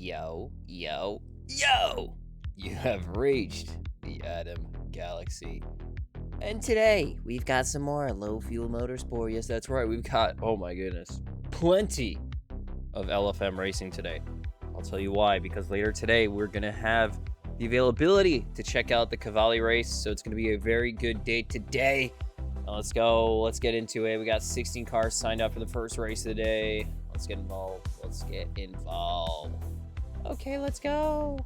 Yo, yo, yo! You have reached the Atom Galaxy. And today, we've got some more low-fuel motorsport. Yes, that's right. We've got, oh my goodness, plenty of LFM racing today. I'll tell you why, because later today, we're going to have the availability to check out the CAVALLI race. So it's going to be a very good day today. Now let's go. Let's get into it. We got 16 cars signed up for the first race of the day. Let's get involved. Let's get involved. Okay, let's go.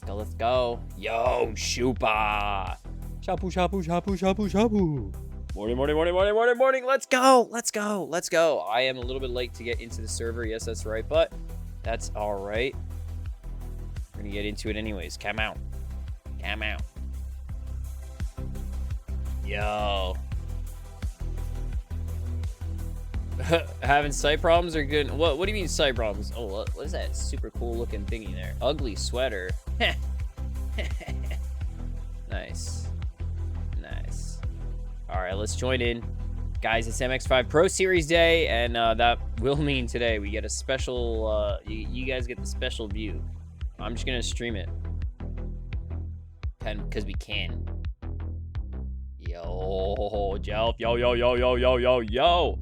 Let's go. Yo, Shupa. Shapu. Morning. Let's go. I am a little bit late to get into the server. Yes, that's right, but that's all right. We're gonna get into it anyways. Come out. Yo. Having sight problems are good. What do you mean sight problems? Oh, what is that super cool looking thingy there? Ugly sweater. Nice. All right, let's join in. Guys, it's MX5 Pro Series Day, and that will mean today we get a special, you guys get the special view. I'm just gonna stream it. Because we can. Yo, Jelp. Yo.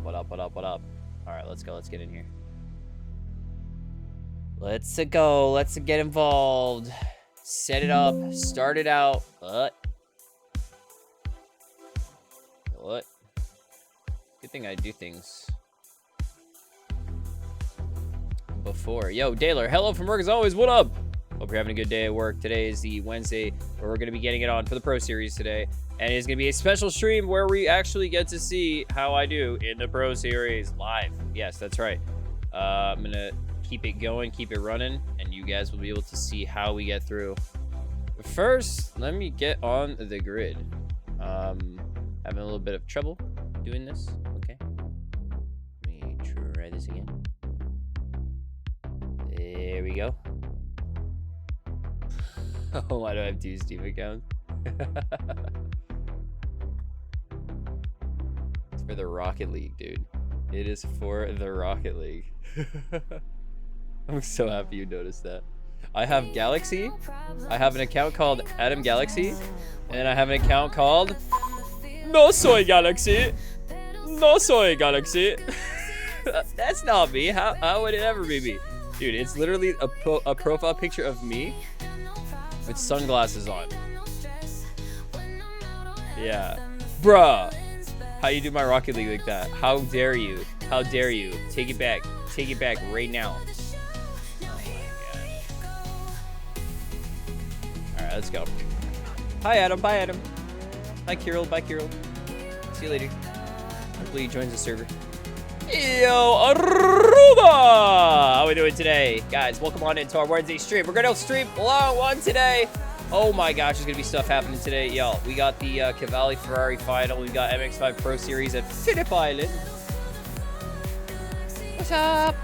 What up? All right, let's go. Let's get in here. Let's go. Let's get involved. Set it up. Start it out. What? Good thing I do things before. Yo, Daylor. Hello from work as always. What up? Hope you're having a good day at work. Today is the Wednesday where we're going to be getting it on for the Pro Series today. And it's going to be a special stream where we actually get to see how I do in the Pro Series live. Yes, that's right. I'm going to keep it going, keep it running, and you guys will be able to see how we get through. But first, let me get on the grid. Having a little bit of trouble doing this. Okay. Let me try this again. There we go. Oh, why do I have two Steam accounts? It's for the Rocket League, dude. It is for the Rocket League. I'm so happy you noticed that. I have Galaxy. I have an account called Atom Galaxy. And I have an account called No Soy Galaxy. That's not me. How would it ever be me? Dude, it's literally a profile picture of me with sunglasses on. Yeah. Bruh. How you do my Rocket League like that? How dare you? Take it back right now. Oh my god. Alright, let's go. Hi Adam. Bye Kirill. See you later. Hopefully he joins the server. Yo, Aruba! How we doing today? Guys, welcome on into our Wednesday stream. We're gonna stream a long one today. Oh my gosh, there's gonna be stuff happening today. Yo, we got the CAVALLI Ferrari final. We got MX5 Pro Series at Phillip Island. What's up?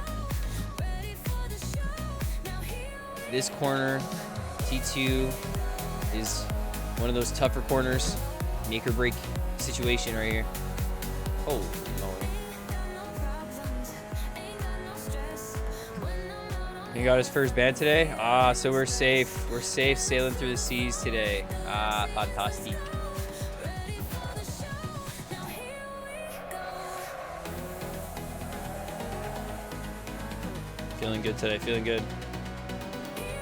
This corner, T2, is one of those tougher corners. Make or break situation right here. Oh, no. He got his first ban today. So we're safe. We're safe sailing through the seas today. Fantastic. Feeling good today. Feeling good.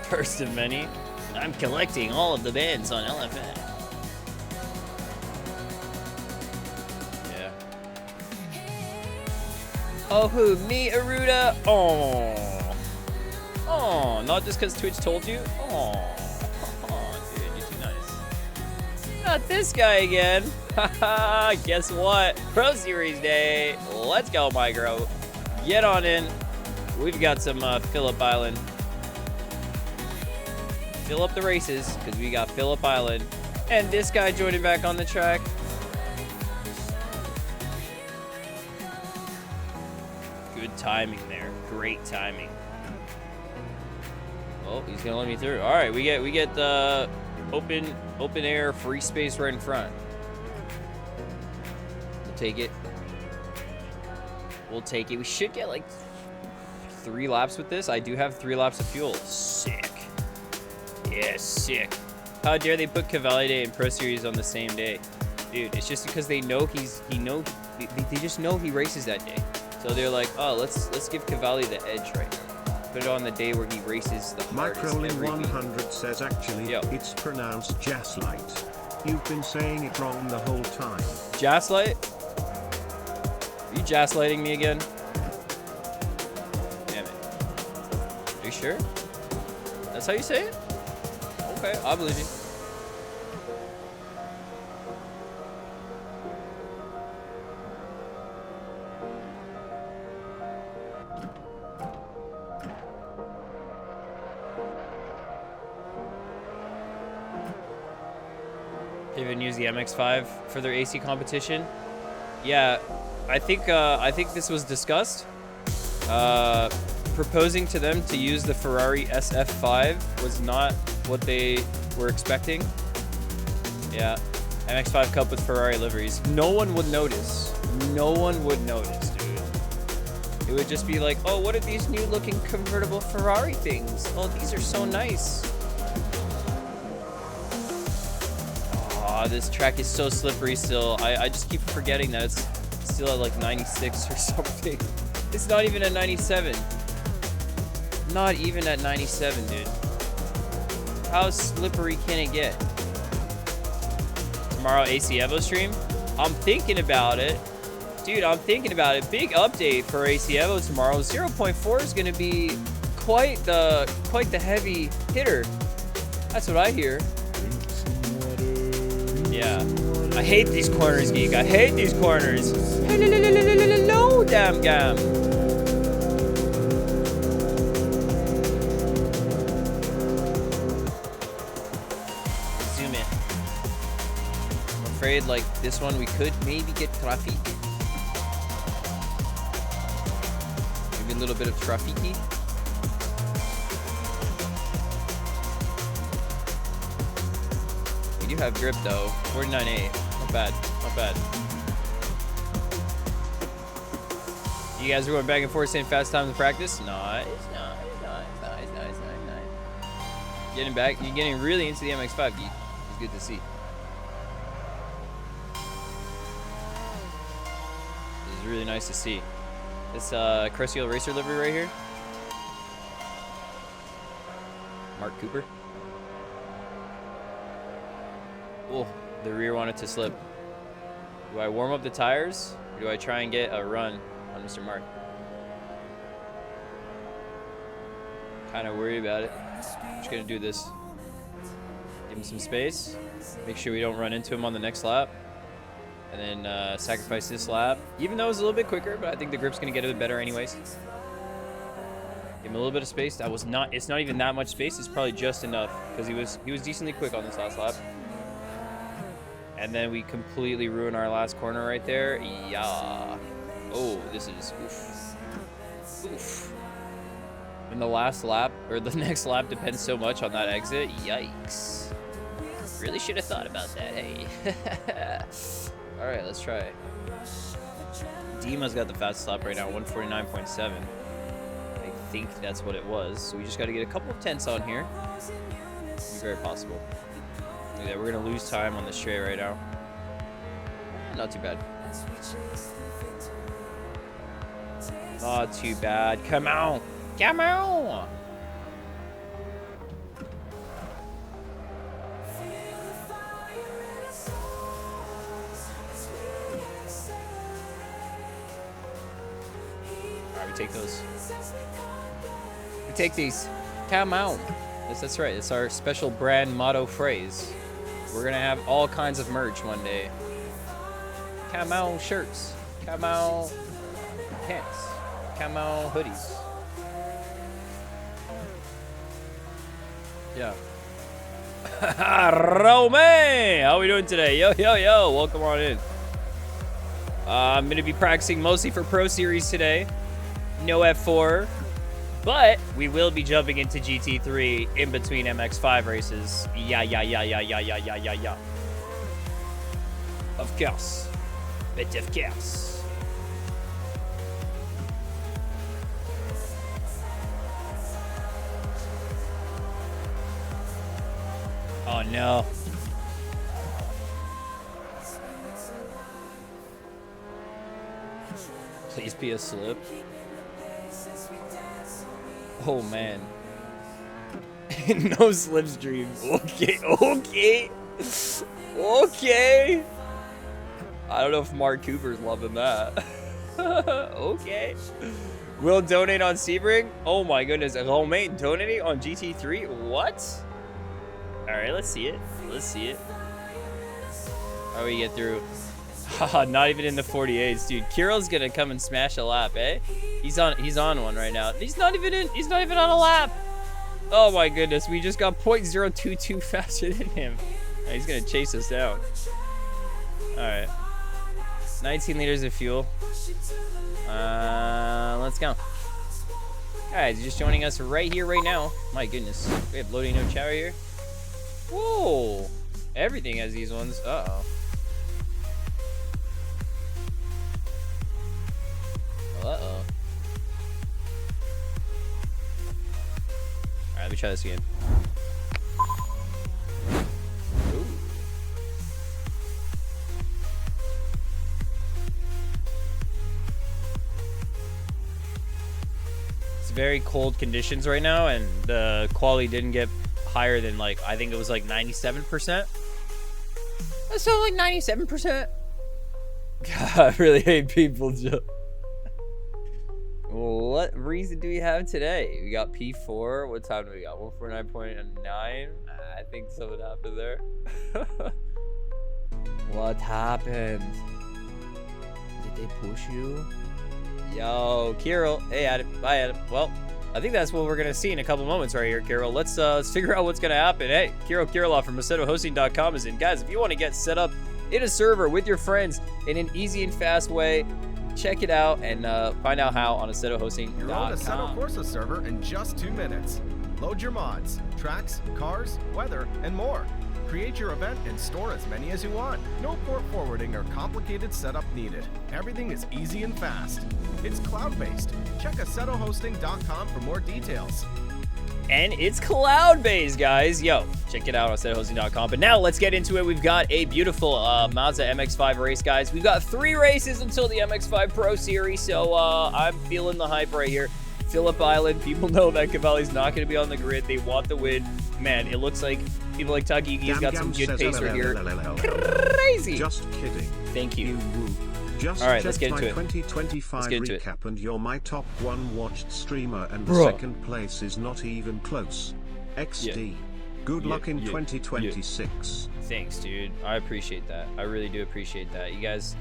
First of many. I'm collecting all of the bans on LFM. Yeah. Oh, who? Me, Aruda? Oh, not just because Twitch told you? Oh, dude, you're too nice. Not this guy again. Haha, guess what? Pro Series Day. Let's go, Micro. Get on in. We've got some Phillip Island. Fill up the races, because we got Phillip Island. And this guy joining back on the track. Good timing there. Great timing. Oh, he's gonna let me through. All right, we get the open air free space right in front. We'll take it. We'll take it. We should get like 3 laps with this. I do have 3 laps of fuel. Sick. Yeah, sick. How dare they put Cavalli Day and Pro Series on the same day? Dude, it's just because they know they just know he races that day. So they're like, oh, let's give Cavalli the edge right now. Put it on the day where he races the hardest every week. Microlin100 says actually it's pronounced Jaslight. You've been saying it wrong the whole time. Jaslight? Are you jaslighting me again? Damn it. Are you sure? That's how you say it? Okay, I believe you. They even use the MX5 for their AC competition. Yeah, I think this was discussed. Proposing to them to use the Ferrari SF5 was not what they were expecting. Yeah, MX5 Cup with Ferrari liveries. No one would notice. No one would notice, dude. It would just be like, oh, what are these new looking convertible Ferrari things? Oh, these are so nice. Oh, this track is so slippery still. I just keep forgetting that it's still at like 96 or something. It's not even at 97. Not even at 97, dude. How slippery can it get? Tomorrow AC Evo stream? I'm thinking about it. Dude, I'm thinking about it. Big update for AC Evo tomorrow. 0.4 is gonna be quite the heavy hitter. That's what I hear. Yeah. I hate these corners, Geek. I hate these corners. Hello, damn gam. Zoom in. I'm afraid, like, this one we could maybe get traffic. Maybe a little bit of trafficy. You have grip though. 49A. Not bad. Not bad. You guys are going back and forth saying fast times in practice? No, it's not. Getting back. You're getting really into the MX5, Geek. It's good to see. This is really nice to see. This Crucial Racer livery right here. Mark Cooper. Oh, the rear wanted to slip. Do I warm up the tires, or do I try and get a run on Mr. Mark? Kind of worried about it. I'm just gonna do this. Give him some space. Make sure we don't run into him on the next lap. And then sacrifice this lap. Even though it's a little bit quicker, but I think the grip's gonna get a bit better anyways. Give him a little bit of space. It's not even that much space. It's probably just enough because he was decently quick on this last lap. And then we completely ruin our last corner right there. Yeah. Oh, this is oof. Oof. And the last lap, or the next lap, depends so much on that exit. Yikes. Really should have thought about that, hey. All right, let's try it. Dima's got the fastest lap right now, 149.7. I think that's what it was. So we just got to get a couple of tenths on here. It's very possible. Yeah, we're gonna lose time on the straight right now. Not too bad. Not too bad. Come on. Come on. Alright, we take those. We take these. Come on. Yes, that's right. It's our special brand motto phrase. We're gonna have all kinds of merch one day. Camo shirts, camo pants, camo hoodies. Yeah. Romain, how we doing today? Yo, yo, yo, welcome on in. I'm gonna be practicing mostly for Pro Series today. No F4. But we will be jumping into GT3 in between MX5 races. Yeah. Of course. Bit of chaos. Oh no. Please be a slip. Oh man. No slipstream. Okay, okay. Okay. I don't know if Mark Cooper's loving that. Okay. Will donate on Sebring? Oh my goodness. Romain donating on GT3? What? Alright, let's see it. Let's see it. How do we get through? Haha, not even in the 48s, dude. Kirill's gonna come and smash a lap, eh? He's on one right now. He's not even on a lap. Oh my goodness, we just got 0.022 faster than him. He's gonna chase us down. Alright. 19 liters of fuel. Let's go. Guys, just joining us right here, right now. My goodness. We have loading no chat right here. Whoa. Everything has these ones. Uh-oh. Uh-oh. Alright, let me try this again. Ooh. It's very cold conditions right now, and the quality didn't get higher than, like, I think it was like 97%. That's so like 97%. God, I really hate people just... What reason do we have today? We got P4. What time do we got? 149.9. I think something happened there. What happened? Did they push you? Yo, Kirill. Hey, Adam. Bye, Adam. Well, I think that's what we're gonna see in a couple moments right here, Kirill. Let's figure out what's gonna happen. Hey, Kirill Kirilov from assettohosting.com is in. Guys, if you want to get set up in a server with your friends in an easy and fast way, check it out and find out how on assettohosting.com. You're on Assetto Corsa server in just 2 minutes. Load your mods, tracks, cars, weather, and more. Create your event and store as many as you want. No port forwarding or complicated setup needed. Everything is easy and fast. It's cloud-based. Check assettohosting.com for more details. And it's cloud-based, guys. Yo, check it out on assettohosting.com. But now let's get into it. We've got a beautiful Mazda MX5 race, guys. We've got 3 races until the MX5 Pro Series, so I'm feeling the hype right here. Phillip Island, people know that Cavalli's not going to be on the grid. They want the win. Man, it looks like people like Tuggie's got some good pace right here. Crazy. Just kidding. Thank you. Just all right, let's get into it. 2025 recap, and you're my top 1 watched streamer, and the second place is not even close. XD. Yeah. Good luck in 2026. Thanks, dude. I appreciate that. I really do appreciate that. You guys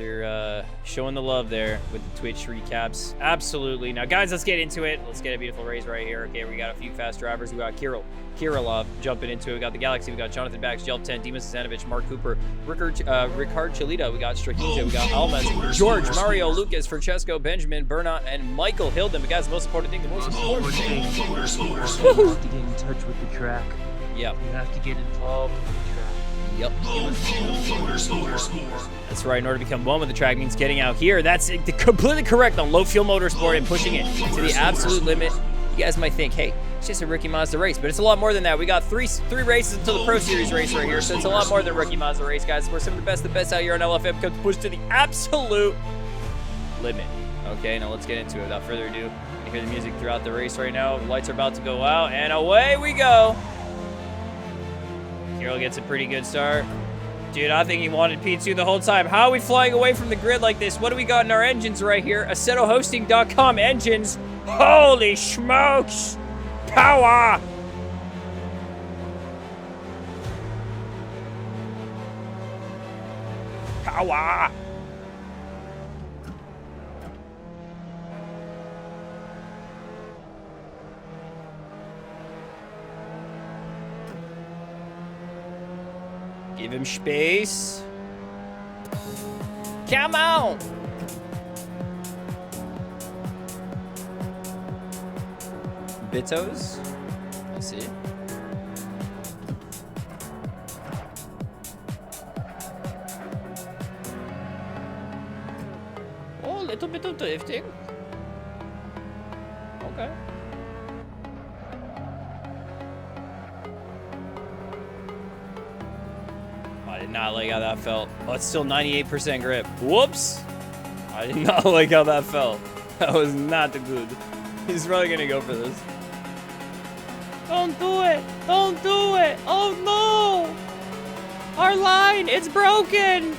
are showing the love there with the Twitch recaps. Absolutely. Now, guys, let's get into it. Let's get a beautiful race right here. Okay, we got a few fast drivers. We got Kirilov jumping into it. We got the Galaxy. We got Jonathan Bax, Jelp 10, Dimas Stanovic, Mark Cooper, Ricard Chalita. We got Strahinja. We got Almas, George, Mario, Lucas, Francesco, Benjamin, Bernat, and Michael Hilden. But guys, the most important thing, You have to get in touch with the track. Yep. You have to get involved with the track. Yep. That's right. In order to become one with the track means getting out here. That's completely correct on low fuel motorsport and pushing it to the absolute limit. You guys might think, hey, it's just a Rookie Mazda race, but it's a lot more than that. We got three races until the Pro Series race right here, so it's a lot more than Rookie Mazda race, guys. We're some of the best out here on LFM come to push to the absolute limit. Okay, now let's get into it. Without further ado, you can hear the music throughout the race right now. The lights are about to go out, and away we go. Kirill gets a pretty good start. Dude, I think he wanted P2 the whole time. How are we flying away from the grid like this? What do we got in our engines right here? assettohosting.com engines. Holy smokes! Power! Power! Give him space. Come on! Bitos. I see. Oh, a little bit of drifting. Okay. I did not like how that felt. Oh, it's still 98% grip. Whoops. I did not like how that felt. That was not good. He's probably gonna go for this. Don't do it. Don't do it. Oh no. Our line, it's broken.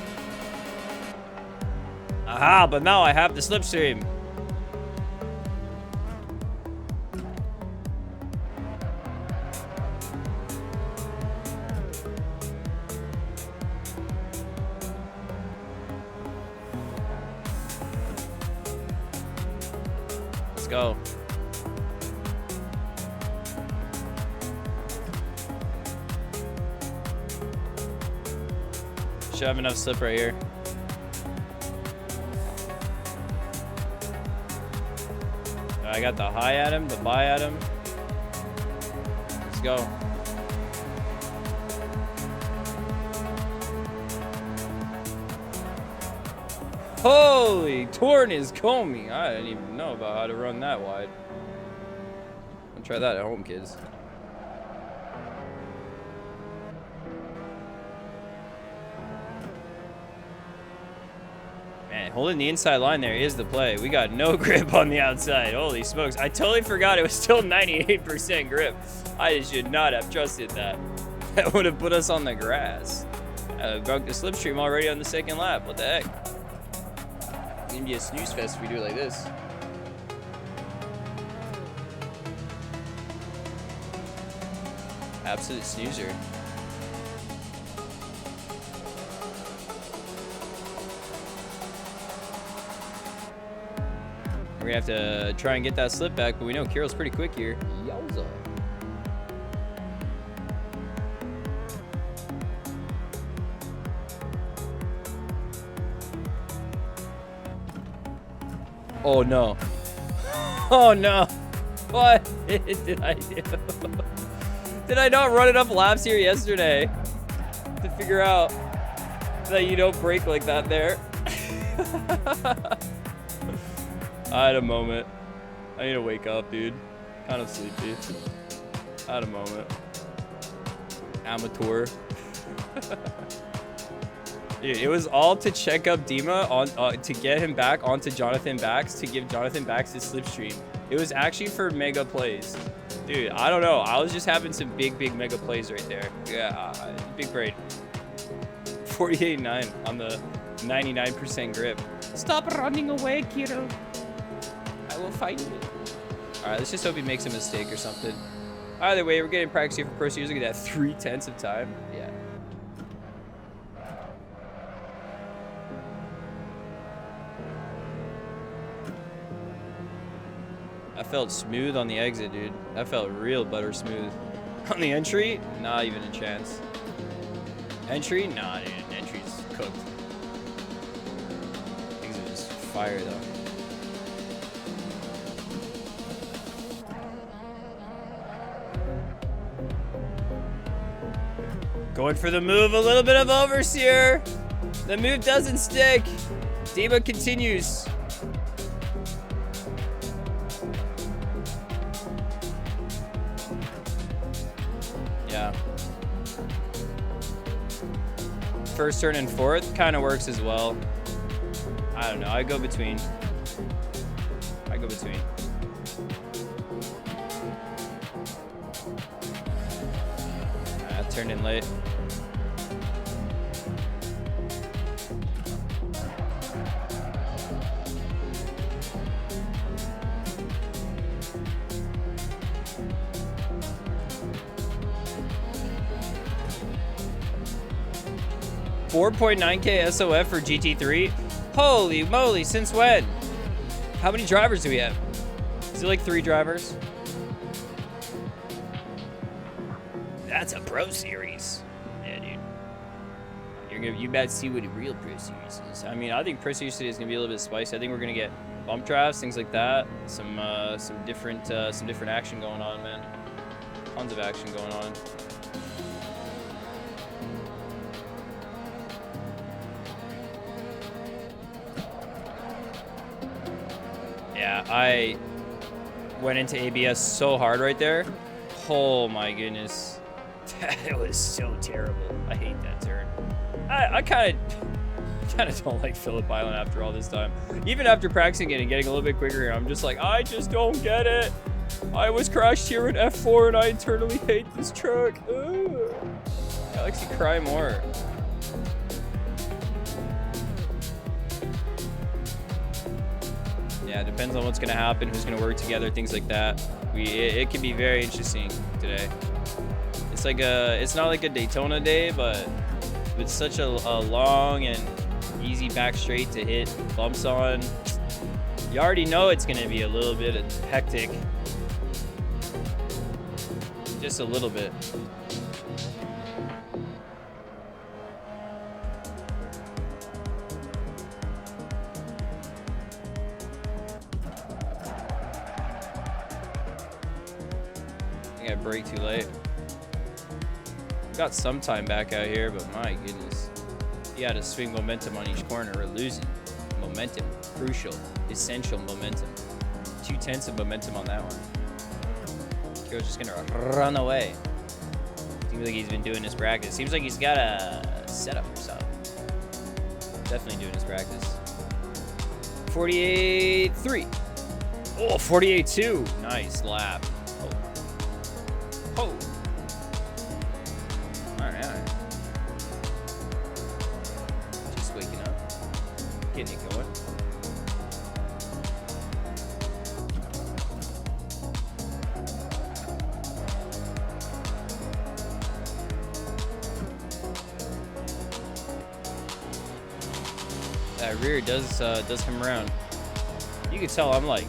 Aha, but now I have the slipstream. Let's go. Should have enough slip right here. I got the high at him, the buy at him. Let's go. Holy, torn is combing. I didn't even know about how to run that wide. I'll try that at home, kids. Man, holding the inside line there is the play. We got no grip on the outside. Holy smokes. I totally forgot it was still 98% grip. I should not have trusted that. That would have put us on the grass. Broke the slipstream already on the second lap. What the heck? It's gonna be a snooze fest if we do it like this. Absolute snoozer. We're gonna have to try and get that slip back, but we know Kyril's pretty quick here. Yowza. Oh no. Oh no. What did I do? Did I not run enough laps here yesterday to figure out that you don't brake like that there? I had a moment. I need to wake up, dude. Kind of sleepy. I had a moment. Amateur. Dude, it was all to check up Dima on to get him back onto Jonathan Bax to give Jonathan Bax his slipstream. It was actually for mega plays. Dude, I don't know. I was just having some big mega plays right there. Yeah, big brain. 48.9 on the 99% grip. Stop running away, Kiro. I will find you. All right, let's just hope he makes a mistake or something. Either way, we're getting practice here for Pro Series. Look at that, 3/10 of time. Yeah. I felt smooth on the exit, dude. That felt real butter smooth. On the entry, not even a chance. Entry, nah, dude. Entry's cooked. Exit is fire though. Going for the move, a little bit of oversteer. The move doesn't stick. Dima continues. Yeah. First turn and fourth kind of works as well. I don't know. I go between. I turned in late. $4.9K SOF for GT3. Holy moly, since when? How many drivers do we have? Is it like 3 drivers? That's a Pro Series. Yeah, dude. You better see what a real Pro Series is. I mean, I think Pro Series today is gonna be a little bit spicy. I think we're gonna get bump drafts, things like that. Some different action going on, man. Tons of action going on. Yeah, I went into ABS so hard right there. Oh my goodness. That was so terrible. I hate that turn. I kind of don't like Phillip Island after all this time. Even after practicing it and getting a little bit quicker here, I'm just like, I just don't get it. I was crashed here in F4 and I internally hate this truck. Ugh. Galaxy, cry more. Yeah, it depends on what's gonna happen, who's gonna work together, things like that. It can be very interesting today. It's like it's not like a Daytona day, but with such a long and easy back straight to hit bumps on, you already know it's gonna be a little bit hectic. Just a little bit. I think I braked too late. Got some time back out here, but my goodness. You had to swing momentum on each corner. We're losing momentum. Crucial, essential momentum. 2/10 of momentum on that one. Kiri's just gonna run away. Seems like he's been doing his practice. Seems like he's got a setup or something. Definitely doing his practice. 48.3. Oh, 48.2. Nice lap. Oh. Alright. Just waking up. Getting it going. That rear does come around. You can tell I'm like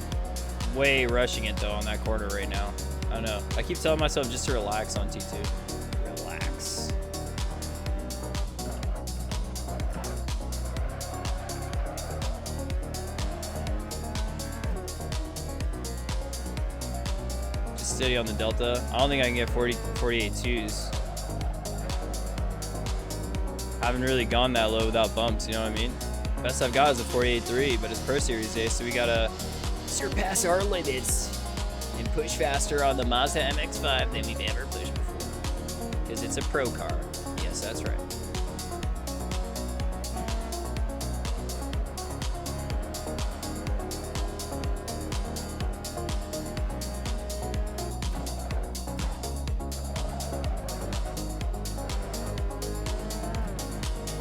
way rushing it though on that corner right now. I don't know. I keep telling myself just to relax on T2. Relax. Just steady on the Delta. I don't think I can get 48.2s. I haven't really gone that low without bumps, you know what I mean? Best I've got is a 48.3, but it's Pro Series day, so we gotta surpass our limits and push faster on the Mazda MX5 than we've ever pushed before. Because it's a pro car. Yes, that's right.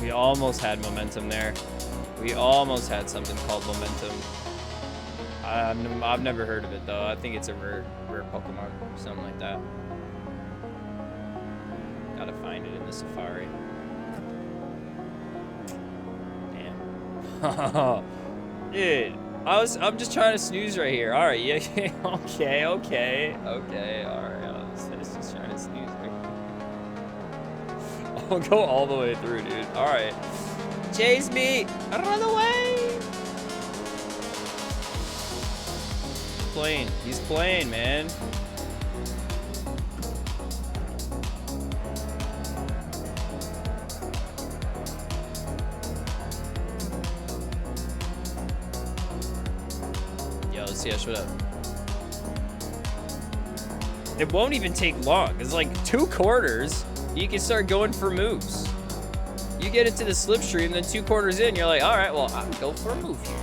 We almost had momentum there. We almost had something called momentum. I've never heard of it though. I think it's a rare Pokemon or something like that. Gotta find it in the Safari. Damn. Dude, I'm just trying to snooze right here. All right, yeah, okay. All right, let's just trying to snooze right here. I'll go all the way through, dude. All right. Chase me! Run away! He's playing, man. Yo, let's see, what up? It won't even take long. It's like 2 quarters, you can start going for moves. You get into the slipstream, then 2 quarters in, you're like, all right, well, I'm gonna go for a move here.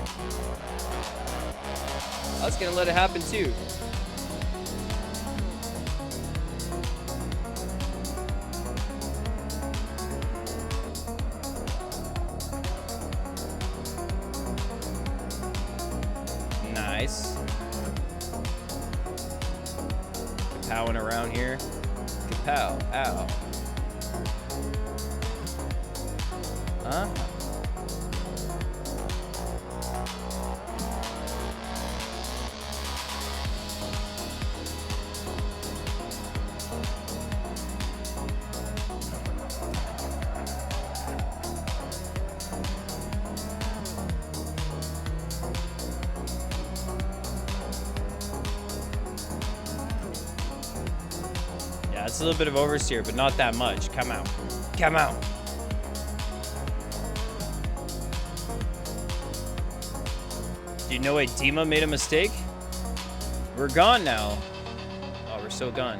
I was gonna let it happen too. Nice. Kapowing around here. Kapow, ow. Huh? Yeah, it's a little bit of oversteer, but not that much. Come out. Come out. You know what? Dima made a mistake. We're gone now. Oh, we're so gone.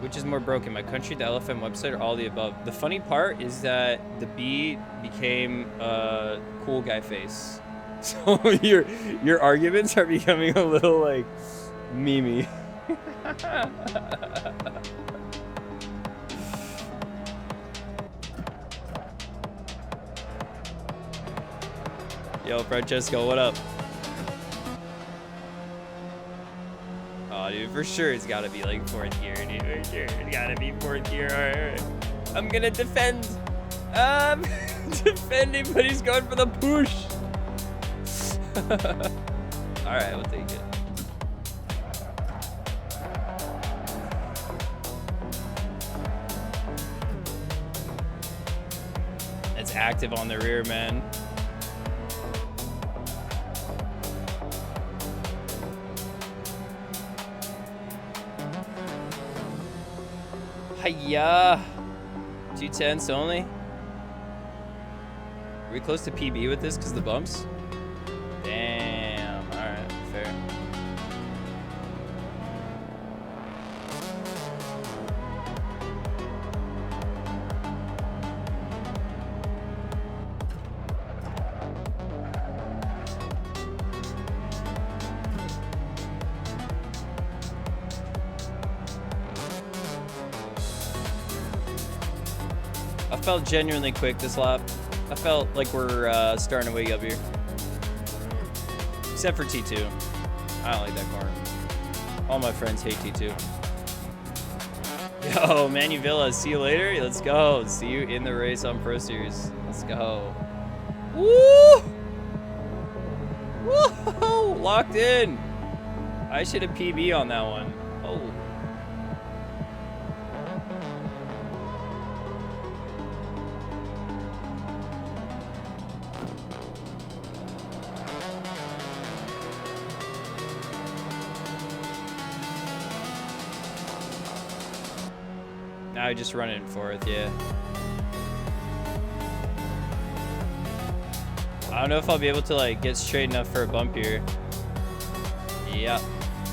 Which is more broken, my country, the LFM website, or all the above? The funny part is that the B became a cool guy face. So your arguments are becoming a little like memey. Yo, Francesco, what up? Oh, dude, for sure it's gotta be like 4th gear, dude. For sure, it's gotta be 4th gear. Alright. I'm gonna defend. Defending, but he's going for the push. Alright, we'll take it. It's active on the rear, man. Hiya! 210s only? Are we close to PB with this because of the bumps? Damn, alright, fair. I felt genuinely quick this lap. I felt like we're starting to wake up here. Except for T2. I don't like that car. All my friends hate T2. Yo, Manu Villa, see you later. Let's go. See you in the race on Pro Series. Let's go. Woo! Woo! Locked in. I should have PB on that one. Oh. Now I just run it in 4th, yeah. I don't know if I'll be able to like get straight enough for a bump here. Yeah,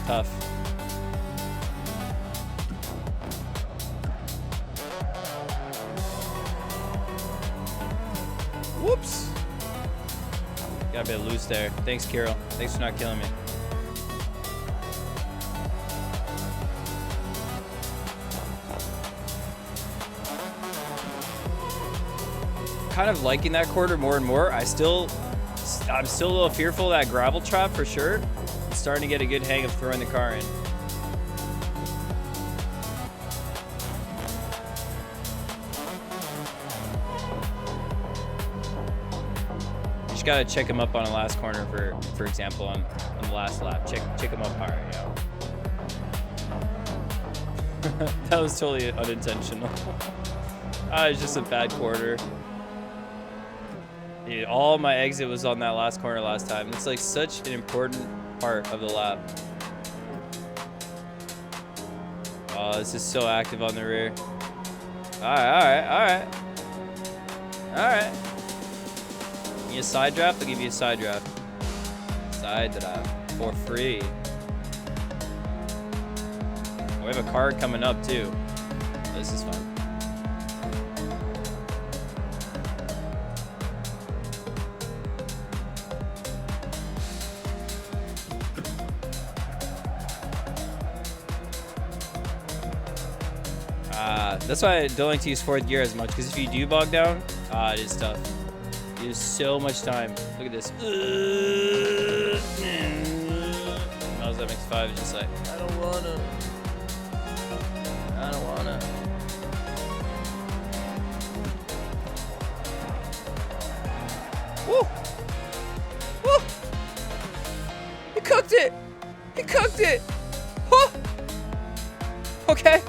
tough. Whoops. Got a bit loose there. Thanks, Kirill. Thanks for not killing me. Kind of liking that quarter more and more. I'm still a little fearful of that gravel trap for sure. I'm starting to get a good hang of throwing the car in. You just gotta check him up on the last corner for example on the last lap. Check him up hard, you know. That was totally unintentional. It's just a bad quarter. Dude, all my exit was on that last corner last time. It's like such an important part of the lap. Oh, this is so active on the rear. Alright. Give me a side draft, I'll give you a side draft. Side draft for free. We have a card coming up too. This is fun. That's why I don't like to use 4th gear as much, because if you do bog down, it is tough. You use so much time. Look at this. How's that MX5? It's just like, I don't wanna. Woo! Woo! He cooked it! He cooked it! Huh! Okay.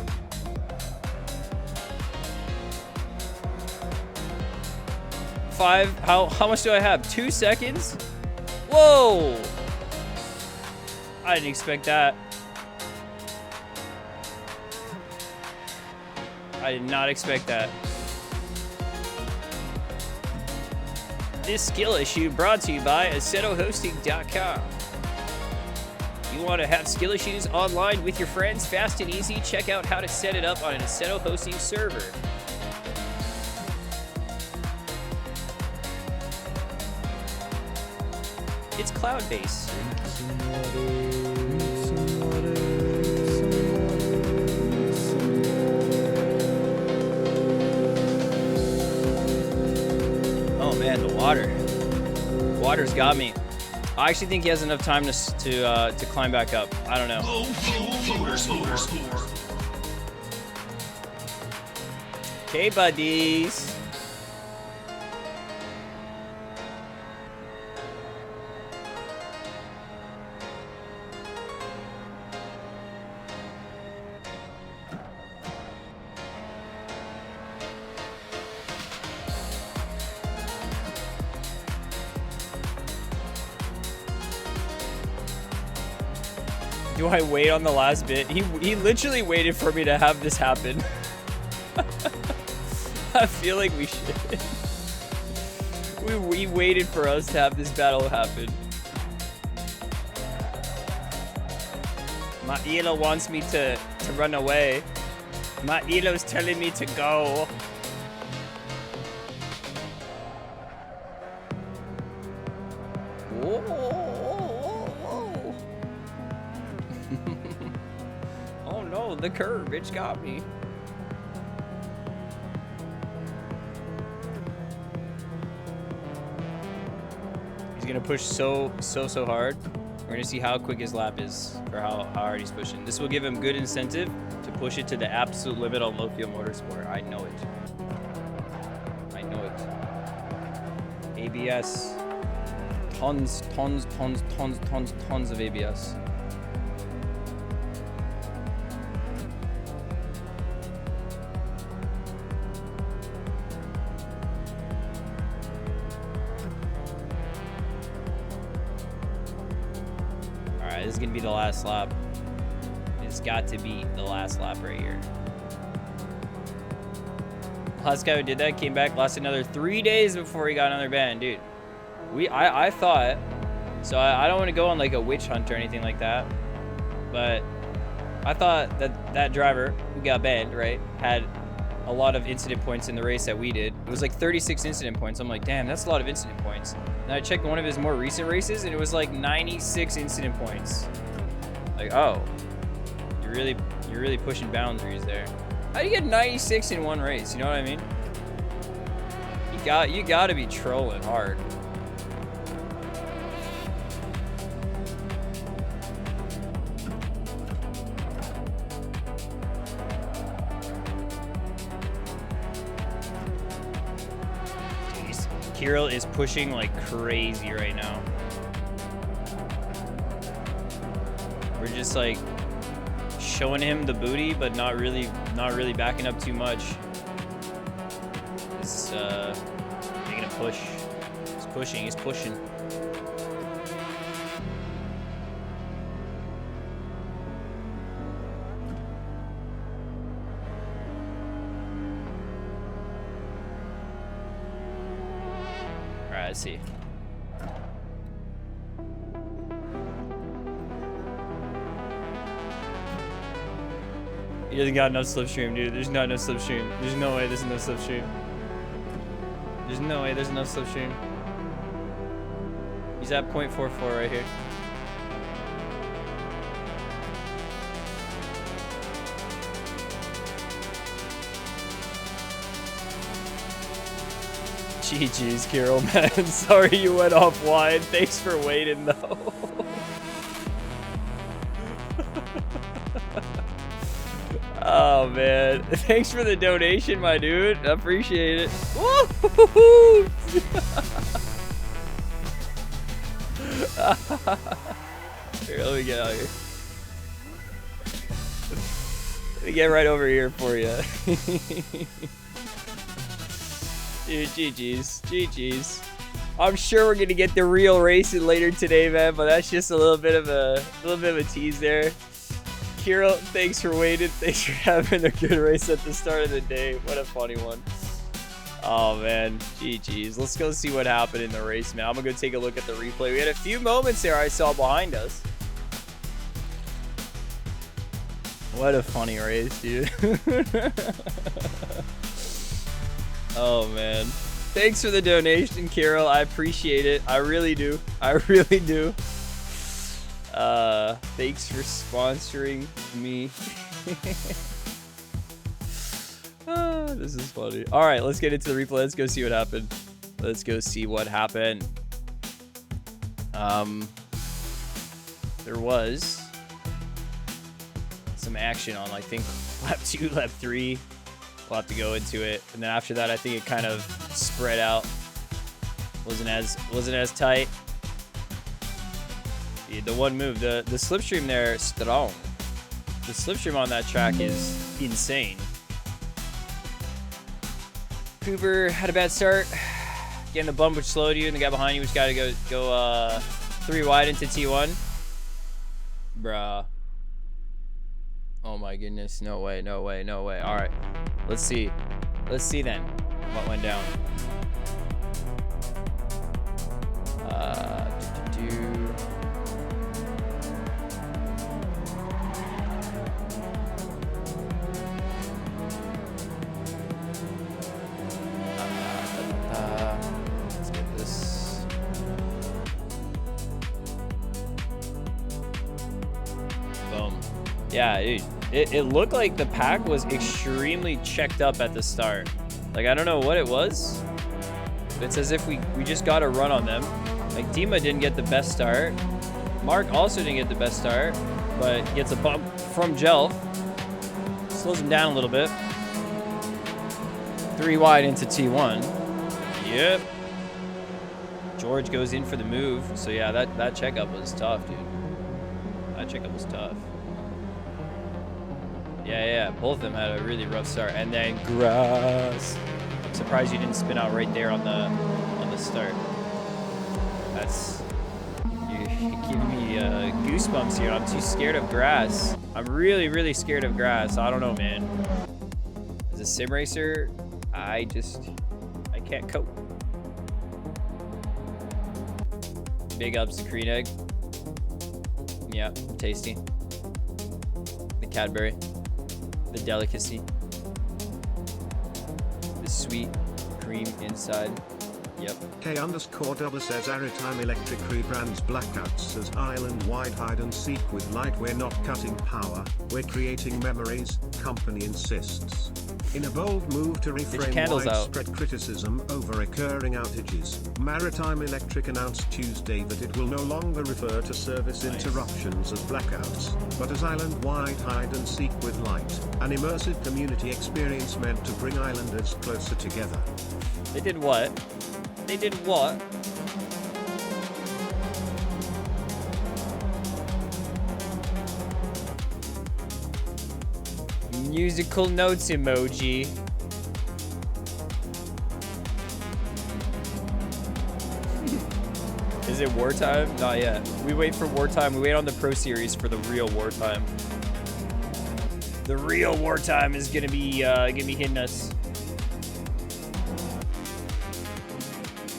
How much do I have? 2 seconds? Whoa! I didn't expect that. I did not expect that. This skill issue brought to you by assettohosting.com. You want to have skill issues online with your friends fast and easy? Check out how to set it up on an Assetto hosting server. It's cloud-based. Oh man, the water. Water's got me. I actually think he has enough time to climb back up. I don't know. Okay, buddies. Do I wait on the last bit? He literally waited for me to have this happen. I feel like we should. We waited for us to have this battle happen. My Elo wants me to run away. My Elo's telling me to go. Oh no, the curve, it's got me. He's gonna push so hard. We're gonna see how quick his lap is, or how hard he's pushing. This will give him good incentive to push it to the absolute limit on low fuel motorsport. I know it. I know it. ABS. Tons of ABS. Alright, this is gonna be the last lap. It's got to be the last lap right here. Last guy who did that came back, lasted another 3 days before he got another ban, dude. I thought, so I don't want to go on like a witch hunt or anything like that, but I thought that driver who got banned, right, had a lot of incident points in the race that we did. It was like 36 incident points. I'm like, damn, that's a lot of incident points. And I checked one of his more recent races and it was like 96 incident points. Like, oh, you're really pushing boundaries there. How do you get 96 in one race? You know what I mean? You gotta be trolling hard. Kirill is pushing like crazy right now. We're just like showing him the booty, but not really backing up too much. It's making a push. He's pushing. Let's see. He doesn't got enough slipstream, dude. There's not enough slipstream. There's no way there's enough slipstream. There's no way there's enough slipstream. He's at 0.44 right here. GG's, Kirill, man. Sorry you went off wide. Thanks for waiting, though. Oh, man. Thanks for the donation, my dude. I appreciate it. Woo! Here, let me get out of here. Let me get right over here for you. Dude, GG's. I'm sure we're gonna get the real racing later today, man, but that's just a little bit of a tease there. Kirill, thanks for waiting. Thanks for having a good race at the start of the day. What a funny one. Oh, man. GG's. Let's go see what happened in the race, man. I'm going to go take a look at the replay. We had a few moments there I saw behind us. What a funny race, dude. Oh, man. Thanks for the donation, Carol. I appreciate it. I really do. I really do. Thanks for sponsoring me. This is funny. All right, let's get into the replay. Let's go see what happened. Let's go see what happened. There was some action on, I think, lap 2, lap 3. We'll have to go into it. And then after that, I think it kind of spread out. Wasn't as tight. Yeah, the one move, the slipstream there, strong. The slipstream on that track is insane. Cooper had a bad start. Getting the bump which slowed you, and the guy behind you was got to go 3 wide into T1. Bruh. Oh my goodness. No way, no way, no way. All right. Let's see. Let's see then what went down. Let's get this. Boom. Yeah, dude. It looked like the pack was extremely checked up at the start. Like, I don't know what it was. But it's as if we just got a run on them. Like, Dima didn't get the best start. Mark also didn't get the best start, but gets a bump from Jelf. Slows him down a little bit. 3 wide into T1. Yep. George goes in for the move. So, yeah, that checkup was tough, dude. That checkup was tough. Yeah, both of them had a really rough start. And then grass. I'm surprised you didn't spin out right there on the start. That's, you're giving me goosebumps here. I'm too scared of grass. I'm really, really scared of grass. I don't know, man. As a sim racer, I can't cope. Big ups to Green Egg. Yeah, tasty. The Cadbury. The delicacy. The sweet cream inside. Yep. K_double says Aritime Electric rebrands Blackouts as island-wide hide and seek with light. We're not cutting power, we're creating memories, company insists. In a bold move to reframe widespread criticism over recurring outages, Maritime Electric announced Tuesday that it will no longer refer to service interruptions as blackouts, but as island-wide hide and seek with light, an immersive community experience meant to bring islanders closer together. They did what? They did what? Musical notes emoji. Is it wartime? Not yet. We wait for wartime. We wait on the Pro Series for the real wartime. The real wartime is gonna be hitting us.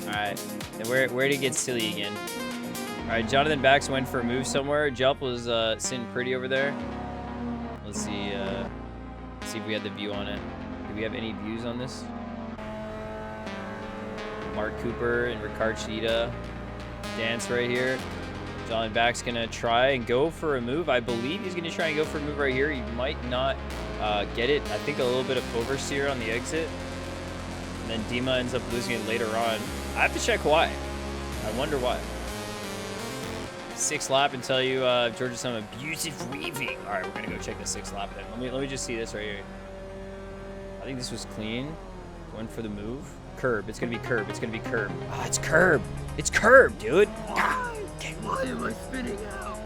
All right. And where did it get silly again? All right. Jonathan Bax went for a move somewhere. Jelp was sitting pretty over there. Let's see. See if we had the view on it. Do we have any views on this? Mark Cooper and Ricard Chita dance right here. John Back's gonna try and go for a move. I believe he's gonna try and go for a move right here. He might not get it. I think a little bit of oversteer on the exit. And then Dima ends up losing it later on. I have to check why. I wonder why. 6th lap and tell you George is some abusive weaving. All right, we're gonna go check the 6th lap then. Let me just see this right here. I think this was clean. Going for the move. Curb. It's gonna be curb. It's gonna be curb. Ah, it's curb. It's curb, dude. Why am I spinning out?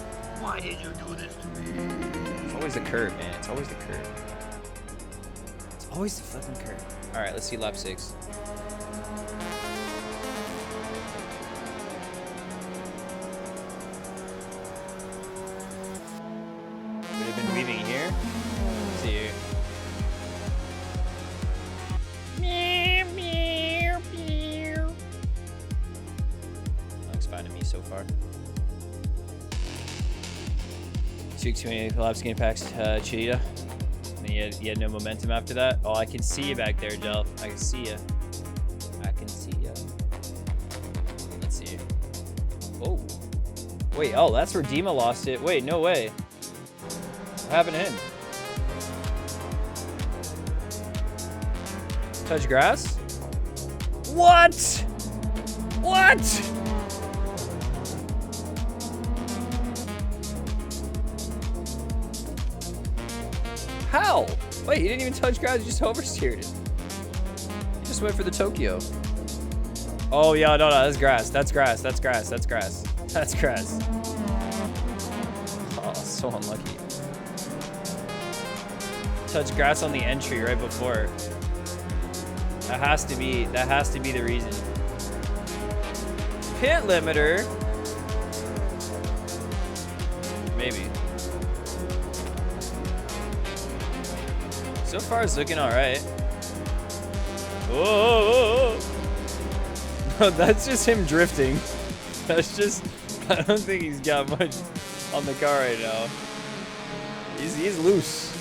Why did you do this to me? It's always the curb, man. It's always the curb. It's always the fucking curb. All right, let's see lap 6. Would have been weaving here. Let's see here. far. 620 collapse game packs, Cheetah. And you had no momentum after that. Oh, I can see you back there, Jelf. I can see you. I can see you. Let's see. Oh. Wait, oh, that's where Dima lost it. Wait, no way. What happened to him? Touch grass? What? What? How? Wait, he didn't even touch grass, he just oversteered it. He just went for the Tokyo. Oh, yeah, no, that's grass. That's grass. That's grass. That's grass. That's grass. Oh, so unlucky. Touch grass on the entry right before. That has to be the reason. Pit limiter. Maybe. So far it's looking alright. Whoa. No, that's just him drifting. That's just, I don't think he's got much on the car right now. He's loose.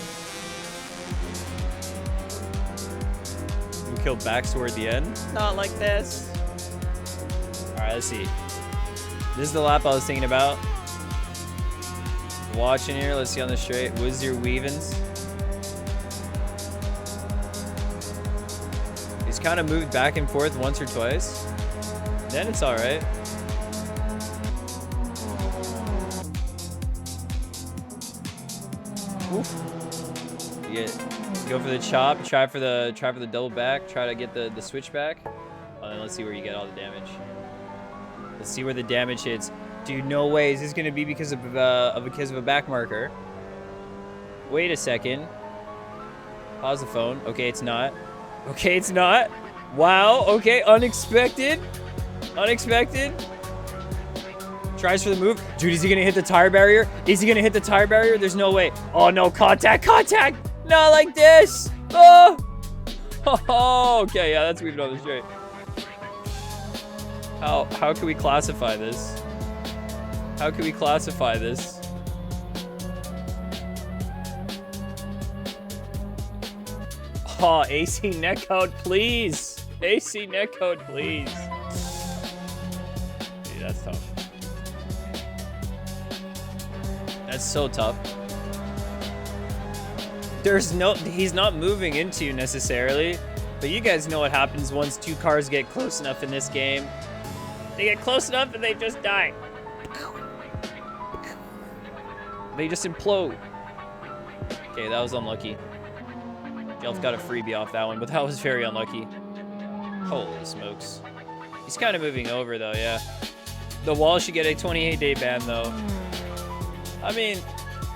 We killed Baxter at the end. Not like this. Alright, let's see. This is the lap I was thinking about. Watching here, let's see on the straight. What's your weavings? He's kind of moved back and forth once or twice. Then it's alright. You go for the chop, try for the double back, try to get the switchback. And then let's see where you get all the damage. Let's see where the damage hits. Dude, no way. Is this gonna be because of a back marker? Wait a second. Pause the phone. Okay, it's not. Okay, it's not. Wow. Okay, unexpected. Unexpected. Tries for the move. Dude, is he gonna hit the tire barrier? Is he gonna hit the tire barrier? There's no way. Oh no, contact, contact! Not like this! Oh! Oh, okay, yeah, that's weaving on the straight. How can we classify this? How can we classify this? Oh, AC netcode, please! AC netcode, please! Dude, that's tough. That's so tough. He's not moving into you necessarily, but you guys know what happens once two cars get close enough in this game. They get close enough and they just die. They just implode. Okay, that was unlucky. Jelf got a freebie off that one, but that was very unlucky. Holy smokes. He's kind of moving over though, yeah. The wall should get a 28-day ban though. I mean,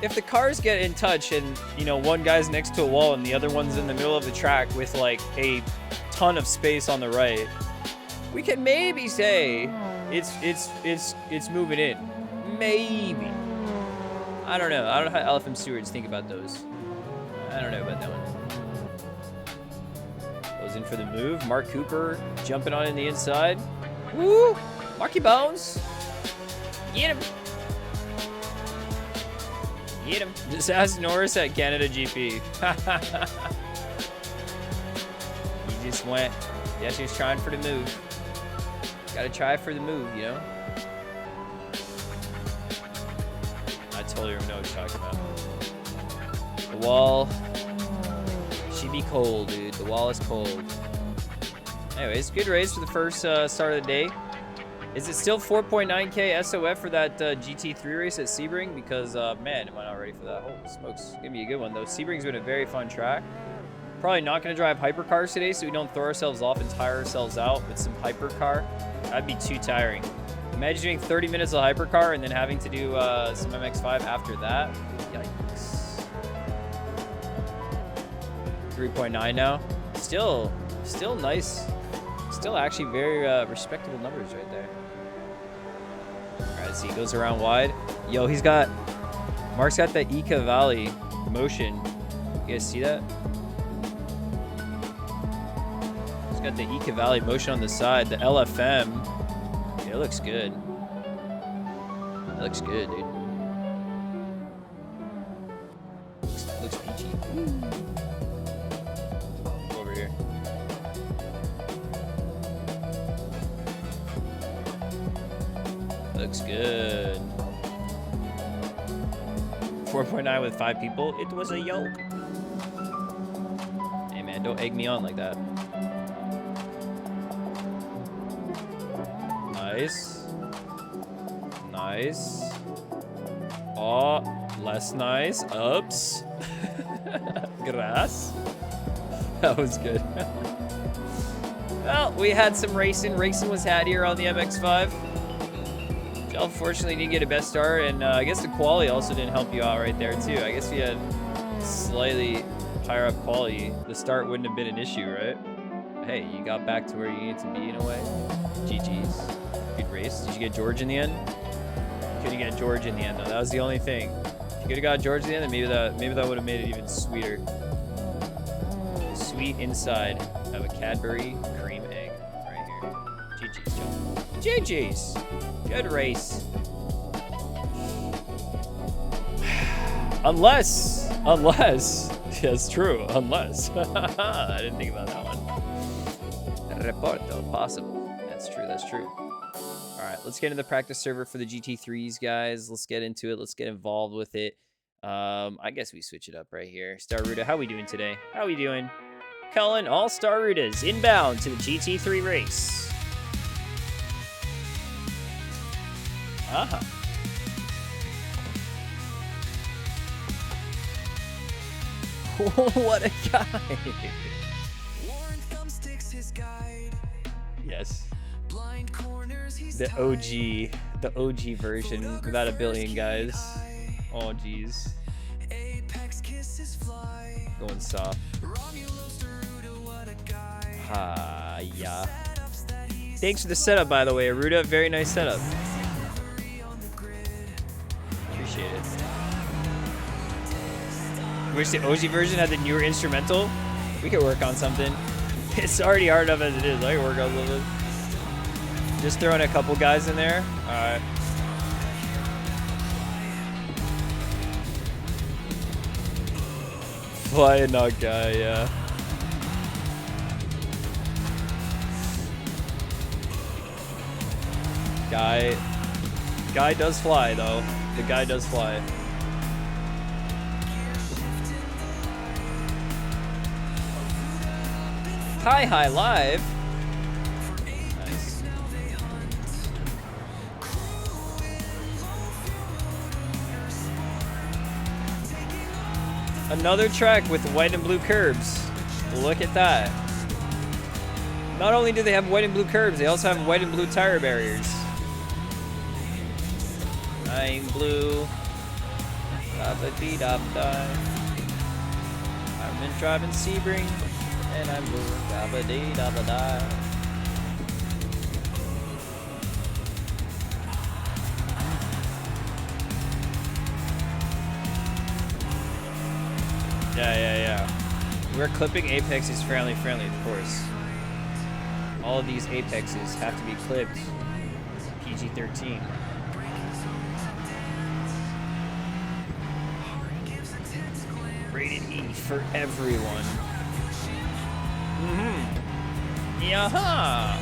if the cars get in touch and, you know, one guy's next to a wall and the other one's in the middle of the track with like a ton of space on the right, we can maybe say it's moving in. Maybe. I don't know. I don't know how LFM stewards think about those. I don't know about that one. Goes in for the move. Mark Cooper jumping on in the inside. Woo! Marky Bones. Get him. Get him. Just ask Norris at Canada GP. He just went. Yes, he was trying for the move. Gotta try for the move, you know? I totally know what you're talking about. The wall. She'd be cold, dude. The wall is cold. Anyways, good race for the first start of the day. Is it still 4.9K SOF for that GT3 race at Sebring? Because, man, am I not ready for that. Holy smokes. It's going to be a good one, though. Sebring's been a very fun track. Probably not going to drive hypercars today, so we don't throw ourselves off and tire ourselves out with some hypercar. That'd be too tiring. Imagine doing 30 minutes of hypercar and then having to do some MX5 after that. Yikes. 3.9 now. Still nice. Still actually very respectable numbers right there. Alright, let's see. He goes around wide. Yo, Mark's got that CAVALLI motion. You guys see that? He's got the CAVALLI motion on the side. The LFM. Yeah, it looks good. looks good, dude. Looks peachy. Over here. Looks good. 4.9 with 5 people. It was a yoke. Hey man, don't egg me on like that. Nice. Nice. Oh, less nice. Oops. Grass. That was good. Well, we had some racing. Racing was had here on the MX5. Unfortunately, didn't get a best start, and I guess the quality also didn't help you out right there too. I guess if you had slightly higher up quality, the start wouldn't have been an issue, right? Hey, you got back to where you needed to be in a way. GG's. Good race. Did you get George in the end? Couldn't get George in the end though. That was the only thing. If you could have got George in the end, then maybe that would have made it even sweeter. Sweet inside of a Cadbury cream egg right here. GG's, Joe. GG's. Good race. Unless, yes, true, unless. I didn't think about that one. Reporto possible. That's true. All right, let's get into the practice server for the GT3s, guys. Let's get into it. Let's get involved with it. I guess we switch it up right here. Star Ruta, how we doing today? How we doing? Cullen, all Star Rutas inbound to the GT3 race. Uh-huh. What a guy. Yes. The OG version without a billion guys. Oh jeez. Going soft. Ah, yeah. Thanks for the setup, by the way, Aruda. Very nice setup. Appreciate it. Wish the OG version had the newer instrumental. We could work on something. It's already hard enough as it is. I can work on something. Just throwing a couple guys in there. Alright. Flying knock guy, yeah. Guy does fly though. The guy does fly. Hi live. Nice. Another track with white and blue curbs. Look at that. Not only do they have white and blue curbs, they also have white and blue tire barriers. I'm blue. I've been driving Sebring, and I'm blue. Yeah. We're clipping Apexes friendly, of course. All of these Apexes have to be clipped PG-13. Rated E for everyone. Yaha!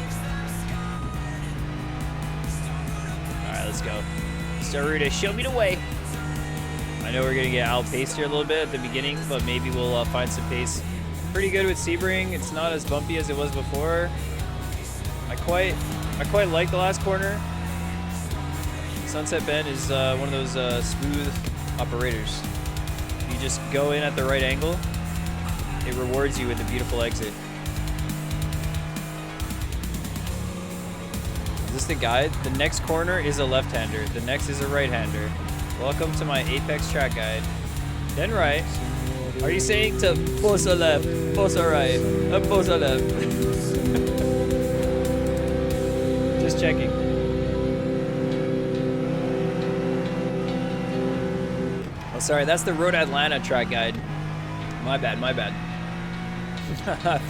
Alright, let's go. Staruda, show me the way. I know we're gonna get outpaced here a little bit at the beginning, but maybe we'll find some pace. Pretty good with Sebring. It's not as bumpy as it was before. I quite like the last corner. Sunset Bend is one of those smooth operators. You just go in at the right angle, it rewards you with a beautiful exit. Is this the guide? The next corner is a left-hander. The next is a right-hander. Welcome to my Apex track guide. Then right. Are you saying to posa left, posa right, posa left? Just checking. Oh, sorry, that's the Road Atlanta track guide. My bad.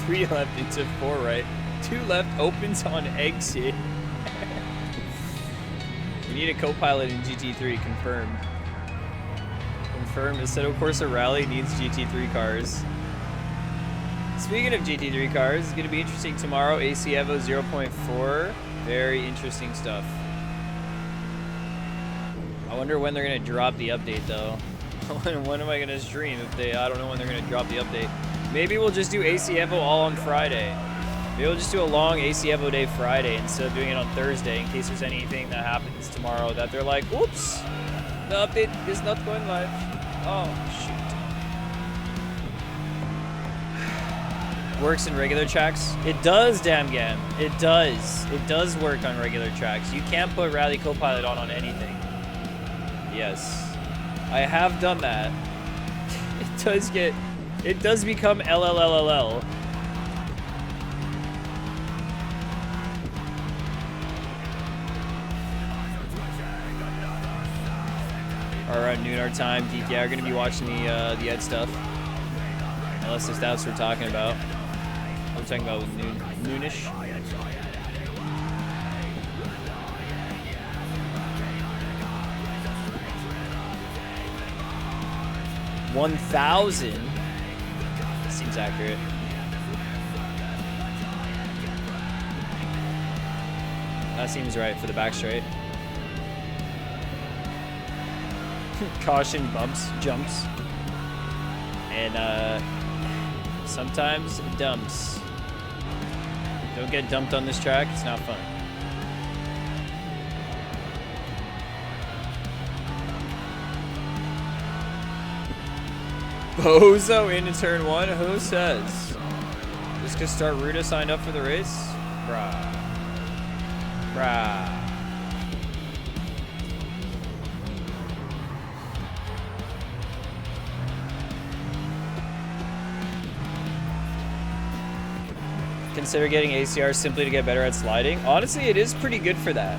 3 left into 4 right. 2 left opens on exit. We need a co-pilot in GT3, confirmed. Confirmed, Assetto Corsa Rally needs GT3 cars. Speaking of GT3 cars, it's going to be interesting tomorrow. AC Evo 0.4. Very interesting stuff. I wonder when they're going to drop the update, though. When am I going to stream? I don't know when they're going to drop the update. Maybe we'll just do AC Evo all on Friday. Maybe we'll just do a long AC Evo Day Friday instead of doing it on Thursday in case there's anything that happens tomorrow that they're like, oops, the update is not going live. Oh, shoot. Works in regular tracks? It does, Damgam. It does. It does work on regular tracks. You can't put Rally Copilot on anything. Yes. I have done that. It does become LLLLL. Around noon our time, DTI are going to be watching the Ed stuff. Unless that's what we're talking about. We're talking about noonish. $1,000 seems accurate. That seems right for the back straight. Caution, bumps, jumps, and sometimes dumps. Don't get dumped on this track, it's not fun. Bozo into turn 1, who says? Just gonna start Ruda signed up for the race? Bruh. Bruh. Consider getting ACR simply to get better at sliding. Honestly, it is pretty good for that.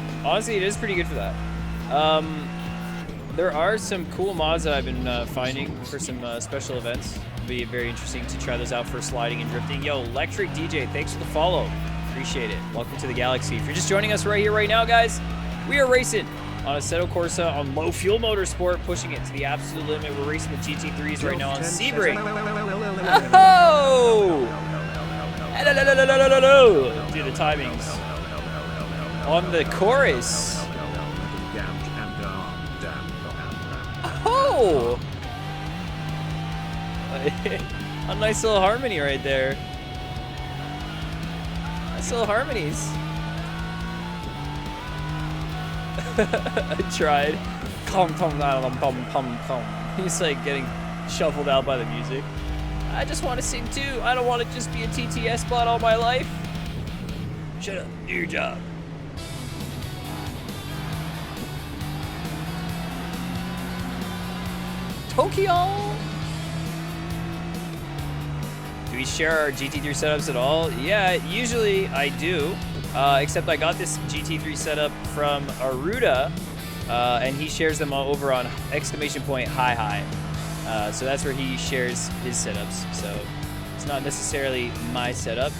There are some cool mods that I've been finding for some special events. It'll be very interesting to try those out for sliding and drifting. Yo, Electric DJ, thanks for the follow. Appreciate it. Welcome to the Galaxy. If you're just joining us right here, right now, guys, we are racing on Assetto Corsa on low fuel motorsport, pushing it to the absolute limit. We're racing the GT3s right now on Sebring. Oh! Do the timings on the chorus. Oh, a nice little harmony right there. Nice little harmonies. I tried. He's like getting shuffled out by the music. I just want to sing too. I don't want to just be a TTS spot all my life. Shut up. Do your job. Tokyo. Do we share our GT3 setups at all? Yeah, usually I do. Except I got this GT3 setup from Aruda, and he shares them all over on ! High. So that's where he shares his setups. So it's not necessarily my setup,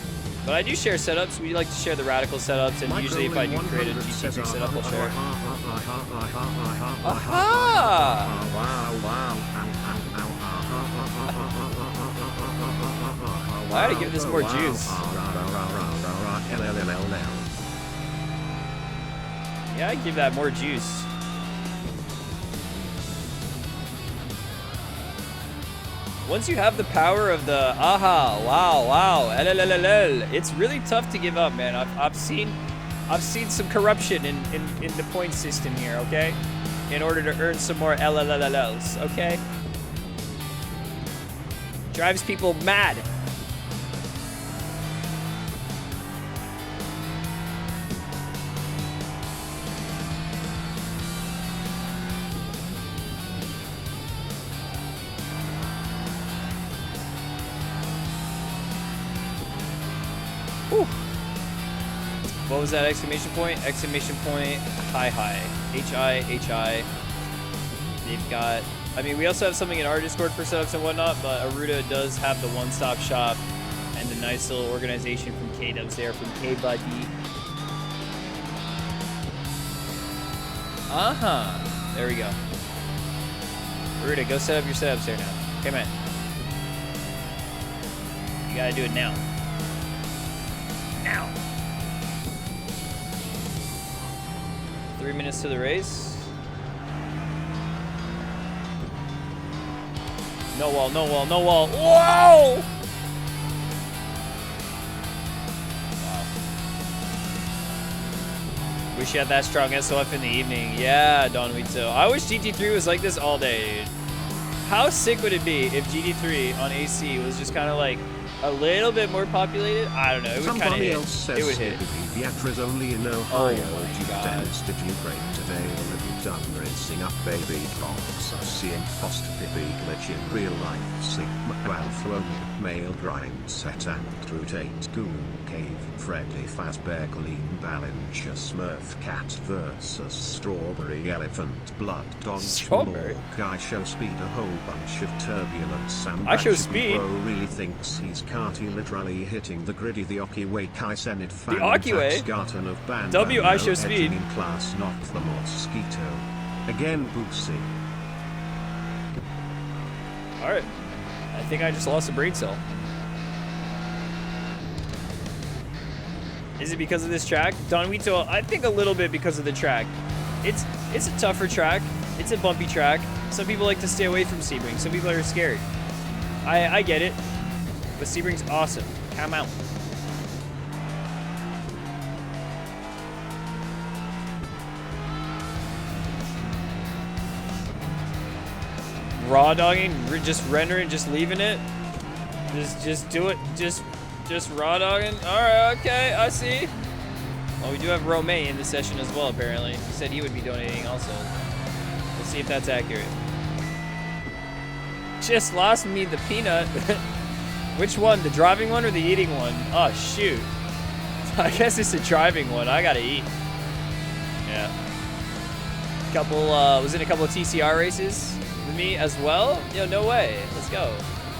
but I do share setups. We like to share the radical setups, and usually if I do create a GT3 setup, I'll share it. Aha! I gotta give this more juice. Yeah, I give that more juice. Once you have the power of the aha, wow, it's really tough to give up, man. I've seen some corruption in the point system here, okay? In order to earn some more LLLLs, okay? Drives people mad. What was that exclamation point? Exclamation point, high. Hi. They've got, I mean, we also have something in our Discord for setups and whatnot, but Aruda does have the one-stop shop and the nice little organization from K-Dubs there, from K-Buddy. There we go. Ruda, go set up your setups here now. Come on. You gotta do it now. Now. 3 minutes to the race. No wall, no wall, no wall. Whoa! Wow. Wish you had that strong SOF in the evening. Yeah, Don Wito. I wish GT3 was like this all day, dude. How sick would it be if GT3 on AC was just kind of like a little bit more populated? I don't know. It would kind of hit. Else says It would hit. Beatrice only in Ohio. Oh, God. Dennis, did you break today or have you done rinsing up baby box? I see apostrophe glitch in real life. Sigma 12 only male grind set and route 8 Goon Cave Freddy Fazbear Clean Ballinger Smurf Cat versus Strawberry Elephant Blood Dog Strawberry? Guy show speed a whole bunch of turbulence and I show Batchy speed. Bro really thinks he's karty literally hitting the griddy the Okiway Kai Senate fan Okiway? Garten of band W, I show speed. in class not the mosquito again Boosie. Alright. I think I just lost a brain cell. Is it because of this track? Don Wito, I think a little bit because of the track. It's a tougher track. It's a bumpy track. Some people like to stay away from Sebring. Some people are scared. I get it. But Sebring's awesome. Come out. Raw dogging, just rendering, just leaving it. Just do it. Just raw dogging. All right, okay, I see. Well, we do have Romain in the session as well. Apparently, he said he would be donating also. We'll see if that's accurate. Just lost me the peanut. Which one? The driving one or the eating one? Oh shoot. I guess it's the driving one. I gotta eat. Yeah. Was in a couple of TCR races with me as well. Yo, no way. Let's go.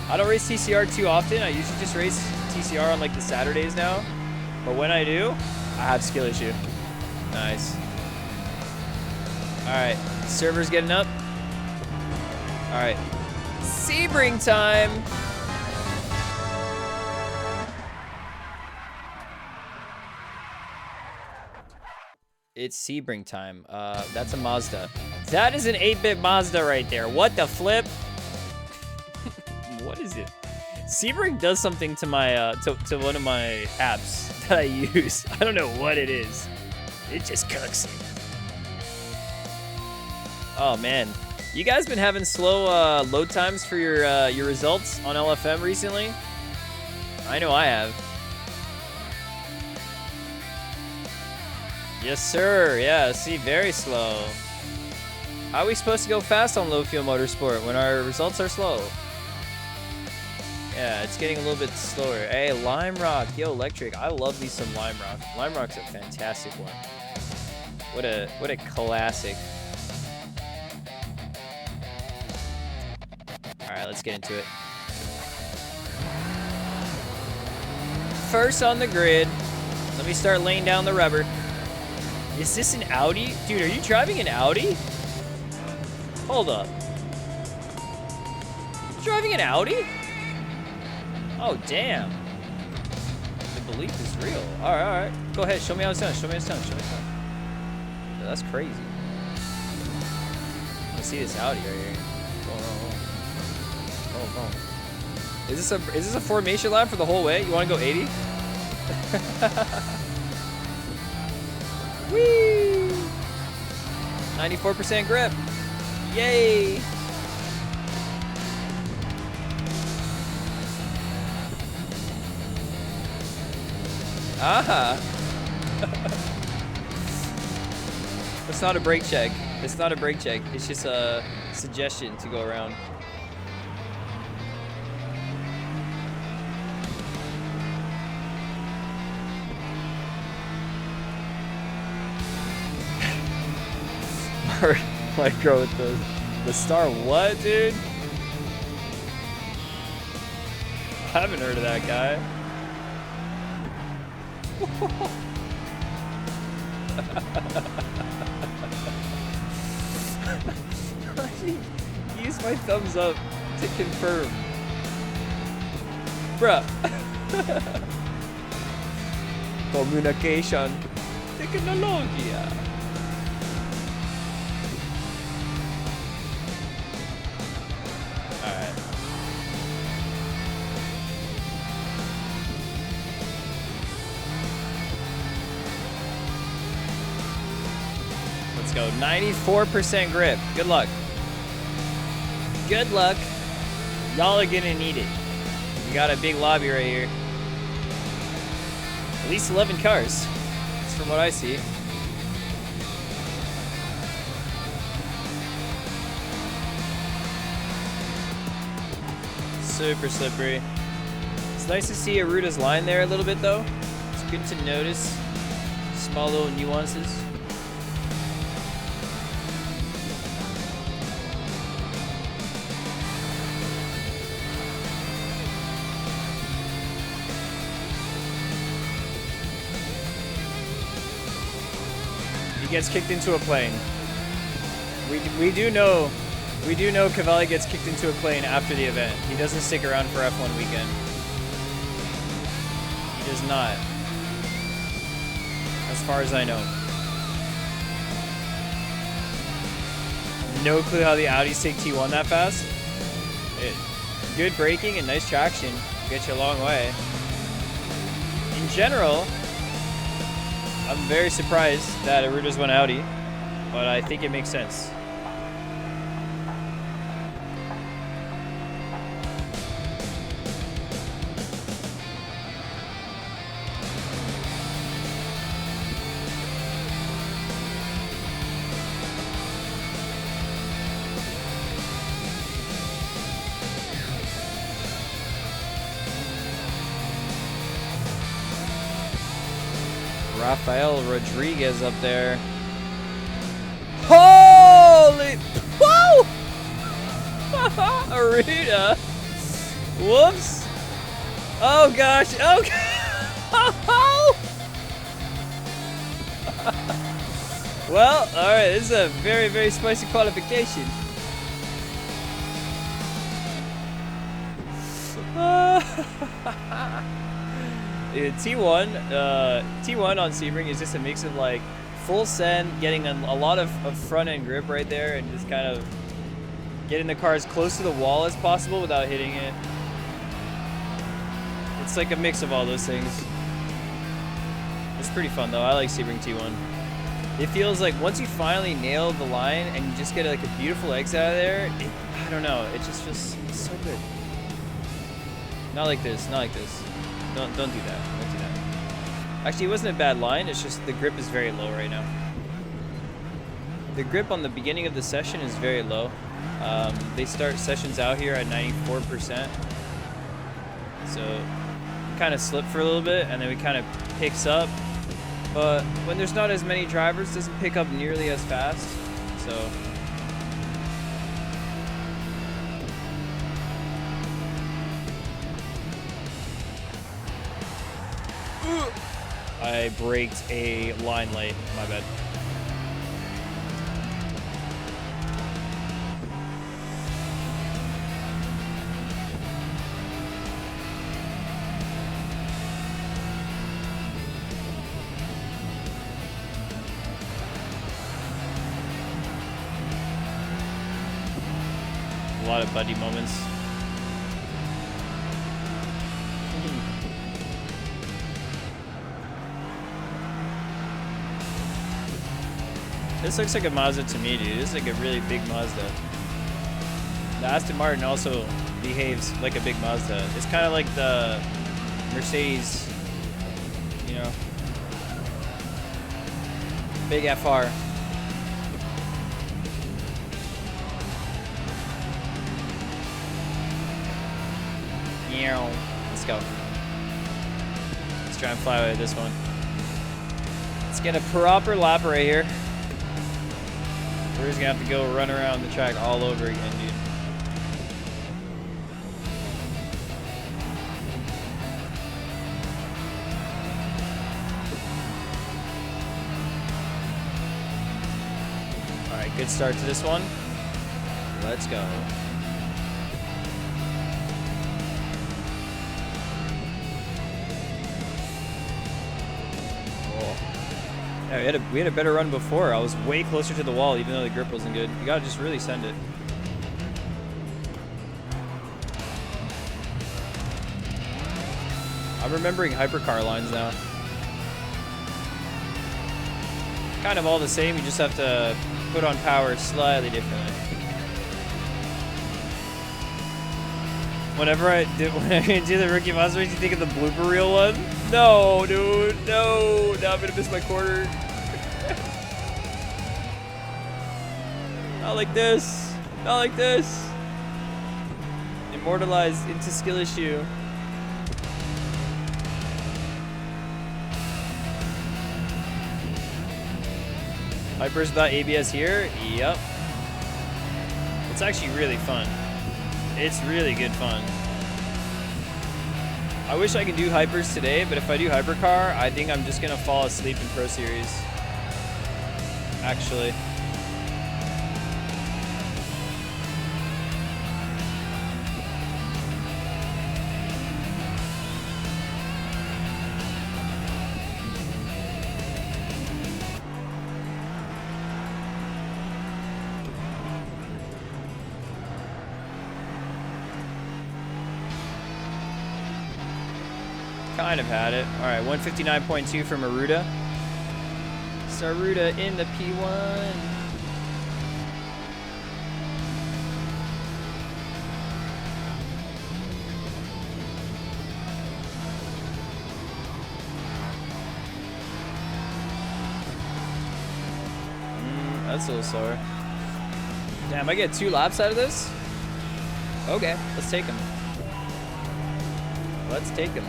I don't race TCR too often. I usually just race TCR on like the Saturdays now. But when I do, I have skill issue. Nice. All right, server's getting up. All right, Sebring time. It's Sebring time. That's a Mazda. That is an 8-bit Mazda right there. What the flip? What is it? Sebring does something to my to one of my apps that I use. I don't know what it is. It just cooks it. Oh man, you guys been having slow load times for your results on LFM recently? I know I have. Yes, sir. Yeah, see, very slow. How are we supposed to go fast on low fuel motorsport when our results are slow? Yeah, it's getting a little bit slower. Hey, Lime Rock. Yo, Electric. I love me some Lime Rock. Lime Rock's a fantastic one. What a classic. All right, let's get into it. First on the grid. Let me start laying down the rubber. Is this an Audi? Dude, are you driving an Audi? Hold up. You driving an Audi? Oh, damn. The belief is real. All right. Go ahead. Show me how it's done. Show me how it's done. Show me how it's done. Yo, that's crazy. Let's see this Audi right here. Oh. Is this a formation lap for the whole way? You want to go 80? Whee! 94% grip. Yay! Aha! It's not a brake check. It's not a brake check. It's just a suggestion to go around. Micro with the star. What, dude? I haven't heard of that guy. Use my thumbs up to confirm. Bruh. Communication. Tecnologia. Alright. Let's go. 94% grip. Good luck. Good luck. Y'all are gonna need it. We got a big lobby right here. At least 11 cars. That's from what I see. Super slippery. It's nice to see Aruta's line there a little bit though. It's good to notice small little nuances. Gets kicked into a plane. We do know Cavalli gets kicked into a plane after the event. He doesn't stick around for F1 weekend. He does not. As far as I know. No clue how the Audis take T1 that fast. Good braking and nice traction. Get you a long way. In general, I'm very surprised that Aruta's went Audi, but I think it makes sense. Rafael Rodriguez up there. Holy! Whoa! Aruta. Whoops. Oh gosh. Okay. Well, all right. This is a very, very spicy qualification. Dude, T1 on Sebring is just a mix of like full send, getting a lot of front end grip right there, and just kind of getting the car as close to the wall as possible without hitting it. It's like a mix of all those things. It's pretty fun though. I like Sebring T1. It feels like once you finally nail the line and you just get like a beautiful exit out of there, I don't know, it just feels so good. Not like this, not like this. Don't do that. Don't do that. Actually, it wasn't a bad line. It's just the grip is very low right now. The grip on the beginning of the session is very low. They start sessions out here at 94%. So kind of slip for a little bit, and then we kind of picks up. But when there's not as many drivers, it doesn't pick up nearly as fast. So. I braked a line late, my bad. A lot of buddy moments. This looks like a Mazda to me, dude. This is like a really big Mazda. The Aston Martin also behaves like a big Mazda. It's kind of like the Mercedes, you know, big FR. Let's go. Let's try and fly away with this one. Let's get a proper lap right here. We're just gonna have to go run around the track all over again, dude. Alright, Good start to this one. Let's go. Yeah, we had a better run before. I was way closer to the wall, even though the grip wasn't good. You gotta just really send it. I'm remembering hypercar lines now. Kind of all the same. You just have to put on power slightly differently. Whenever I do the rookie monster race, you think of the blooper reel one? No, dude, no. Now I'm gonna miss my quarter. Not like this. Not like this. Immortalized into skill issue. Hypers without ABS here? Yep. It's actually really fun. It's really good fun. I wish I could do hypers today, but if I do hypercar, I think I'm just gonna fall asleep in Pro Series. Actually. Kind of had it. All right, 159.2 from Aruda. Saruda in the P1. That's a little slower. Damn, I get 2 laps out of this? Okay, let's take them. Let's take them.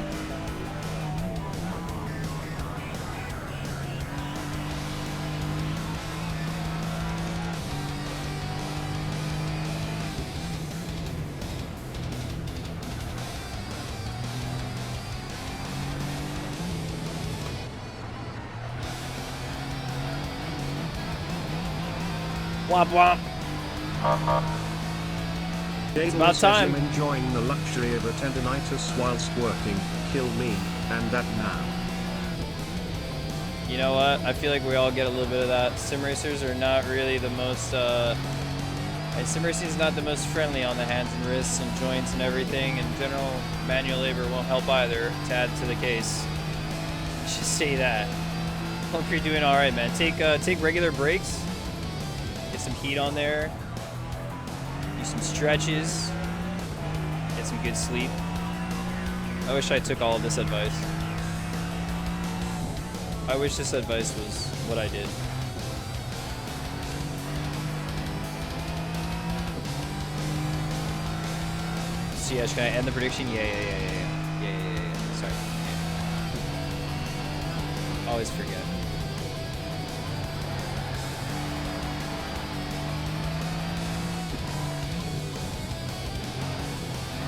Womp womp. It's about time. Enjoying the luxury of a tendonitis whilst working. Kill me, and that now. You know what? I feel like we all get a little bit of that. Sim racers are not really the most, sim racing is not the most friendly on the hands and wrists and joints and everything. In general, manual labor won't help either, to add to the case. Just say that. Hope you're doing all right, man. Take regular breaks. Get some heat on there. Do some stretches. Get some good sleep. I wish I took all of this advice. I wish this advice was what I did. CS, can I end the prediction? Yeah. Sorry. Yeah. Always forget.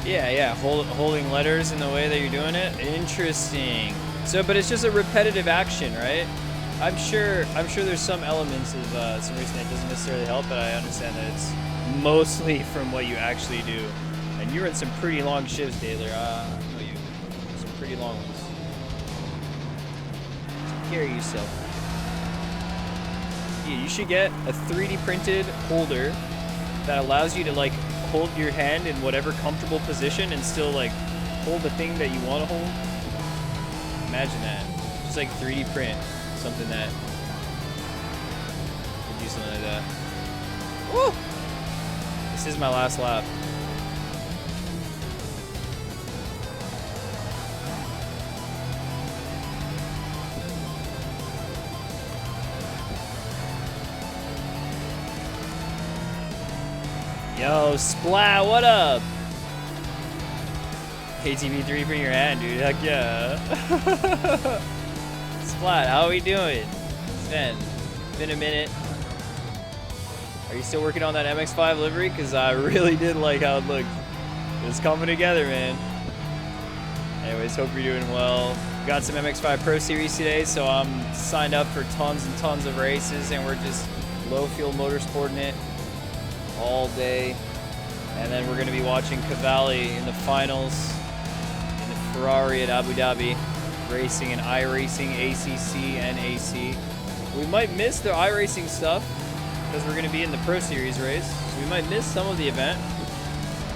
Yeah. Holding letters in the way that you're doing it. Interesting. So, but it's just a repetitive action, right? I'm sure there's some elements of some reason that doesn't necessarily help, but I understand that it's mostly from what you actually do. And you're in some pretty long shifts, Daler. I know you. Some pretty long ones. Take care of yourself. Yeah, you should get a 3D printed holder that allows you to like hold your hand in whatever comfortable position and still like hold the thing that you want to hold. Imagine that. Just like 3D print something that could do something like that. Woo! This is my last lap. Yo, Splat, what up? KTV3 for your hand, dude. Heck yeah. Splat, how are we doing? It's been a minute. Are you still working on that MX5 livery? Because I really did like how it looked. It's coming together, man. Anyways, hope you're doing well. Got some MX5 Pro Series today, so I'm signed up for tons and tons of races, and we're just Low Fuel Motorsporting it all day. And then we're going to be watching Cavalli in the finals in the Ferrari at Abu Dhabi, racing in iRacing, ACC, and AC. We might miss the iRacing stuff because we're going to be in the Pro Series race. So we might miss some of the event.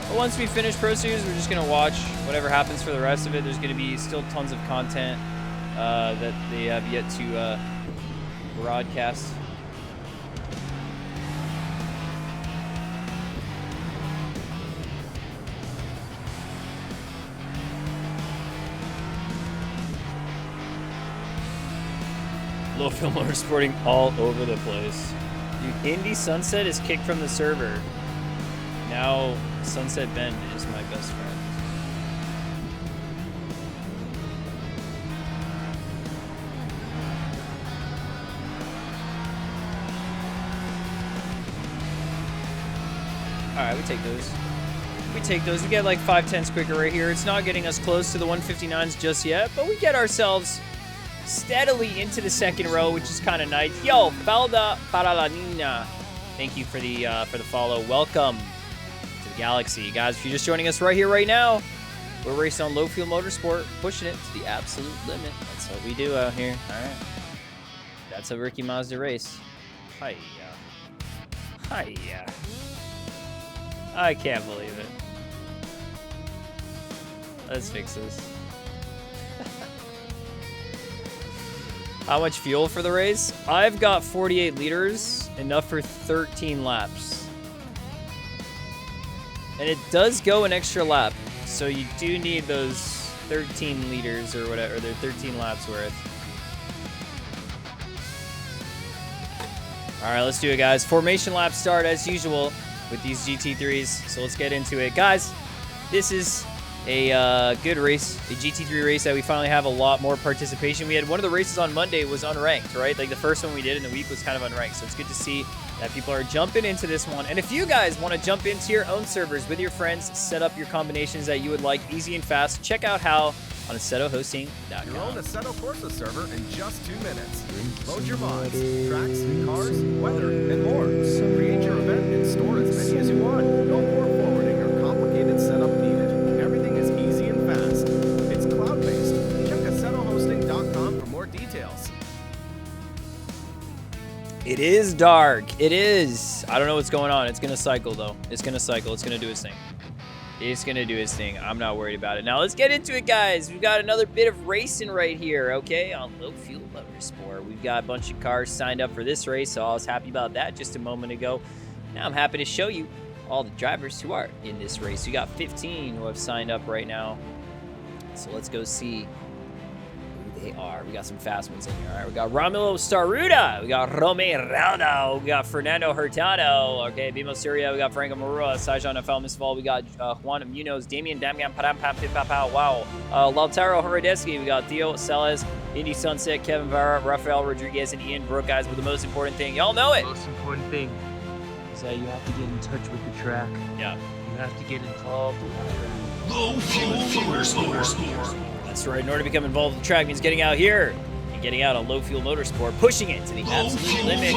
But once we finish Pro Series, we're just going to watch whatever happens for the rest of it. There's going to be still tons of content that they have yet to broadcast. Low Fuel Motorsporting all over the place. Dude, Indy Sunset is kicked from the server. Now Sunset Bend is my best friend. Alright, we take those. We take those. We get like 5/10 quicker right here. It's not getting us close to the 159s just yet, but we get ourselves steadily into the second row, which is kind of nice. Yo, Falda Paralanina, thank you for the follow. Welcome to the Galaxy, guys. If you're just joining us right here, right now, we're racing on Low Fuel Motorsport, pushing it to the absolute limit. That's what we do out here. All right, that's a Ricky Mazda race. Hiya, hiya. I can't believe it. Let's fix this. How much fuel for the race? I've got 48 liters, enough for 13 laps. And it does go an extra lap, so you do need those 13 liters or whatever, they're 13 laps worth. All right, let's do it, guys. Formation lap start as usual with these GT3s, so let's get into it. Guys, this is a good race, a GT3 race that we finally have a lot more participation. We had one of the races on Monday was unranked, right? Like the first one we did in the week was kind of unranked. So it's good to see that people are jumping into this one. And if you guys want to jump into your own servers with your friends, set up your combinations that you would like easy and fast, check out how on assettohosting.com. Your own Assetto Corsa server in just 2 minutes. Load your mods, tracks, cars, weather, and more. Create your event and store as many as you want. No port forwarding or complicated setup needed. Everything is easy and fast. It's cloud-based. Check assettohosting.com for more details. It is dark. It is. I don't know what's going on. It's going to cycle, though. It's going to cycle. It's going to do its thing. It's going to do its thing. I'm not worried about it. Now, let's get into it, guys. We've got another bit of racing right here, okay, on Low Fuel Motorsport. We've got a bunch of cars signed up for this race, so I was happy about that just a moment ago. Now I'm happy to show you all the drivers who are in this race. We got 15 who have signed up right now. So let's go see who they are. We got some fast ones in here. All right, we got Romulo Staruda. We got Rome Raudo. We got Fernando Hurtado. Okay, Bimo Surya. We got Franco Marua. Sajan Afel Misval. We got Juan Munoz. Damian Damgam Param Pam Pim Papao. Wow. Lautaro Haradeski. We got Theo Celes. Indy Sunset. Kevin Vara. Rafael Rodriguez. And Ian Brook, guys. But the most important thing, y'all know it. The most important thing is that you have to get in touch with the track. Yeah. You have to get involved. Low Fuel Motorsport. That's right. In order to become involved with the track means getting out here and getting out on Low Fuel Motorsport, pushing it to the absolute limit.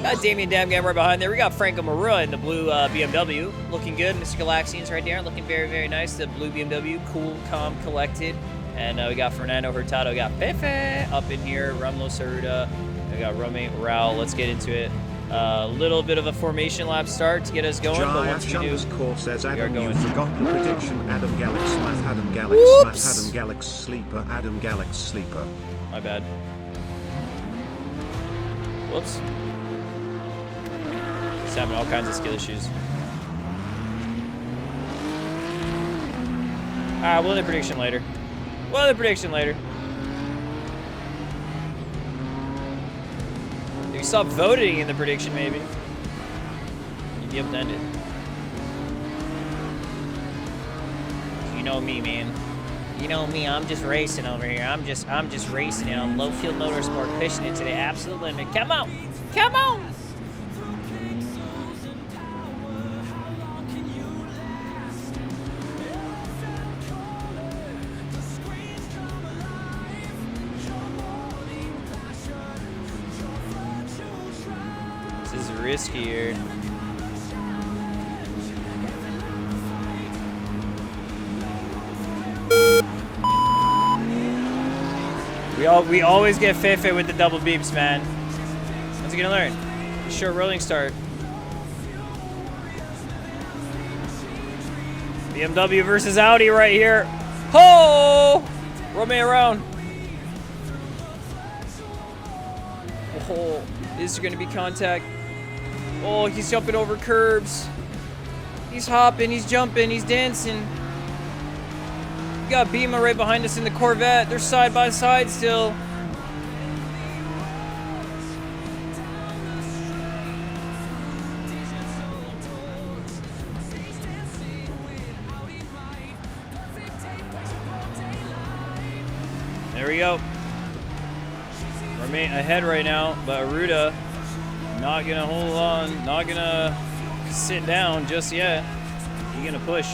Got Damian Damgam right behind there. We got Franco Marua in the blue BMW. Looking good. Mr. Galaxian's right there. Looking very, very nice. The blue BMW. Cool, calm, collected. And we got Fernando Hurtado. We got Pepe up in here. Romulo Saruda. We got Rome Rao. Let's get into it. A little bit of a formation lap start to get us going, but once we do, says we are Adam, going. you've forgotten prediction. Adam Galax Smath, Adam Galax Whoops. Smath, Adam Galax Sleeper, Adam Galax Sleeper. My bad. Whoops. Just having all kinds of skill issues. Alright, we'll do the prediction later. We'll do the prediction later. If you stop voting in the prediction, maybe you'd be able to end it. You know me, man. You know me. I'm just racing over here. I'm just racing it on Low Fuel Motorsport, pushing it to the absolute limit. Come on, come on. risky here. We always get Fefe with the double beeps, man. When's he gonna learn? Short rolling start. BMW versus Audi right here. Ho! Roll me around. Oh, is there gonna be contact? Oh, he's jumping over curbs. He's hopping, he's jumping, he's dancing. We got Beamer right behind us in the Corvette. They're side by side still. There we go. Remain ahead right now, but Aruda not gonna hold on, not gonna sit down just yet. He's gonna push.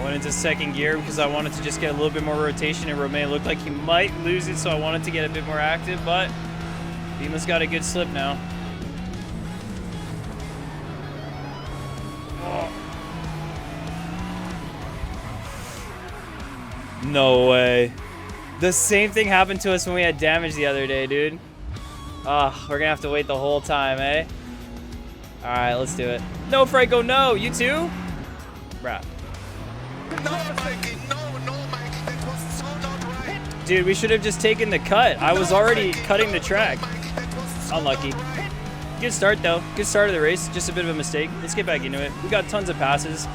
Into second gear because I wanted to just get a little bit more rotation, and Romain looked like he might lose it, so I wanted to get a bit more active, but Beamer's got a good slip now. Oh. No way. The same thing happened to us when we had damage the other day, dude. We're gonna have to wait the whole time, eh? Alright, let's do it. No, Franco, no! You too? Bruh. No, Mikey, no, Mikey, that was so not right. Dude, we should have just taken the cut. I was already cutting the track. Unlucky. Good start, though. Good start of the race. Just a bit of a mistake. Let's get back into it. We got tons of passes.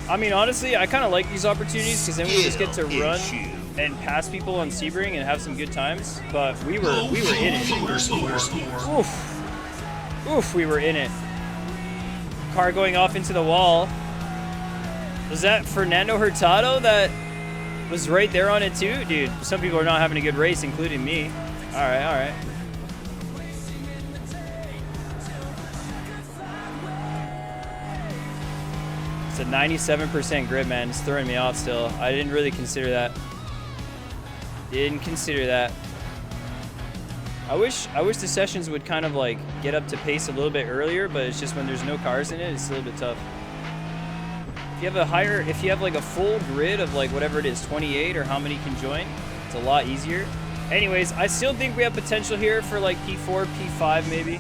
I mean, honestly, I kind of like these opportunities because then we just get to run and pass people on Sebring and have some good times. But we were in it. Oof, we were in it. Car going off into the wall. Was that Fernando Hurtado that was right there on it too? Dude, some people are not having a good race, including me. All right. It's a 97% grip, man. It's throwing me off still. I didn't really consider that. I wish the sessions would kind of like get up to pace a little bit earlier, but it's just when there's no cars in it, it's a little bit tough. If you have like a full grid of like whatever it is, 28 or how many can join, it's a lot easier. Anyways, I still think we have potential here for like P4, P5 maybe.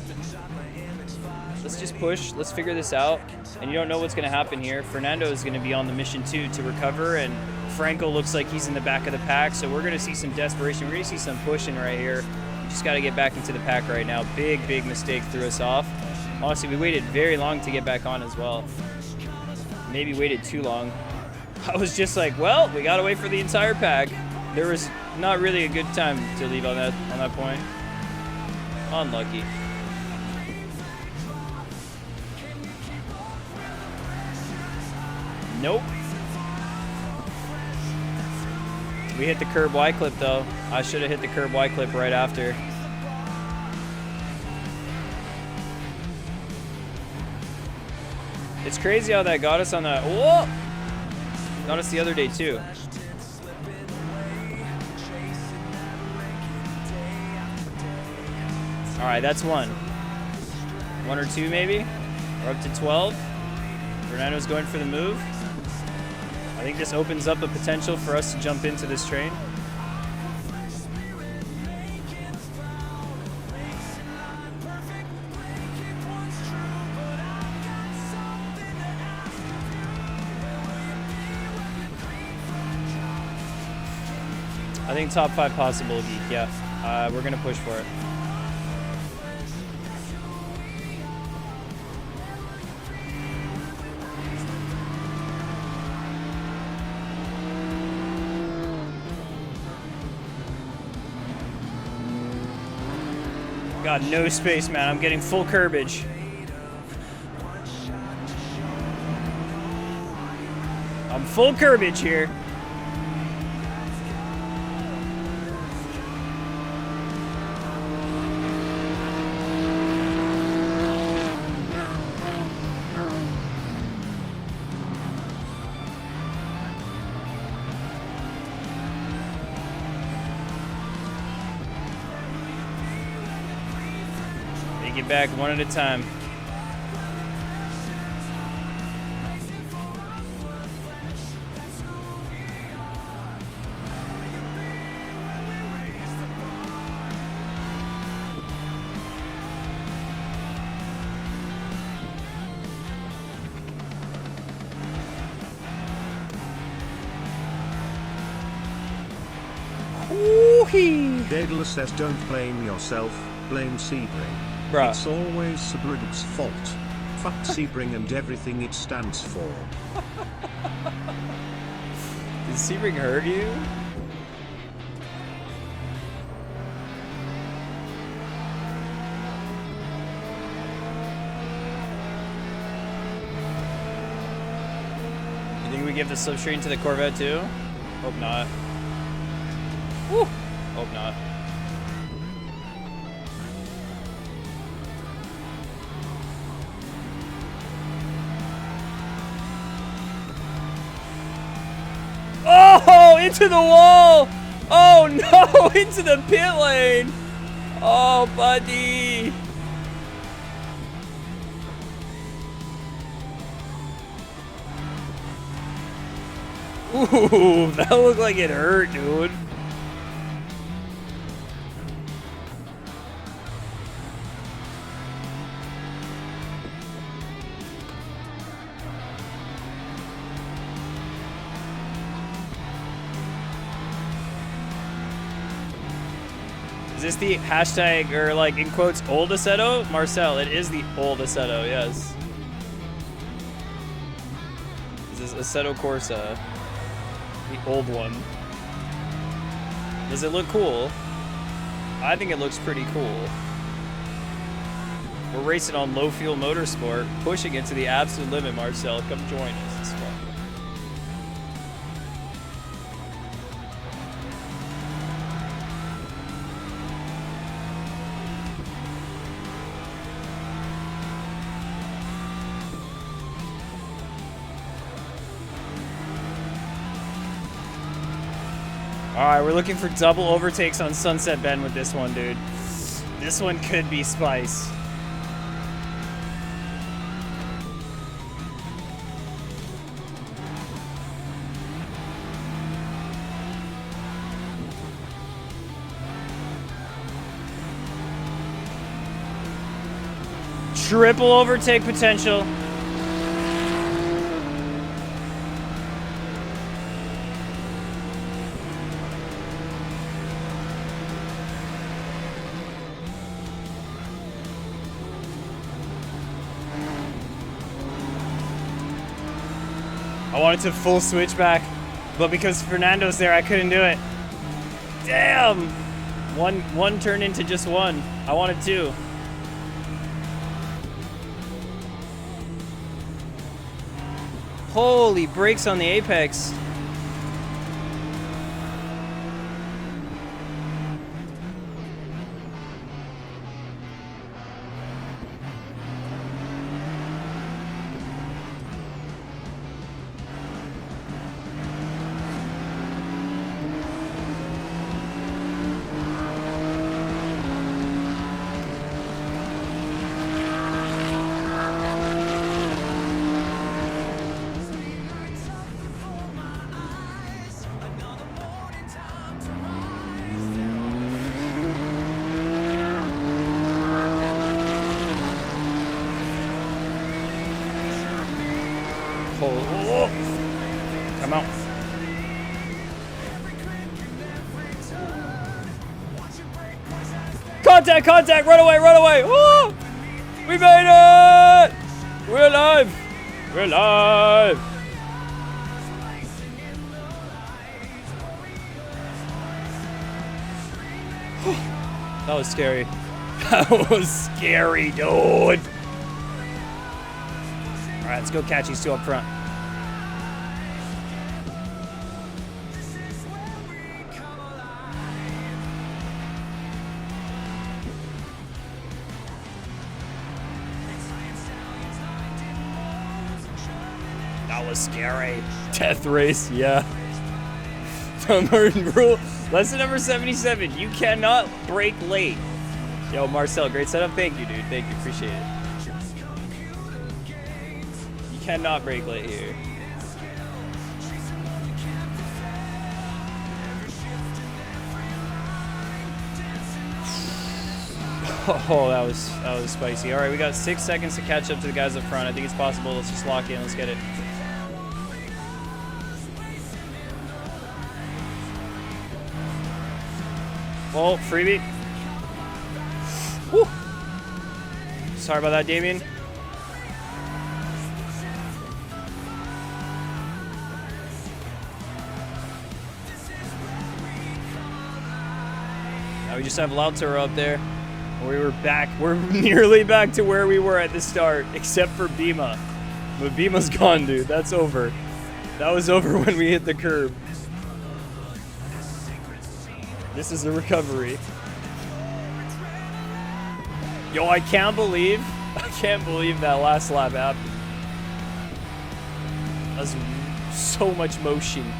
Let's just push. Let's figure this out. And you don't know what's going to happen here. Fernando is going to be on the mission too to recover, and Franco looks like he's in the back of the pack. So we're going to see some desperation. We're going to see some pushing right here. We just got to get back into the pack right now. Big mistake threw us off. Honestly, we waited very long to get back on as well. Maybe waited too long. I was just like, well, we gotta wait for the entire pack. There was not really a good time to leave on that point. Unlucky. Nope. We hit the curb Y clip though. I should have hit the curb Y clip right after. It's crazy how that got us on that. Whoa! Got us the other day too. All right, that's one. One or two maybe. We're up to 12. Fernando's going for the move. I think this opens up a potential for us to jump into this train. I think top 5 possible, Geek, yeah. We're gonna push for it. God, no space, man. I'm getting full curbage. I'm full curbage here. Get back one at a time. Daedalus says don't blame yourself, blame Sebring. Bruh. It's always Sebring's fault. Fuck Sebring and everything it stands for. Did Sebring hurt you? You think we give the slipstream to the Corvette too? Hope not. Woo! Hope not. Oh, into the wall! Oh no, into the pit lane! Oh, buddy! Ooh, that looked like it hurt, dude. Is this the hashtag, or like in quotes, old Assetto? Marcel, it is the old Assetto, yes. This is Assetto Corsa. The old one. Does it look cool? I think it looks pretty cool. We're racing on low fuel motorsport, pushing it to the absolute limit, Marcel. Come join us. It's fun. Alright, we're looking for double overtakes on Sunset Bend with this one, dude. This one could be spice. Triple overtake potential. I wanted to full switchback, but because Fernando's there, I couldn't do it. Damn! One turned into just one. I wanted two. Holy brakes on the apex. Oh, come out. Contact, contact, run away, run away. Oh, we made it. We're alive. We're alive. That was scary. That was scary, dude. All right, let's go catch these two up front. That was scary. Death race, yeah. The Merton rule. Lesson number 77. You cannot brake late. Yo, Marcel, great setup. Thank you, dude. Thank you. Appreciate it. You cannot brake late here. Oh, that was spicy. All right, we got 6 seconds to catch up to the guys up front. I think it's possible. Let's just lock in. Let's get it. Oh, freebie. Woo. Sorry about that, Damien. Now we just have Lautaro up there. We were back. We're nearly back to where we were at the start, except for Bima. But Bima's gone, dude. That's over. That was over when we hit the curb. This is a recovery. Yo, I can't believe that last lap happened. That was so much motion.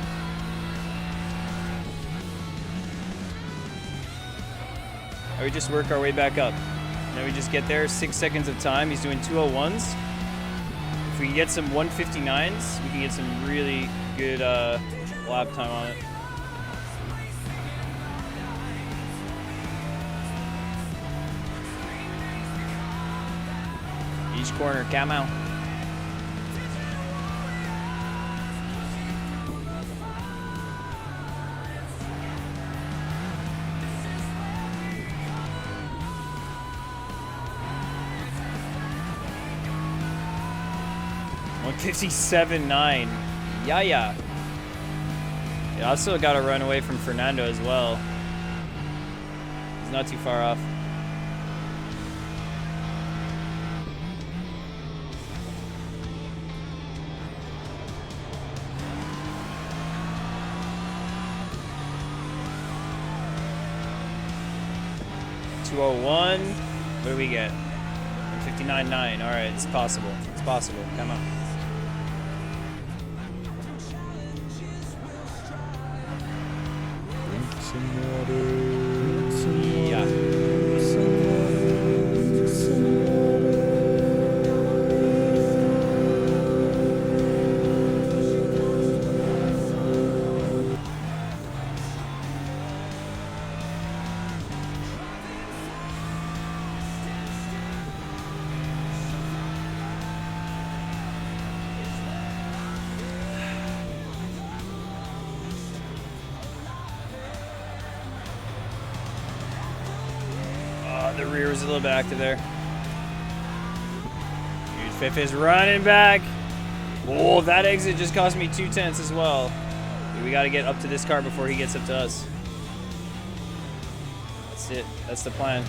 Now we just work our way back up. Now we just get there, 6 seconds of time. He's doing 201s. If we get some 159s, we can get some really good lap time on it. Each corner, camo. $157.9. Yeah. I also got a run away from Fernando as well. He's not too far off. $201. What do we get? $59.9. All right, it's possible. It's possible. Come on. Yeah. The rear was a little bit active there. Dude, Fifth is running back. Oh, that exit just cost me 2/10 as well. Dude, we got to get up to this car before he gets up to us. That's it. That's the plan.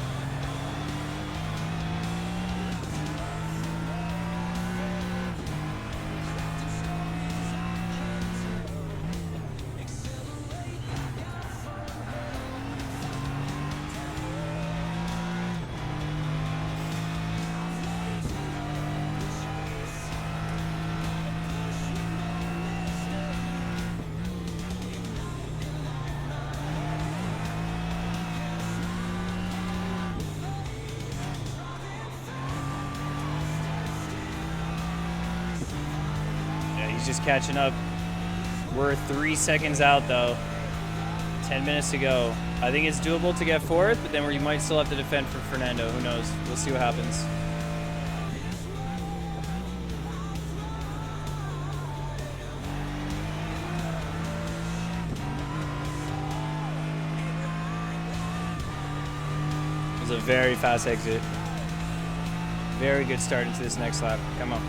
Just catching up. We're 3 seconds out though. 10 minutes to go. I think it's doable to get fourth, but then we might still have to defend for Fernando. Who knows? We'll see what happens. It was a very fast exit. Very good start into this next lap. Come on.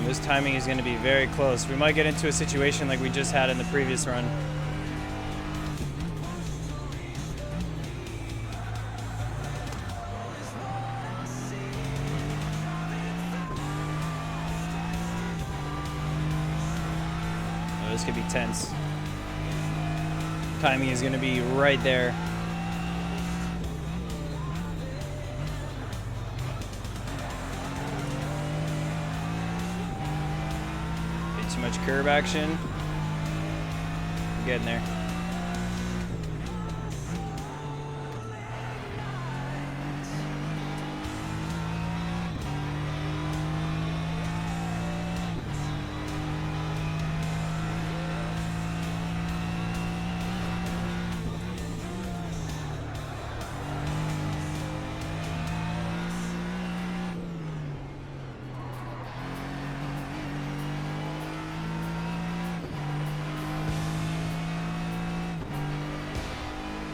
This timing is going to be very close. We might get into a situation like we just had in the previous run. this could be tense. Timing is going to be right there. Way too much curb action. We're getting there.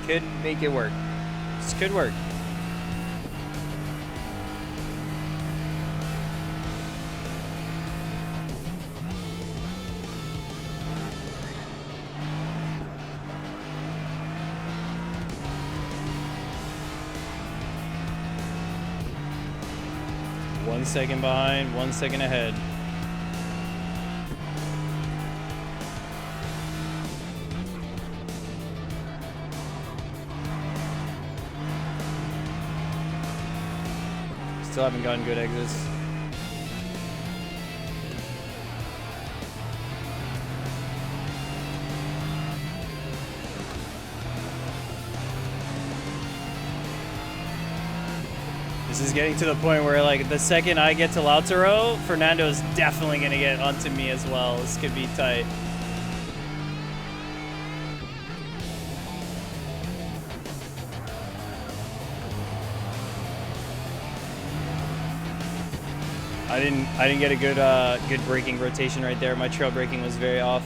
Could make it work. This could work. One second behind, 1 second ahead. Still haven't gotten good exits. This is getting to the point where, like, the second I get to Lautaro, Fernando's definitely gonna get onto me as well. This could be tight. I didn't get a good braking rotation right there. My trail braking was very off.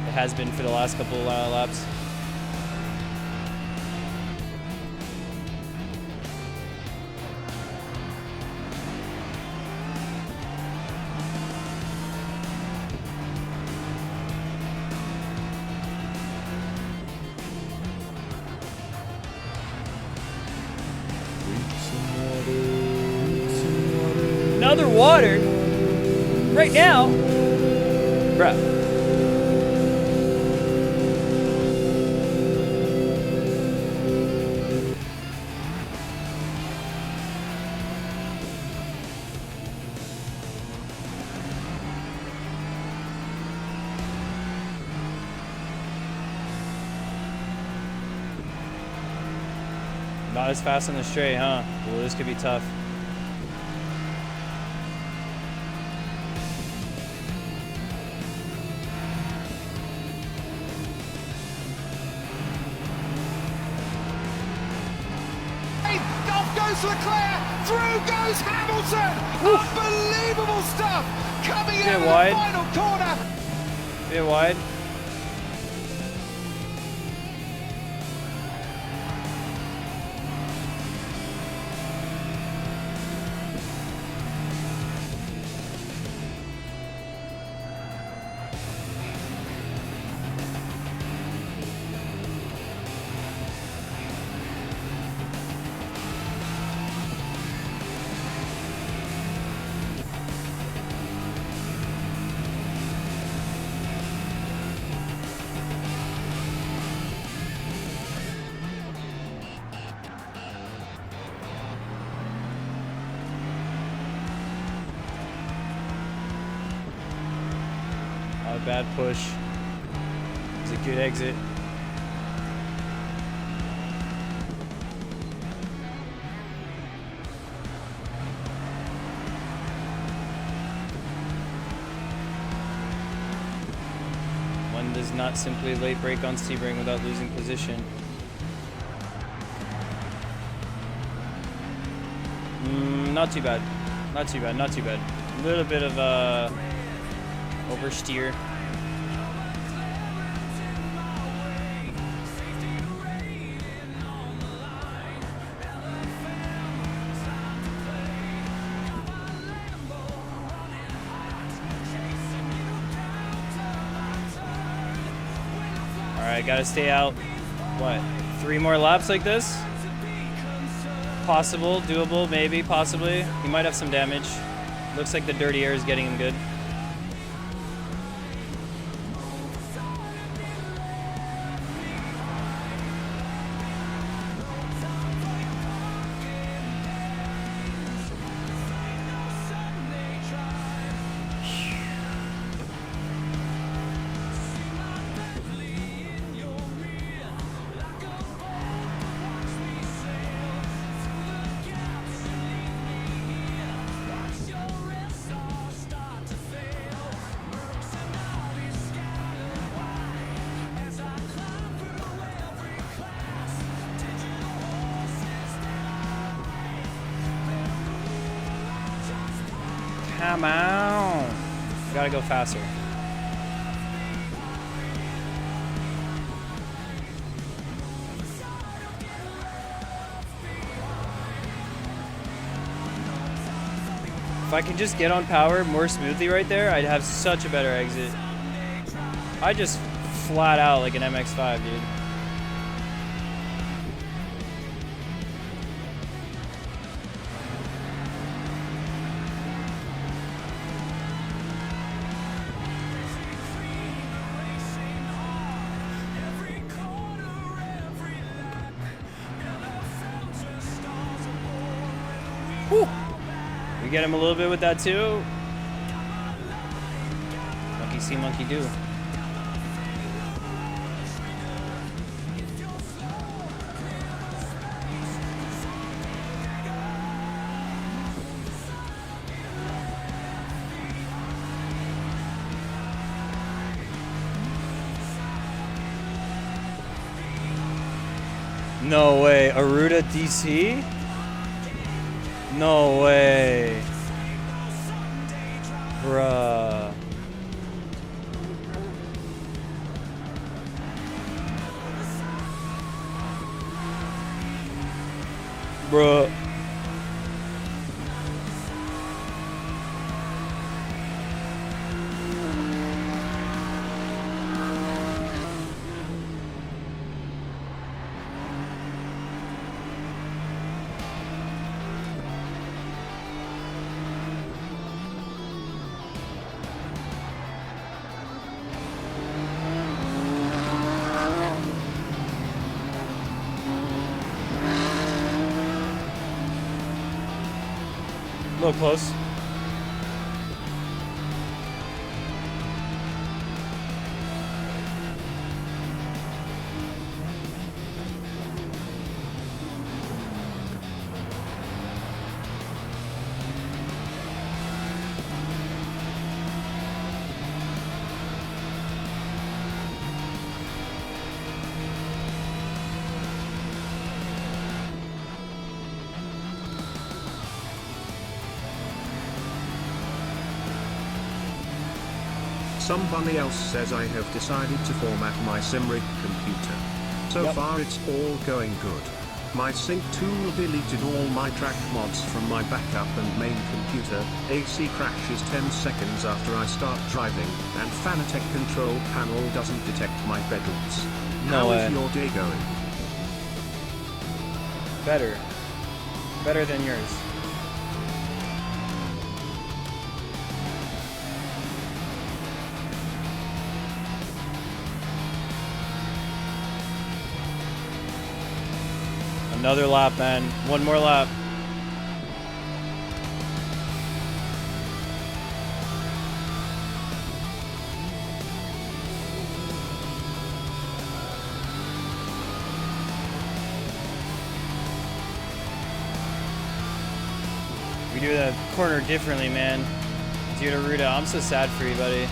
It has been for the last couple laps. Another water right now, bruh. Not as fast on the straight, huh? Well, this could be tough. Goes Leclerc, through goes Hamilton. Oof. Unbelievable stuff coming out of the final corner. Bit wide. Bad push. It's a good exit. One does not simply late brake on Sebring without losing position. Not too bad. Not too bad. Not too bad. A little bit of oversteer. Alright, gotta stay out, what, 3 more laps like this? Possible, doable, maybe, possibly. He might have some damage. Looks like the dirty air is getting him good. Come on. Gotta go faster. If I could just get on power more smoothly right there, I'd have such a better exit. I just flat out like an MX5, dude. Whew. We get him a little bit with that too. Monkey see, monkey do. No way, Aruda DC? No way. Bruh. Bruh. A little close. Somebody else says I have decided to format my SimRig computer. So far it's all going good. My sync tool deleted all my track mods from my backup and main computer, AC crashes 10 seconds after I start driving, and Fanatec control panel doesn't detect my pedals. How is your day going? Better. Better than yours. Another lap, man. One more lap. We do the corner differently, man. Dude, Aruda, I'm so sad for you, buddy.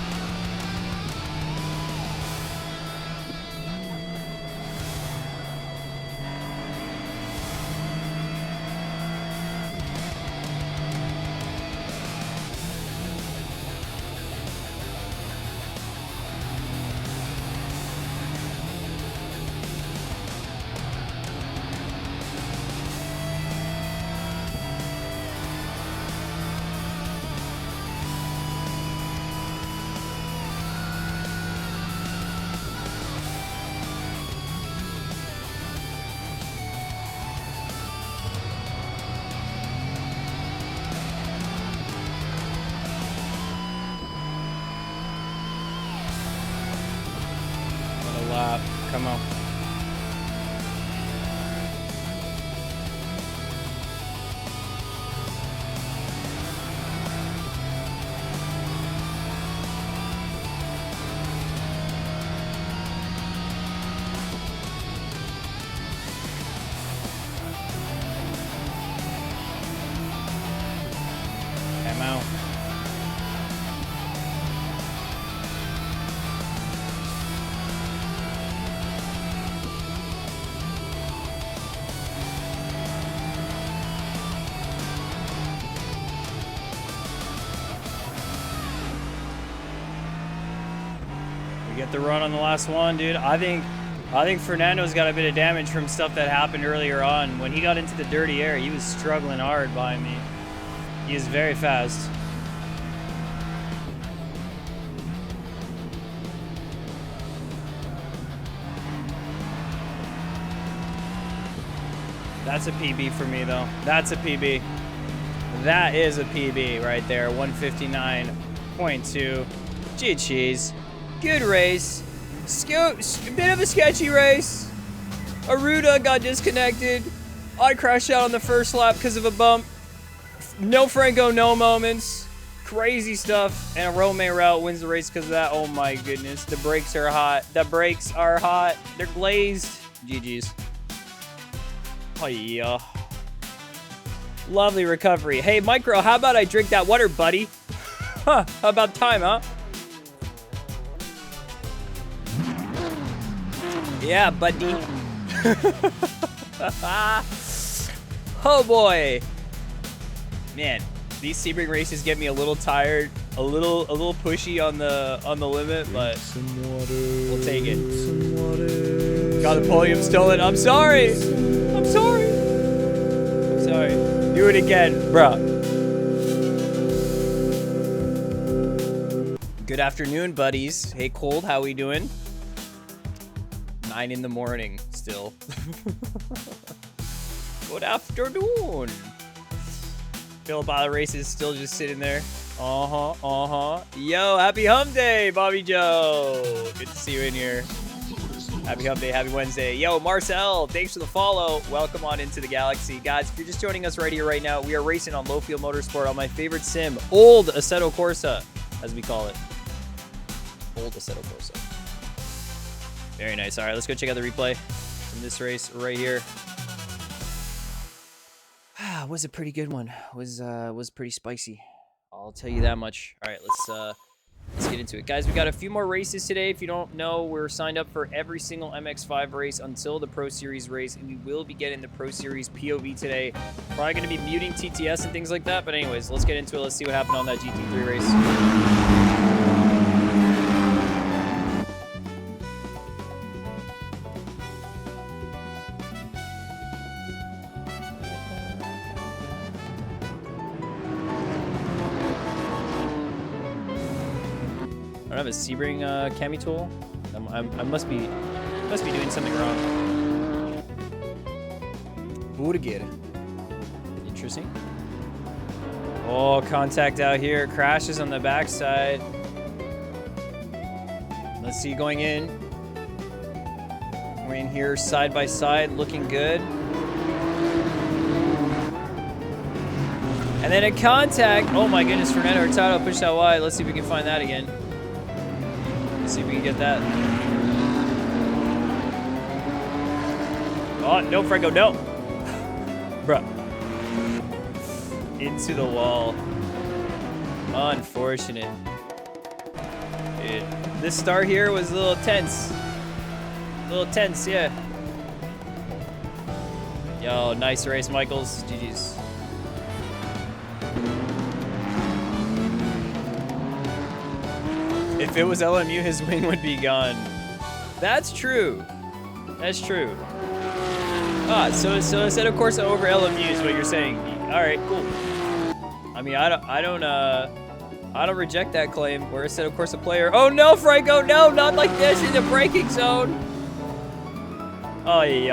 Lap. Come on. Come out. get the run on the last one, dude. I think Fernando's got a bit of damage from stuff that happened earlier on. When he got into the dirty air, he was struggling hard behind me. He is very fast. That's a PB for me, though. That's a PB. That is a PB right there. 159.2. GG's. Good race. A bit of a sketchy race. Aruda got disconnected. I crashed out on the first lap because of a bump. No Franco, no moments. Crazy stuff. And a Rome route wins the race because of that. Oh my goodness. The brakes are hot. The brakes are hot. They're glazed. GG's. Oh yeah. Lovely recovery. Hey, Micro, how about I drink that water, buddy? Huh, how about time, huh? Yeah, buddy. Oh boy. Man, these Sebring races get me a little tired, a little pushy on the limit, but we'll take it. Got the podium stolen. I'm sorry. I'm sorry. I'm sorry. Do it again, bruh. Good afternoon, buddies. Hey, Cold, how we doing? 9 in the morning still. Good afternoon. Philip Isle race is still just sitting there. Yo, happy hump day, Bobby Joe. Good to see you in here. Happy hump day, happy Wednesday. Yo, Marcel, thanks for the follow. Welcome on into the galaxy. Guys, if you're just joining us right here, right now, we are racing on Low Field Motorsport on my favorite sim, Old Assetto Corsa, as we call it. Old Assetto Corsa. Very nice. All right, let's go check out the replay from this race right here. Was a pretty good one. Was pretty spicy. I'll tell you that much. All right, let's get into it. Guys, we got a few more races today. If you don't know, we're signed up for every single MX5 race until the Pro Series race, and we will be getting the Pro Series POV today. Probably going to be muting TTS and things like that, but anyways, let's get into it. Let's see what happened on that GT3 race. I don't have a Sebring cami tool. I must be doing something wrong. Burger. Interesting. Oh, contact out here. Crashes on the backside. Let's see going in. We're in here side by side, looking good. And then a contact. Oh my goodness, Fernando Hurtado pushed out wide. Let's see if we can find that again. Let's see if we can get that. Oh, no, Franco, no. Bruh. Into the wall. Unfortunate. Dude, this start here was a little tense. A little tense, yeah. Yo, nice race, Michaels. GG's. If it was LMU, his wing would be gone. That's true. That's true. Ah, so Assetto Corsa over LMU is what you're saying. All right, cool. I mean, I don't reject that claim. We're a Assetto Corsa player. Oh no, Franco, no, not like this in the braking zone. Ay.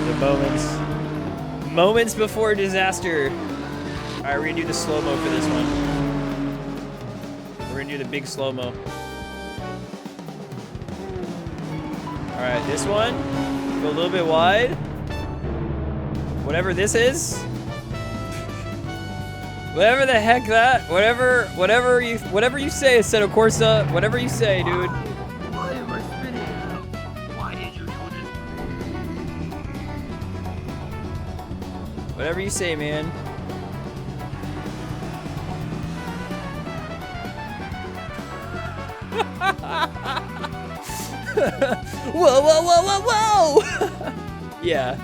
The moments before disaster. All right, we're gonna do the slow-mo for this one. We're gonna do the big slow-mo. All right, this one, go a little bit wide. Whatever this is. Whatever the heck that, whatever you say, Assetto Corsa, whatever you say, dude. Why am I spinning out? Why did you do this to me? Whatever you say, man. Whoa! Yeah.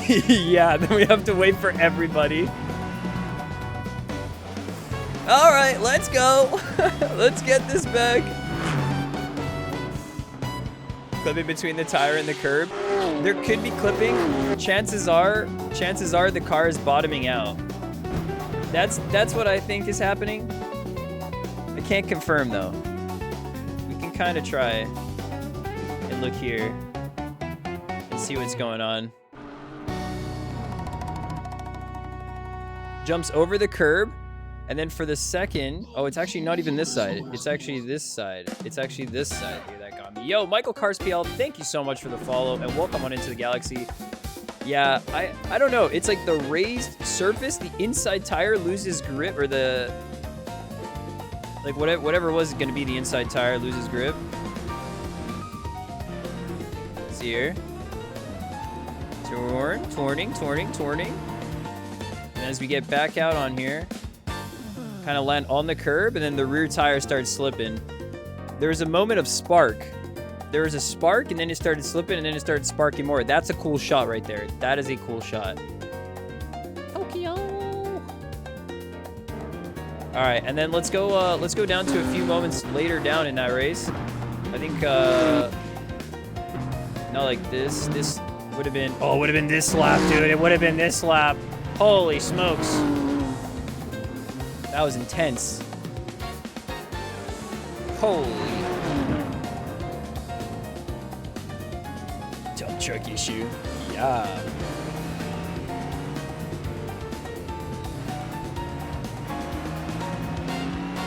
Yeah, then we have to wait for everybody. All right, let's go. Let's get this back. Clipping between the tire and the curb. There could be clipping. Chances are the car is bottoming out. That's what I think is happening. I can't confirm though. We can kind of try and look here and see what's going on. Jumps over the curb, and then for the second, oh, it's actually not even this side. It's actually this side. It's actually this side here that got me. Yo, Michael Carspiel, thank you so much for the follow, and welcome on into the Galaxy. Yeah, I don't know. It's like the raised surface, the inside tire loses grip, or the, like whatever was going to be the inside tire loses grip. See here. Turning. And as we get back out on here, kind of land on the curb, and then the rear tire starts slipping. There was a moment of spark. There was a spark, and then it started slipping, and then it started sparking more. That's a cool shot right there. That is a cool shot. Tokyo. All right, and then let's go down to a few moments later down in that race. I think not like this. This would have been, oh, it would have been this lap, dude. It would have been this lap. Holy smokes. That was intense. Holy. Dump truck issue. Yeah.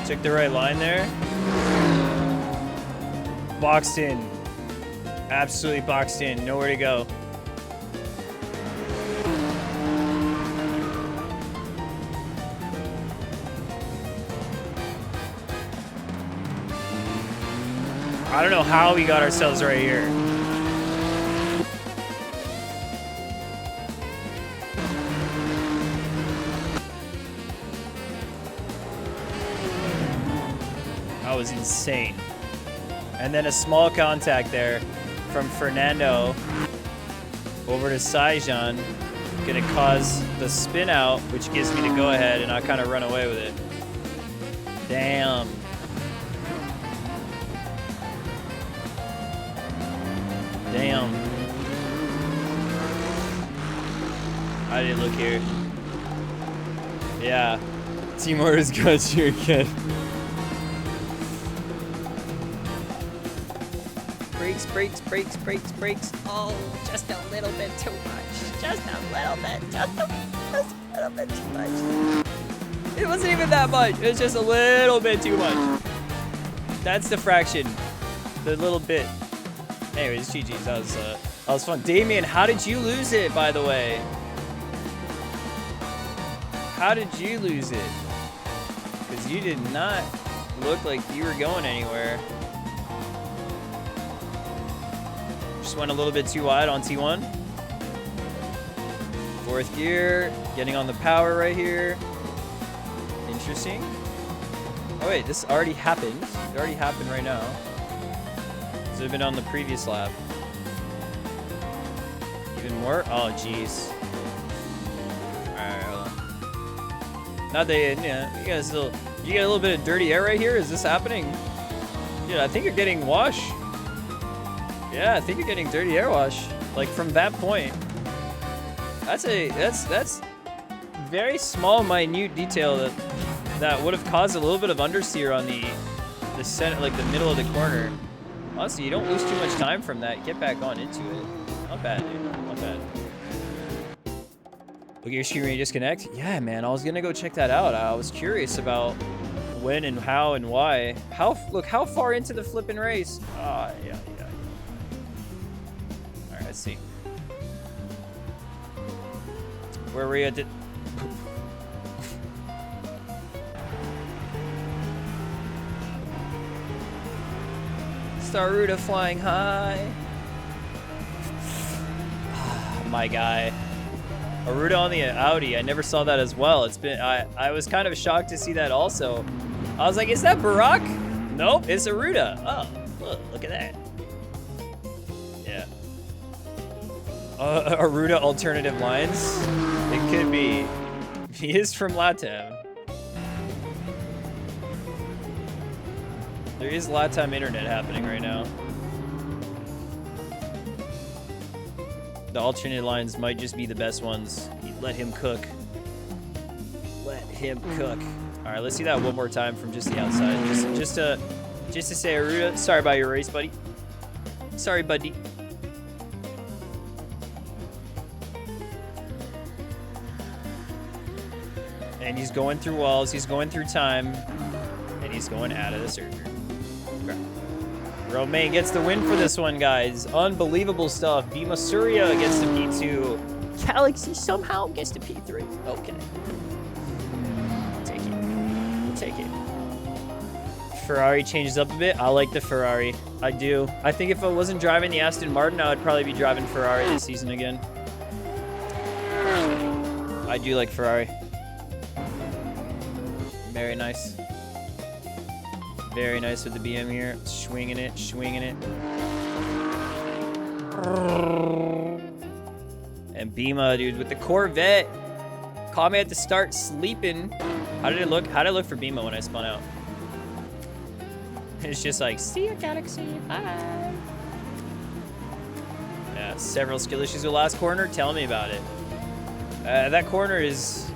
Took the right line there. Boxed in. Absolutely boxed in. Nowhere to go. I don't know how we got ourselves right here. That was insane. And then a small contact there from Fernando over to Saijan. Gonna cause the spin out, which gives me the go ahead, and I kind of run away with it. Damn. Damn. How did it look here? Yeah. Team Orders got you again. Brakes. Oh, just a little bit too much. Just a little bit too much. It wasn't even that much. It was just a little bit too much. That's the fraction. The little bit. Anyways, GG's. That was fun. Damien, how did you lose it, by the way? How did you lose it? Because you did not look like you were going anywhere. Just went a little bit too wide on T1. Fourth gear, getting on the power right here. Interesting. Oh wait, this already happened. It already happened right now. Should have been on the previous lap. Even more? Oh, jeez. Alright, hold on. Not that, yeah, you guys still, you get a little bit of dirty air right here? Is this happening? Yeah, I think you're getting wash. Yeah, I think you're getting dirty air wash. Like from that point. That's very small, minute detail that would have caused a little bit of understeer on the center, like the middle of the corner. Honestly, you don't lose too much time from that. Get back on into it. Not bad, dude. Not bad. Look at your screen when you disconnect. Yeah, man. I was gonna go check that out. I was curious about when and how and why. Look how far into the flipping race. Yeah. All right, let's see. Where were you at? Staruda flying high. My guy. Aruda on the Audi. I never saw that as well. It's been I was kind of shocked to see that also. I was like, is that Barack? Nope, it's Aruda. Oh, look at that. Yeah. Aruda alternative lines. It could be. He is from LATAM. There is lap time internet happening right now. The alternate lines might just be the best ones. Let him cook. Let him cook. All right, let's see that one more time from just the outside. Just to say, Aruda, sorry about your race, buddy. Sorry, buddy. And he's going through walls. He's going through time, and he's going out of the surgery. Romain gets the win for this one, guys. Unbelievable stuff. Bima Surya gets the P2. Galaxy somehow gets to P3. Okay. Take it. We'll take it. Ferrari changes up a bit. I like the Ferrari. I do. I think if I wasn't driving the Aston Martin, I would probably be driving Ferrari this season again. I do like Ferrari. Very nice. Very nice with the BM here. Swinging it, swinging it. And Bima, dude, with the Corvette. Caught me at the start sleeping. How did it look? How did it look for Bima when I spun out? It's just like, see ya, Galaxy. Bye. Yeah, several skill issues with last corner. Tell me about it. That corner is...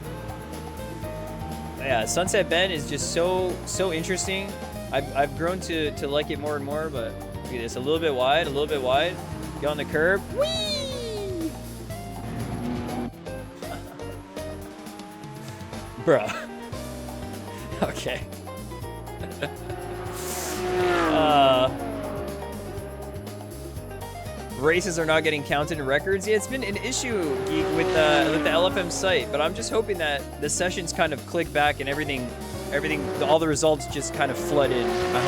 Yeah, Sunset Bend is just so interesting. I've grown to like it more and more, but look at this. A little bit wide, a little bit wide. Get on the curb. Whee! Bruh. Okay. Races are not getting counted in records. Yeah, it's been an issue, Geek, with the LFM site, but I'm just hoping that the sessions kind of click back and everything, all the results just kind of flood in. I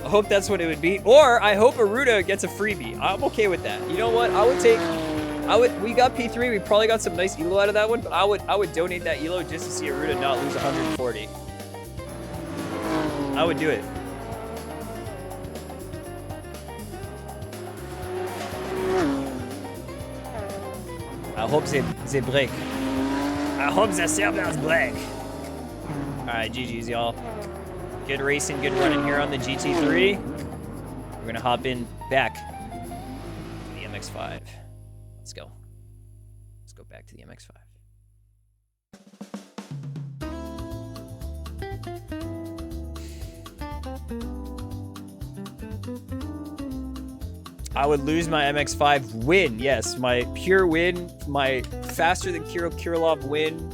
hope that's what it would be. Or I hope Aruda gets a freebie. I'm okay with that. You know what? We got P3. We probably got some nice elo out of that one, but I would donate that elo just to see Aruda not lose 140. I would do it. I hope they break. I hope the servers break. Alright, GG's, y'all. Good racing, good running here on the GT3. We're gonna hop in back to the MX5. Let's go. Let's go back to the MX5. I would lose my MX5 win. Yes, my pure win, my faster than Kirill Kirilov win,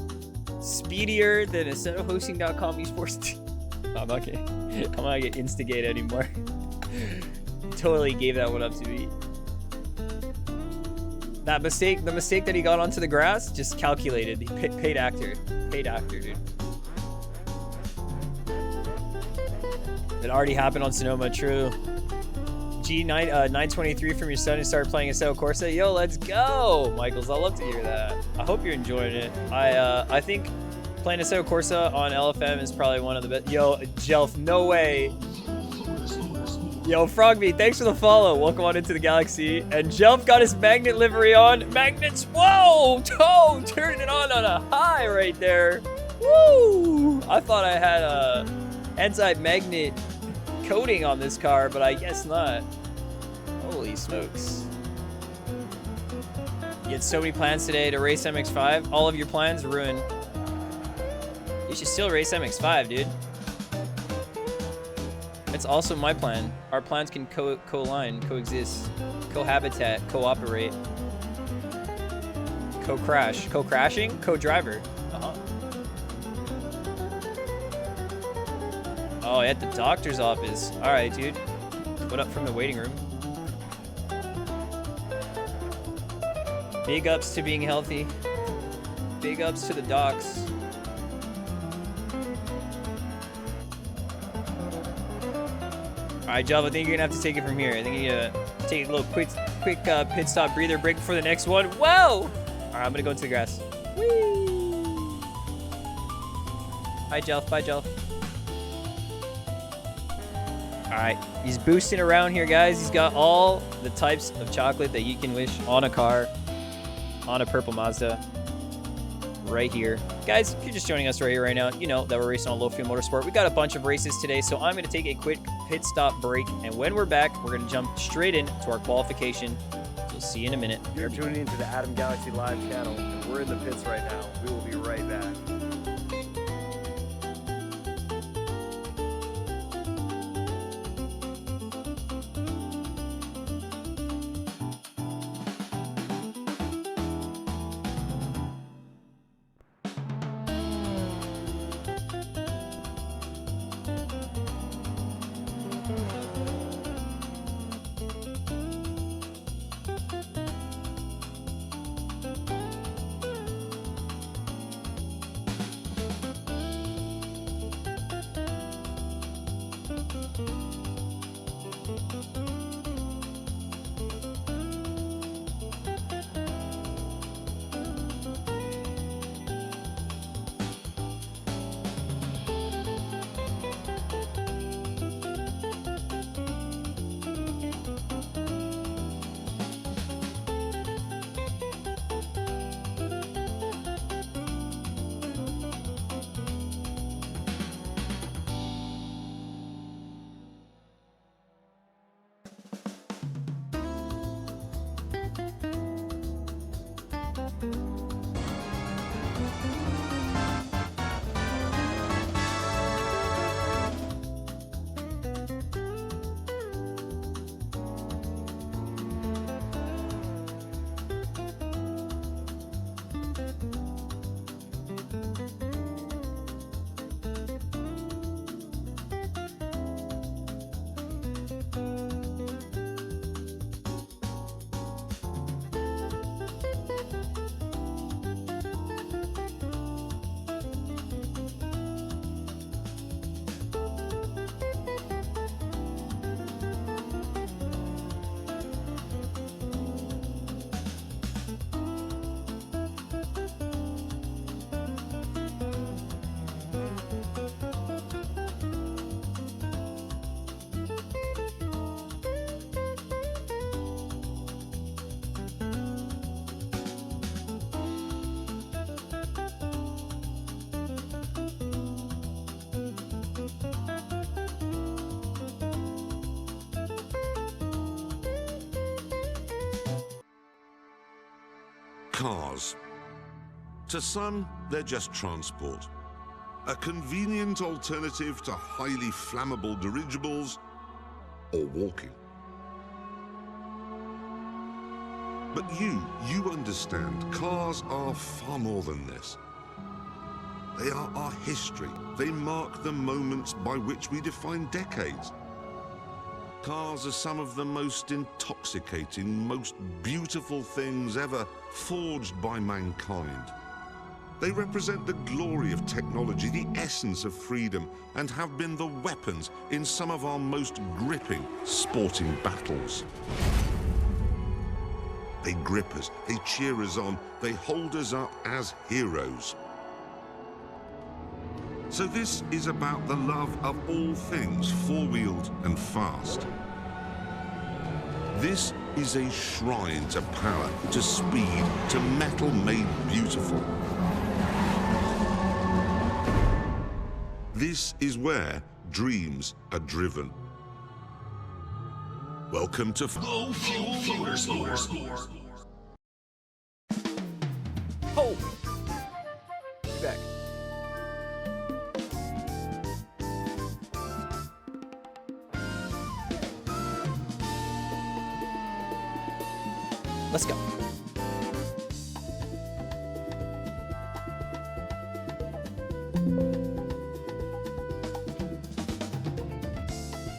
speedier than assettohosting.com esports. I'm not gonna get instigated anymore. Totally gave that one up to me. That mistake, the mistake that he got onto the grass, just calculated. He paid actor, dude. It already happened on Sonoma, true. G923 from your son who started playing Assetto Corsa. Yo, let's go, Michaels. I'd love to hear that. I hope you're enjoying it. I think playing Assetto Corsa on LFM is probably one of the best. Yo, Jelf, no way. Yo, Frogmeat, thanks for the follow. Welcome on into the galaxy. And Jelf got his magnet livery on. Magnets, whoa, toe, turning it on a high right there. Woo! I thought I had a anti-magnet coating on this car, but I guess not. Holy smokes. You had so many plans today to race MX5. All of your plans ruined. You should still race MX5, dude. It's also my plan. Our plans can co-line, coexist, cohabitat, cooperate, co-crash, co-crashing, co-driver. Oh, at the doctor's office. All right, dude. What up from the waiting room? Big ups to being healthy. Big ups to the docs. All right, Java, I think you're gonna have to take it from here. I think you're gonna take a little quick pit stop breather break before the next one. Whoa! All right, I'm gonna go into the grass. Whee! Hi, Jelf. Bye, Jelf. All right, he's boosting around here, guys. He's got all the types of chocolate that you can wish on a car, on a purple Mazda. right here. Guys, if you're just joining us right here right now, you know that we're racing on Low Fuel Motorsport. We got a bunch of races today, so I'm going to take a quick pit stop break, and when we're back, we're going to jump straight into our qualification. So we'll see you in a minute. You're tuning into the Adam Galaxy Live channel, and we're in the pits right now. We will be right back. Cars. To some, they're just transport. A convenient alternative to highly flammable dirigibles or walking. But you understand, cars are far more than this. They are our history. They mark the moments by which we define decades. Cars are some of the most intoxicating, most beautiful things ever forged by mankind. They represent the glory of technology, the essence of freedom, and have been the weapons in some of our most gripping sporting battles. They grip us, they cheer us on, they hold us up as heroes. So this is about the love of all things four-wheeled and fast. This is a shrine to power, to speed, to metal made beautiful. This is where dreams are driven. Welcome to Low Fuel Motorsport. Oh! Back. Let's go.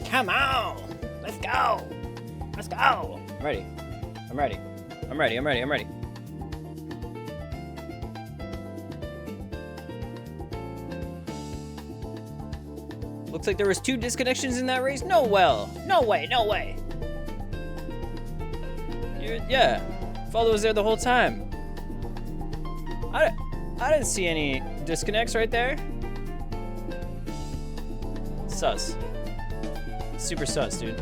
Come on! Let's go! Let's go! I'm ready. I'm ready. I'm ready. I'm ready. I'm ready. Looks like there was 2 disconnections in that race. No well. No way. No way. Yeah, Follow was there the whole time. I didn't see any disconnects right there. Sus. Super sus, dude.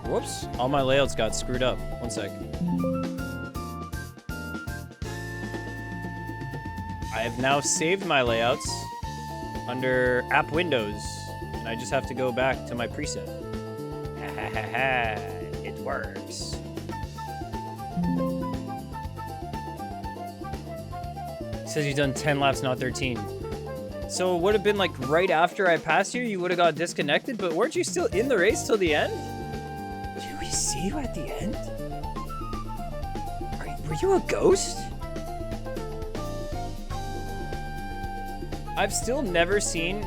Whoops. All my layouts got screwed up. One sec. I have now saved my layouts under app windows, and I just have to go back to my preset. Ha ha ha. It works. It says you've done 10 laps, not 13. So it would have been like right after I passed you, you would have got disconnected, but weren't you still in the race till the end? Did we see you at the end? Were you a ghost? I've still never seen...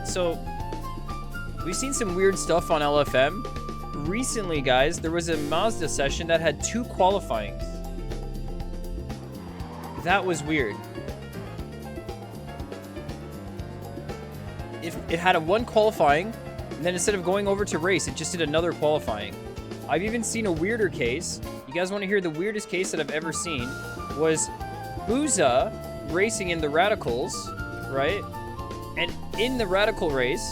So, we've seen some weird stuff on LFM. Recently, guys, there was a Mazda session that had 2 qualifyings. That was weird. If it had a 1 qualifying, and then instead of going over to race, it just did another qualifying. I've even seen a weirder case. You guys want to hear the weirdest case that I've ever seen? Was Booza racing in the Radicals, right? And in the Radical race,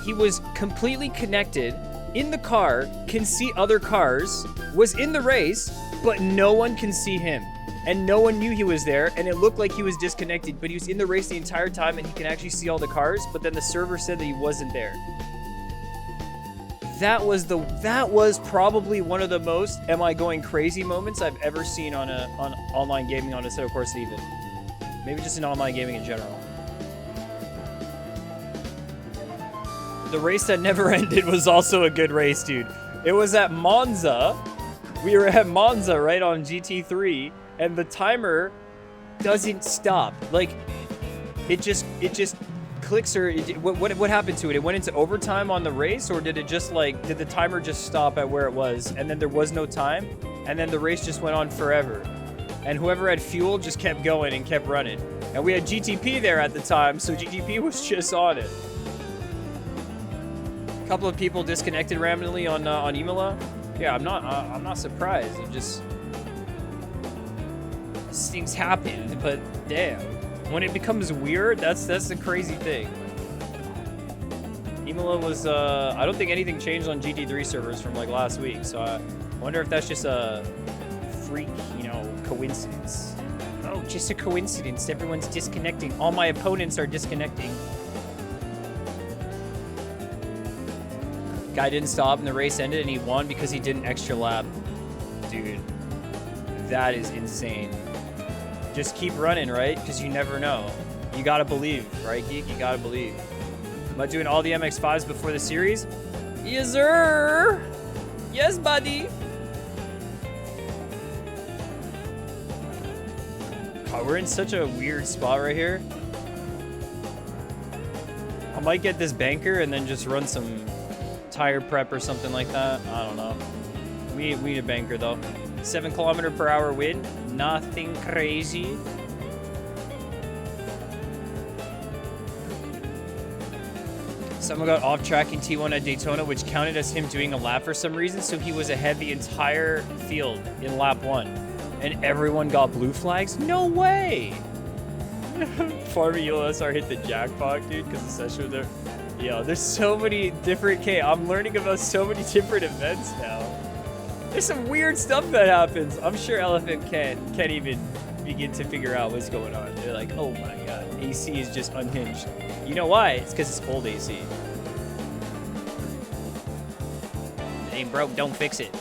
he was completely connected in the car, can see other cars, was in the race, but no one can see him. And no one knew he was there, and it looked like he was disconnected, but he was in the race the entire time, and he can actually see all the cars, but then the server said that he wasn't there. That was probably one of the most am I going crazy moments I've ever seen on online gaming on Assetto Corsa even. Maybe just in online gaming in general. The race that never ended was also a good race, dude. It was at Monza. We were at Monza, right, on GT3, and the timer doesn't stop. Like, it just clicks or what happened to it? It went into overtime on the race, or did it just did the timer just stop at where it was and then there was no time and then the race just went on forever? And whoever had fuel just kept going and kept running. And we had GTP there at the time, so GTP was just on it. A couple of people disconnected randomly on Imola. Yeah, I'm not surprised. These things happen, but damn. When it becomes weird, that's the crazy thing. Imola was, I don't think anything changed on GT3 servers from like last week, so I wonder if that's just a freak, coincidence. Oh, just a coincidence. Everyone's disconnecting. All my opponents are disconnecting. Guy didn't stop and the race ended and he won because he did an extra lap. Dude, that is insane. Just keep running, right? Because you never know. You gotta believe, right, Geek? You gotta believe. Am I doing all the MX5s before the series? Yes, sir! Yes, buddy! God, we're in such a weird spot right here. I might get this banker and then just run some tire prep or something like that. I don't know. We need a banker, though. 7 km/h wind. Nothing crazy. Someone got off track in T1 at Daytona, which counted as him doing a lap for some reason, so he was ahead the entire field in lap 1. And everyone got blue flags? No way! Farming ULSR hit the jackpot, dude, because the session was there. Yo, there's so many different... I'm learning about so many different events now. There's some weird stuff that happens. I'm sure Elephant can't even begin to figure out what's going on. They're like, oh my god, AC is just unhinged. You know why? It's because it's old AC. It ain't broke, don't fix it.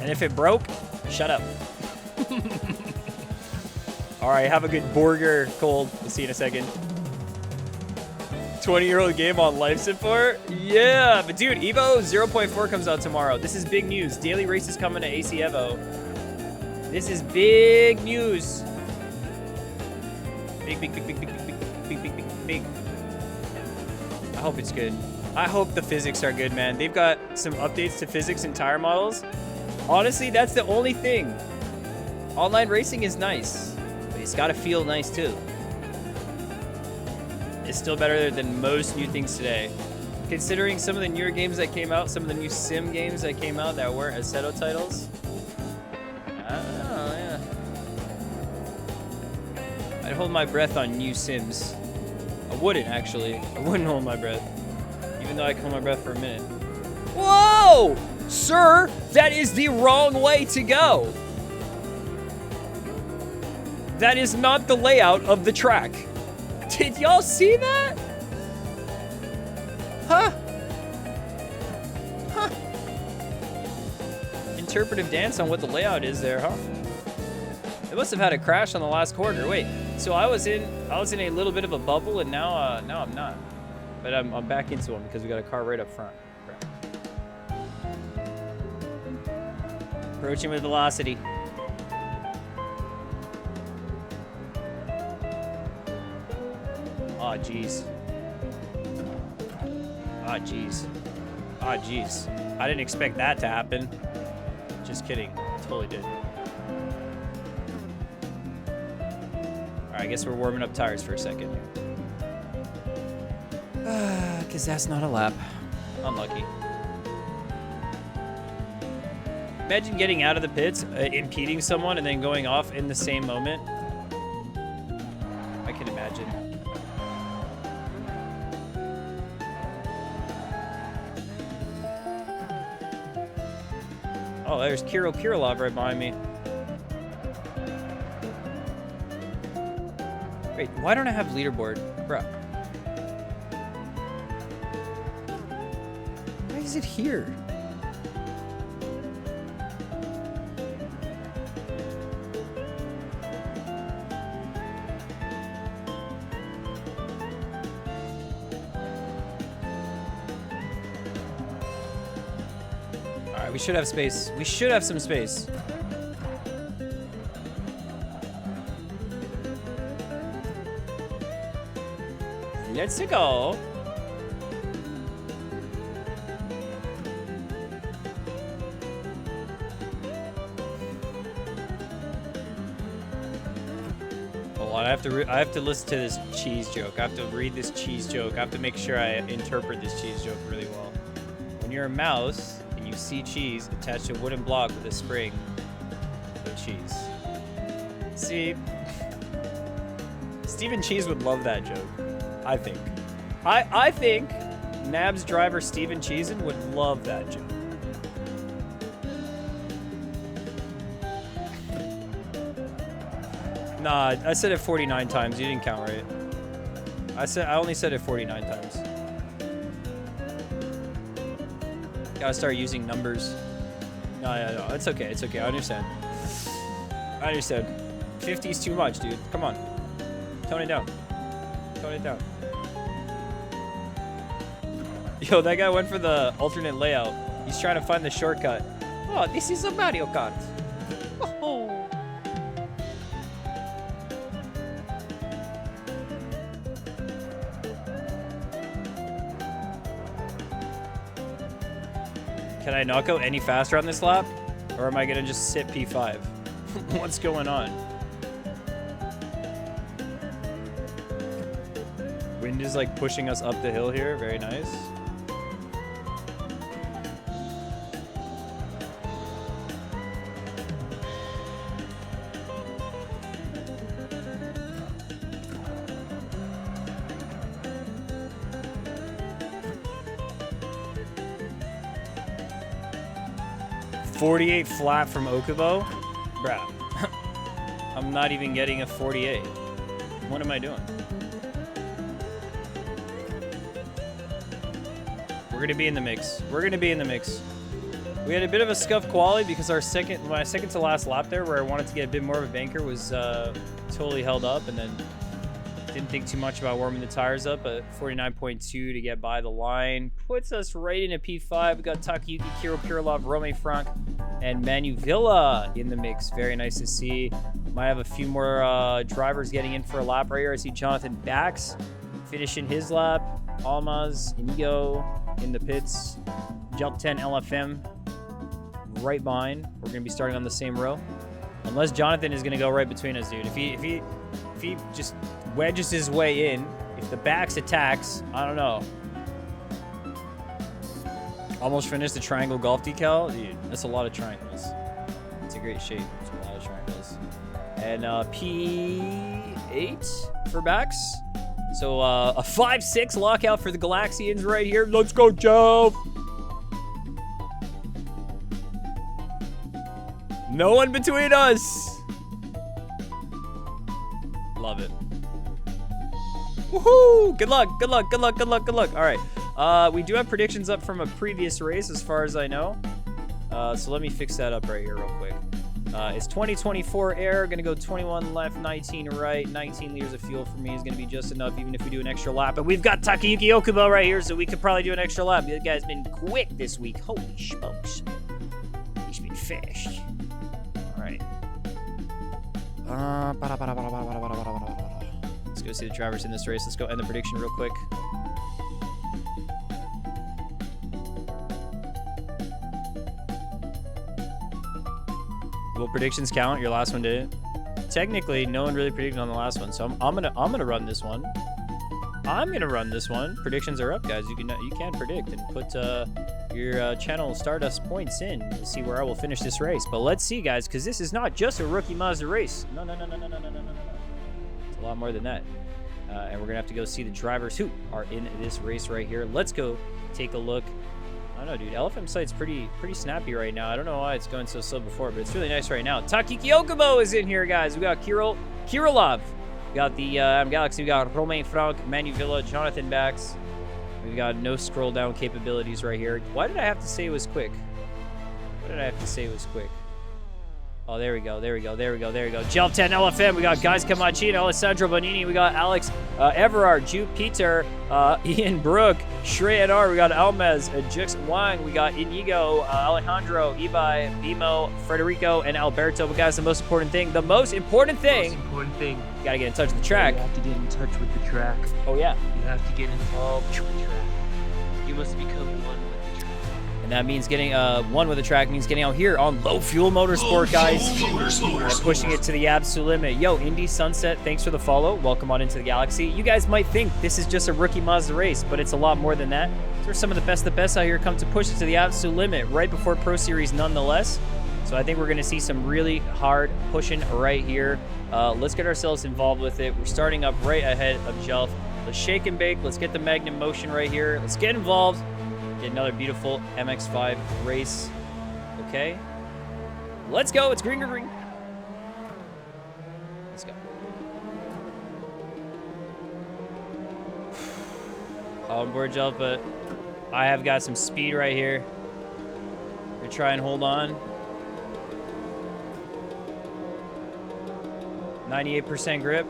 And if it broke, shut up. Alright, have a good burger, Cold. We'll see you in a second. 20-year-old game on life support? Yeah, but dude, Evo 0.4 comes out tomorrow. This is big news. Daily races coming to AC Evo. This is big news. Big. I hope it's good. I hope the physics are good, man. They've got some updates to physics and tire models. Honestly, that's the only thing. Online racing is nice, but it's gotta feel nice too. It's still better than most new things today. Considering some of the newer games that came out, some of the new sim games that came out that weren't Assetto titles. I don't know, yeah. I'd hold my breath on new sims. I wouldn't, actually. I wouldn't hold my breath. Even though I can hold my breath for a minute. Whoa! Sir, that is the wrong way to go. That is not the layout of the track. Did y'all see that? Huh? Huh. Interpretive dance on what the layout is there, huh? It must have had a crash on the last corner. Wait, so I was in a little bit of a bubble, and now I'm not. But I'm back into one because we got a car right up front. Approaching with velocity. Aw, jeez. Aw, jeez. Aw, jeez. I didn't expect that to happen. Just kidding. Totally did. Alright, I guess we're warming up tires for a second. Because that's not a lap. Unlucky. Imagine getting out of the pits, impeding someone, and then going off in the same moment. I can imagine. Oh, there's Kirill Kirilov right behind me. Wait, why don't I have leaderboard? Bruh. Why is it here? Alright, we should have space. We should have some space. Let's go. Hold on, I have to listen to this cheese joke. I have to read this cheese joke. I have to make sure I interpret this cheese joke really well. When you're a mouse and you see cheese attached to a wooden block with a spring, no cheese. See, Stephen Cheese would love that joke. I think. I think Nab's driver Steven Cheesin would love that joke. Nah, I said it 49 times. You didn't count right. I only said it 49 times. Gotta start using numbers. No, it's okay. It's okay. I understand. I understand. 50's too much, dude. Come on. Tone it down. Tone it down. Yo, that guy went for the alternate layout. He's trying to find the shortcut. Oh, this is a Mario Kart. Oh. Can I not go any faster on this lap? Or am I gonna just sit P5? What's going on? Wind is like pushing us up the hill here. Very nice. .48 flat from Okubo? Bruh. I'm not even getting a 48. What am I doing? We're gonna be in the mix. We're gonna be in the mix. We had a bit of a scuff quality because my second to last lap there, where I wanted to get a bit more of a banker, was totally held up, and then didn't think too much about warming the tires up. But 49.2 to get by the line puts us right in a P5. We got Takayuki, Kirill Kirilov, Rome Frank, and Manu Villa in the mix. Very nice to see. Might have a few more drivers getting in for a lap right here. I see Jonathan Bax finishing his lap. Almaz, Inigo in the pits. Jump 10 LFM right behind. We're gonna be starting on the same row, unless Jonathan is gonna go right between us, dude. If he just wedges his way in, if the Bax attacks, I don't know. Almost finished the triangle golf decal, dude. That's a lot of triangles. It's a great shape. It's a lot of triangles. And P8 for Bax. So a 5-6 lockout for the Galaxians right here. Let's go, Joe. No one between us. Love it. Woohoo! Good luck, good luck, good luck, good luck, good luck. All right. We do have predictions up from a previous race as far as I know. So let me fix that up right here real quick. It's 2024 air, gonna go 21 left, 19 right, 19 liters of fuel for me is gonna be just enough even if we do an extra lap. And we've got Takayuki Okubo right here, so we could probably do an extra lap. The guy's been quick this week. Holy smokes. He's been fast. All right. Let's go see the drivers in this race. Let's go end the prediction real quick. Will predictions count? Your last one didn't. Technically, no one really predicted on the last one, so I'm gonna run this one. I'm gonna run this one. Predictions are up, guys. You can predict and put your channel Stardust points in to see where I will finish this race. But let's see, guys, because this is not just a rookie Mazda race. No. It's a lot more than that. And we're gonna have to go see the drivers who are in this race right here. Let's go take a look. I don't know, dude. LFM site's pretty snappy right now. I don't know why it's going so slow before, but it's really nice right now. Takayuki Okubo is in here, guys. We got Kirilov. We got the Galaxy. We got Romain Frank, Manu Villa, Jonathan Bax. We've got no scroll down capabilities right here. Why did I have to say it was quick? Why did I have to say it was quick? Oh, there we go. Jelp 10 LFM. We got Guys Camachino, Alessandro Bonini. We got Alex Everard, Jude Peter, Ian Brook, Shrey Adar. We got Almez, Jix Wang. We got Inigo, Alejandro, Ibai, Bimo, Federico, and Alberto. But guys, the most important thing, you gotta get in touch with the track. You have to get in touch with the track. Oh, yeah. You have to get involved with the track. You must become one with the track. And that means getting one with the track means getting out here on Low Fuel Motorsport, guys. We're pushing it to the absolute limit. Yo, Indy Sunset, thanks for the follow. Welcome on into the Galaxy. You guys might think this is just a rookie Mazda race, but it's a lot more than that. There's some of the best out here come to push it to the absolute limit right before Pro Series nonetheless. So I think we're going to see some really hard pushing right here. Let's get ourselves involved with it. We're starting up right ahead of Jelf. Let's shake and bake. Let's get the Magnum motion right here. Let's get involved. Get another beautiful MX5 race. Okay. Let's go. It's green. Let's go. On board, Jelf, but I have got some speed right here. We're going to try and hold on. 98% grip.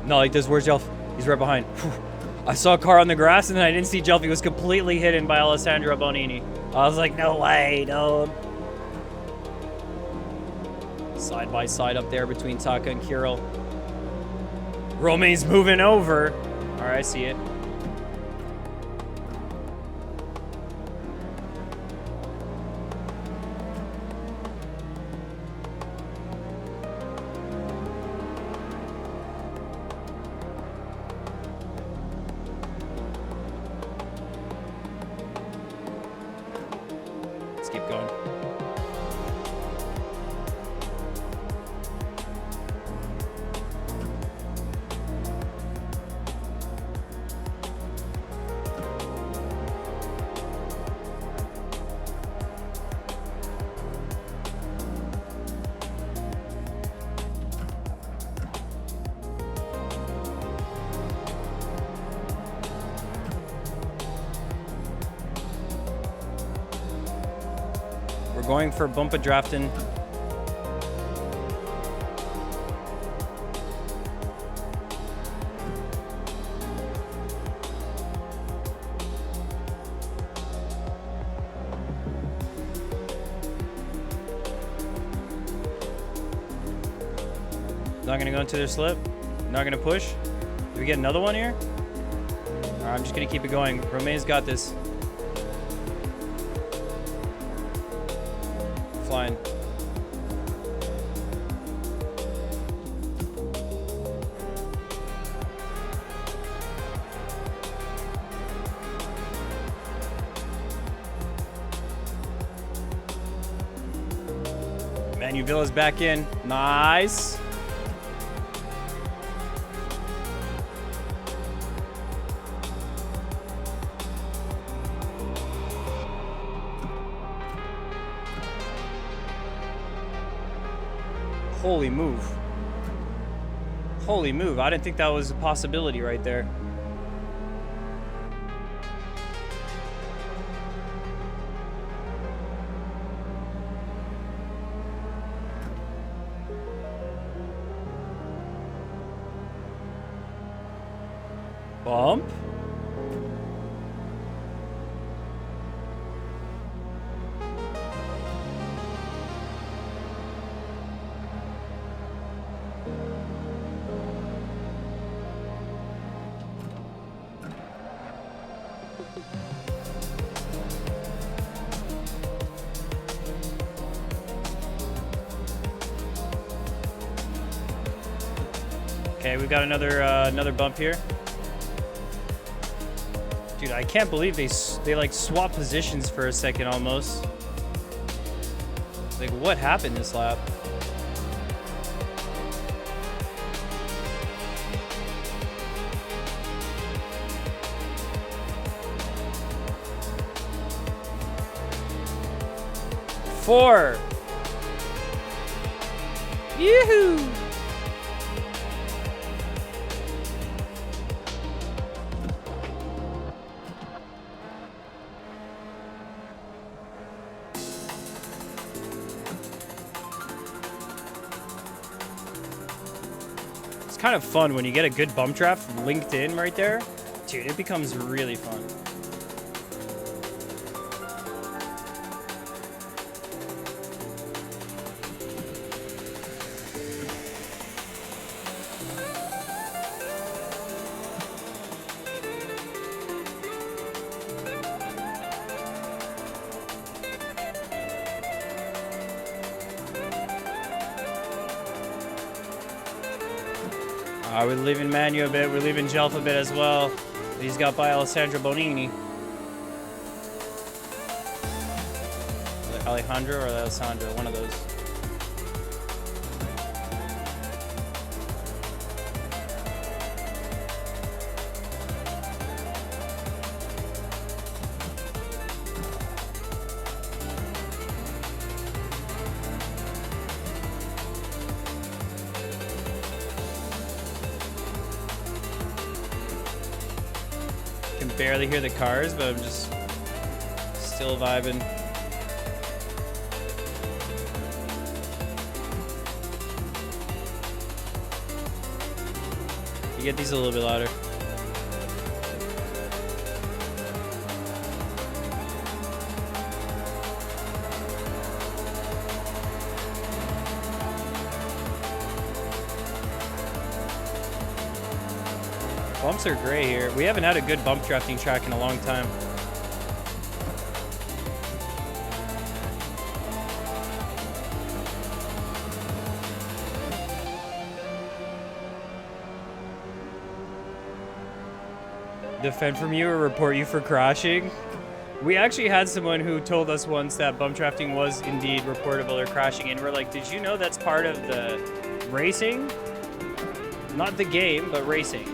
No, like this. Where's Jelf? He's right behind. Whew. I saw a car on the grass and then I didn't see Jelf. He was completely hidden by Alessandro Bonini. I was like, no way, no. Side by side up there between Taka and Kirill. Romain's moving over. All right, I see it. Keep going. We're going for bumper drafting. Not gonna go into their slip. Not gonna push. Do we get another one here? All right, I'm just gonna keep it going. Romain's got this. Flying. Manu Villa's back in. Nice. Holy move. Holy move. I didn't think that was a possibility right there. Bump? Okay, we've got another bump here. Dude, I can't believe they like swap positions for a second almost. Like, what happened this lap? Four. Yoo-hoo! Kind of fun when you get a good bump draft linked in right there. Dude, it becomes really fun. We're leaving Manu a bit. We're leaving Jelf a bit as well. He's got by Alessandro Bonini. Alejandro or Alessandro, one of those. Barely hear the cars, but I'm just still vibing. You get these a little bit louder. Bumps are great here. We haven't had a good bump drafting track in a long time. Defend from you or report you for crashing? We actually had someone who told us once that bump drafting was indeed reportable or crashing, and we're like, did you know that's part of the racing? Not the game, but racing.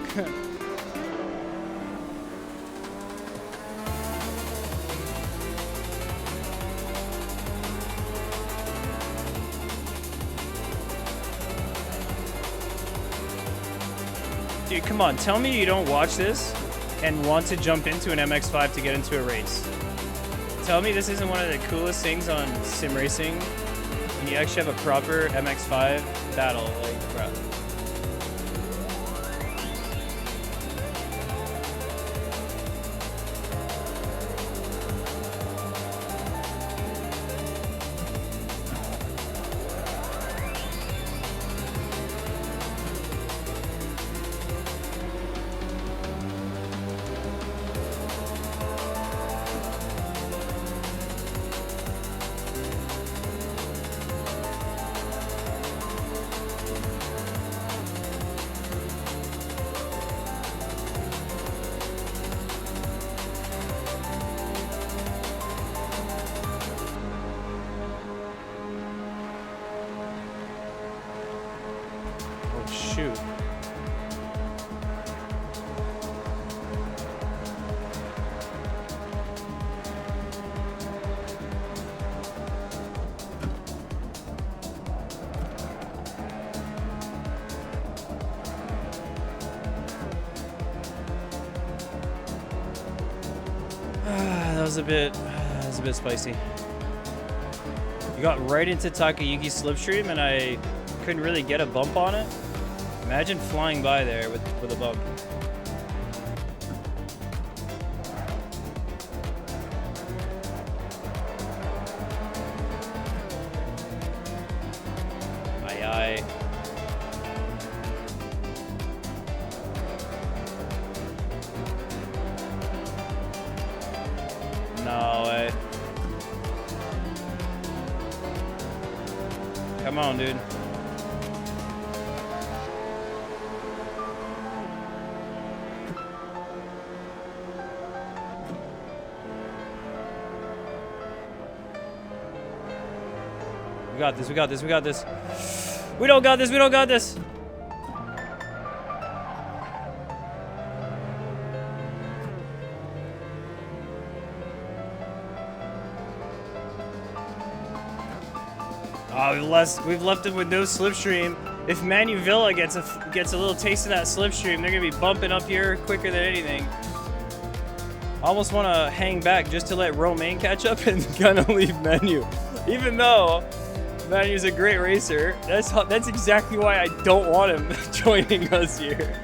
Dude, come on, tell me you don't watch this and want to jump into an MX5 to get into a race. Tell me this isn't one of the coolest things on sim racing when you actually have a proper MX5 battle, like, bro. That was a bit spicy. You got right into Takayuki's slipstream and I couldn't really get a bump on it. Imagine flying by there with a bump. Aye aye. No way. Come on, dude. We got this, we got this, we got this. We don't got this, we don't got this. Oh, we've left him with no slipstream. If Manu Villa gets a little taste of that slipstream, they're gonna be bumping up here quicker than anything. I almost want to hang back just to let Romain catch up and kind of leave Manu. Even though Manu's a great racer, that's exactly why I don't want him joining us here.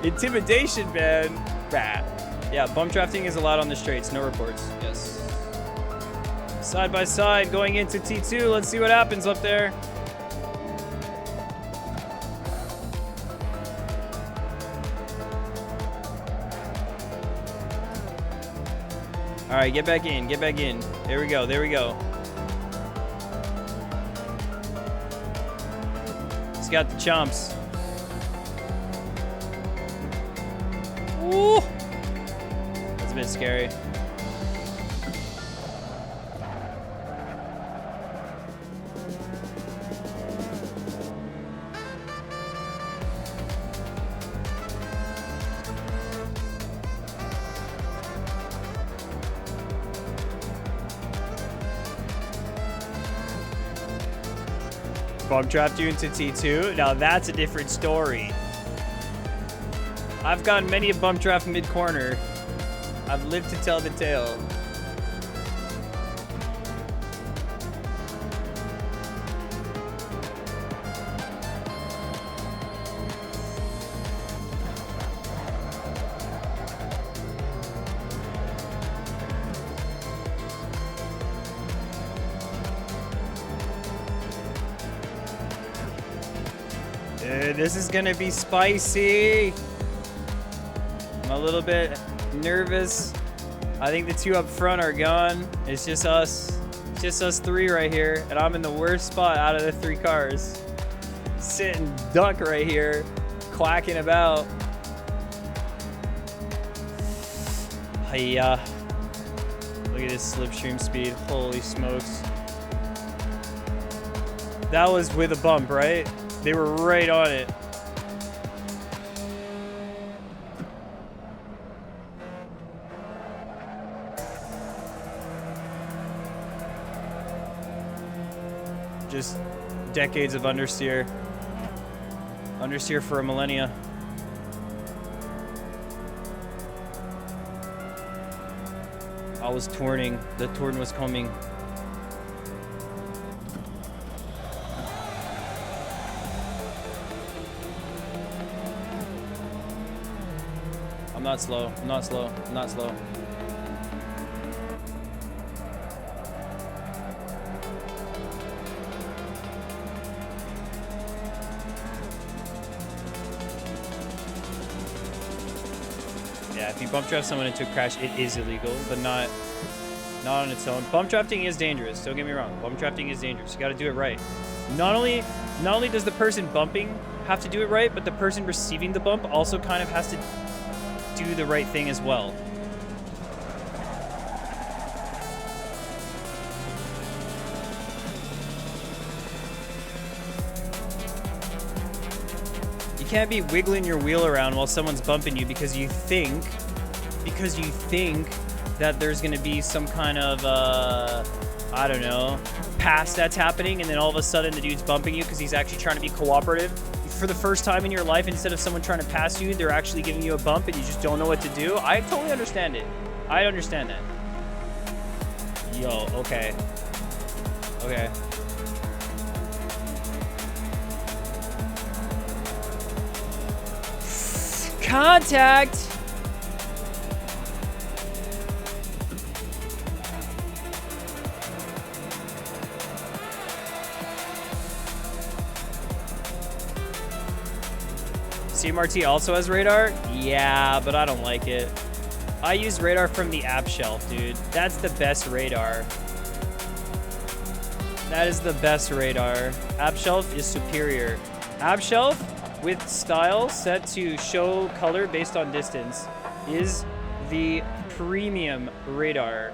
Intimidation, man. Bah. Yeah, bump drafting is allowed on the straights. No reports. Yes. Side by side, going into T2. Let's see what happens up there. All right, get back in, get back in. There we go, there we go. He's got the chomps. Ooh. That's a bit scary. Bump draft you into T2. Now that's a different story. I've gotten many a bump draft mid-corner. I've lived to tell the tale. Dude, this is gonna be spicy. I'm a little bit nervous. I think the two up front are gone. It's just us. It's just us three right here. And I'm in the worst spot out of the three cars. Sitting duck right here, quacking about. Hiya. Look at this slipstream speed. Holy smokes. That was with a bump, right? They were right on it. Just decades of understeer. Understeer for a millennia. I was turning. The turn was coming. I'm not slow. I'm not slow. I'm not slow. Yeah, if you bump draft someone into a crash, it is illegal, but not on its own. Bump drafting is dangerous. Don't get me wrong. Bump drafting is dangerous. You got to do it right. Not only does the person bumping have to do it right, but the person receiving the bump also kind of has to do the right thing as well. You can't be wiggling your wheel around while someone's bumping you because you think that there's gonna be some kind of I don't know, pass that's happening, and then all of a sudden the dude's bumping you because he's actually trying to be cooperative. You for the first time in your life, instead of someone trying to pass you, they're actually giving you a bump and you just don't know what to do. I totally understand it. I understand that. Yo, okay. Okay. Contact! CMRT also has radar? Yeah, but I don't like it. I use radar from the app shelf, dude. That's the best radar. That is the best radar. App shelf is superior. App shelf with style set to show color based on distance is the premium radar.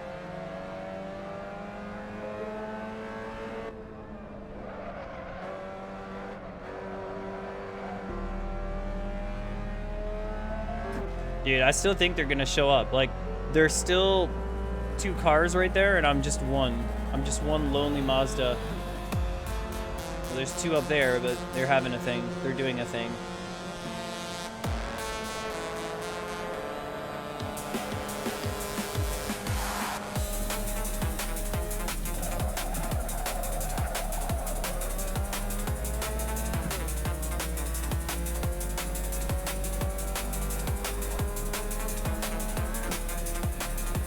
Dude, I still think they're gonna show up. Like, there's still 2 cars right there, and I'm just one. I'm just one lonely Mazda. Well, there's 2 up there, but they're having a thing. They're doing a thing.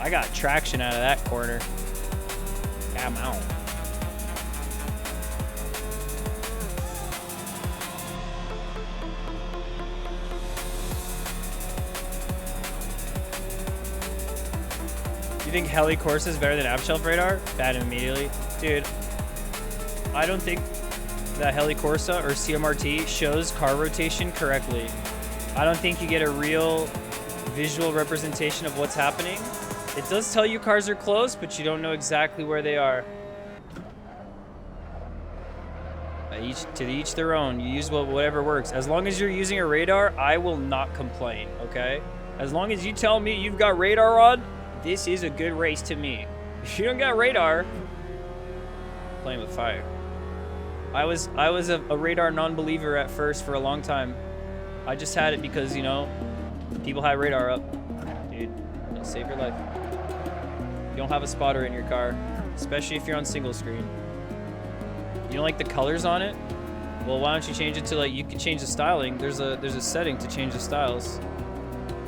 I got traction out of that corner. I'm out. You think Heli Corsa is better than App Shelf Radar? Bad immediately. Dude, I don't think that Heli Corsa or CMRT shows car rotation correctly. I don't think you get a real visual representation of what's happening. It does tell you cars are close, but you don't know exactly where they are. To each their own. You use whatever works. As long as you're using a radar, I will not complain, okay? As long as you tell me you've got radar on, this is a good race to me. If you don't got radar, playing with fire. I was a radar non-believer at first for a long time. I just had it because, you know, people had radar up. Dude, it'll save your life. You don't have a spotter in your car, especially if you're on single screen. You don't like the colors on it? Well, why don't you change it to, like, you can change the styling. There's a setting to change the styles.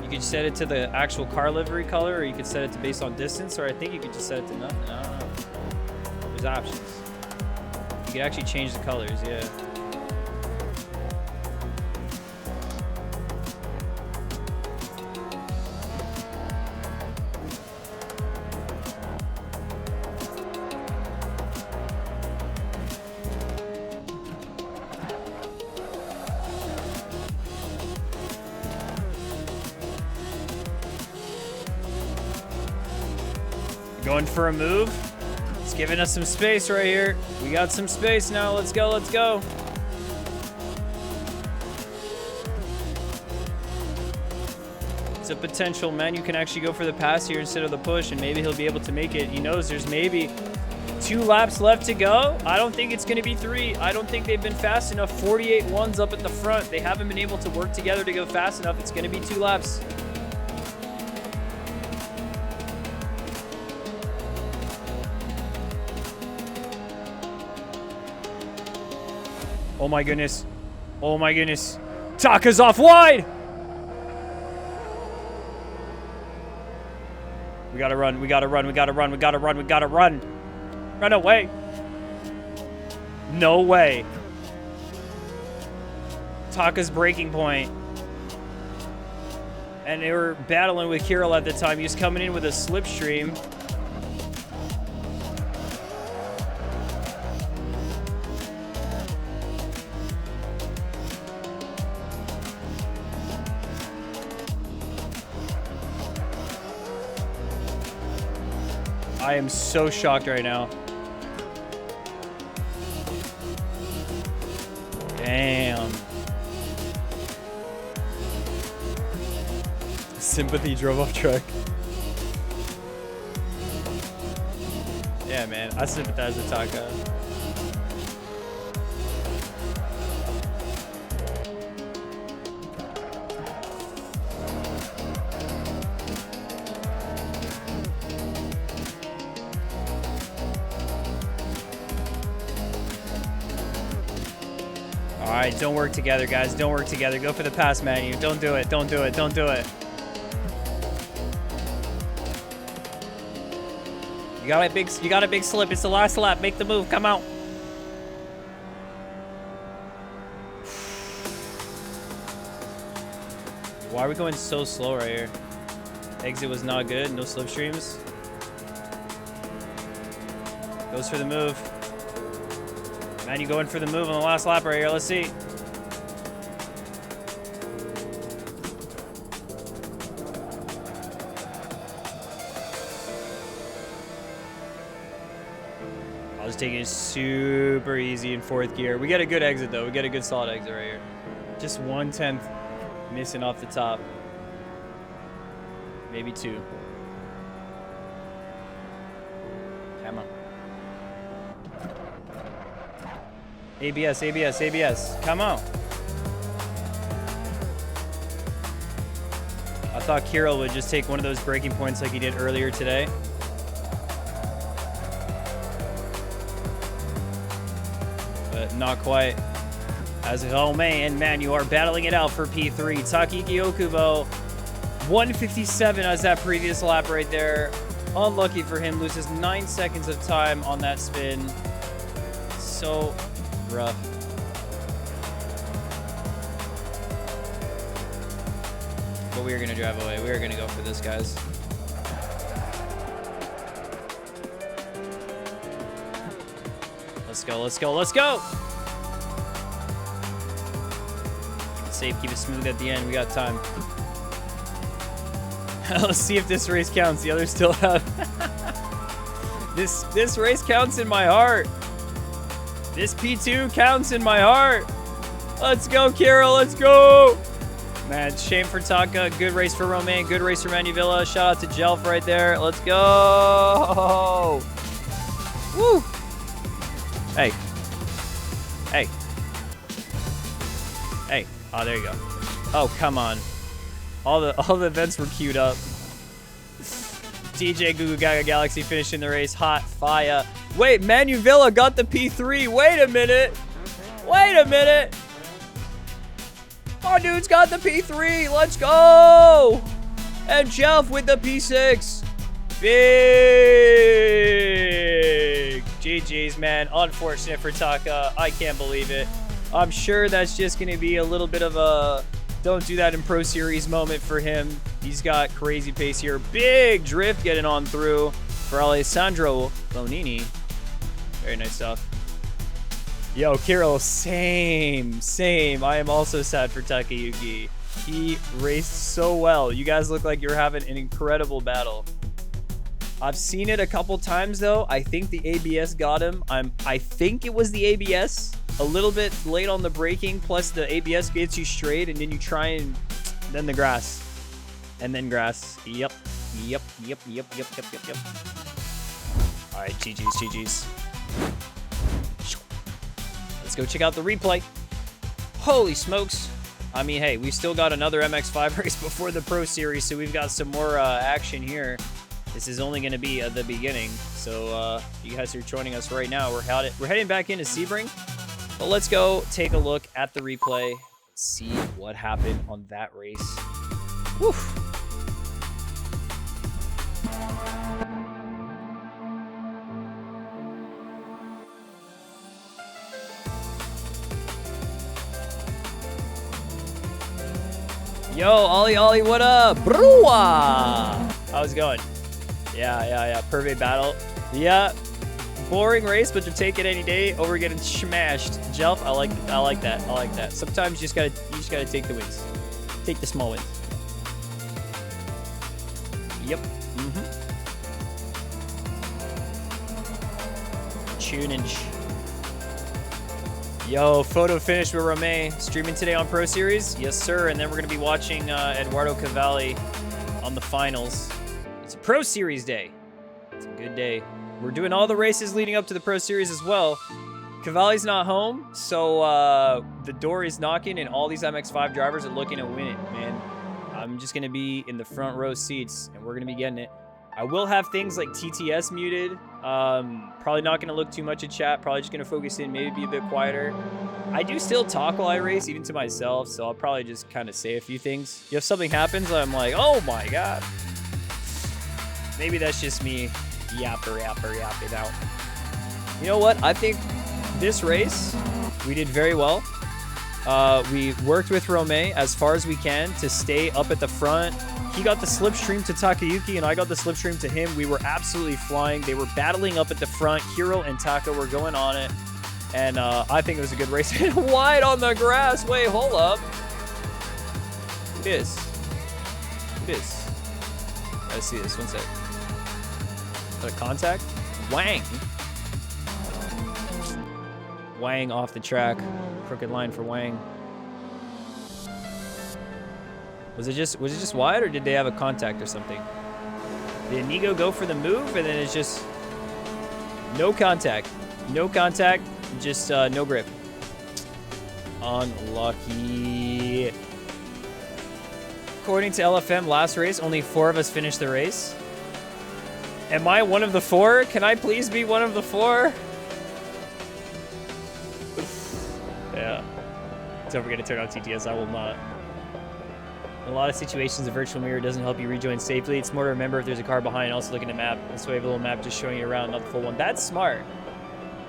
You could set it to the actual car livery color, or you could set it to based on distance, or I think you could just set it to nothing. I don't know. There's options. You could actually change the colors, yeah. Going for a move. It's giving us some space right here. We got some space now. Let's go, let's go. It's a potential, man. You can actually go for the pass here instead of the push, and maybe he'll be able to make it. He knows there's maybe 2 laps left to go. I don't think it's going to be 3. I don't think they've been fast enough. 48 ones up at the front. They haven't been able to work together to go fast enough. It's going to be 2 laps. Oh my goodness. Oh my goodness. Taka's off wide. We gotta run. We gotta run. We gotta run. We gotta run. We gotta run. Run away. No way. Taka's breaking point. And they were battling with Kirill at the time. He was coming in with a slipstream. I am so shocked right now. Damn. Sympathy drove off track. Yeah, man. I sympathize with Taka. right, don't work together, guys. Don't work together. Go for the pass menu. Don't do it. Don't do it. Don't do it. You got a big slip. It's the last lap. Make the move. Come out. Why are we going so slow right here? Exit was not good. No slipstreams. Goes for the move. Man, you going for the move on the last lap right here. Let's see. I was taking it super easy in 4th gear. We got a good exit, though. We got a good solid exit right here. Just 1/10 missing off the top. Maybe 2. Come on. ABS, ABS, ABS. Come on. I thought Kirill would just take one of those breaking points like he did earlier today. But not quite. As Romain and Manu are battling it out for P3. Takiki Okubo, 157 as that previous lap right there. Unlucky for him, loses 9 seconds of time on that spin. So rough. But we are going to drive away. We are going to go for this, guys. Let's go, let's go, let's go! Keep it safe, keep it smooth at the end. We got time. Let's see if this race counts. The others still have. This race counts in my heart. This P2 counts in my heart. Let's go, Kirill. Let's go. Man, shame for Taka. Good race for Romain. Good race for Manuvilla. Shout out to Jelf right there. Let's go. Woo. Hey. Hey. Hey. Oh, there you go. Oh, come on. All the events were queued up. TJ Goo Goo Gaga Galaxy finishing the race. Hot fire. Wait, Manuvilla got the P3. Wait a minute. Wait a minute. Our dude's got the P3. Let's go. And Jelf with the P6. Big GG's, man. Unfortunate for Taka. I can't believe it. I'm sure that's just going to be a little bit of a don't do that in Pro Series moment for him. He's got crazy pace here. Big drift getting on through for Alessandro Bonini. Very nice stuff. Yo, Kirill, same. I am also sad for Takayuki. He raced so well. You guys look like you're having an incredible battle. I've seen it a couple times, though. I think the ABS got him. I think it was the ABS. A little bit late on the braking, plus the ABS gets you straight, and then you try and... Then the grass. And then grass. Yep. Alright, GG's. Let's go check out the replay. Holy smokes. I mean, hey, we've still got another MX5 race before the Pro Series, so we've got some more action here. This is only going to be the beginning. So you guys are joining us right now. We're heading back into Sebring. But let's go take a look at the replay and see what happened on that race. Woo. Yo, Ollie, what up? Brua! How's it going? Yeah. Perfect battle. Yeah. Boring race, but to take it any day over getting smashed. Jelf, I like that. Sometimes you just gotta take the wins. Take the small wins. Yep. Tunage. Yo, photo finish with Romain. Streaming today on Pro Series? Yes, sir. And then we're gonna be watching Eduardo Cavalli on the finals. It's a Pro Series day. It's a good day. We're doing all the races leading up to the Pro Series as well. Cavalli's not home, so the door is knocking, and all these MX5 drivers are looking to win it, man. I'm just going to be in the front row seats, and we're going to be getting it. I will have things like TTS muted. Probably not going to look too much at chat. Probably just going to focus in, maybe be a bit quieter. I do still talk while I race, even to myself, so I'll probably just kind of say a few things. If something happens, I'm like, oh my god. Maybe that's just me yapping out. You know what? I think this race, we did very well. We worked with Romay as far as we can to stay up at the front. He got the slipstream to Takayuki, and I got the slipstream to him. We were absolutely flying. They were battling up at the front. Hiro and Taka were going on it. And I think it was a good race. Wide on the grass. Wait, hold up. It is. It is. Gotta see this. One sec. Is that a contact? Wang. Wang off the track. Crooked line for Wang. Was it just wide, or did they have a contact or something? Did Inigo go for the move, and then it's just no contact? No contact, just no grip. Unlucky. According to LFM, last race, only 4 of us finished the race. Am I one of the 4? Can I please be one of the 4? Yeah. Don't forget to turn on TTS. I will not. In a lot of situations, a virtual mirror doesn't help you rejoin safely. It's more to remember if there's a car behind. Also look at the map. This way, I have a little map just showing you around, not the full one. That's smart.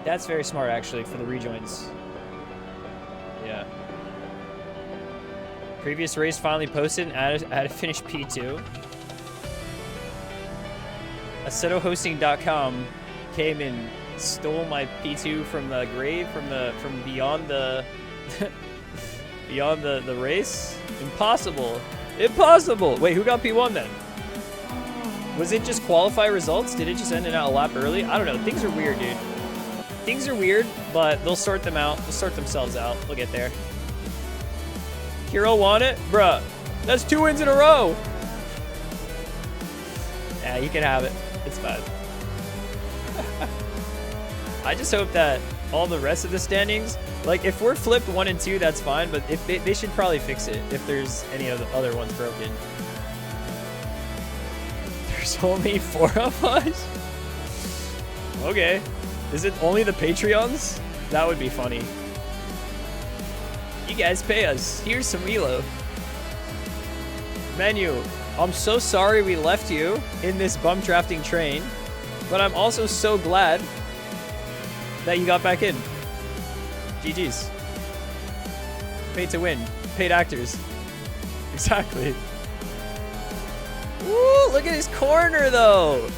That's very smart, actually, for the rejoins. Yeah. Previous race finally posted and added finished P2. Assettohosting.com came and stole my P2 from the grave, from beyond the beyond the race. Impossible. Impossible. Wait, who got P1 then? Was it just qualify results? Did it just end it out a lap early? I don't know. Things are weird, dude. Things are weird, but they'll sort them out. They'll sort themselves out. We'll get there. Hiro won it? Bruh. That's 2 wins in a row. Yeah, you can have it. It's fine. I just hope that all the rest of the standings, like if we're flipped 1 and 2, that's fine, but if they should probably fix it if there's any of the other ones broken. There's only 4 of us? Okay. Is it only the Patreons? That would be funny. You guys pay us. Here's some reload. Menu. I'm so sorry we left you in this bum drafting train, but I'm also so glad that you got back in. GG's. Paid to win. Paid actors. Exactly. Woo, look at his corner though.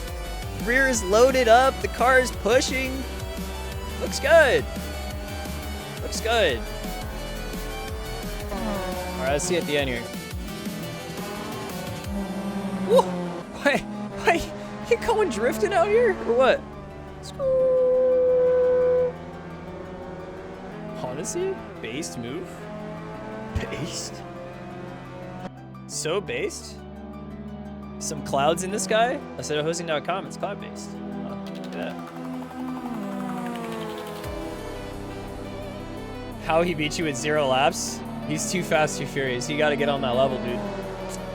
Rear is loaded up. The car is pushing. Looks good. Looks good. All right, let's see at the end here. Woo! Why, you going drifting out here or what? Honestly, based move. Based. So based. Some clouds in the sky. Assettohosting.com. It's cloud based. Oh, look at that. How he beat you with 0 laps? He's too fast, too furious. You gotta get on that level, dude.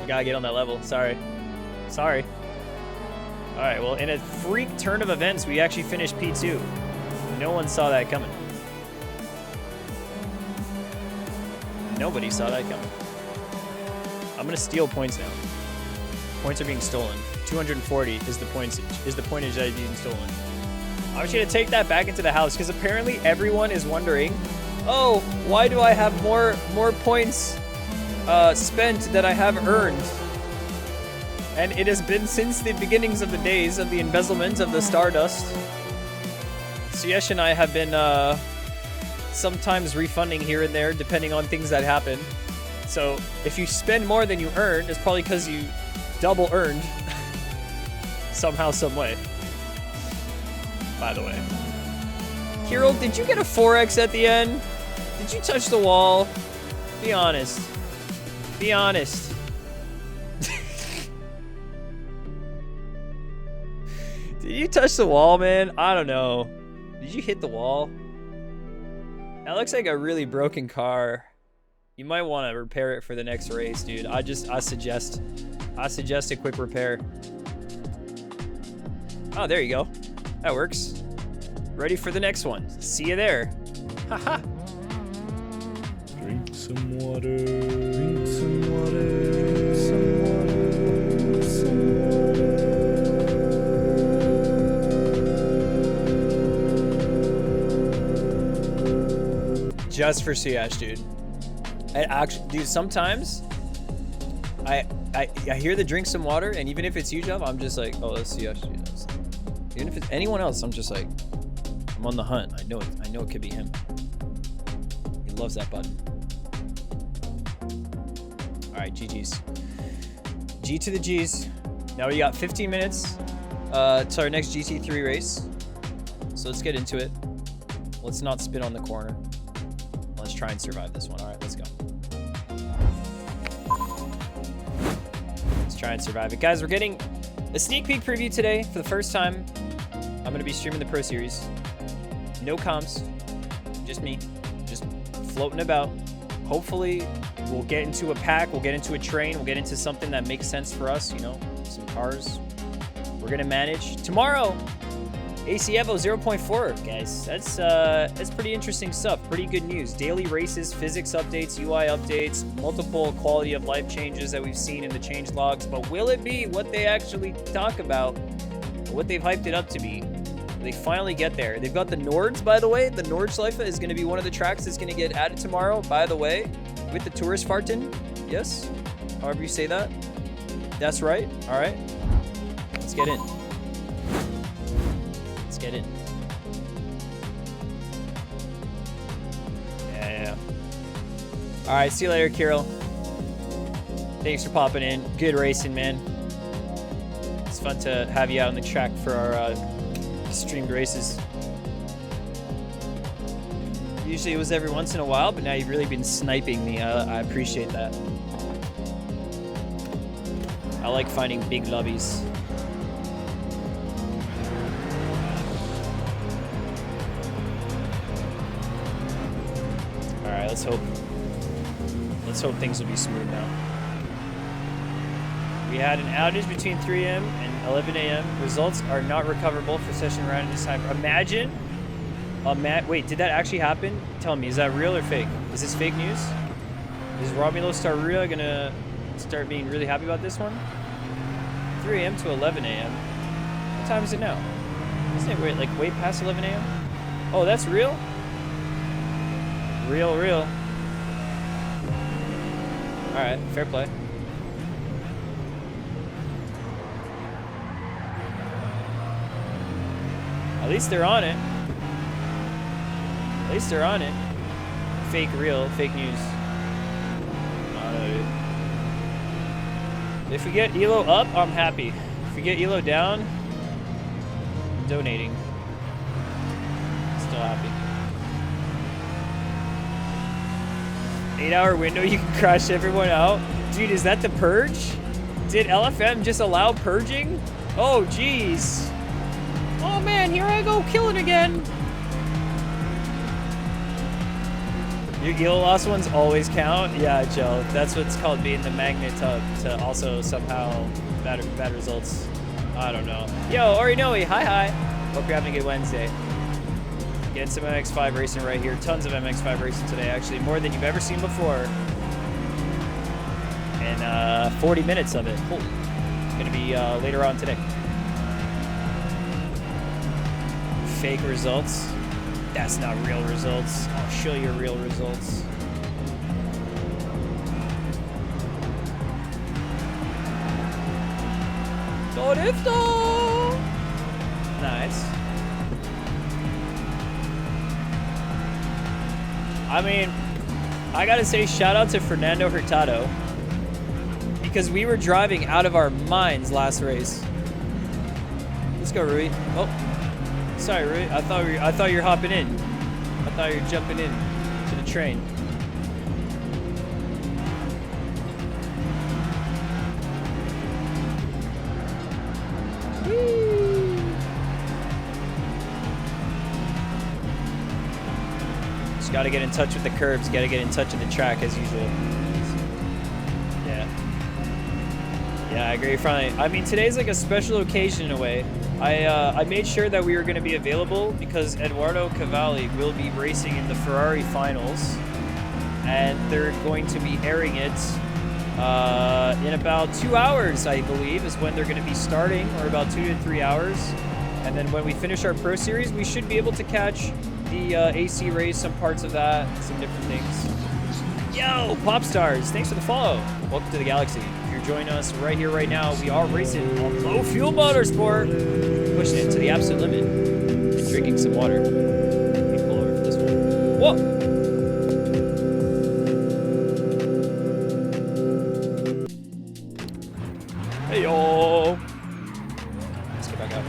You gotta get on that level. Sorry. Sorry. Alright, well, in a freak turn of events, we actually finished P2. No one saw that coming. Nobody saw that coming. I'm gonna steal points now. Points are being stolen. 240 is the pointage that is being stolen. I'm just gonna take that back into the house because apparently everyone is wondering, oh, why do I have more points spent than I have earned? And it has been since the beginnings of the days of the embezzlement of the Stardust. Suyesh and I have been sometimes refunding here and there depending on things that happen. So if you spend more than you earn, it's probably because you double earned somehow, some way. By the way. Hiro, did you get a 4X at the end? Did you touch the wall? Be honest. Be honest. Did you touch the wall, man? I don't know. Did you hit the wall? That looks like a really broken car. You might want to repair it for the next race, dude. I suggest a quick repair. Oh, there you go. That works. Ready for the next one. See you there. Haha. Drink some water. Drink some water. Drink some water. Drink some water. Just for Siash, dude. And actually, dude, sometimes I hear the drink some water, and even if it's you, Jeff, I'm just like, oh, that's Siash. Even if it's anyone else, I'm just like, I'm on the hunt. I know it could be him. He loves that button. All right, GG's. G to the G's. Now we got 15 minutes to our next GT3 race. So let's get into it. Let's not spin on the corner. Let's try and survive this one. All right, let's go. Let's try and survive it. Guys, we're getting a sneak peek preview today for the first time. I'm going to be streaming the Pro Series. No comms. Just me. Just floating about. Hopefully, we'll get into a pack. We'll get into a train. We'll get into something that makes sense for us. You know, some cars. We're going to manage. Tomorrow, AC Evo 0.4, guys. That's pretty interesting stuff. Pretty good news. Daily races, physics updates, UI updates, multiple quality of life changes that we've seen in the change logs. But will it be what they actually talk about? What they've hyped it up to be? They finally get there. They've got the Nords, by the way. The Nordschleife is going to be one of the tracks that's going to get added tomorrow, by the way, with the Touristfahrten. Yes? However you say that. That's right. All right. Let's get in. Let's get in. Yeah. All right. See you later, Kirill. Thanks for popping in. Good racing, man. It's fun to have you out on the track for our streamed races. Usually it was every once in a while, but now you've really been sniping me. I appreciate that. I like finding big lobbies. All right, let's hope things will be smooth now. We had an outage between 3 a.m. and 11 a.m. Results are not recoverable for session randomness time. Imagine wait, did that actually happen? Tell me, is that real or fake? Is this fake news? Is Romulo Staruria gonna start being really happy about this one? 3 a.m. to 11 a.m. What time is it now? Isn't it like way past 11 a.m.? Oh, that's real? Real. All right, fair play. At least they're on it. At least they're on it. Fake, real, fake news. I don't know, dude. If we get Elo up, I'm happy. If we get Elo down, I'm donating. Still happy. 8-hour window, you can crash everyone out. Dude, is that the purge? Did LFM just allow purging? Oh, jeez. Oh man, here I go, killing again. Your elo lost ones always count? Yeah, Joe, that's what's called being the magnet to also somehow bad results. I don't know. Yo, Orinoe, hi. Hope you're having a good Wednesday. Getting some MX5 racing right here. Tons of MX5 racing today, actually. More than you've ever seen before. And 40 minutes of it. Cool. Gonna be later on today. Fake results. That's not real results. I'll show you real results. Torifto! Nice. I mean, I gotta say shout out to Fernando Hurtado because we were driving out of our minds last race. Let's go, Rui. Oh. Sorry, Rui. I thought you were hopping in. I thought you were jumping in to the train. Whee! Just gotta get in touch with the curbs. Gotta get in touch with the track as usual. Yeah. Yeah, great friendly. I mean, today's like a special occasion in a way. I made sure that we were going to be available because Edoardo Cavalli will be racing in the Ferrari finals, and they're going to be airing it in about 2 hours, I believe, is when they're going to be starting, or about 2 to 3 hours. And then when we finish our Pro Series, we should be able to catch the AC race, some parts of that, some different things. Yo, Popstars, thanks for the follow. Welcome to the Galaxy. If you're joining us right here, right now, we are racing on low fuel motorsport, pushing it to the absolute limit, and drinking some water. Let me pull over for this one. Whoa! Hey, yo! Let's get back out.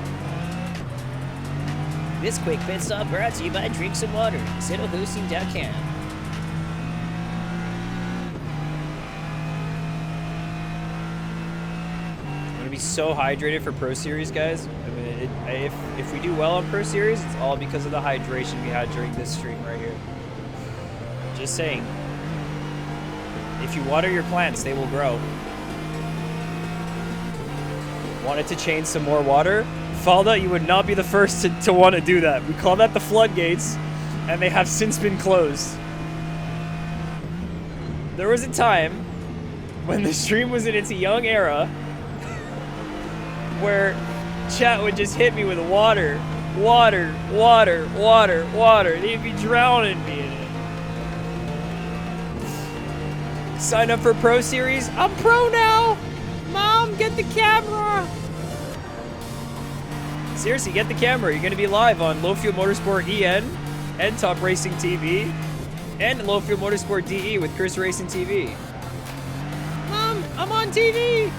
This quick pit stop brought to you by Drink Some Water, assettohosting.com. Be so hydrated for Pro Series, guys. I mean, if we do well on Pro Series, it's all because of the hydration we had during this stream right here. Just saying. If you water your plants, they will grow. Wanted to change some more water? Falda, you would not be the first to want to do that. We call that the floodgates, and they have since been closed. There was a time when the stream was in its young era where chat would just hit me with water. They'd be drowning me in it. Sign up for Pro Series? I'm pro now! Mom, get the camera! Seriously, get the camera. You're gonna be live on Low Fuel Motorsport EN and Top Racing TV and Low Fuel Motorsport DE with Chris Racing TV. Mom, I'm on TV!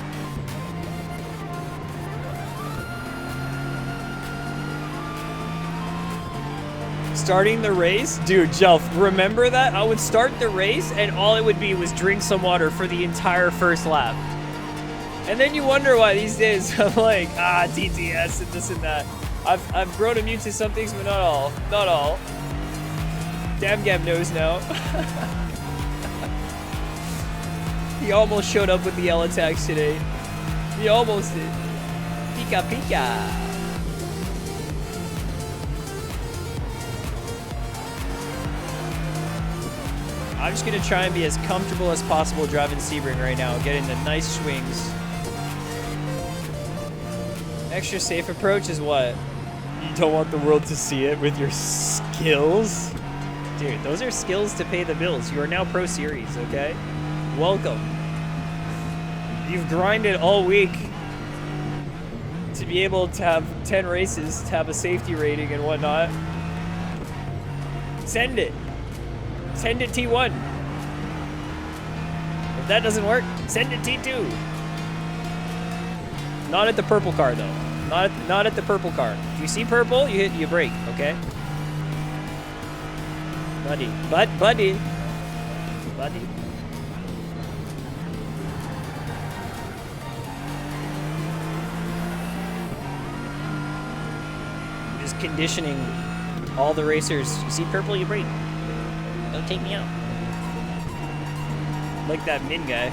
Starting the race? Dude, Jelf, remember that? I would start the race and all it would be was drink some water for the entire first lap. And then you wonder why these days I'm like, TTS and this and that. I've grown immune to some things, but not all. Not all. Damn Gab knows now. He almost showed up with the L attacks today. He almost did. Pika pika. I'm just gonna try and be as comfortable as possible driving Sebring right now, getting the nice swings. Extra safe approach is what? You don't want the world to see it with your skills? Dude, those are skills to pay the bills. You are now Pro Series, okay? Welcome. You've grinded all week to be able to have 10 races, to have a safety rating and whatnot. Send it. Send it T1. If that doesn't work, send it T2. Not at the purple car though. Not at the purple car. If you see purple, you brake, okay? Buddy. Buddy. Just conditioning all the racers. You see purple, you brake. Don't take me out. Like that Min guy.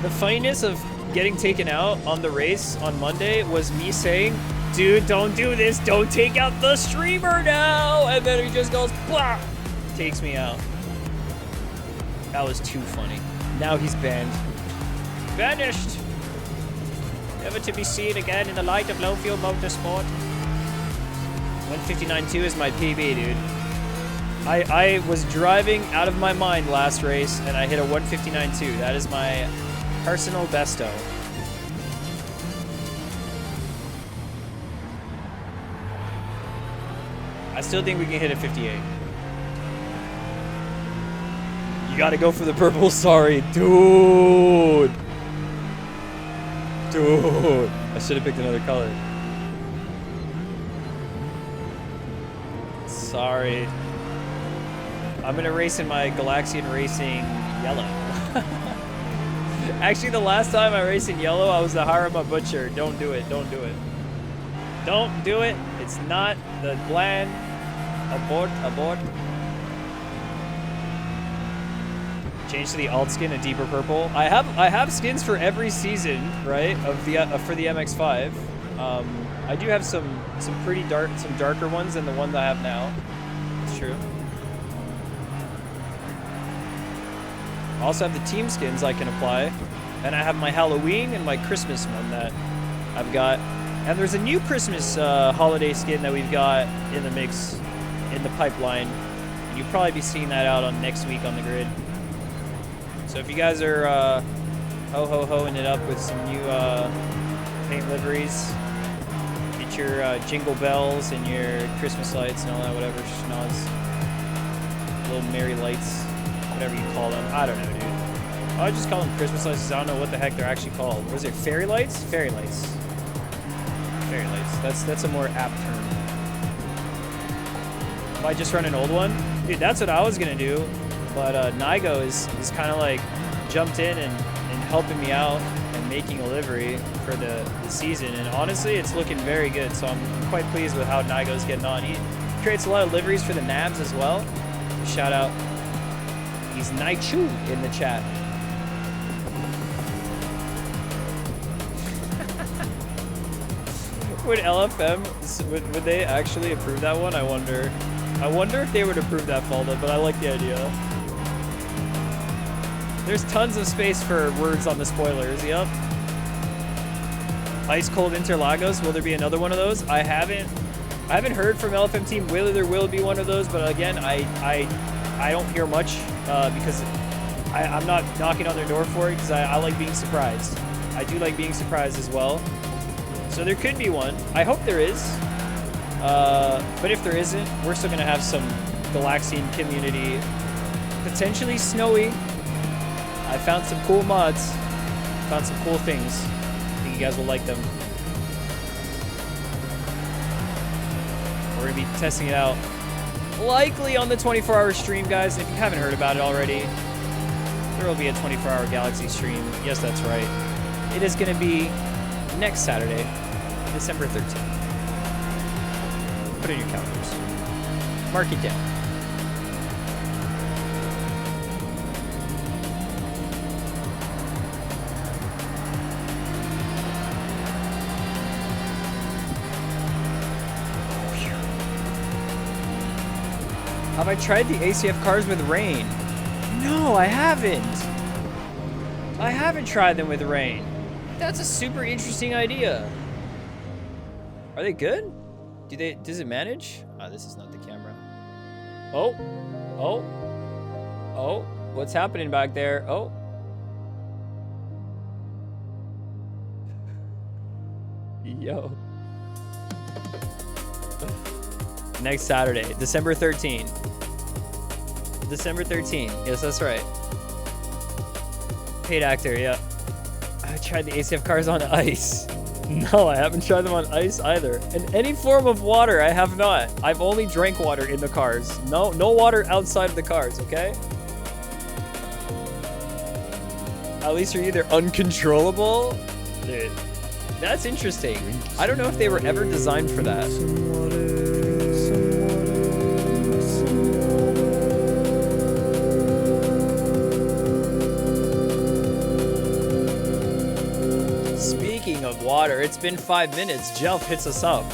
The funniness of getting taken out on the race on Monday was me saying, dude, don't do this. Don't take out the streamer now. And then he just goes, blah, takes me out. That was too funny. Now he's banned. Vanished. Never to be seen again in the light of low fuel motorsport. 159.2 is my PB, dude. I was driving out of my mind last race, and I hit a 159.2. That is my personal besto. I still think we can hit a 58. You gotta go for the purple, sorry. Dude. I should have picked another color. Sorry. I'm gonna race in my Galaxian Racing yellow. Actually, the last time I raced in yellow, I was the Harima Butcher. Don't do it. Don't do it. Don't do it. It's not the plan. Abort. Change to the alt skin, a deeper purple. I have skins for every season, right? Of the for the MX5. I do have some pretty darker ones than the one that I have now. It's true. I also have the team skins I can apply, and I have my Halloween and my Christmas one that I've got. And there's a new Christmas holiday skin that we've got in the mix, in the pipeline. And you'll probably be seeing that out on next week on the grid. So if you guys are ho-ho-hoing it up with some new paint liveries, get your jingle bells and your Christmas lights and all that, whatever schnoz. Little merry lights, whatever you call them. I don't know, dude. I just call them Christmas lights because I don't know what the heck they're actually called. What is it, fairy lights? Fairy lights. Fairy lights. That's a more apt term. If I just run an old one? Dude, that's what I was going to do. But Nigo is kind of like jumped in and helping me out and making a livery for the season. And honestly, it's looking very good. So I'm quite pleased with how Nigo's getting on. He creates a lot of liveries for the Nabs as well. Shout out. He's Naichu in the chat. Would LFM, would they actually approve that one? I wonder if they would approve that folder, but I like the idea. There's tons of space for words on the spoilers, yep. Ice Cold Interlagos, will there be another one of those? I haven't heard from LFM team whether there will be one of those, but again, I don't hear much because I'm not knocking on their door for it because I like being surprised. I do like being surprised as well. So there could be one. I hope there is. But if there isn't, we're still going to have some Galaxian community. Potentially snowy. I found some cool mods. Found some cool things. I think you guys will like them. We're going to be testing it out. Likely on the 24-hour stream, guys. If you haven't heard about it already, there will be a 24-hour Galaxy stream. Yes, that's right. It is going to be next Saturday, December 13th. Put it in your calendars. Mark it down. Have I tried the ACF cars with rain? No, I haven't. I haven't tried them with rain. That's a super interesting idea. Are they good? Does it manage? Oh, this is not the camera. Oh. What's happening back there? Oh. Yo. Next Saturday, December 13th. December 13th. Yes, that's right. Paid actor, yeah. I tried the ACF cars on ice. No, I haven't tried them on ice either. In any form of water, I have not. I've only drank water in the cars. No water outside of the cars, okay? At least you're either uncontrollable. Dude, that's interesting. I don't know if they were ever designed for that. Speaking of water, it's been 5 minutes. Jelf hits us up.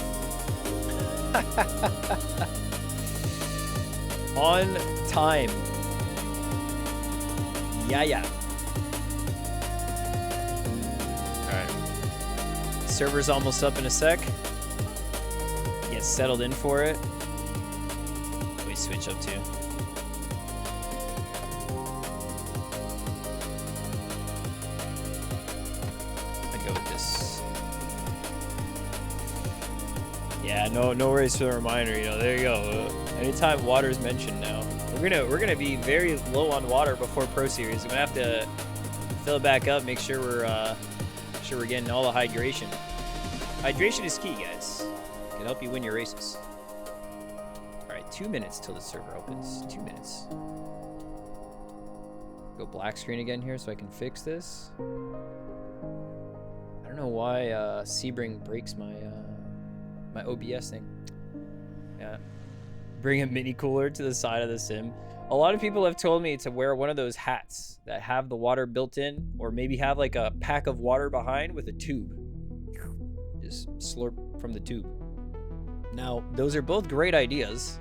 On time. Yeah. Alright. Server's almost up in a sec. Get settled in for it. We switch up to. Yeah, no worries for the reminder. You know, there you go. Anytime water is mentioned now, we're gonna be very low on water before Pro Series. We're gonna have to fill it back up, make sure we're getting all the hydration. Hydration is key, guys. It can help you win your races. All right, 2 minutes till the server opens. 2 minutes. Go black screen again here so I can fix this. I don't know why Sebring breaks my my OBS thing. Yeah. Bring a mini cooler to the side of the sim. A lot of people have told me to wear one of those hats that have the water built in, or maybe have like a pack of water behind with a tube. Just slurp from the tube. Now, those are both great ideas,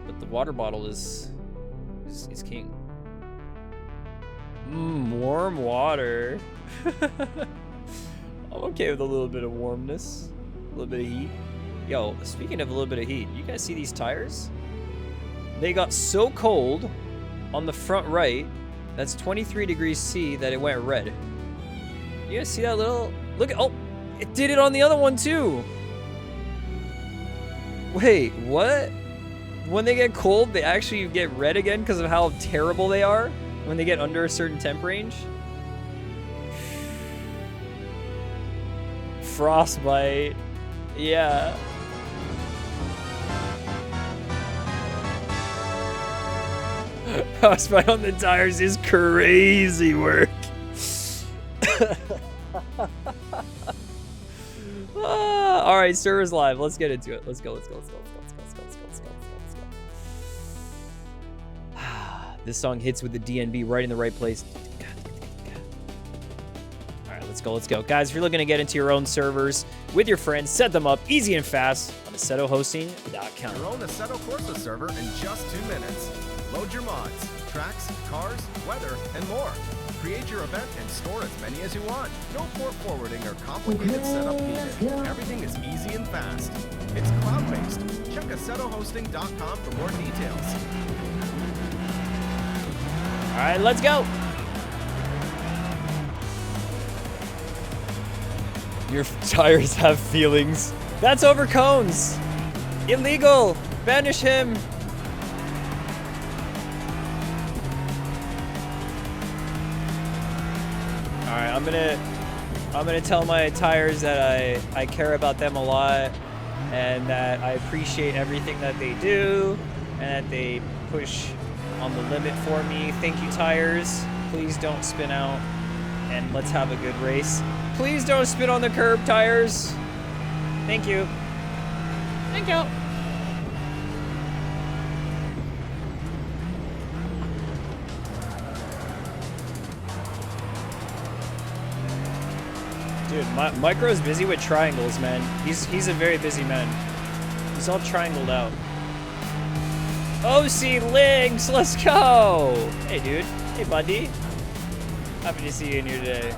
but the water bottle is king. Warm water. I'm okay with a little bit of warmness, a little bit of heat. Yo, speaking of a little bit of heat, you guys see these tires? They got so cold on the front right, that's 23 degrees C, that it went red. You guys see that little, look at, oh, it did it on the other one too. Wait, what? When they get cold, they actually get red again because of how terrible they are when they get under a certain temp range? Frostbite. Yeah. Frostbite on the tires is crazy work. All right, servers live. Let's get into it. Let's go. This song hits with the DNB right in the right place. All right, let's go. Guys, if you're looking to get into your own servers with your friends, set them up easy and fast on assettohosting.com. Your own Assetto Corsa server in just 2 minutes. Load your mods, tracks, cars, weather, and more. Create your event and store as many as you want. No port forwarding or complicated setup needed. Everything is easy and fast. It's cloud-based. Check assettohosting.com for more details. All right, let's go. Your tires have feelings. That's over cones. Illegal. Banish him. All right, I'm gonna tell my tires that I care about them a lot, and that I appreciate everything that they do, and that they push on the limit for me. Thank you, tires. Please don't spin out, and let's have a good race. Please don't spin on the curb, tires. Thank you. Thank you. Dude, Micro's busy with triangles, man. He's a very busy man. He's all triangled out. OC Links, let's go! Hey, dude. Hey, buddy. Happy to see you in here today.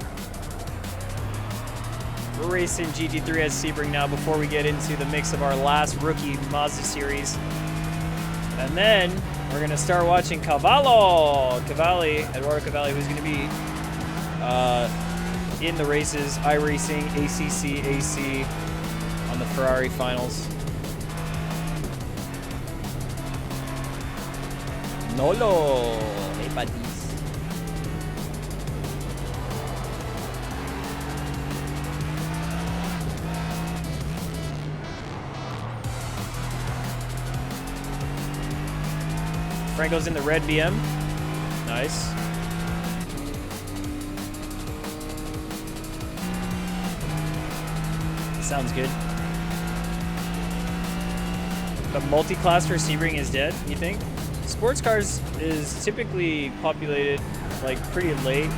We're racing GT3 at Sebring now before we get into the mix of our last rookie Mazda series. And then we're going to start watching CAVALLI, Eduardo Cavalli, who's going to be in the races, iRacing, ACC, AC on the Ferrari finals. Nolo. Hey, buddies. Franco's in the red BM. Nice. Sounds good. The multi-class for Sebring is dead, you think? Sports cars is typically populated like pretty late.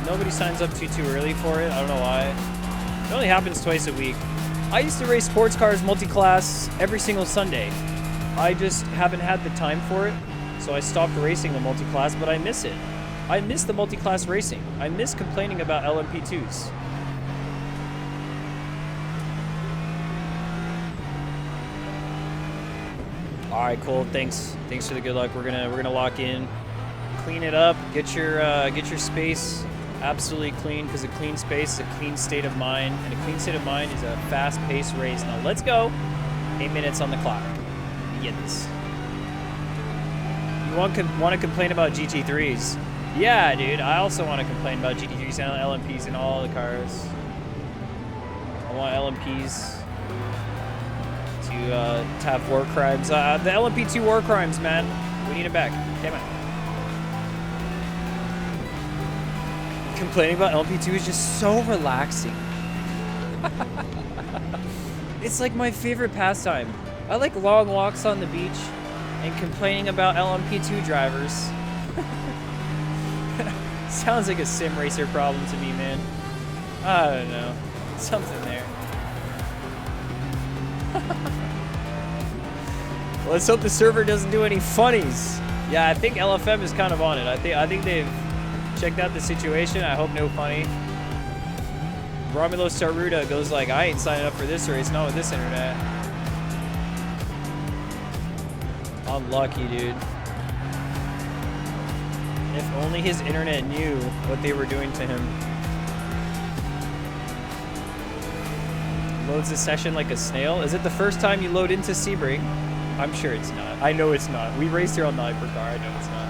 Nobody signs up too early for it. I don't know why. It only happens twice a week. I used to race sports cars multi-class every single Sunday. I just haven't had the time for it, so I stopped racing the multi-class, but I miss it. I miss the multi-class racing. I miss complaining about LMP2s. All right, cool. Thanks for the good luck. We're gonna lock in, clean it up, get your space absolutely clean, because a clean space is a clean state of mind, and a clean state of mind is a fast-paced race. Now let's go. 8 minutes on the clock. You get this. You want to complain about GT3s? Yeah, dude. I also want to complain about GT3s and LMPs in all the cars. I want LMPs to have war crimes. The LMP2 war crimes, man. We need it back. Damn it. Complaining about LMP2 is just so relaxing. It's like my favorite pastime. I like long walks on the beach and complaining about LMP2 drivers. Sounds like a sim racer problem to me, man. I don't know. Something there. Let's hope the server doesn't do any funnies. Yeah, I think LFM is kind of on it. I think they've checked out the situation. I hope no funny. Romulo Saruda goes like, I ain't signing up for this race, not with this internet. Unlucky, dude. If only his internet knew what they were doing to him. Loads the session like a snail. Is it the first time you load into Sebring? I'm sure it's not. I know it's not. We raced here on the hypercar. I know it's not.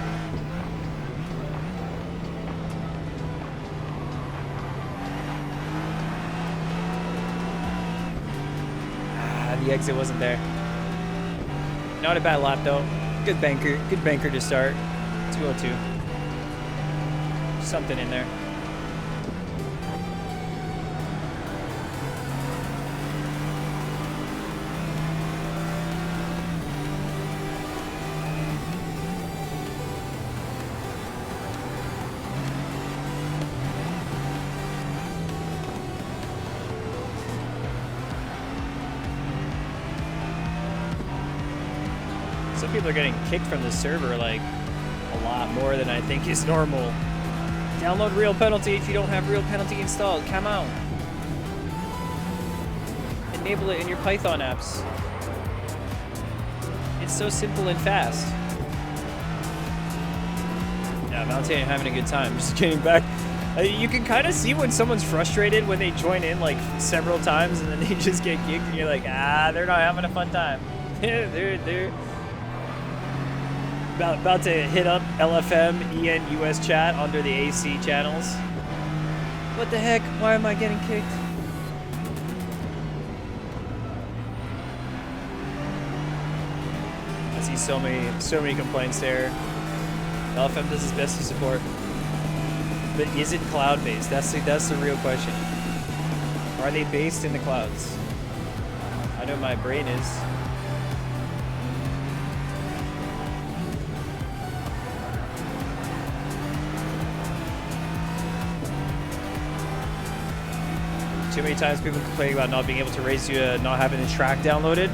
The exit wasn't there. Not a bad lap though. Good banker. Good banker to start. 202. Something in there. Some people are getting kicked from the server like a lot more than I think is normal. Download real penalty if you don't have real penalty installed. Come on. Enable it in your Python apps. It's so simple and fast. Yeah, Valentine ain't having a good time. Just getting back. You can kind of see when someone's frustrated when they join in like several times and then they just get kicked and you're like, ah, they're not having a fun time. they're about to hit up LFM, EN, US chat under the AC channels. What the heck? Why am I getting kicked? I see so many complaints there. LFM does its best to support. But is it cloud-based? That's the real question. Are they based in the clouds? I know my brain is. Too many times people complain about not being able to race due to not having the track downloaded,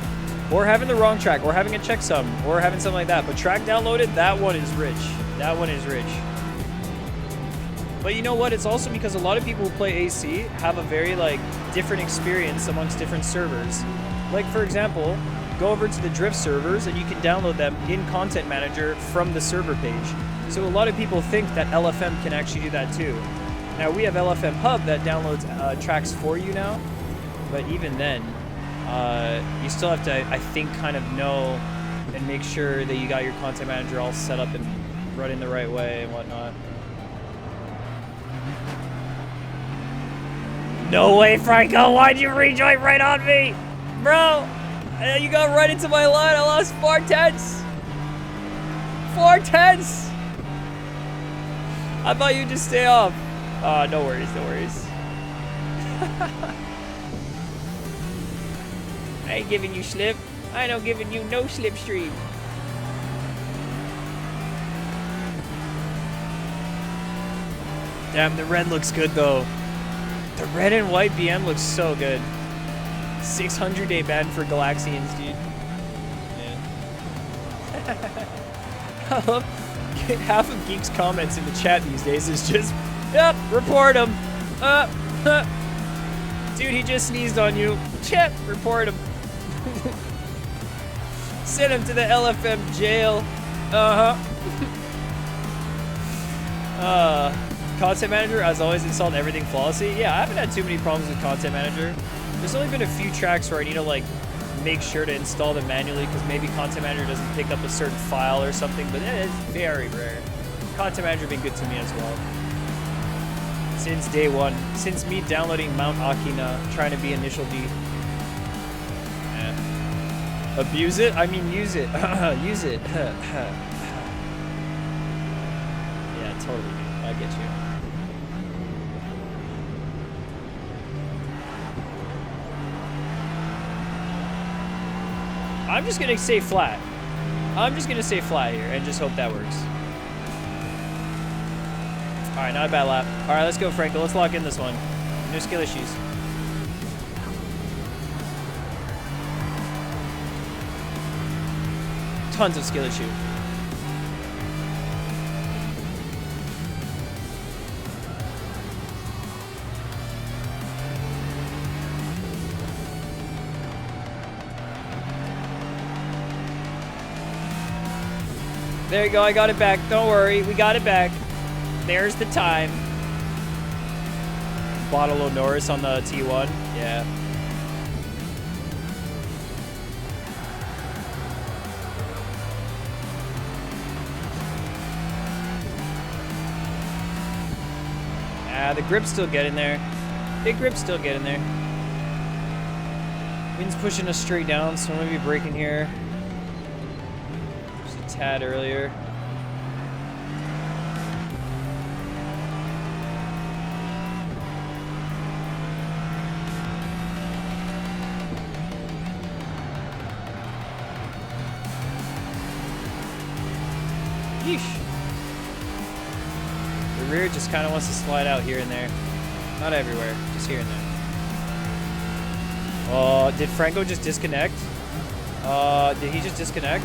or having the wrong track, or having a checksum, or having something like that. But track downloaded, that one is rich. That one is rich. But you know what? It's also because a lot of people who play AC have a very like different experience amongst different servers. Like for example, go over to the Drift servers and you can download them in Content Manager from the server page. So a lot of people think that LFM can actually do that too. Now we have LFM Hub that downloads tracks for you now, but even then, you still have to, I think, kind of know and make sure that you got your Content Manager all set up and running the right way and whatnot. No way, Franco! Why'd you rejoin right on me? Bro! You got right into my line. I lost 4 tenths! 4 tenths! I thought you'd just stay off. No worries, no worries. I ain't giving you slip. I ain't giving you no slipstream. Damn, the red looks good though. The red and white BM looks so good. 600-day ban for Galaxians, dude. Yeah. I love half of Geek's comments in the chat these days is just, yep, report him. Dude, he just sneezed on you. Chip, report him. Send him to the LFM jail. Content Manager, as always, installed everything flawlessly. Yeah, I haven't had too many problems with Content Manager. There's only been a few tracks where I need to like make sure to install them manually because maybe Content Manager doesn't pick up a certain file or something, but it's very rare. Content Manager been good to me as well. Since day one. Since me downloading Mount Akina, trying to be Initial D. Yeah. Abuse it? I mean use it. Use it. Yeah, totally. I get you. I'm just gonna stay flat. I'm just gonna stay flat here and just hope that works. All right, not a bad lap. All right, let's go, Franco. Let's lock in this one. No skill issues. Tons of skill issue. There you go, I got it back. Don't worry, we got it back. There's the time. Bottle of Norris on the T1. Yeah. The grip's still getting there. Big grip's still getting there. Wind's pushing us straight down, so I'm gonna be braking here. Just a tad earlier. Yeesh. The rear just kind of wants to slide out here and there. Not everywhere, just here and there. Oh, did Franco just disconnect? Did he just disconnect?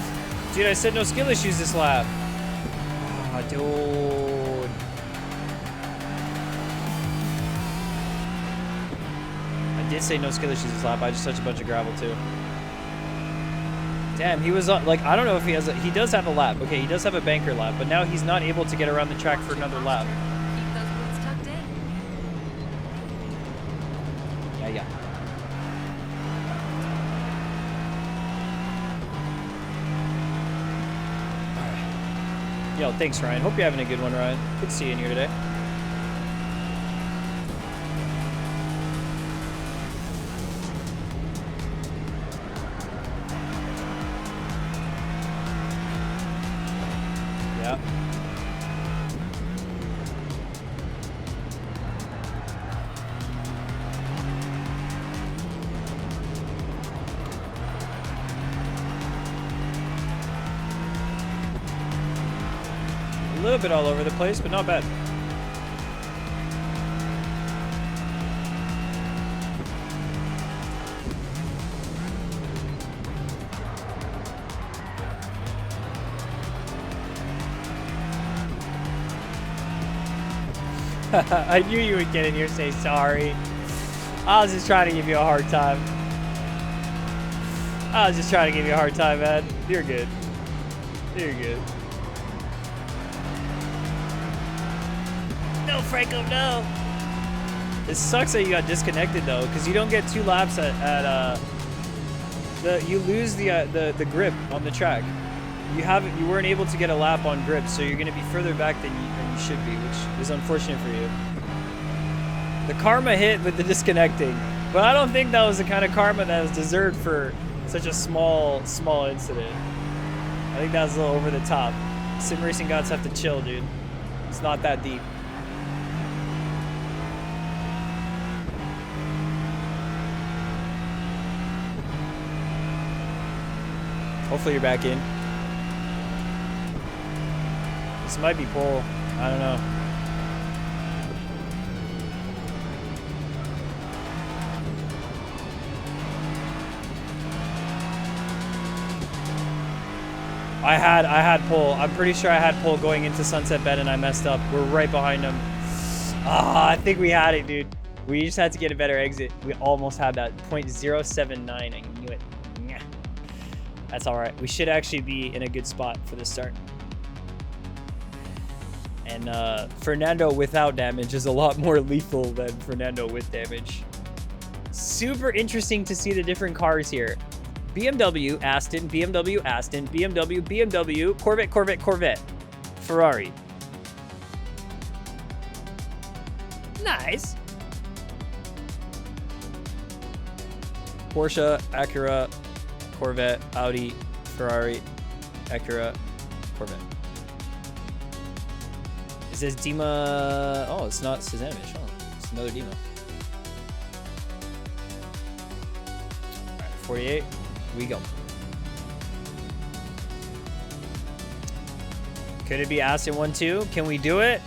Dude, I said no skill issues this lap. Oh, dude. I did say no skill issues this lap. I just touched a bunch of gravel too. Damn, he was on, like, I don't know if he has he does have a lap. Okay, he does have a banker lap, but now he's not able to get around the track for another lap. Keep those boots tucked in. Yeah. Alright. Yo, thanks, Ryan. Hope you're having a good one, Ryan. Good seeing you today. Yeah. A little bit all over the place, but not bad. I knew you would get in here and say sorry. I was just trying to give you a hard time. Man. You're good. You're good. No, Franco, no. It sucks that you got disconnected though, because you don't get 2 laps you lose the grip on the track. You weren't able to get a lap on grip, so you're gonna be further back than you should be, which is unfortunate for you. The karma hit with the disconnecting, but I don't think that was the kind of karma that was deserved for such a small incident. I think that was a little over the top. Sim racing gods have to chill, dude. It's not that deep. Hopefully you're back in. This might be pole. I don't know. I had pole. I'm pretty sure I had pole going into Sunset Bend and I messed up. We're right behind him. I think we had it, dude. We just had to get a better exit. We almost had that. 0.079. I knew it. That's all right. We should actually be in a good spot for the start. And Fernando without damage is a lot more lethal than Fernando with damage. Super interesting to see the different cars here. BMW, Aston, BMW, Aston, BMW, BMW, Corvette, Corvette, Corvette, Ferrari. Nice. Porsche, Acura, Corvette, Audi, Ferrari, Acura, Corvette. It says Dima. Oh, it's not Sazamish. Oh, it's another Dima. All right, 48. We go. Could it be Aston 1-2? Can we do it?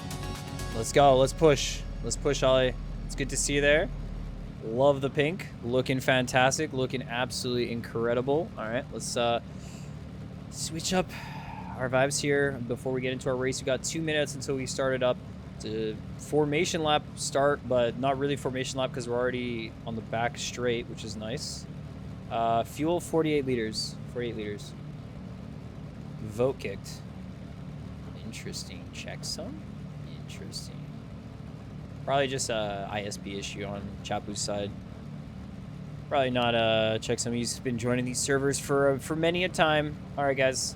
Let's go. Let's push. Let's push, Ollie. It's good to see you there. Love the pink. Looking fantastic. Looking absolutely incredible. All right, let's switch up our vibes here before we get into our race. We got 2 minutes until we started up. It's a formation lap start, but not really formation lap because we're already on the back straight, which is nice. Fuel 48 liters. 48 liters. Vote kicked. Interesting. Checksum? Interesting. Probably just a ISP issue on Chapu's side. Probably not checksum. He's been joining these servers for many a time. All right, guys.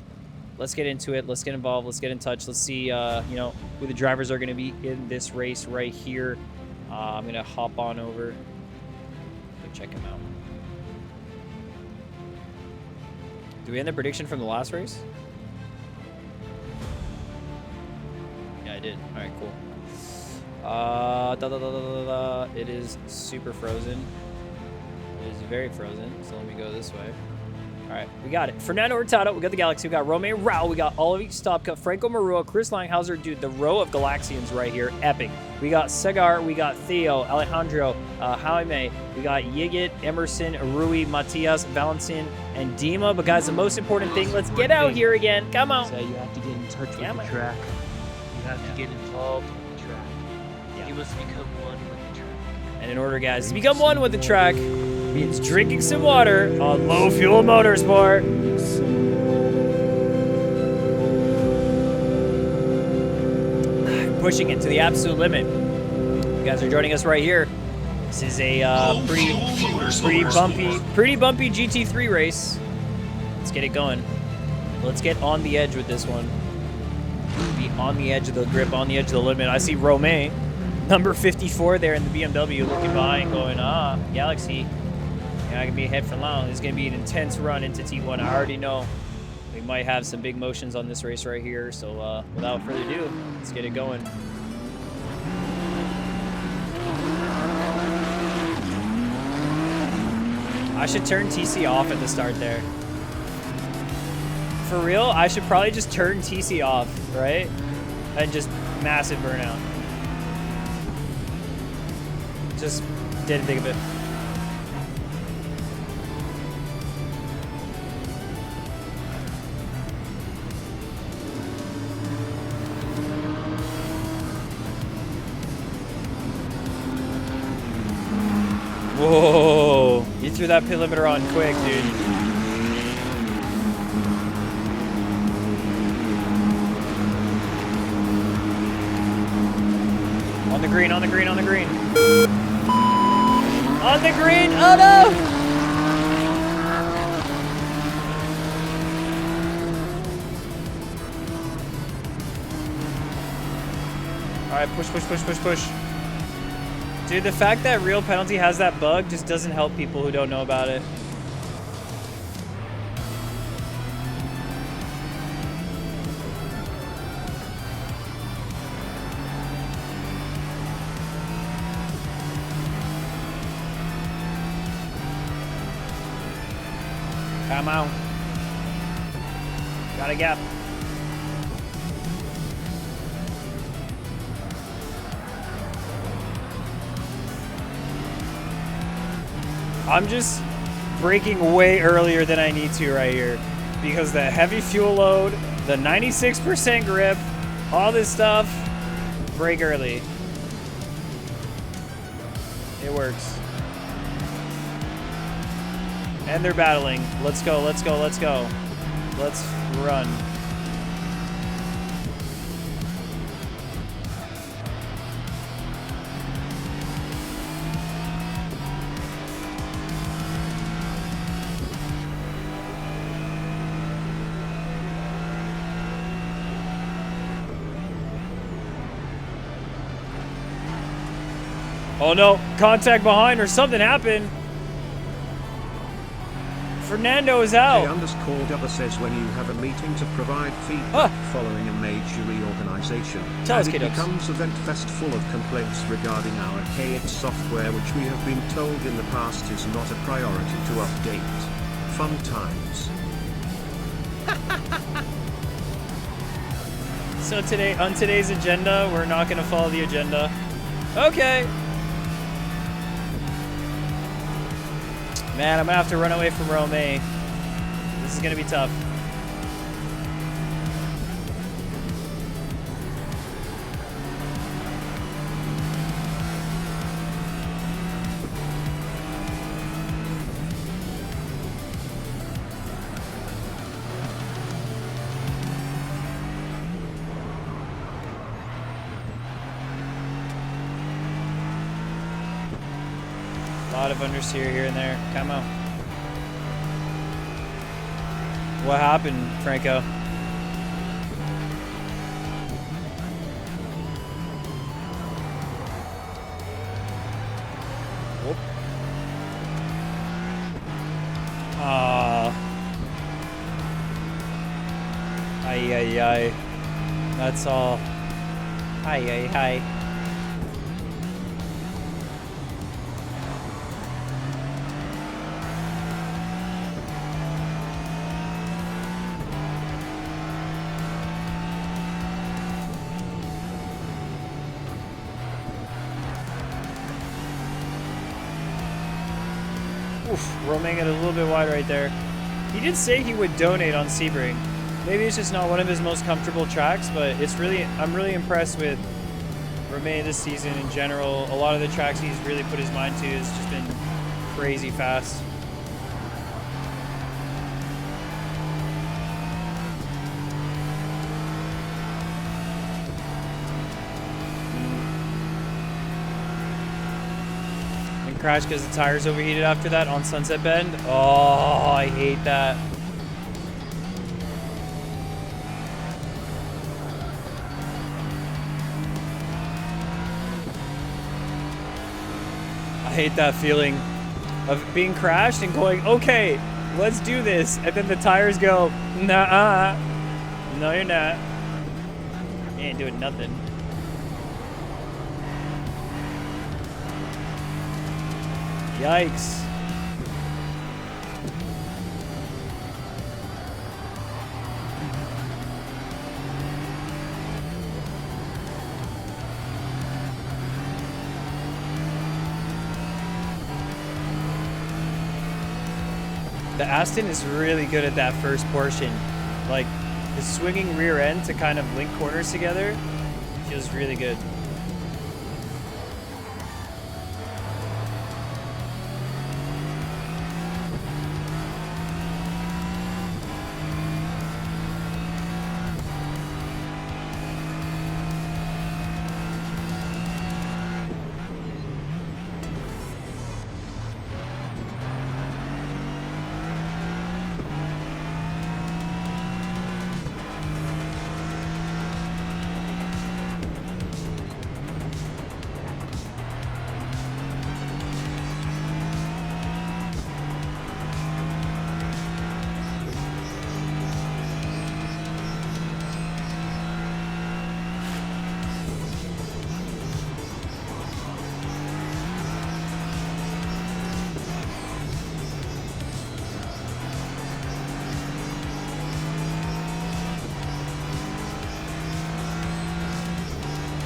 Let's get into it. Let's get involved. Let's get in touch. Let's see, you know, who the drivers are going to be in this race right here. I'm going to hop on over. Go check him out. Do we end the prediction from the last race? Yeah, I did. All right, cool. It is super frozen. It is very frozen. So let me go this way. All right, we got it. Fernando Hurtado, we got the Galaxy, we got Romain Rao, we got Olivier Stopka, Franco Marua, Chris Langhauser. Dude, the row of Galaxians right here, epic. We got Segar, we got Theo, Alejandro, Jaime, we got Yigit, Emerson, Rui, Matias, Valentin, and Dima. But guys, the most important thing, let's get out here again. Come on. So you have to get in touch with the track. You have to get involved with the track. You must become one with the track. And in order, guys, to become one with the track, means drinking some water on Low Fuel Motorsport. Pushing it to the absolute limit. You guys are joining us right here. This is a pretty bumpy GT3 race. Let's get it going. Let's get on the edge with this one. Be on the edge of the grip, on the edge of the limit. I see Romain, number 54 there in the BMW, looking by and going, Galaxy. Yeah, I can be ahead for long. This is going to be an intense run into T1. I already know we might have some big motions on this race right here. So without further ado, let's get it going. I should turn TC off at the start there. For real, I should probably just turn TC off, right? And just massive burnout. Just didn't think of it. Whoa, you threw that pit limiter on quick, dude. On the green, on the green, on the green. On the green, oh no! All right, push, push, push, push, push. Dude, the fact that Real Penalty has that bug just doesn't help people who don't know about it. Come on. Got a gap. I'm just braking way earlier than I need to right here because the heavy fuel load, the 96% grip, all this stuff, brake early. It works. And they're battling. Let's go, let's go, let's go. Let's run. Oh no, contact behind or something happened. Fernando is out. J_Dubba says when you have a meeting to provide feedback following a major reorganization, Tell us, and it kiddos. becomes event fest full of complaints regarding our archaic software which we have been told in the past is not a priority to update. Fun times. So on today's agenda, we're not gonna follow the agenda. Okay. Man, I'm gonna have to run away from Romain. This is gonna be tough. A lot of understeer here and there. Come on. What happened, Franco? Whoop. Ay, ay, ay. That's all. Hi, ay, hi. Oof, Romain got a little bit wide right there. He did say he would donate on Sebring. Maybe it's just not one of his most comfortable tracks, but I'm really impressed with Romain this season in general. A lot of the tracks he's really put his mind to has just been crazy fast. Crash because the tires overheated after that on Sunset Bend. Oh, I hate that. I hate that feeling of being crashed and going, okay, let's do this. And then the tires go, nah, no, you're not. You ain't doing nothing. Yikes. The Aston is really good at that first portion. Like, the swinging rear end to kind of link corners together feels really good.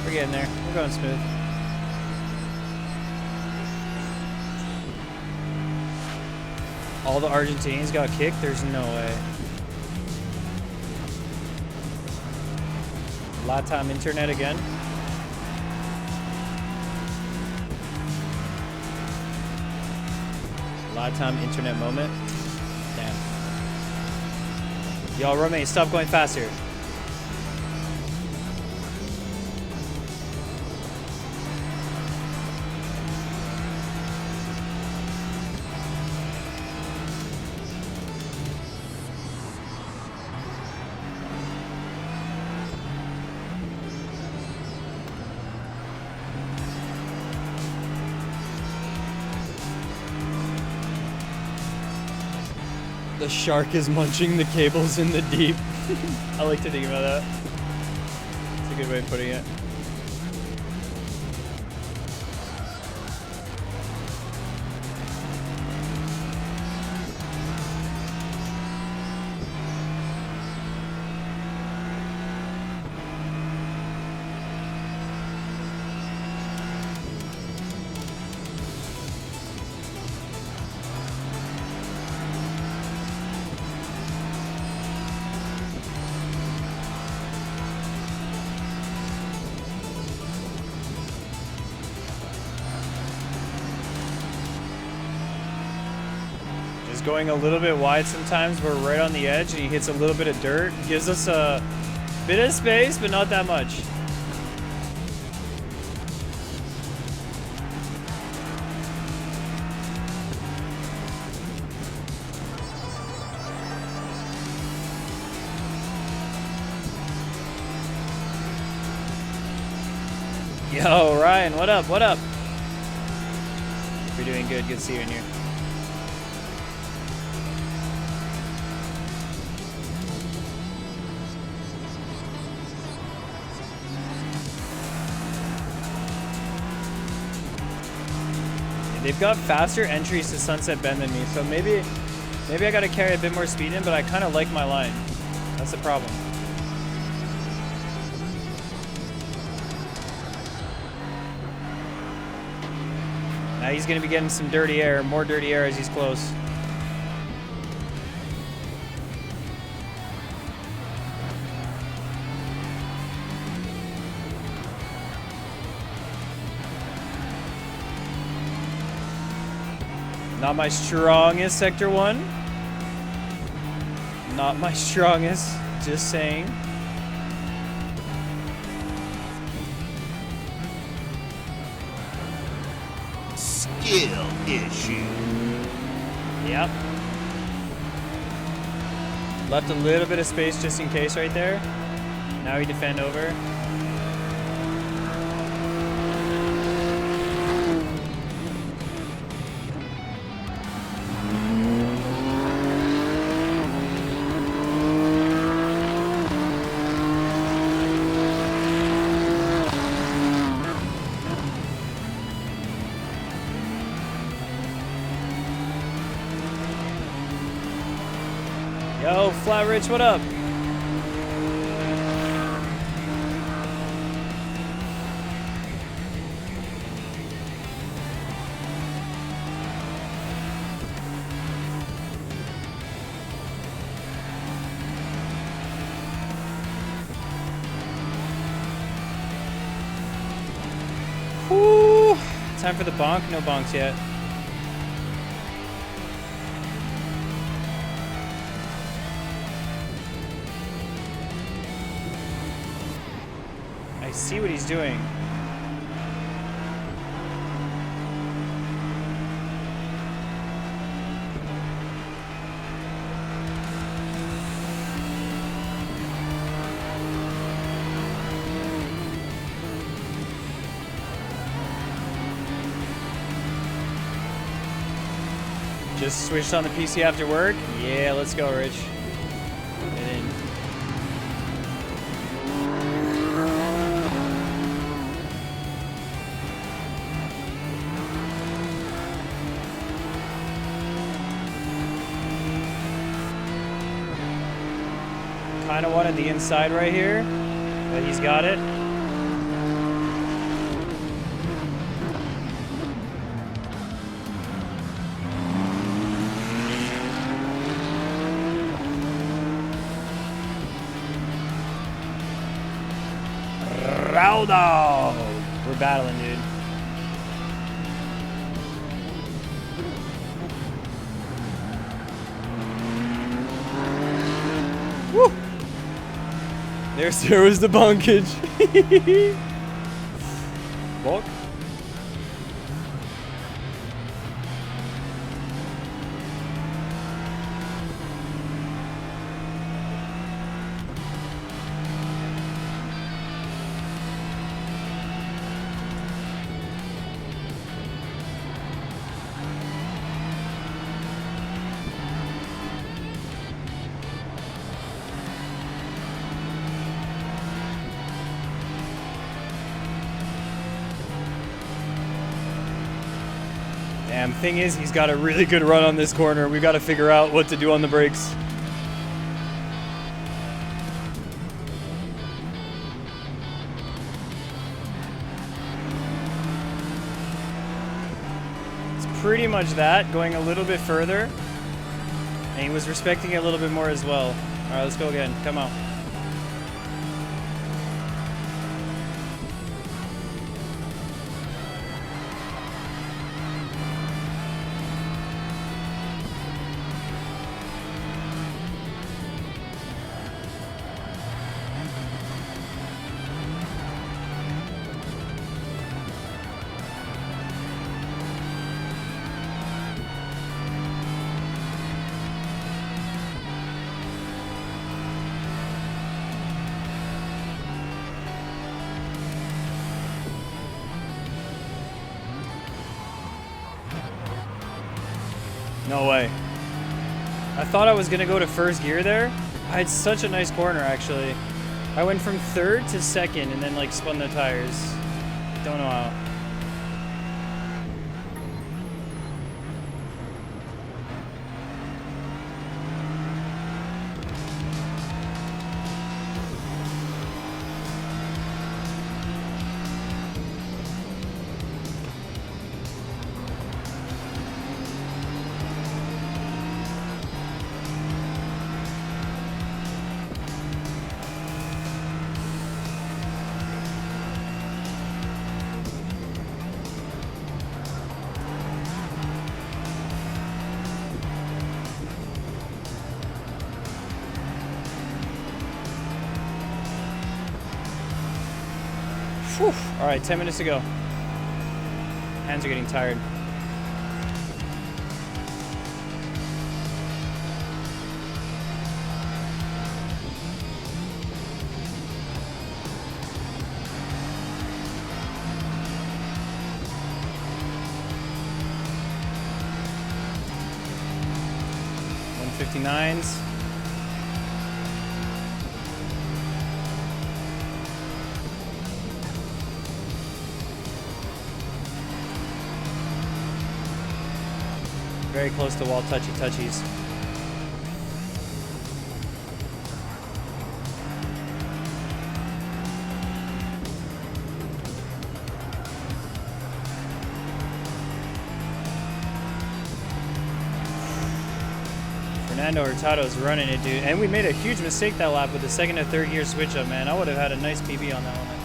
We're getting there. We're going smooth. All the Argentinians got kicked? There's no way. LATAM internet again. LATAM internet moment. Damn. Y'all, Romain, stop going faster. The shark is munching the cables in the deep. I like to think about that. It's a good way of putting it. Just going a little bit wide sometimes. We're right on the edge and he hits a little bit of dirt. Gives us a bit of space, but not that much. Yo, Ryan, what up? What up? You're doing good. Good to see you in here. They've got faster entries to Sunset Bend than me, so maybe I gotta carry a bit more speed in, but I kind of like my line. That's the problem. Now he's gonna be getting some dirty air, more dirty air as he's close. Not my strongest, Sector 1. Not my strongest, just saying. Skill issue. Yep. Left a little bit of space just in case right there. Now we defend over. Yo, Flat Rich, what up? Whew. Time for the bonk? No bonks yet. See what he's doing. Just switched on the PC after work. Yeah, let's go, Rich. Get in. Kind of wanted the inside right here, but he's got it. Raudo! We're battling, dude. Woo! There was the bunkage. Bulk? Damn, thing is, he's got a really good run on this corner. We got to figure out what to do on the brakes. It's pretty much that, going a little bit further. And he was respecting it a little bit more as well. All right, let's go again. Come on. No way. I thought I was gonna go to first gear there. I had such a nice corner, actually. I went from third to second and then like spun the tires. Don't know how. Whew. All right, 10 minutes to go. Hands are getting tired. $159s. Very close to wall touchy-touchies. Fernando Hurtado's running it, dude. And we made a huge mistake that lap with the second to third gear switch up, man. I would have had a nice PB on that one, I think.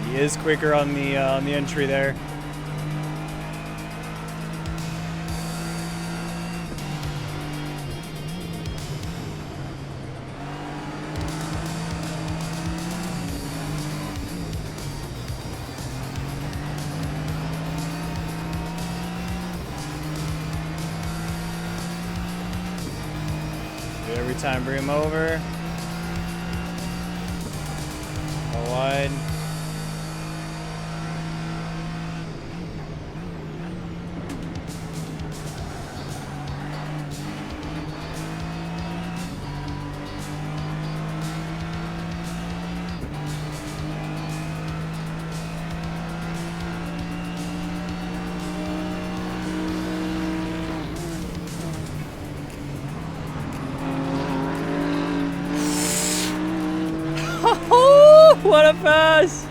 He is quicker on the entry there. Every time, bring him over. All wide. What a pass!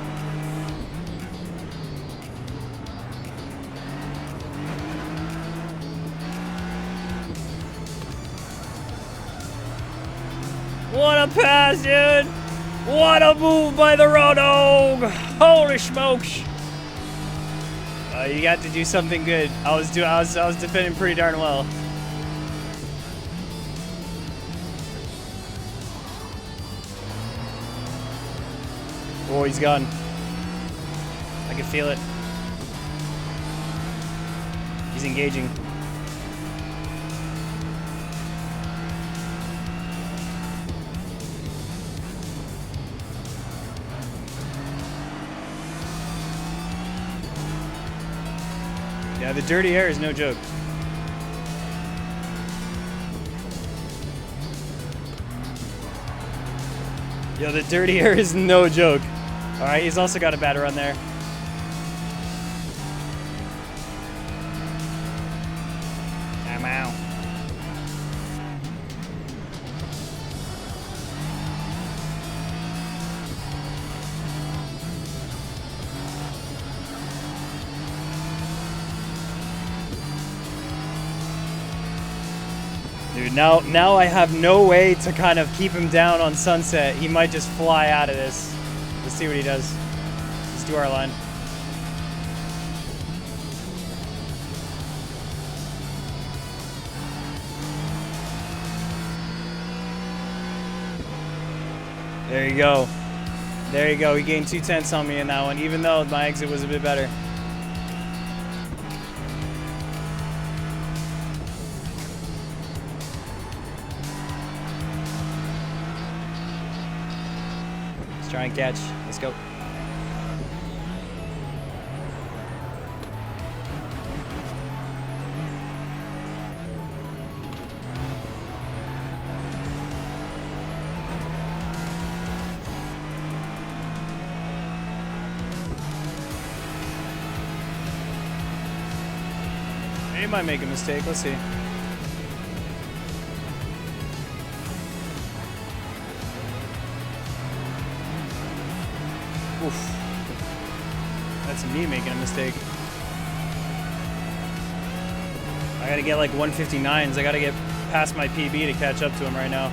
What a pass, dude! What a move by the Road Dog! Holy smokes! You got to do something good. I was defending pretty darn well. Oh, he's gone. I can feel it. He's engaging. Yeah, the dirty air is no joke. Yo, the dirty air is no joke. All right, he's also got a bad run there. I'm out. Dude, now I have no way to kind of keep him down on Sunset. He might just fly out of this see what he does. Let's do our line. There you go. There you go. He gained 2/10 on me in that one, even though my exit was a bit better. Let's try and catch. Let's go. He might make a mistake. Let's see. Oof. That's me making a mistake. I gotta get like 159s. I gotta get past my PB to catch up to him right now.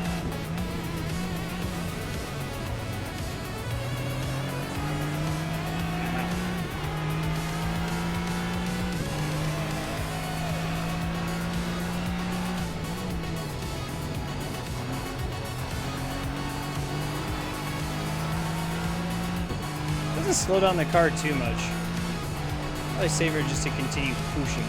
Doesn't slow down the car too much. Probably safer just to continue pushing.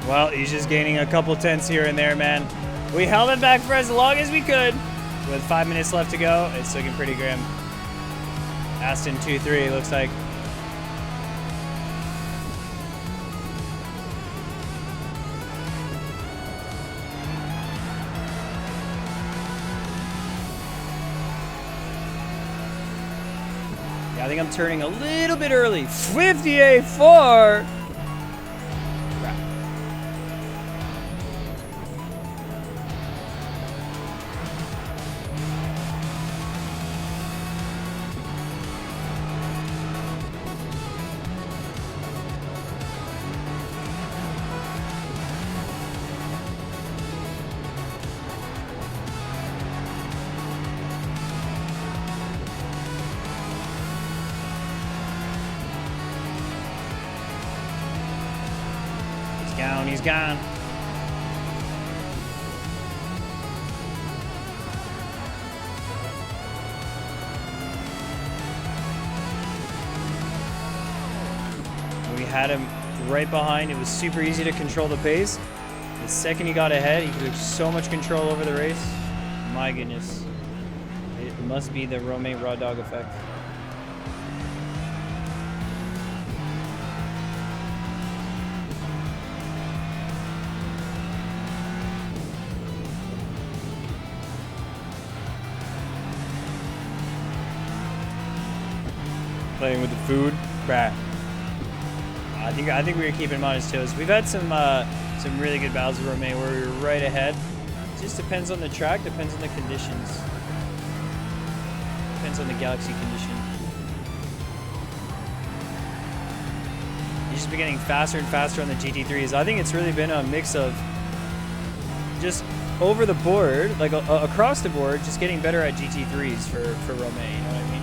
Well, he's just gaining a couple tenths here and there, man. We held it back for as long as we could. With 5 minutes left to go, it's looking pretty grim. Aston 2-3, looks like. Yeah, I think I'm turning a little bit early. 58.4. He's gone. We had him right behind. It was super easy to control the pace. The second he got ahead, he took so much control over the race. My goodness. It must be the Romain raw dog effect. Playing with the food, bruh. I think we were keeping him on his toes. We've had some really good battles with Romain where we were right ahead. It just depends on the track, depends on the conditions, depends on the Galaxy condition. He's just been getting faster and faster on the GT3s. I think it's really been a mix of just over the board, like across the board, just getting better at GT3s for Romain. You know what I mean?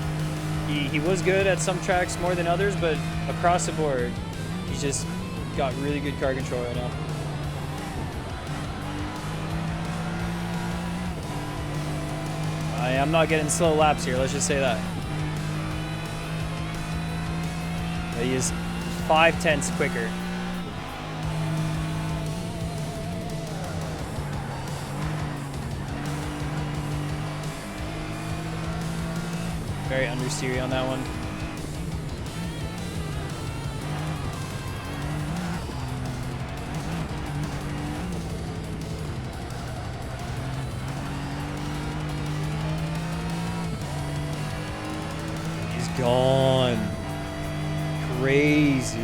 He was good at some tracks more than others, but across the board, he's just got really good car control right now. I'm not getting slow laps here, let's just say that. But he is 5/10 quicker. Very understeery on that one. He's gone. Crazy.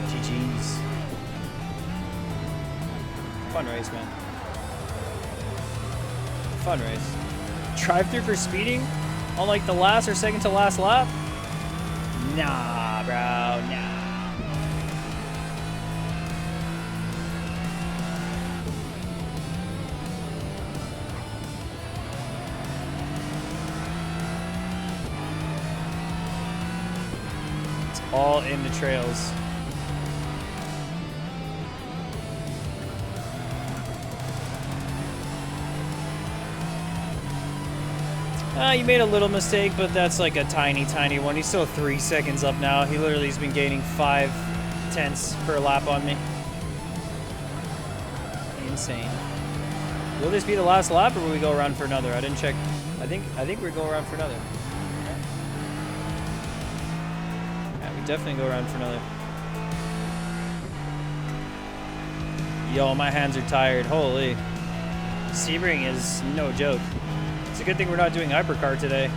GG's. Fun race, man. Fun race. Drive-through for speeding? on like the last or second to last lap? Nah, bro, nah. It's all in the trails. You made a little mistake, but that's like a tiny, tiny one. He's still 3 seconds up now. He literally has been gaining 5/10 per lap on me. Insane. Will this be the last lap, or will we go around for another? I didn't check. I think we go around for another. Yeah, we definitely go around for another. Yo, my hands are tired. Holy. Sebring is no joke. It's a good thing we're not doing hypercar today.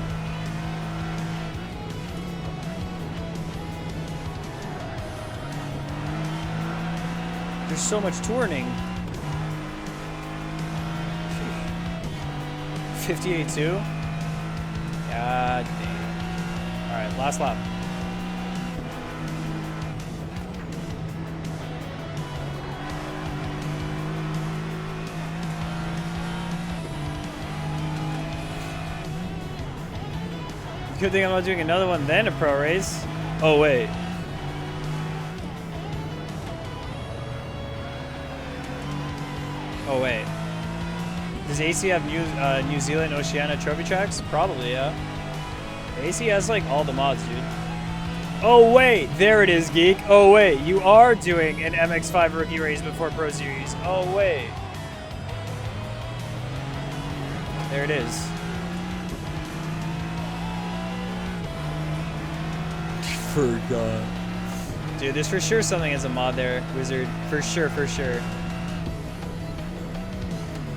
There's so much turning. 58.2? God damn. Alright, last lap. Good thing I'm not doing another one then a pro race. Oh, wait. Oh, wait. Does AC have New Zealand Oceania trophy tracks? Probably, yeah. AC has, like, all the mods, dude. Oh, wait. There it is, Geek. Oh, wait. You are doing an MX5 rookie race before Pro Series. Oh, wait. There it is. Forgot. Dude, there's for sure something as a mod there, Wizard. For sure, for sure.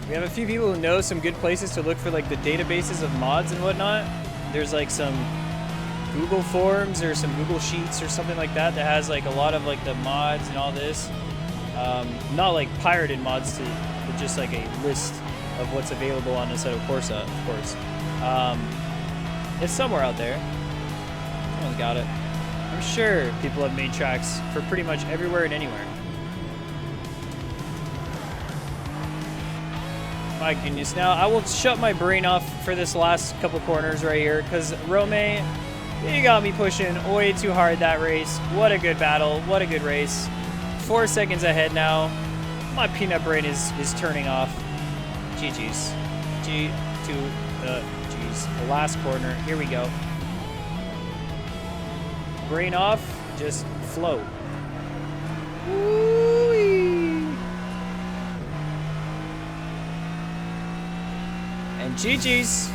We have a few people who know some good places to look for like the databases of mods and whatnot. There's like some Google Forms or some Google Sheets or something like that that has like a lot of like the mods and all this. Not like pirated mods but just like a list of what's available on Assetto Corsa, of course. It's somewhere out there. Someone's got it. I'm sure people have made tracks for pretty much everywhere and anywhere. My goodness. Now, I will shut my brain off for this last couple corners right here, because Rome, you got me pushing way too hard that race. What a good battle. What a good race. 4 seconds ahead now. My peanut brain is turning off. GG's. G to the G's. The last corner. Here we go. Brain off, just float. Woo-wee. And GG's.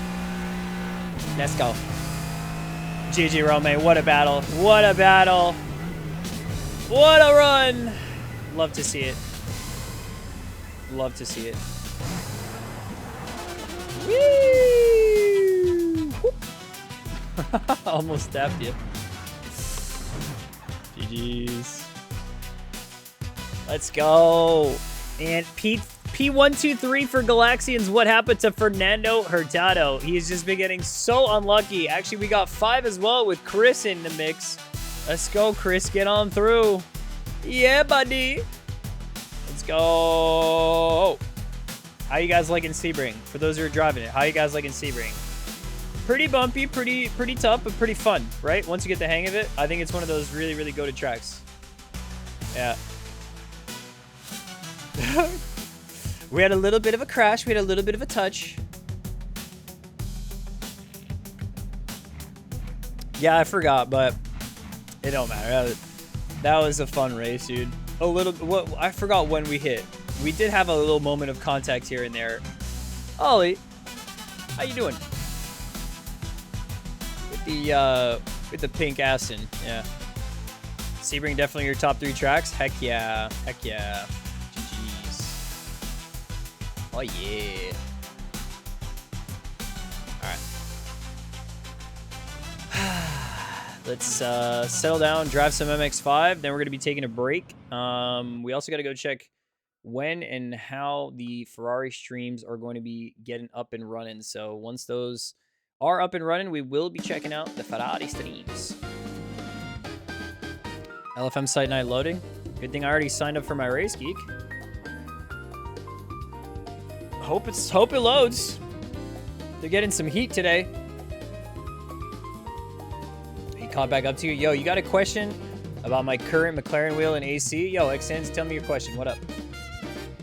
Let's go. GG Rome, what a battle. What a battle. What a run. Love to see it. Love to see it. Woo! Almost stabbed you. GG's. Let's go. And P123 for Galaxians. What happened to Fernando Hurtado? He's just been getting so unlucky. Actually, we got 5 as well with Chris in the mix. Let's go, Chris. Get on through. Yeah, buddy. Let's go. How you guys liking Sebring? For those who are driving it, how you guys liking Sebring? Pretty bumpy, pretty tough, but pretty fun, right? Once you get the hang of it, I think it's one of those really, really go-to tracks. Yeah. We had a little bit of a crash. We had a little bit of a touch. Yeah, I forgot, but it don't matter. That was a fun race, dude. A little. What I forgot when we hit. We did have a little moment of contact here and there. Ollie, how you doing? With the pink Aston, yeah. Sebring definitely your top 3 tracks. Heck yeah, heck yeah. GG's. Oh yeah. All right. Let's settle down, drive some MX5. Then we're gonna be taking a break. We also gotta go check when and how the Ferrari streams are going to be getting up and running. So once those are up and running, we will be checking out the Ferrari streams. LFM site night loading. Good thing I already signed up for my race, geek. Hope it loads. They're getting some heat today. He caught back up to you. Yo, you got a question about my current McLaren wheel and AC? Yo, Xens, tell me your question. What up?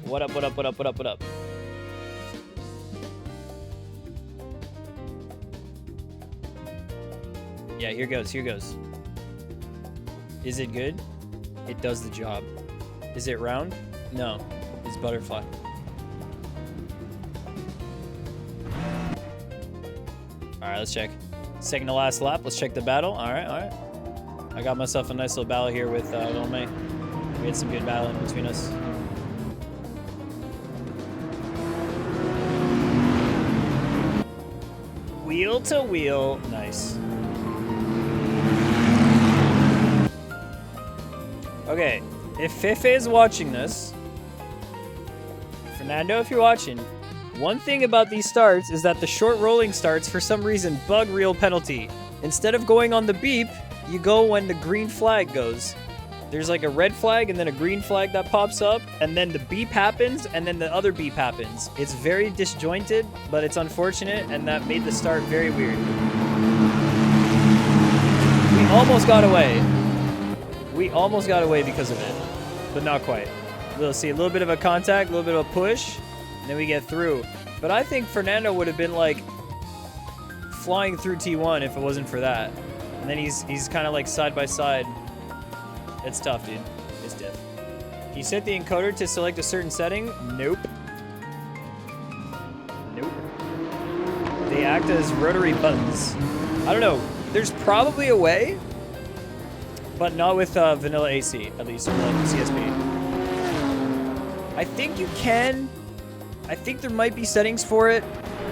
What up, what up, what up, what up, what up? Yeah, here goes, here goes. Is it good? It does the job. Is it round? No, it's butterfly. All right, let's check. Second to last lap. Let's check the battle. All right, all right. I got myself a nice little battle here with Lomé. We had some good battling between us. Wheel to wheel. Nice. Okay, if Fefe is watching this, Fernando, if you're watching, one thing about these starts is that the short rolling starts, for some reason, bug real penalty. Instead of going on the beep, you go when the green flag goes. There's like a red flag and then a green flag that pops up, and then the beep happens, and then the other beep happens. It's very disjointed, but it's unfortunate, and that made the start very weird. We almost got away. We almost got away because of it, but not quite. We'll see a little bit of a contact, a little bit of a push, and then we get through. But I think Fernando would have been like flying through T1 if it wasn't for that. And then he's kind of like side by side. It's tough, dude. It's diff. You set the encoder to select a certain setting? Nope. Nope. They act as rotary buttons. I don't know. There's probably a way, but not with vanilla AC, at least, or like CSP. I think you can. I think there might be settings for it,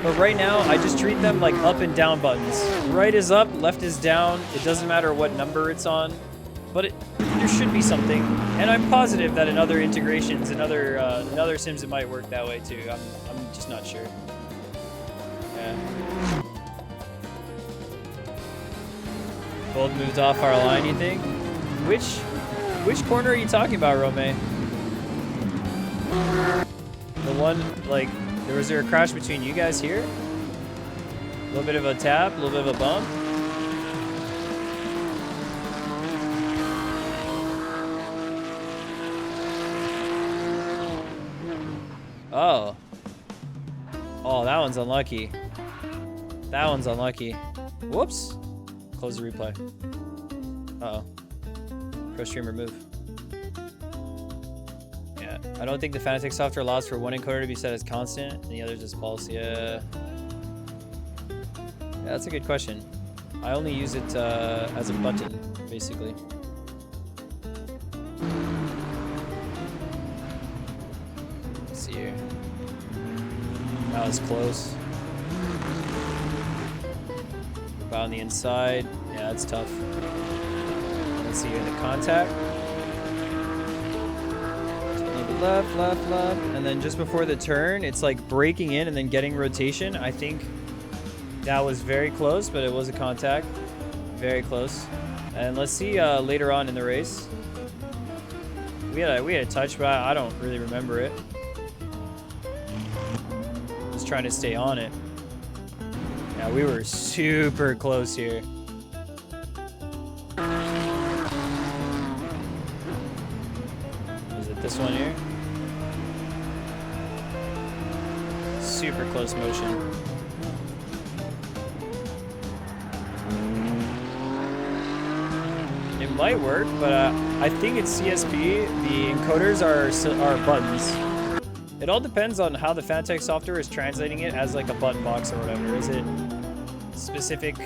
but right now I just treat them like up and down buttons. Right is up, left is down. It doesn't matter what number it's on, but there should be something. And I'm positive that in other integrations, in other sims, it might work that way too. I'm just not sure. Yeah. Both moved off our line, you think? Which corner are you talking about, Romeo? The one, like, was there a crash between you guys here? A little bit of a tap, a little bit of a bump. Oh. Oh, that one's unlucky. That one's unlucky. Whoops. Close the replay. Uh-oh. Pro stream remove. Yeah, I don't think the Fanatec software allows for one encoder to be set as constant and the other just false. Yeah. Yeah, that's a good question. I only use it as a button, basically. Let's see here. That was close. About on the inside. Yeah, that's tough. Let's see here in the contact. A little bit left, left, left. And then just before the turn, it's like breaking in and then getting rotation. I think that was very close, but it was a contact. Very close. And let's see later on in the race. We had a touch, but I don't really remember it. Just trying to stay on it. Yeah, we were super close here. Is it this one here? Super close motion. It might work, but I think it's CSP. The encoders are buttons. It all depends on how the Fanatec software is translating it as like a button box or whatever. Is it specific?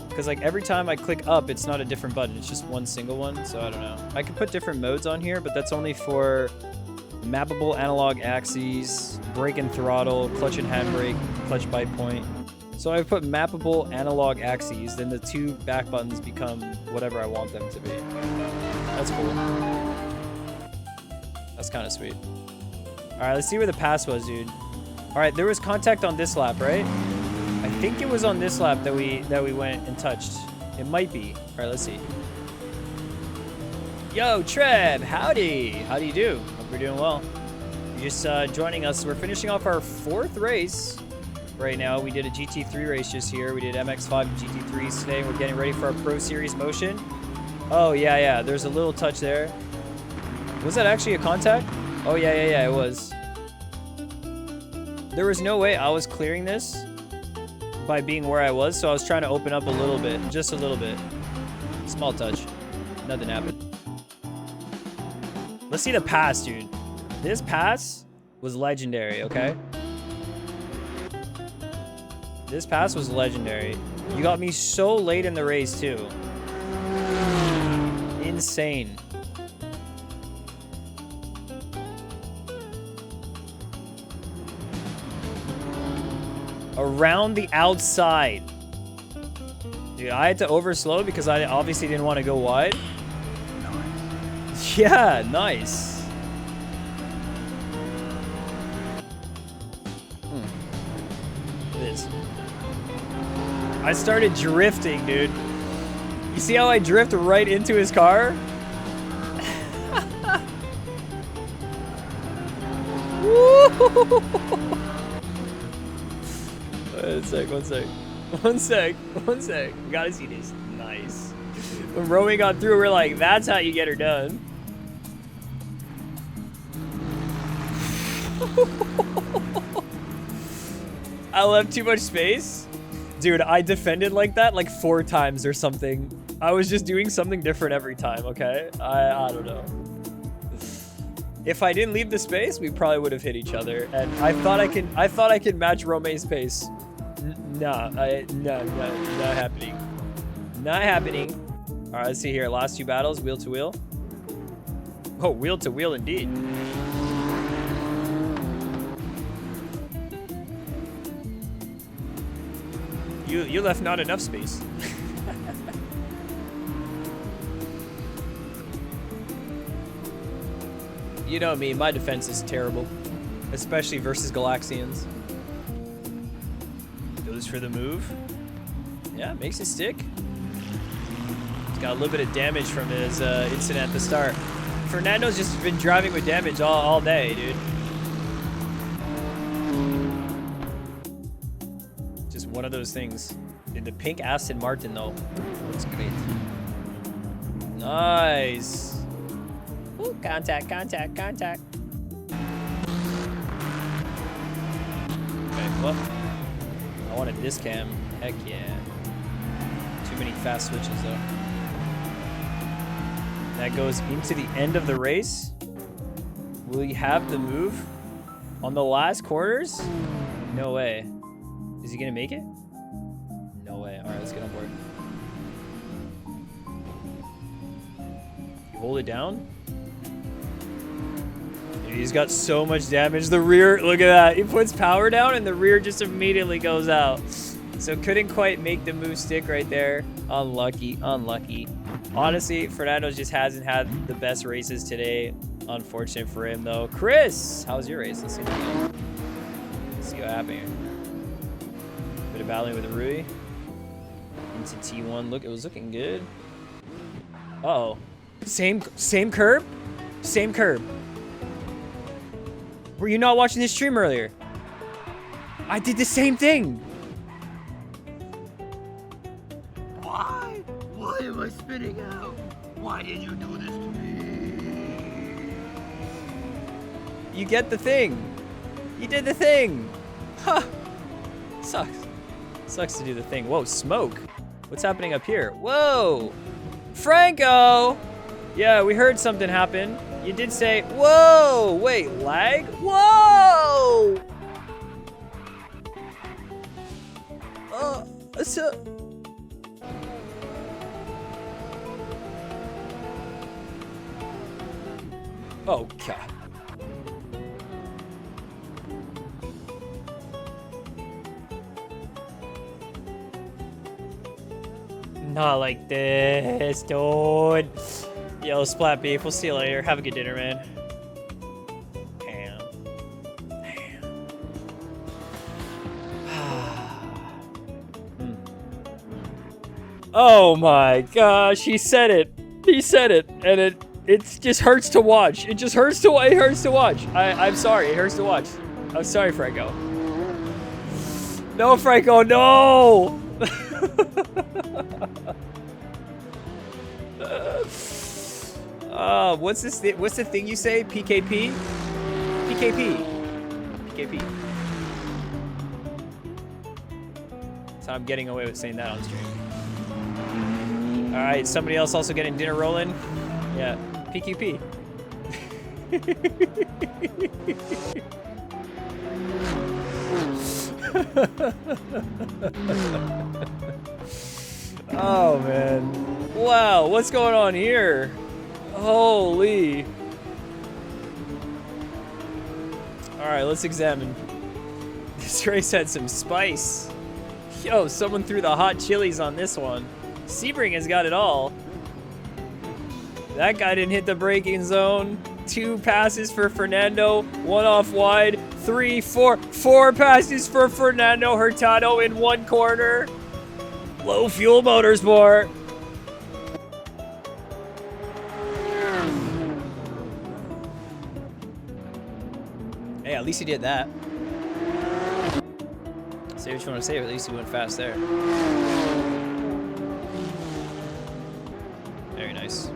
Because like every time I click up, it's not a different button. It's just one single one. So I don't know. I could put different modes on here, but that's only for mappable analog axes, brake and throttle, clutch and handbrake, clutch bite point. So I put mappable analog axes, then the two back buttons become whatever I want them to be. That's cool. That's kind of sweet. All right, let's see where the pass was, dude. All right, there was contact on this lap, right? I think it was on this lap that we went and touched. It might be. All right, let's see. Yo, Trev, howdy. How do you do? Hope you're doing well. You're just joining us. We're finishing off our 4th race right now. We did a GT3 race just here. We did MX5 GT3s today. We're getting ready for our Pro Series motion. Oh, yeah. There's a little touch there. Was that actually a contact? Oh, yeah, it was. There was no way I was clearing this by being where I was, so I was trying to open up a little bit, just a little bit. Small touch. Nothing happened. Let's see the pass, dude. This pass was legendary, okay? This pass was legendary. You got me so late in the race, too. Insane. Around the outside. Dude, I had to overslow because I obviously didn't want to go wide. Nice. Yeah, nice. Look at this. I started drifting, dude. You see how I drift right into his car? Woo! One sec. We gotta see this. Nice. When Romy got through, we're like, that's how you get her done. I left too much space. Dude, I defended like that like 4 times or something. I was just doing something different every time, okay? I don't know. If I didn't leave the space, we probably would have hit each other. And I thought I could match Romay's pace. No, not happening. Not happening. All right, let's see here. Last 2 battles, wheel to wheel. Oh, wheel to wheel indeed. You left not enough space. You know me, my defense is terrible, especially versus Galaxians. Goes for the move. Yeah, makes it stick. He's got a little bit of damage from his incident at the start. Fernando's just been driving with damage all day, dude. Just one of those things. Dude, the pink Aston Martin, though, looks great. Nice. Ooh, contact. Okay, well, I wanted this cam. Heck yeah. Too many fast switches, though. That goes into the end of the race. Will you have the move on the last quarters? No way. Is he gonna make it? No way. All right, let's get on board. You hold it down. Dude, he's got so much damage. The rear, look at that. He puts power down and the rear just immediately goes out. So couldn't quite make the move stick right there. Unlucky. Honestly, Fernando just hasn't had the best races today. Unfortunate for him, though. Chris, how was your race? Let's see what happened here. Bit of battling with Rui. Into T1. Look, it was looking good. Uh-oh. Same curb? Same curb. Were you not watching this stream earlier? I did the same thing. Why? Why am I spinning out? Why did you do this to me? You get the thing. You did the thing. Huh. Sucks to do the thing. Whoa, smoke. What's happening up here? Whoa. Franco. Yeah, we heard something happen. You did say, whoa, wait, lag? Whoa! Oh, God. Not like this, dude. Yo, Splat Beef, we'll see you later. Have a good dinner, man. Damn. Oh my gosh, he said it. He said it, and it just hurts to watch. It just hurts to watch. I'm sorry, it hurts to watch. I'm sorry, Franco. No, Franco, no! What's this? What's the thing you say? PKP? PKP. PKP. So I'm getting away with saying that on stream. All right, somebody else also getting dinner rolling. Yeah, PQP. Oh man. Wow, what's going on here? Holy. All right, let's examine. This race had some spice. Yo, someone threw the hot chilies on this one. Sebring has got it all. That guy didn't hit the braking zone. 2 passes for Fernando, 1 off wide, 3, 4 passes for Fernando Hurtado in 1 corner. Low fuel motorsport. Hey, at least he did that. Say what you want to say, but at least he went fast there. Very nice.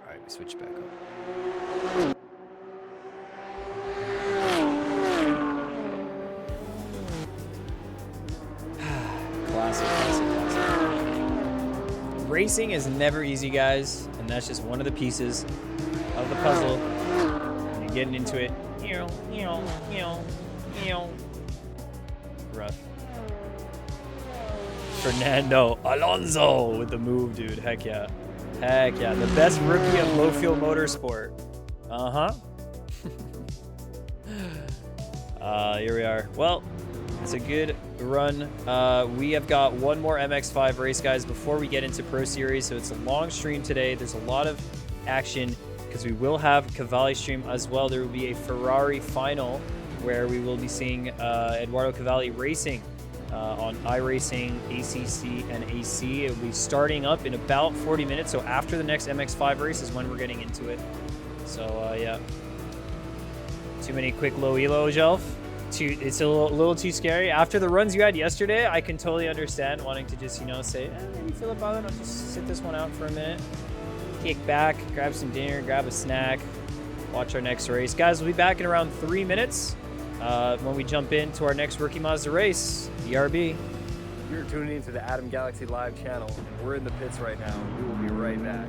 Alright, we switch back up. Classic. Racing is never easy, guys, and that's just one of the pieces of the puzzle. You're getting into it. Rough. Fernando Alonso with the move, dude. Heck yeah. Heck yeah. The best rookie of low fuel motorsport. Uh-huh. Here we are. Well, it's a good run. We have got one more MX5 race, guys, before we get into Pro Series. So it's a long stream today. There's a lot of action because we will have CAVALLI stream as well. There will be a Ferrari final where we will be seeing Eduardo Cavalli racing on iRacing, ACC, and AC. It will be starting up in about 40 minutes. So after the next MX5 race is when we're getting into it. So, yeah. Too many quick low elo, Jelf. It's a little too scary. After the runs you had yesterday, I can totally understand wanting to just, say, maybe Philip Island, I'll just sit this one out for a minute. Kick back, grab some dinner, grab a snack, watch our next race. Guys, we'll be back in around 3 minutes when we jump into our next Rookie Mazda race, DRB. You're tuning into the Adam Galaxy Live channel, and we're in the pits right now. We will be right back.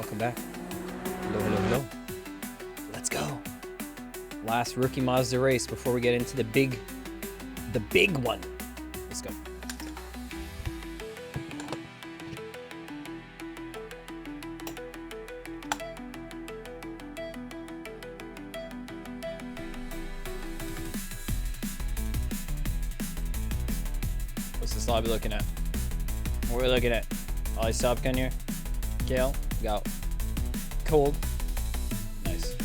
Welcome back. Hello, hello, hello. Let's go. Last rookie Mazda race before we get into the big one. Let's go. What's this lobby looking at? What are we looking at? Ollie Stop Gun here. Gale, go. Cold. Nice.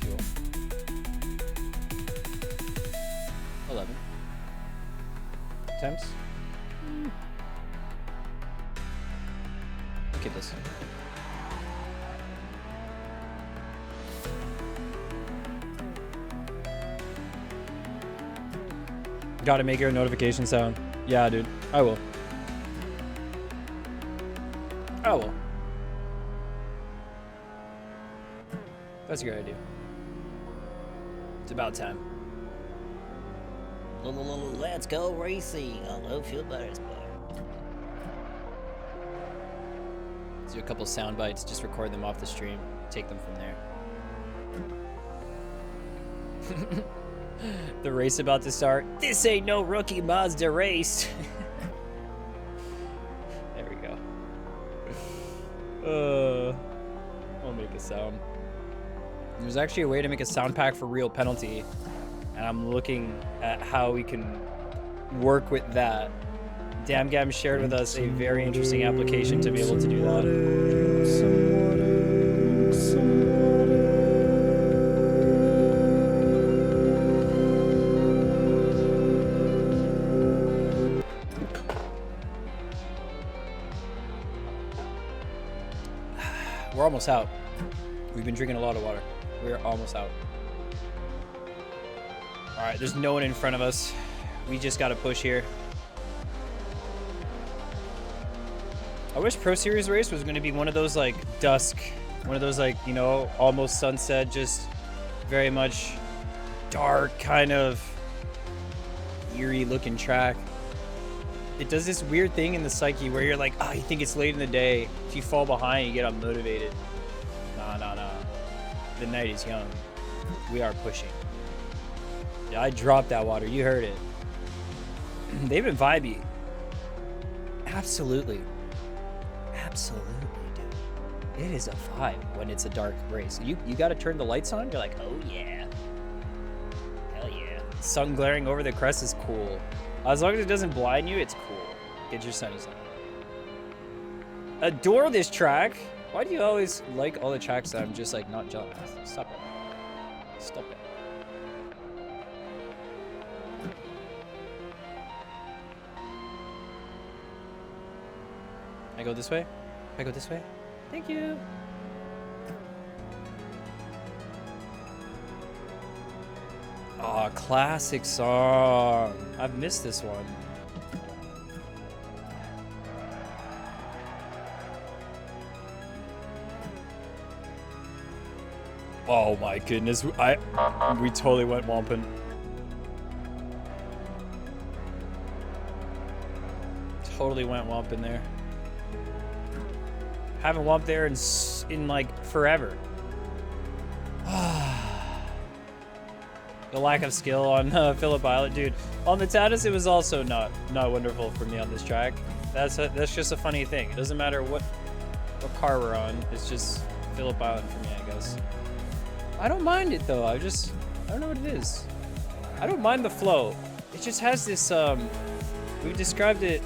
Fuel. 11. Temps. Look at this. Gotta make your notification sound. Yeah, dude. I will. I will. That's a good idea. It's about time. Let's go racing on Low Fuel Motorsport. Let's do a couple sound bites. Just record them off the stream. Take them from there. The race about to start. This ain't no rookie Mazda race. There we go. I'll make a sound. There's actually a way to make a sound pack for real penalty, and I'm looking at how we can work with that. DamGam shared with us a very interesting application to be able to do that. We're almost out. We've been drinking a lot of water. We're almost out. All right, there's no one in front of us. We just got to push here. I wish Pro Series race was going to be one of those like dusk, one of those like, you know, almost sunset, just very much dark, kind of eerie looking track. It does this weird thing in the psyche where you're like, oh, you think it's late in the day. If you fall behind, you get unmotivated. Nah. The night is young. We are pushing. Yeah, I dropped that water. You heard it. They've been vibey. Absolutely. Absolutely, dude. It is a vibe when it's a dark race. You got to turn the lights on. You're like, oh, yeah. Hell yeah. Sun glaring over the crest is cool. As long as it doesn't blind you, it's cool. Get your sunnies on. Adore this track. Why do you always like all the tracks that I'm just like not jealous? Stop it. Stop it. I go this way? I go this way? Thank you. Oh, classic song. I've missed this one. Oh my goodness, we totally went womping. Totally went womping there. Haven't womped there in like forever. The lack of skill on Phillip Island, dude. On the Tatus, it was also not wonderful for me on this track. That's just a funny thing. It doesn't matter what car we're on. It's just Phillip Island for me, I guess. I don't mind it though. I don't know what it is. I don't mind the flow. It just has this. We've described it.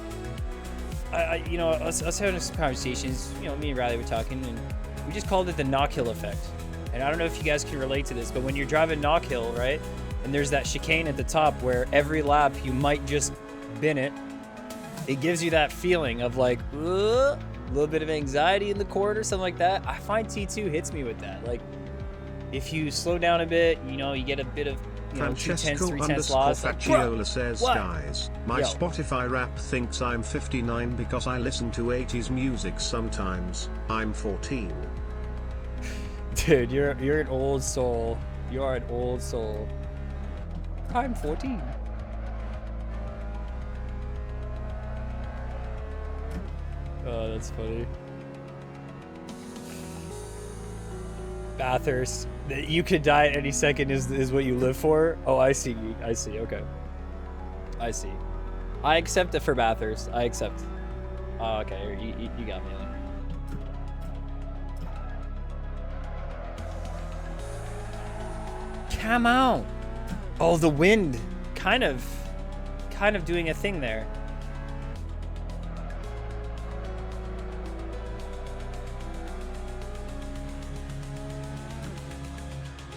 You know, us having some conversations. You know, me and Riley were talking, and we just called it the knock hill effect. And I don't know if you guys can relate to this, but when you're driving knock hill, right, and there's that chicane at the top where every lap you might just bin it, it gives you that feeling of like a little bit of anxiety in the corner, something like that. I find T2 hits me with that. Like, if you slow down a bit, you know, you get a bit of, you know, 2/10, 3/10 loss. Francesco says, what? guys, my Spotify rap thinks I'm 59 because I listen to 80s music sometimes. I'm 14. Dude, you're an old soul. You are an old soul. I'm 14. Oh, that's funny. Bathurst. That you could die at any second is what you live for? Oh, I see. I see. Okay. I see. I accept it for Bathurst. I accept. Oh, okay. You got me there. Come on. Oh, the wind. Kind of doing a thing there.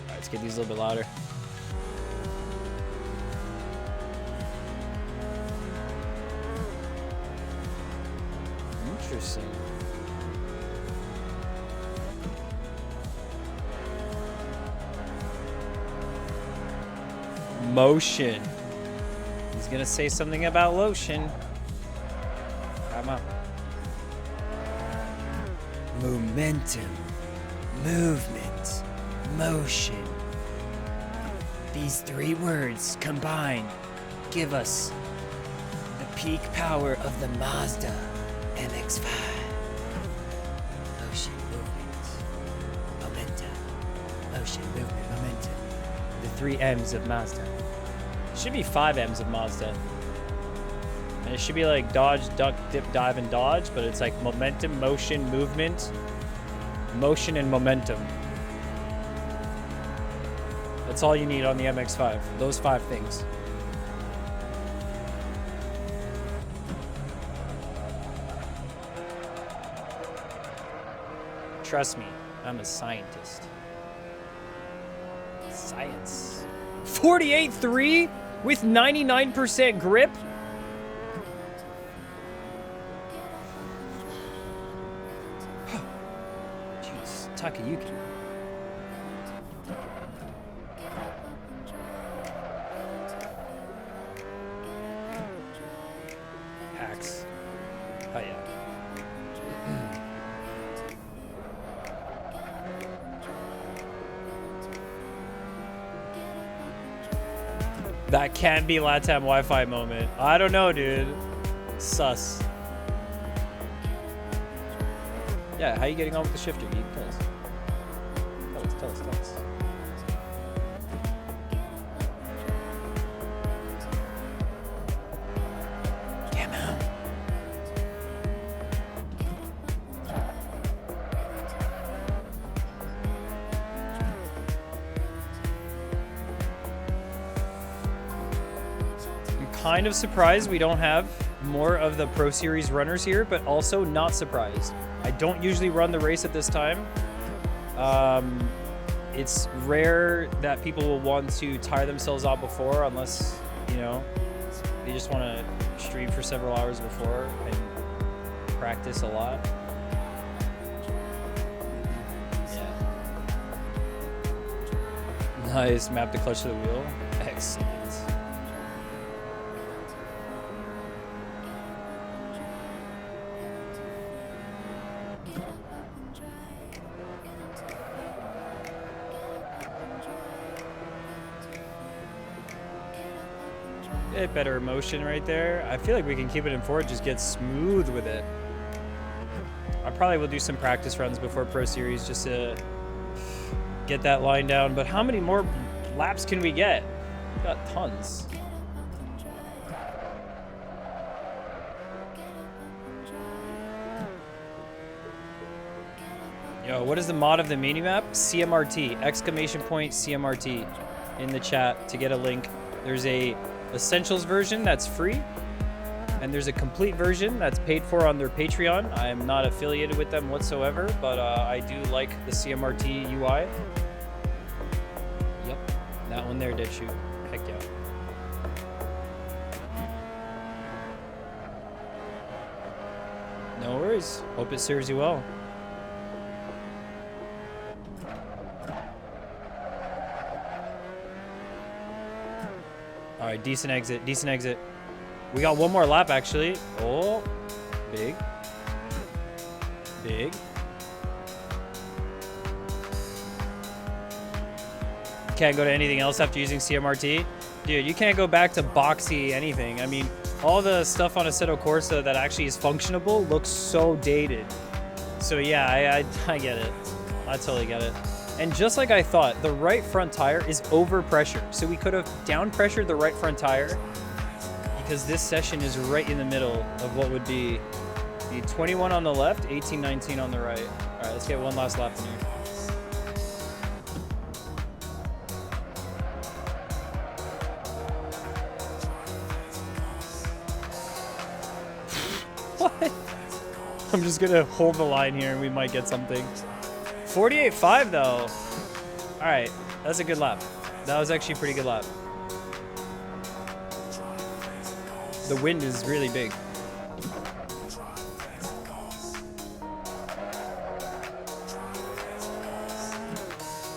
Alright, let's get these a little bit louder. Interesting. Motion. He's gonna say something about lotion. Come on. Momentum. Movement. Motion. These three words combined give us the peak power of the Mazda MX5. Motion, movement, momentum. Motion, movement, momentum. The 3 M's of Mazda. It should be 5 M's of Mazda. And it should be like dodge, duck, dip, dive, and dodge, but it's like momentum, motion, movement, motion, and momentum. That's all you need on the MX5. Those 5 things. Trust me, I'm a scientist. Science. 48.3 with 99% grip? Jeez, Takayuki. Hacks. Oh yeah. That can't be LATAM Wi-Fi moment. I don't know, dude. Sus. Yeah, how you getting on with the shifter, dude? Tell us. Tell us. Come on. Kind of surprised we don't have more of the Pro Series runners here, but also not surprised. I don't usually run the race at this time. It's rare that people will want to tire themselves out before, unless, you know, they just want to stream for several hours before and practice a lot. Yeah. Nice, map the clutch to the wheel. Excellent. Better motion right there. I feel like we can keep it in 4, just get smooth with it. I probably will do some practice runs before Pro Series just to get that line down. But how many more laps can we get? We've got tons. Yo, what is the mod of the minimap? CMRT, exclamation point CMRT in the chat to get a link. There's a Essentials version that's free, and there's a complete version that's paid for on their Patreon. I am not affiliated with them whatsoever, but I do like the CMRT UI. Yep, that one there did shoot. Heck yeah. No worries. Hope it serves you well. All right, decent exit, decent exit. We got one more lap, actually. Oh, big. Big. Can't go to anything else after using CMRT? Dude, you can't go back to boxy anything. I mean, all the stuff on Assetto Corsa that actually is functionable looks so dated. So yeah, I get it. I totally get it. And just like I thought, the right front tire is over pressure. So we could have down pressured the right front tire because this session is right in the middle of what would be the 21 on the left, 18, 19 on the right. All right, let's get one last lap in here. What? I'm just gonna hold the line here and we might get something. 48.5 though. All right, that's a good lap. That was actually a pretty good lap. The wind is really big.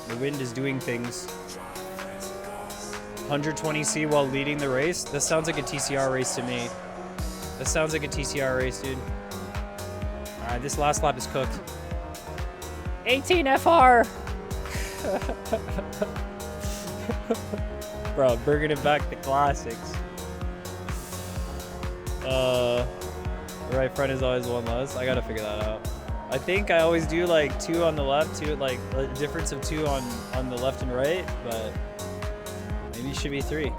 The wind is doing things. 120C while leading the race? That sounds like a TCR race to me. That sounds like a TCR race, dude. All right, this last lap is cooked. 18 FR! Bro, bringing it back to classics. Right front is always one less. I gotta figure that out. I think I always do like 2 on the left, 2 like a difference of 2 on the left and right, but maybe it should be 3.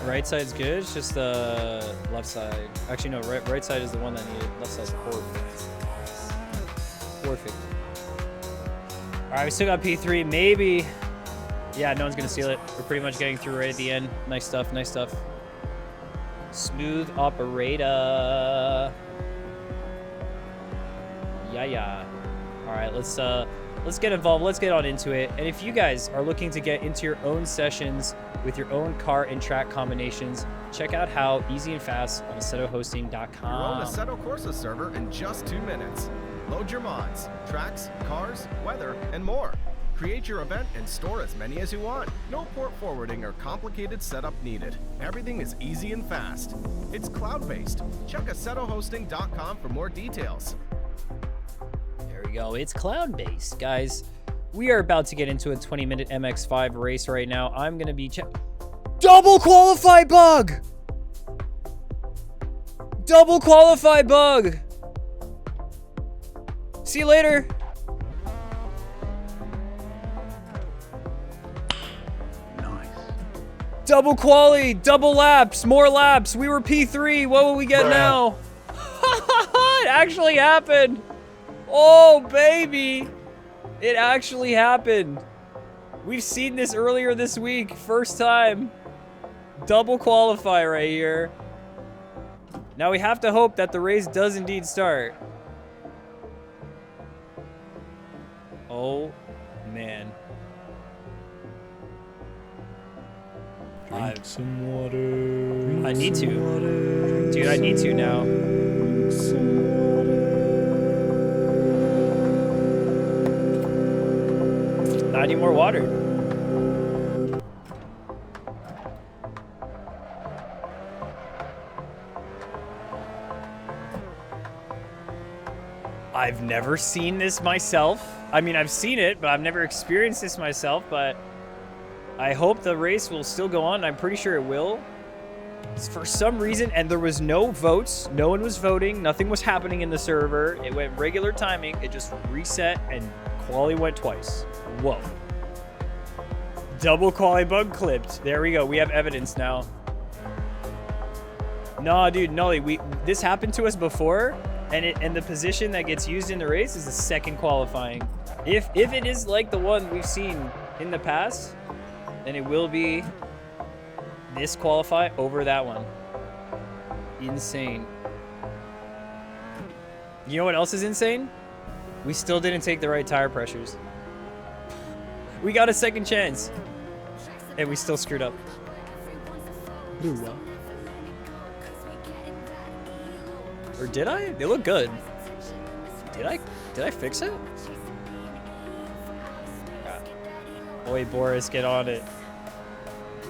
Right side's good, it's just the left side. Actually, no, right side is the one that needed. Left side's perfect. Perfect. All right, we still got P3, maybe. Yeah, no one's gonna steal it. We're pretty much getting through right at the end. Nice stuff, nice stuff. Smooth operator. Yeah. All right, let's get involved. Let's get on into it. And if you guys are looking to get into your own sessions with your own car and track combinations, check out how easy and fast on assettohosting.com. Your own Assetto Corsa server in just 2 minutes. Load your mods, tracks, cars, weather, and more. Create your event and store as many as you want. No port forwarding or complicated setup needed. Everything is easy and fast. It's cloud-based. Check assettohosting.com for more details. There we go. It's cloud-based, guys. We are about to get into a 20-minute MX5 race right now. I'm going to be double qualify bug! Double qualify bug! See you later. Double quali, double laps, more laps. We were P3. What will we get now? It actually happened. Oh, baby. It actually happened. We've seen this earlier this week. First time. Double qualify right here. Now we have to hope that the race does indeed start. Oh, man. Drink some water. I need to. Dude, I need to now. Drink some water. I need more water. I've never seen this myself. I mean, I've seen it, but I've never experienced this myself, but I hope the race will still go on. I'm pretty sure it will. For some reason, and there was no votes. No one was voting. Nothing was happening in the server. It went regular timing. It just reset and quali went twice. Whoa. Double quali bug clipped. There we go. We have evidence now. Nah, dude, Nully, this happened to us before, and the position that gets used in the race is the second qualifying. If it is like the one we've seen in the past, then it will be this qualify over that one. Insane. You know what else is insane? We still didn't take the right tire pressures. We got a second chance, and we still screwed up. Ooh, well. Or did I? They look good. Did I fix it? Boy, Boris, get on it.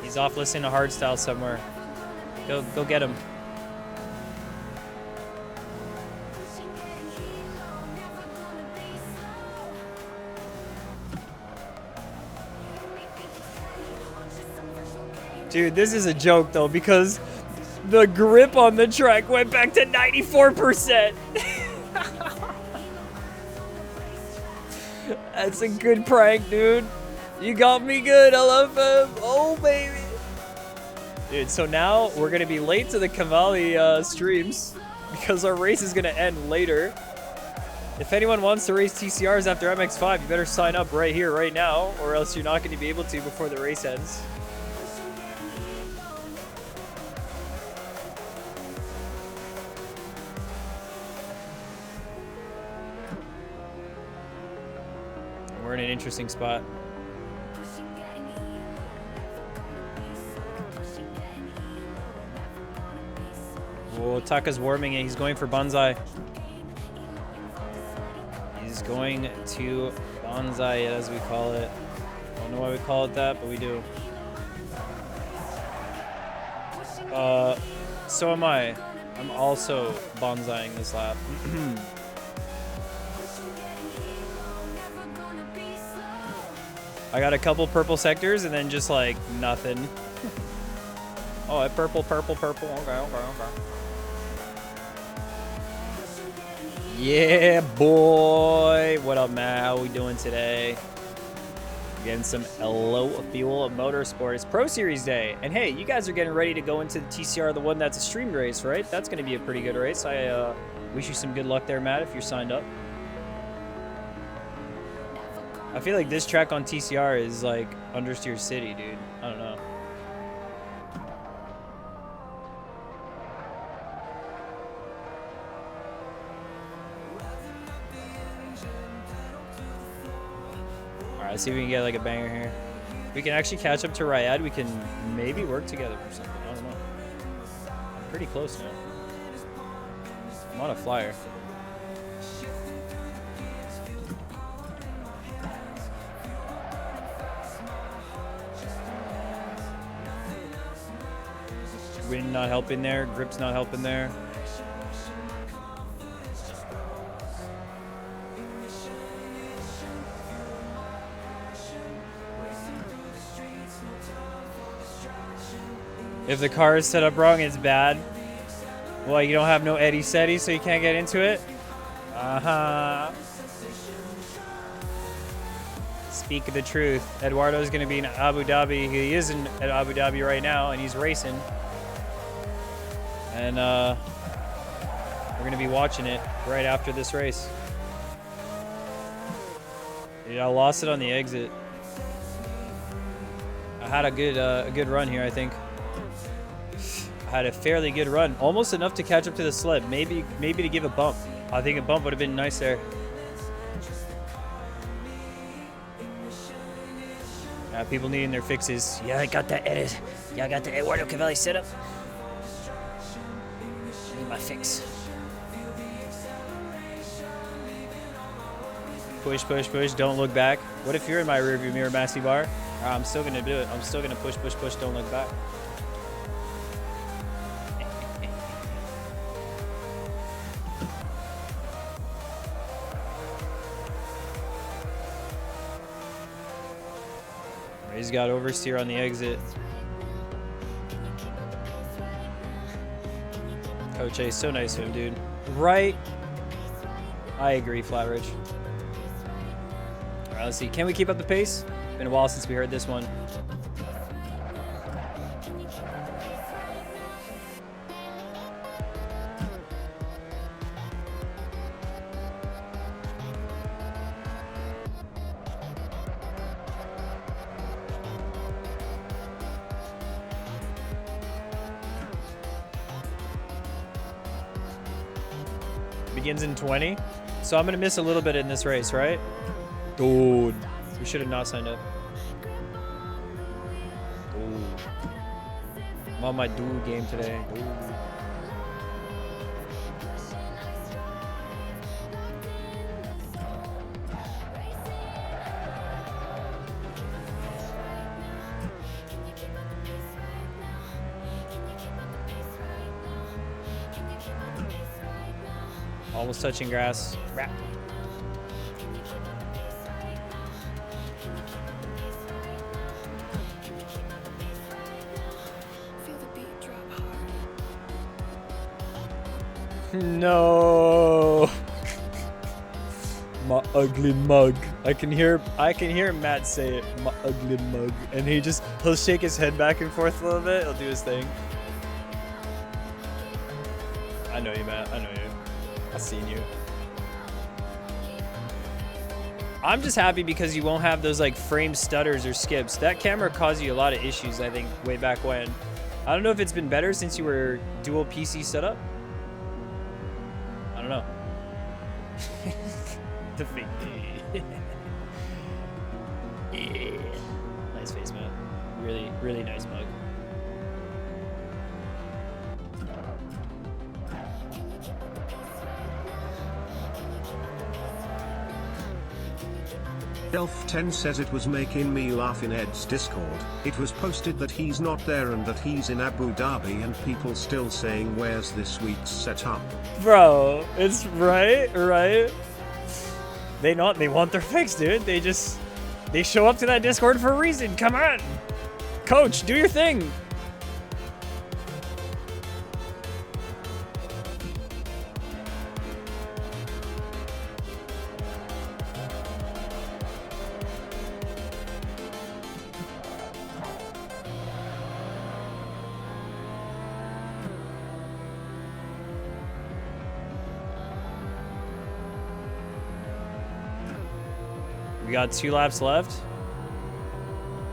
He's off listening to hardstyle somewhere. Go get him. Dude, this is a joke though because the grip on the track went back to 94%. That's a good prank, dude. You got me good, LFM. Oh, baby. Dude, so now we're going to be late to the Cavalli streams because our race is going to end later. If anyone wants to race TCRs after MX5, you better sign up right here, right now, or else you're not going to be able to before the race ends. We're in an interesting spot. Whoa, Taka's warming it. He's going for bonsai. He's going to bonsai, as we call it. I don't know why we call it that, but we do. So am I. I'm also bonsaiing this lap. I got a couple purple sectors and then just like nothing. Oh, purple. Okay. Yeah, boy. What up, man? How we doing today? Getting some low fuel motorsport. It's Pro Series Day. And hey, you guys are getting ready to go into the TCR, the one that's a streamed race, right? That's going to be a pretty good race. I wish you some good luck there, Matt, if you're signed up. I feel like this track on TCR is like Understeer City, dude. I don't know. Alright, see if we can get like a banger here. We can actually catch up to Ryad. We can maybe work together for something. I don't know. I'm pretty close now. I'm on a flyer. Wind not helping there, grip's not helping there. If the car is set up wrong, it's bad. Well, you don't have no Eddie Setti, so you can't get into it? Uh-huh. Speak the truth. Eduardo's going to be in Abu Dhabi. He is at Abu Dhabi right now, and he's racing. And we're going to be watching it right after this race. Dude, I lost it on the exit. I had a good run here, I think. I had a fairly good run. Almost enough to catch up to the sled. Maybe to give a bump. I think a bump would have been nice there. People needing their fixes. Yeah, I got that edit. Yeah, I got the Eduardo Cavalli setup. I need my fix. Push, push, push. Don't look back. What if you're in my rearview mirror, Massey Bar? I'm still going to do it. I'm still going to push, push, push. Don't look back. He's got oversteer on the exit. Coach A, so nice of him, dude. Right? I agree, Flatridge. All right, let's see. Can we keep up the pace? Been a while since we heard this one. Begins in 20. So I'm going to miss a little bit in this race, right? Dude. We should have not signed up. Dude. I'm on my dude game today. Dude. Almost touching grass. Wrap. No. My ugly mug. I can hear Matt say it. My ugly mug. And he'll shake his head back and forth a little bit. He'll do his thing. I know you, Matt. I know you. I've seen you. I'm just happy because you won't have those like frame stutters or skips. That camera caused you a lot of issues, I think, way back when. I don't know if it's been better since you were dual PC setup. I don't know. The fake yeah. Nice face, man. Really, really nice mug. Elf10 says it was making me laugh in Ed's Discord. It was posted that he's not there and that he's in Abu Dhabi and people still saying where's this week's setup. Bro, it's right. They want their fix, dude. They show up to that Discord for a reason. Come on. Coach, do your thing. We got 2 laps left.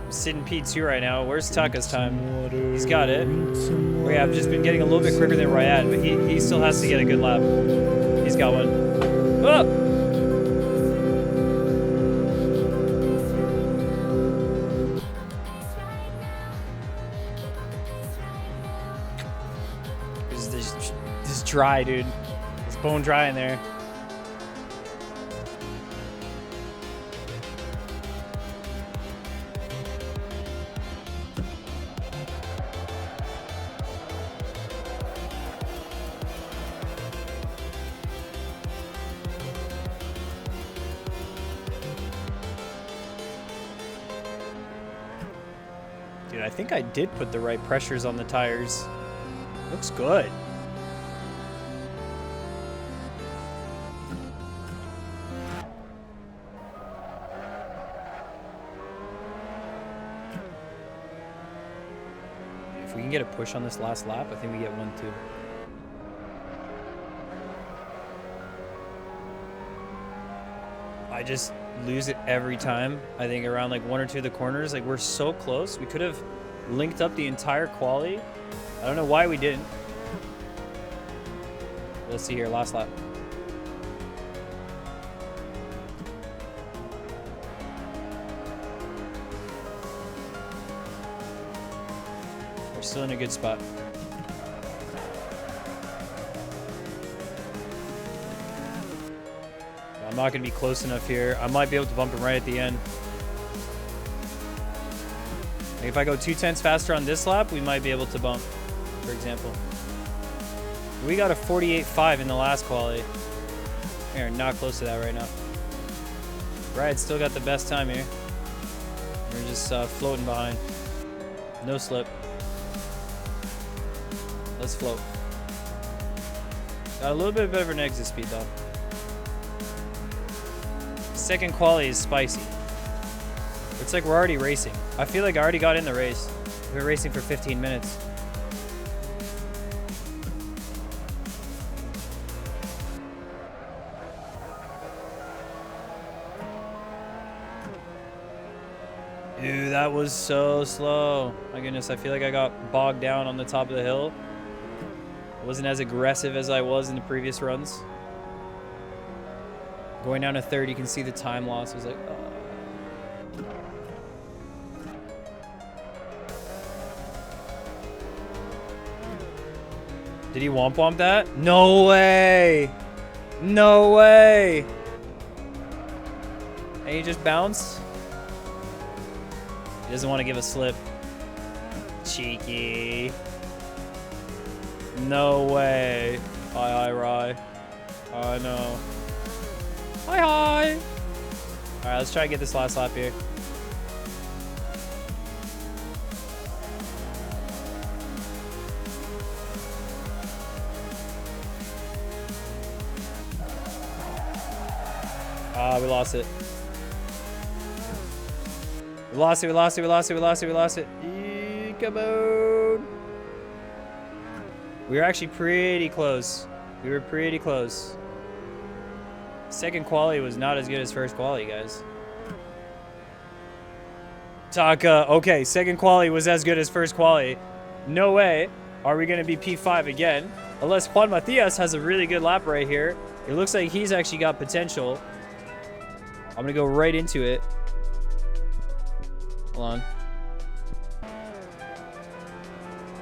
I'm sitting P2 right now. Where's Taka's time? He's got it. Oh yeah, I've just been getting a little bit quicker than Ryad, but he still has to get a good lap. He's got one. Oh! This is dry, dude. It's bone dry in there. Dude, I think I did put the right pressures on the tires. Looks good. If we can get a push on this last lap, I think we get 1-2. I just lose it every time. I think around like 1 or 2 of the corners, like we're so close. We could have linked up the entire quali. I don't know why we didn't. Let's see here, last lap. We're still in a good spot. I'm not going to be close enough here. I might be able to bump him right at the end. Like if I go 2/10 faster on this lap, we might be able to bump, for example. We got a 48.5 in the last quali. We are not close to that right now. Right, still got the best time here. We're just floating behind. No slip. Let's float. Got a little bit better of an exit speed though. Second quali is spicy. It's like we're already racing. I feel like I already got in the race. We've been racing for 15 minutes. Dude, that was so slow. My goodness, I feel like I got bogged down on the top of the hill. I wasn't as aggressive as I was in the previous runs. Going down to third, you can see the time loss. It was like, Did he womp that? No way! No way! And he just bounced? He doesn't want to give a slip. Cheeky. No way. Hi, Rye. I know. Hi. Alright, let's try to get this last lap here. We lost it. We lost it, we lost it, we lost it, we lost it, we lost it. Come on. We were actually pretty close. We were pretty close. Second quality was not as good as first quality, guys. Taka, okay, second quality was as good as first quality. No way are we going to be P5 again. Unless Juan Matias has a really good lap right here. It looks like he's actually got potential. I'm going to go right into it. Hold on.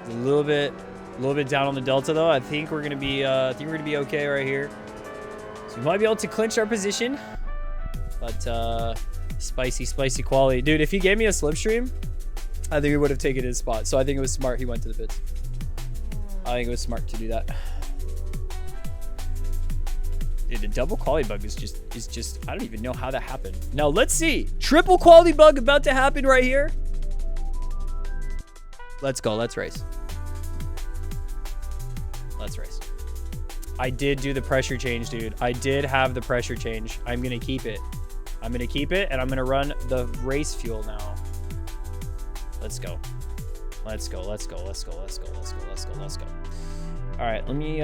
A little bit down on the delta though. I think we're going to be okay right here. So we might be able to clinch our position. But spicy quality. Dude, if he gave me a slipstream, I think he would have taken his spot. So I think it was smart he went to the pits. I think it was smart to do that. Dude, the double quality bug is just I don't even know how that happened. Now let's see. Triple quality bug about to happen right here. Let's go. Let's race. Let's race. I did do the pressure change, dude. I did have the pressure change. I'm going to keep it. I'm going to keep it, and I'm going to run the race fuel now. Let's go. Let's go. Let's go. Let's go. Let's go. Let's go. Let's go. Let's go. All right. Let me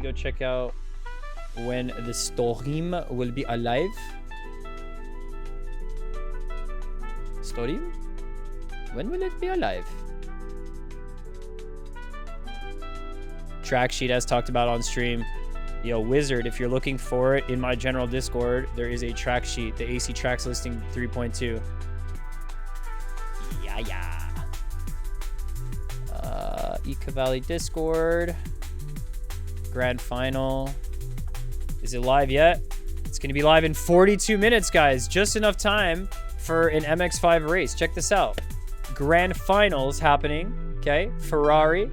go check out when the stream will be alive. Stream? When will it be alive? Track sheet as talked about on stream. Yo, Wizard, if you're looking for it in my general Discord, there is a track sheet, the AC Tracks listing 3.2. Yeah. CAVALLI Discord. Grand Final. Is it live yet? It's going to be live in 42 minutes, guys. Just enough time for an MX5 race. Check this out. Grand Finals happening. Okay. Ferrari.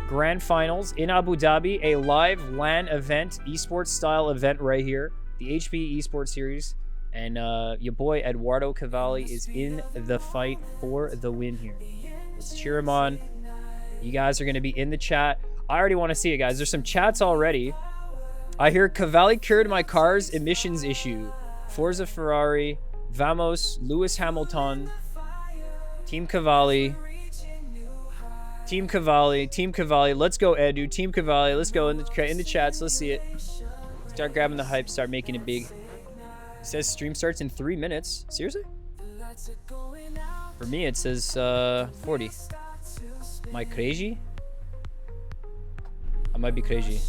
Grand Finals in Abu Dhabi. A live LAN event. Esports style event right here. The HP Esports Series. And your boy Eduardo Cavalli is in the fight for the win here. Let's cheer him on. You guys are going to be in the chat. I already want to see it, guys. There's some chats already. I hear Cavalli cured my car's emissions issue. Forza Ferrari, Vamos, Lewis Hamilton, Team Cavalli. Team Cavalli, Team Cavalli. Let's go, Edu. Team Cavalli. Let's go in the chats. Let's see it. Start grabbing the hype. Start making it big. It says stream starts in 3 minutes. Seriously? For me, it says 40. Am I crazy? I might be crazy.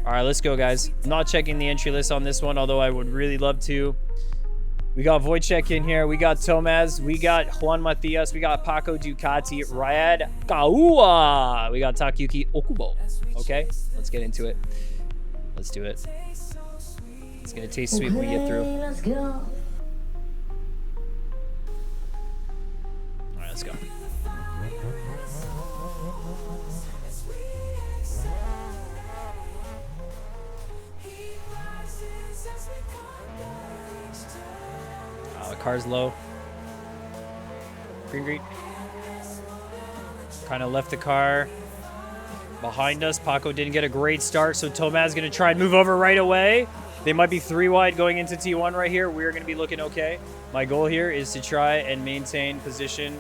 All right, let's go, guys. I'm not checking the entry list on this one, although I would really love to. We got Wojciech in here. We got Tomaz. We got Juan Matias. We got Paco Ducati. Ryad Kaua. We got Takayuki Okubo. Okay, let's get into it. Let's do it. It's going to taste sweet when we get through. Let's go. All right, let's go. The car's low. Green. Kind of left the car behind us. Paco didn't get a great start, so Tomaz going to try and move over right away. They might be 3 wide going into T1 right here. We're going to be looking okay. My goal here is to try and maintain position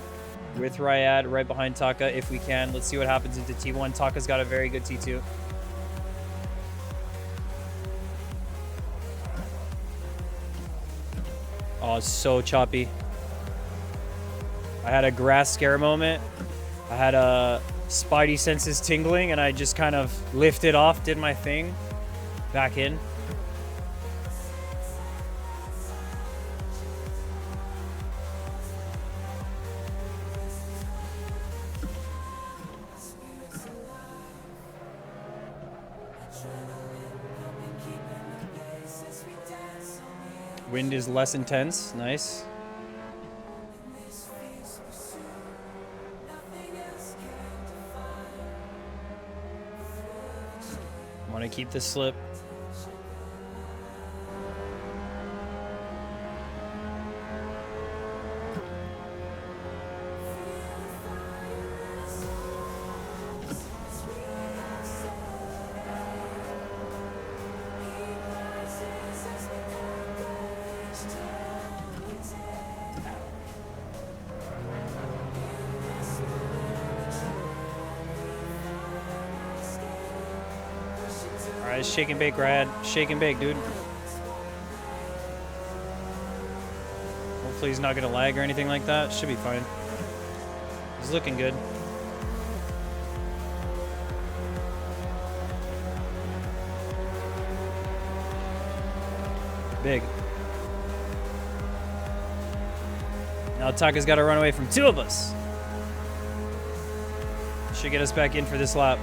with Ryad right behind Taka if we can. Let's see what happens into T1. Taka's got a very good T2. Oh, it's so choppy. I had a grass scare moment. I had a spidey senses tingling, and I just kind of lifted off, did my thing, back in. Wind is less intense. Nice. Want to keep the slip. Guys, shake and bake, Rad. Shake and bake, dude. Hopefully he's not gonna lag or anything like that. Should be fine. He's looking good. Big. Now Taka's got to run away from 2 of us. Should get us back in for this lap.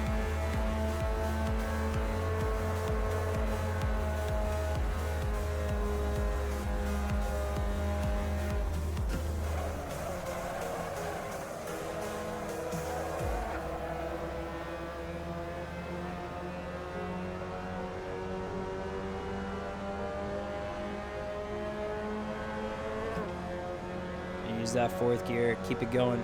Use that 4th gear, keep it going.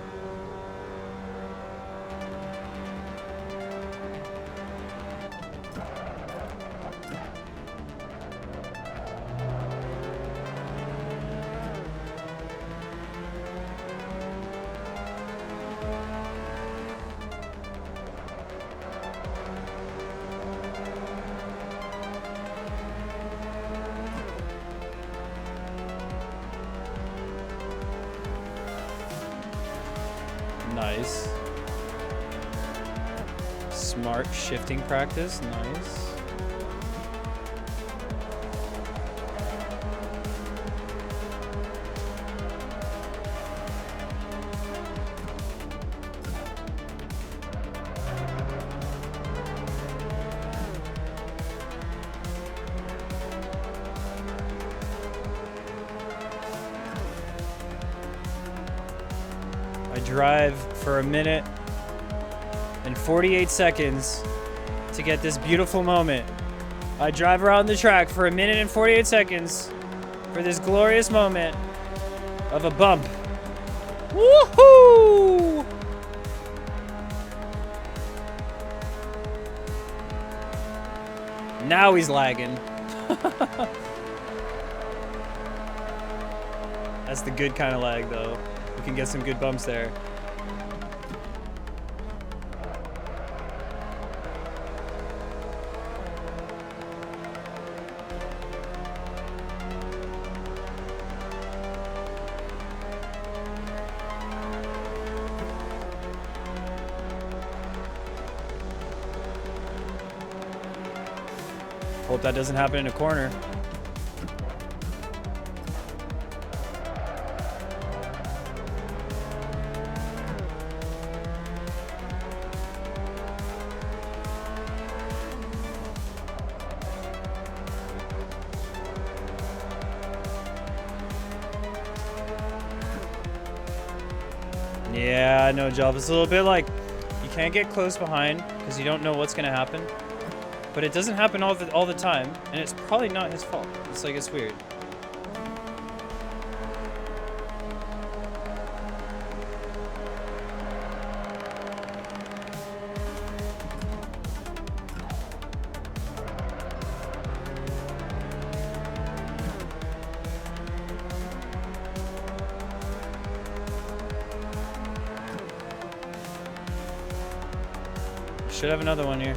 Nice. Smart shifting practice. Nice. I drive for a minute and 48 seconds to get this beautiful moment. I drive around the track for a minute and 48 seconds for this glorious moment of a bump. Woohoo! Now he's lagging. That's the good kind of lag, though. We can get some good bumps there. Hope that doesn't happen in a corner. Yeah, I know, Job. It's a little bit like you can't get close behind because you don't know what's gonna happen. But it doesn't happen all the time, and it's probably not his fault. It's like, it's weird. Should have another one here.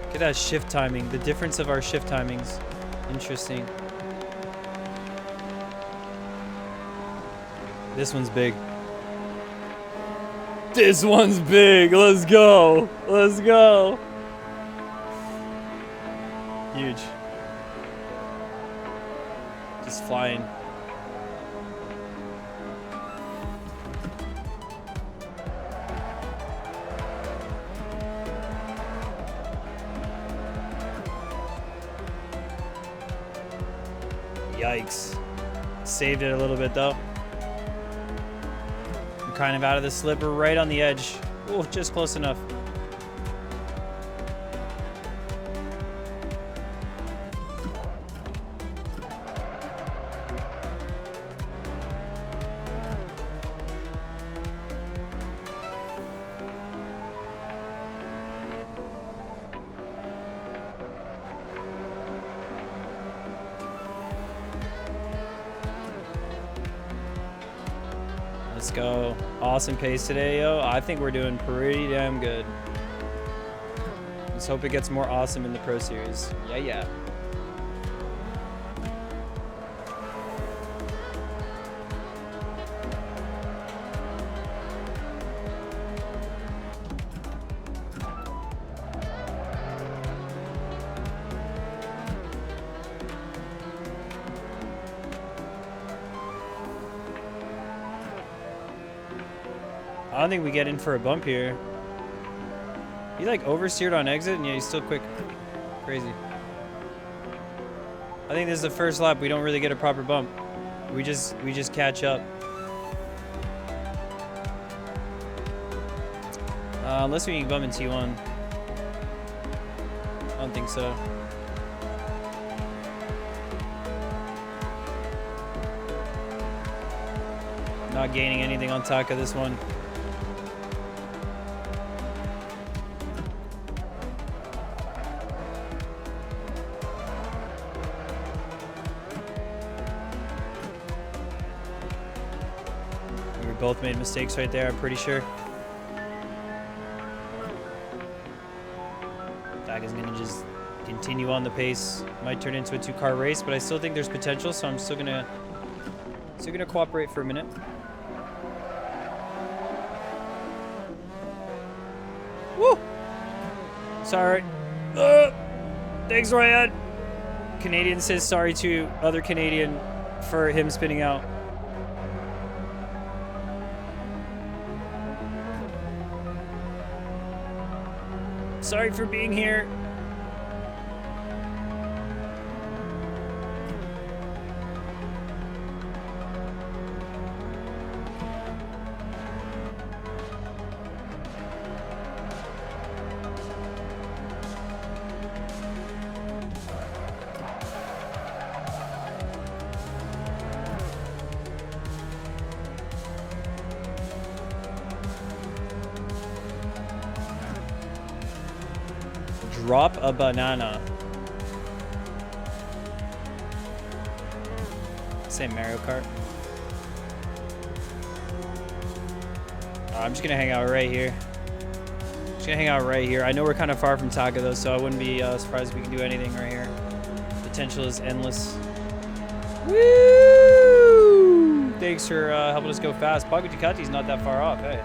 Look at that shift timing. The difference of our shift timings. Interesting. This one's big. This one's big. Let's go. Let's go. Huge. Just flying. Yikes. Saved it a little bit though. I'm kind of out of the slipper, right on the edge. Oh, just close enough. Let's Let's go. Awesome pace today, yo. I think we're doing pretty damn good. Let's hope it gets more awesome in the Pro Series. Yeah, yeah. I don't think we get in for a bump here. He like oversteered on exit, and yeah, he's still quick. Crazy. I think this is the first lap we don't really get a proper bump. We just catch up. Unless we can bump in T1. I don't think so. Not gaining anything on Taka this one. Both made mistakes right there, I'm pretty sure. Taka's gonna just continue on the pace. Might turn into a 2-car race, but I still think there's potential, so I'm still gonna cooperate for a minute. Woo! Sorry. Thanks, Ryan. Canadian says sorry to other Canadian for him spinning out. Sorry for being here. Drop a banana. Same Mario Kart. I'm just gonna hang out right here. Just gonna hang out right here. I know we're kind of far from Taka though, so I wouldn't be surprised if we can do anything right here. Potential is endless. Woo! Thanks for helping us go fast. Pagu Ducati's not that far off, hey.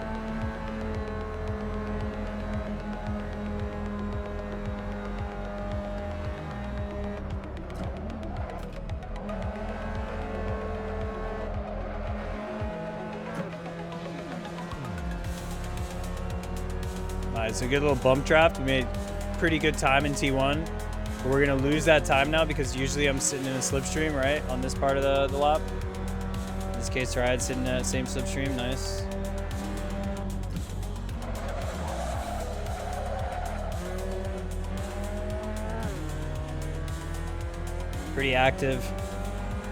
It's a good little bump draft. We made pretty good time in T1, but we're gonna lose that time now because usually I'm sitting in a slipstream, right, on this part of the lap. In this case, Ryan's sitting in that same slipstream. Nice. Pretty active.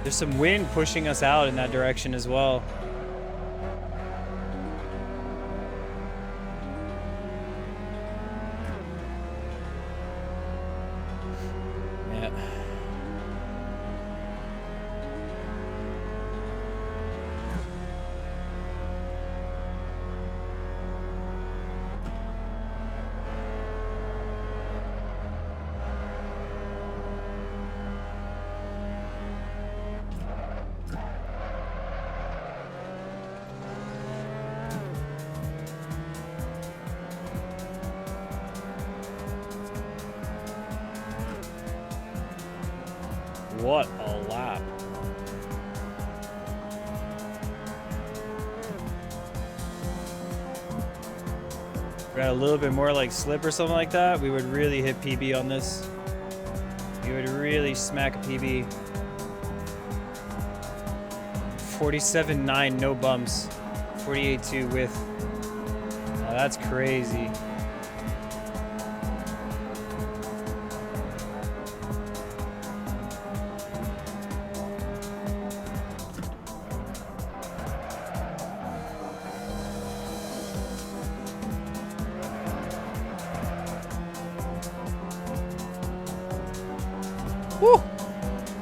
There's some wind pushing us out in that direction as well. What a lap. Got a little bit more like slip or something like that, we would really hit PB on this. You would really smack a PB. 47.9, no bumps. 48.2 with. Oh, that's crazy. Woo!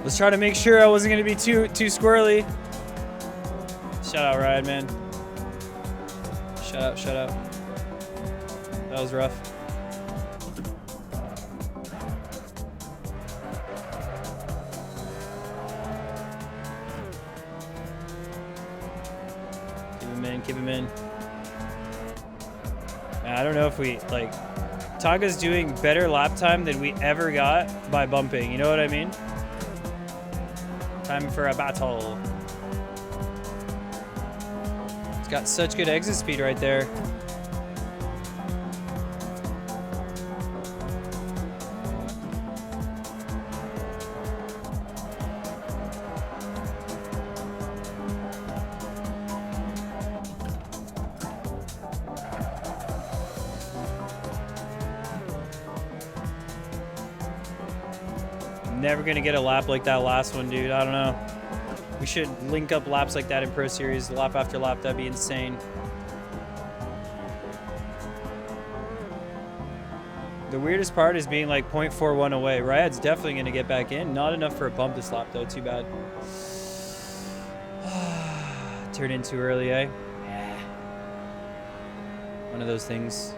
Let's try to make sure I wasn't gonna be too squirrely. Shout out Ryan, man. Shut up, shut up. That was rough. Keep him in, keep him in. I don't know if we, like, Taka's doing better lap time than we ever got by bumping, you know what I mean? Time for a battle. It's got such good exit speed right there. Never gonna get a lap like that last one, dude. I don't know. We should link up laps like that in Pro Series, lap after lap. That'd be insane. The weirdest part is being like 0.41 away. Ryad's definitely gonna get back in. Not enough for a bump this lap though. Too bad. Turned in too early, eh? Yeah. One of those things.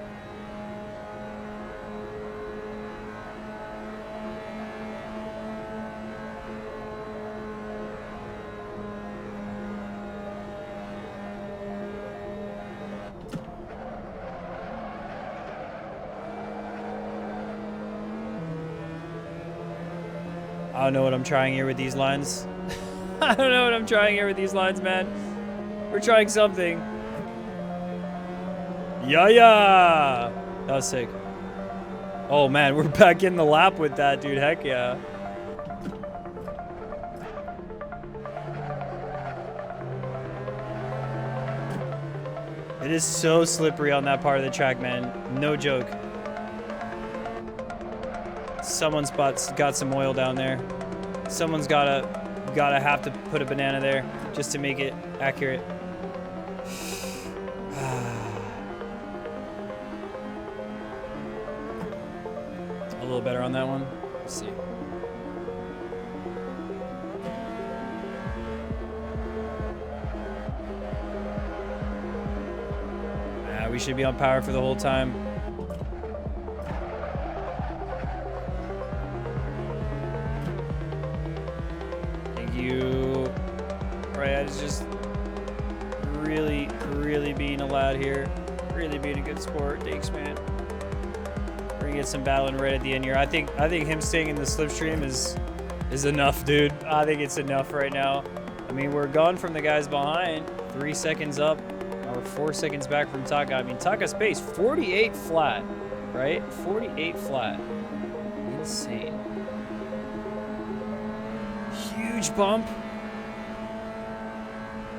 I don't know what I'm trying here with these lines. I don't know what I'm trying here with these lines, man. We're trying something. Yeah. That was sick. Oh, man, we're back in the lap with that, dude. Heck yeah. It is so slippery on that part of the track, man. No joke. Someone's got some oil down there. Someone's gotta have to put a banana there just to make it accurate. A little better on that one. Let's see. We should be on power for the whole time. You, right? It's just really being a lad here, really being a good sport. Thanks, man. We're gonna get some battling right at the end here. I think him staying in the slipstream is enough, dude. I think it's enough right now. I mean, we're gone from the guys behind, 3 seconds up, or 4 seconds back from Taka. I mean, Taka's pace 48 flat, right? 48 flat, insane. Huge bump.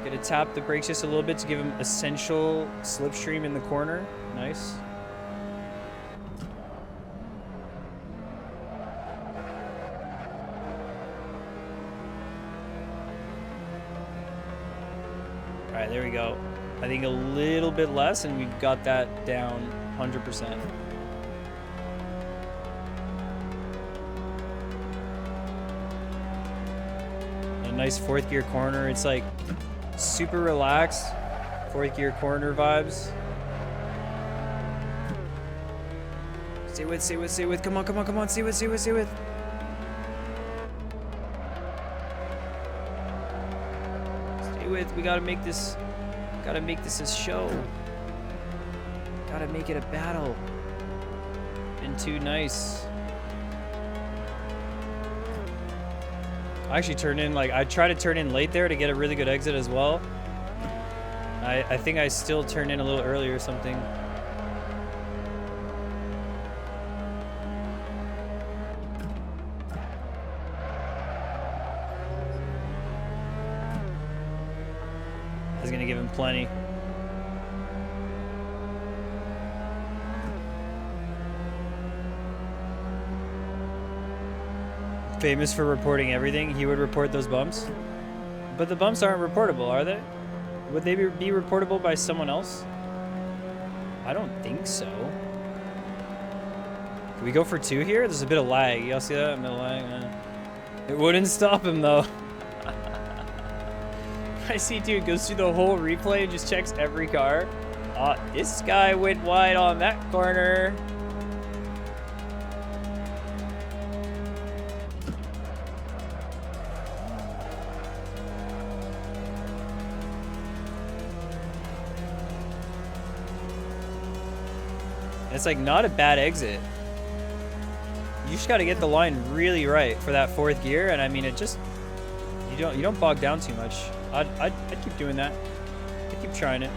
Gonna tap the brakes just a little bit to give him essential slipstream in the corner. Nice. All right, there we go. I think a little bit less, and we've got that down 100%. Nice fourth gear corner. It's like super relaxed fourth gear corner vibes. Stay with. Come on. Stay with. We gotta make this a show. Gotta make it a battle. Been too nice. I actually turned in, like, I tried to turn in late there to get a really good exit as well. I think I still turned in a little early or something. I was gonna give him plenty. Famous for reporting everything. He would report those bumps. But the bumps aren't reportable, are they? Would they be reportable by someone else? I don't think so. Can we go for 2 here? There's a bit of lag. Y'all see that? A bit of lag. It wouldn't stop him, though. I see dude goes through the whole replay and just checks every car. This guy went wide on that corner. It's like not a bad exit. You just got to get the line really right for that fourth gear, and I mean it just you don't bog down too much. I'd keep doing that. I'd keep trying it.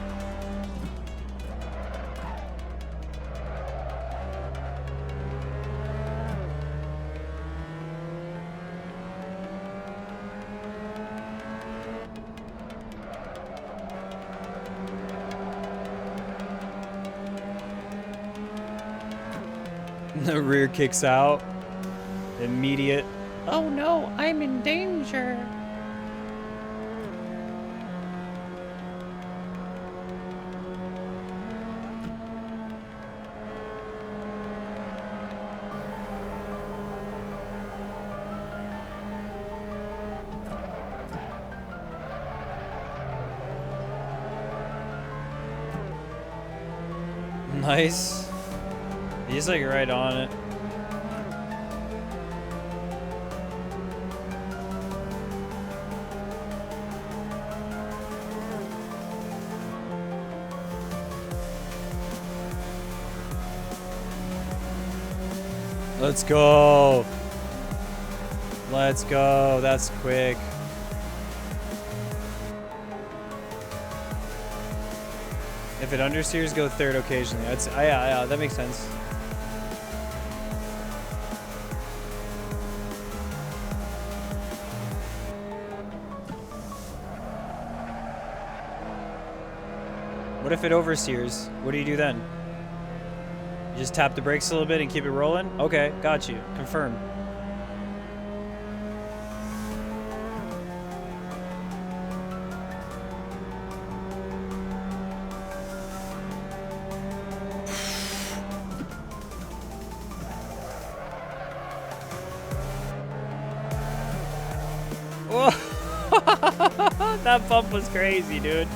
The rear kicks out. Immediate. Oh no, I'm in danger. Nice. He's like right on it. Let's go. Let's go. That's quick. If it understeers, go third occasionally. That's yeah, that makes sense. What if it oversteers? What do you do then? You just tap the brakes a little bit and keep it rolling? Okay, got you. Confirm. Whoa. That bump was crazy, dude.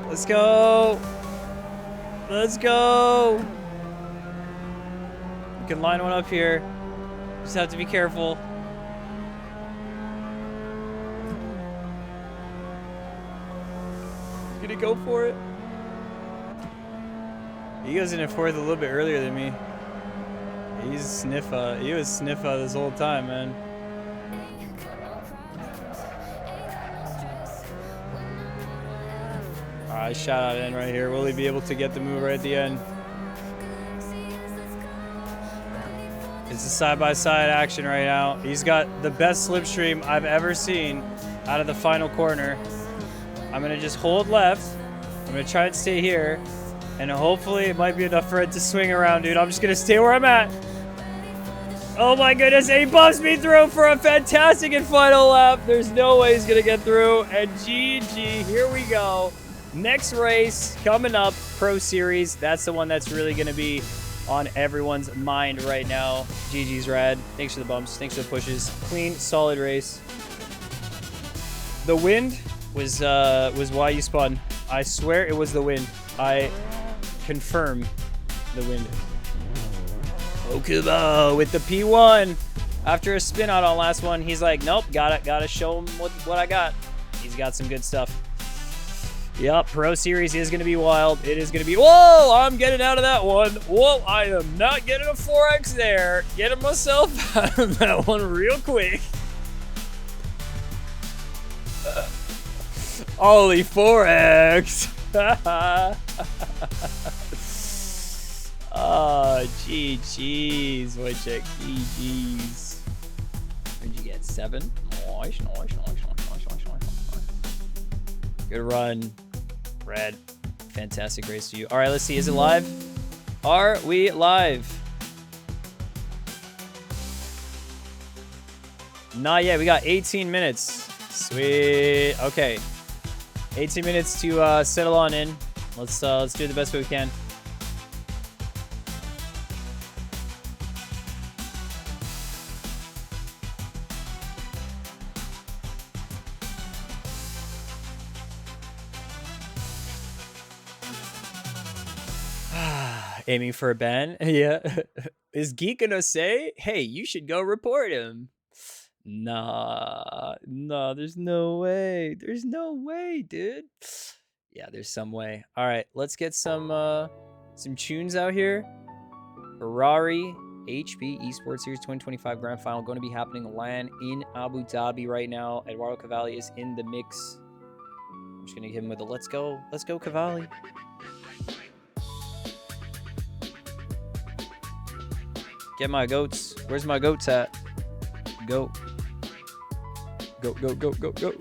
Let's go. Let's go. You can line one up here. Just have to be careful. He's gonna go for it. He goes in fourth a little bit earlier than me. He's sniffa. He was sniffa this whole time, man. Alright, shout out in right here. Will he be able to get the move right at the end? It's a side-by-side action right now. He's got the best slipstream I've ever seen out of the final corner. I'm gonna just hold left. I'm gonna try and stay here. And hopefully it might be enough for it to swing around, dude. I'm just gonna stay where I'm at. Oh my goodness, and he bumps me through for a fantastic and final lap. There's no way he's gonna get through. And GG, here we go. Next race coming up, Pro Series. That's the one that's really gonna be on everyone's mind right now. GG's rad. Thanks for the bumps, thanks for the pushes. Clean, solid race. The wind was why you spun. I swear it was the wind. I confirm the wind. Okubo with the P1. After a spin out on last one, he's like, nope, gotta show him what I got. He's got some good stuff. Yep, Pro Series is gonna be wild. It is gonna be, whoa, I'm getting out of that one. Whoa, I am not getting a 4X there. Getting myself out of that one real quick. Holy 4X. Oh, GG's, Wojciech, GG's. What'd you get, 7? Nice. Good run, Red. Fantastic race to you. All right, let's see, is it live? Are we live? Not yet, we got 18 minutes. Sweet, okay. 18 minutes to settle on in. Let's do it the best way we can. Aiming for a ban? Yeah. Is Geek gonna say, hey, you should go report him? Nah, there's no way. There's no way, dude. Yeah, there's some way. All right, let's get some tunes out here. Ferrari HP Esports Series 2025 Grand Final going to be happening LAN in Abu Dhabi right now. Eduardo Cavalli is in the mix. I'm just gonna hit him with a let's go Cavalli. Get my goats. Where's my goats at? Go. Go.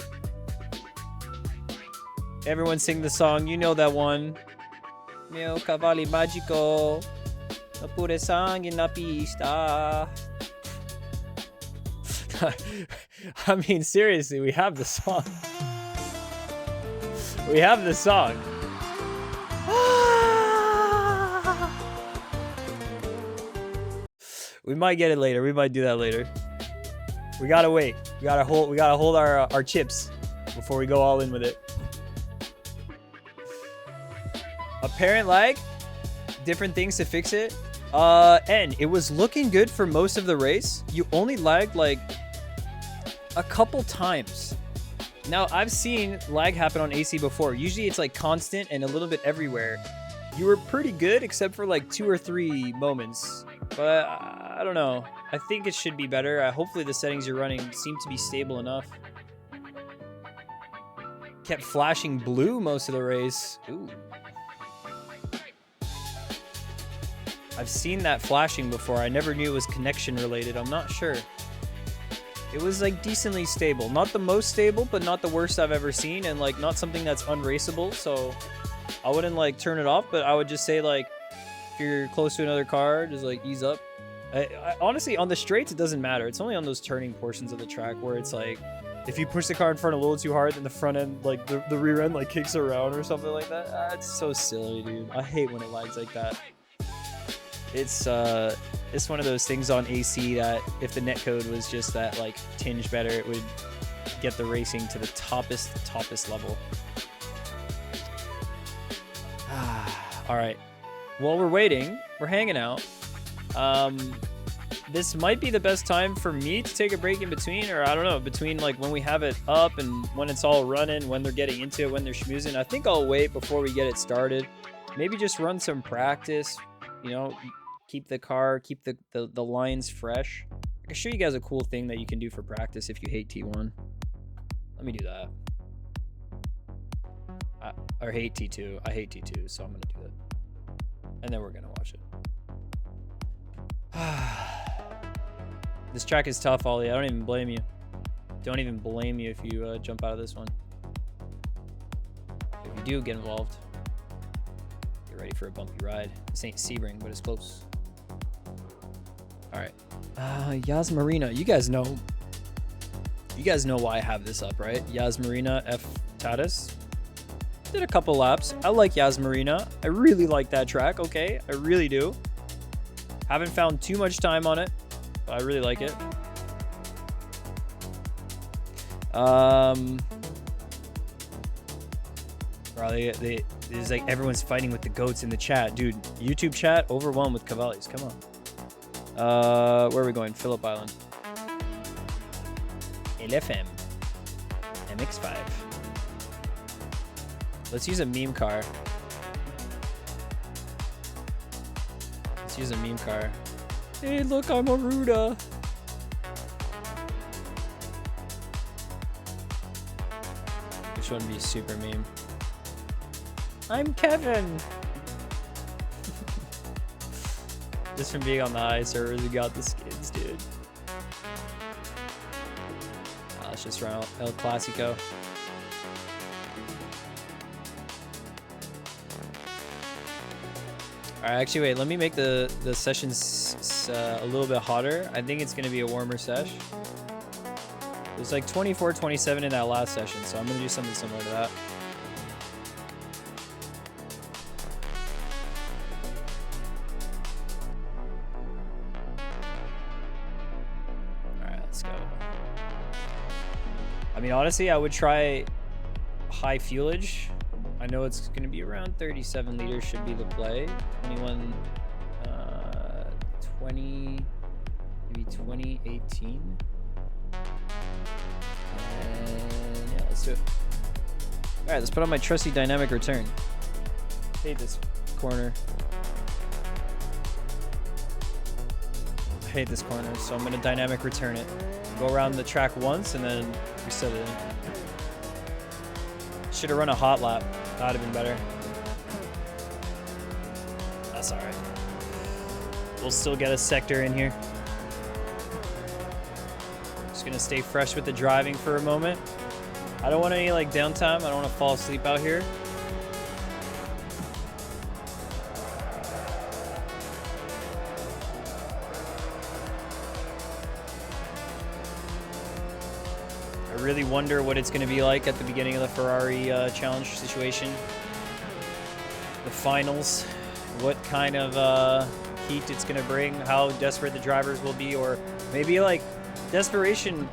Everyone sing the song. You know that one. Mio cavalli magico. Pure sangue na pista. I mean, seriously, we have the song. We have the song. We might get it later. We might do that later. We gotta wait. We gotta hold our chips before we go all in with it. Apparent lag. Different things to fix it. And it was looking good for most of the race. You only lagged like a couple times. Now, I've seen lag happen on AC before. Usually it's like constant and a little bit everywhere. You were pretty good except for like 2 or 3 moments. But I don't know. I think it should be better. Hopefully the settings you're running seem to be stable enough. Kept flashing blue most of the race. Ooh. I've seen that flashing before. I never knew it was connection related. I'm not sure. It was like decently stable. Not the most stable, but not the worst I've ever seen. And like not something that's unraceable. So I wouldn't like turn it off, but I would just say like, if you're close to another car, just like ease up. I honestly, on the straights, it doesn't matter. It's only on those turning portions of the track where it's like, if you push the car in front a little too hard, then the front end, like the rear end, like kicks around or something like that. It's so silly, dude. I hate when it lags like that. It's one of those things on AC that if the netcode was just that like tinge better, it would get the racing to the toppest level. All right. While we're waiting, we're hanging out. This might be the best time for me to take a break in between, or I don't know, between like when we have it up and when it's all running, when they're getting into it, when they're schmoozing. I think I'll wait before we get it started. Maybe just run some practice, you know, keep the car, keep the lines fresh. I can show you guys a cool thing that you can do for practice if you hate T1. Let me do that. Or hate T2. I hate T2, so I'm going to do that. And then we're going to watch it. This track is tough, Ollie. I don't even blame you. Don't even blame you if you jump out of this one. If you do get involved, get ready for a bumpy ride. This ain't Sebring, but it's close. All right. Yas Marina. You guys know why I have this up, right? Yas Marina F. Tatis. Did a couple laps. I like Yas Marina. I really like that track, okay? I really do. Haven't found too much time on it, but I really like it. There's like everyone's fighting with the goats in the chat. Dude, YouTube chat overwhelmed with Cavallis. Come on. Where are we going? Phillip Island. LFM. MX5. Let's use a meme car. Let's use a meme car. Hey, look, I'm Aruda. Which one would be super meme? I'm Kevin. Just from being on the high servers, we got the skins, dude. Let's just run El Clasico. Alright, actually, wait. Let me make the sessions a little bit hotter. I think it's going to be a warmer sesh. It was like 24, 27 in that last session, so I'm going to do something similar to that. Alright, let's go. I mean, honestly, I would try high fuelage I know it's going to be around 37 liters should be the play. 21, 20, maybe 2018. And yeah, let's do it. All right, let's put on my trusty dynamic return. Hate this corner. I hate this corner, so I'm gonna dynamic return it. Go around the track once and then reset it in. Should have run a hot lap. That'd have been better. That's all right. We'll still get a sector in here. Just gonna stay fresh with the driving for a moment. I don't want any like downtime. I don't want to fall asleep out here. I really wonder what it's going to be like at the beginning of the Ferrari challenge situation. The finals. What kind of heat it's going to bring. How desperate the drivers will be. Or maybe like desperation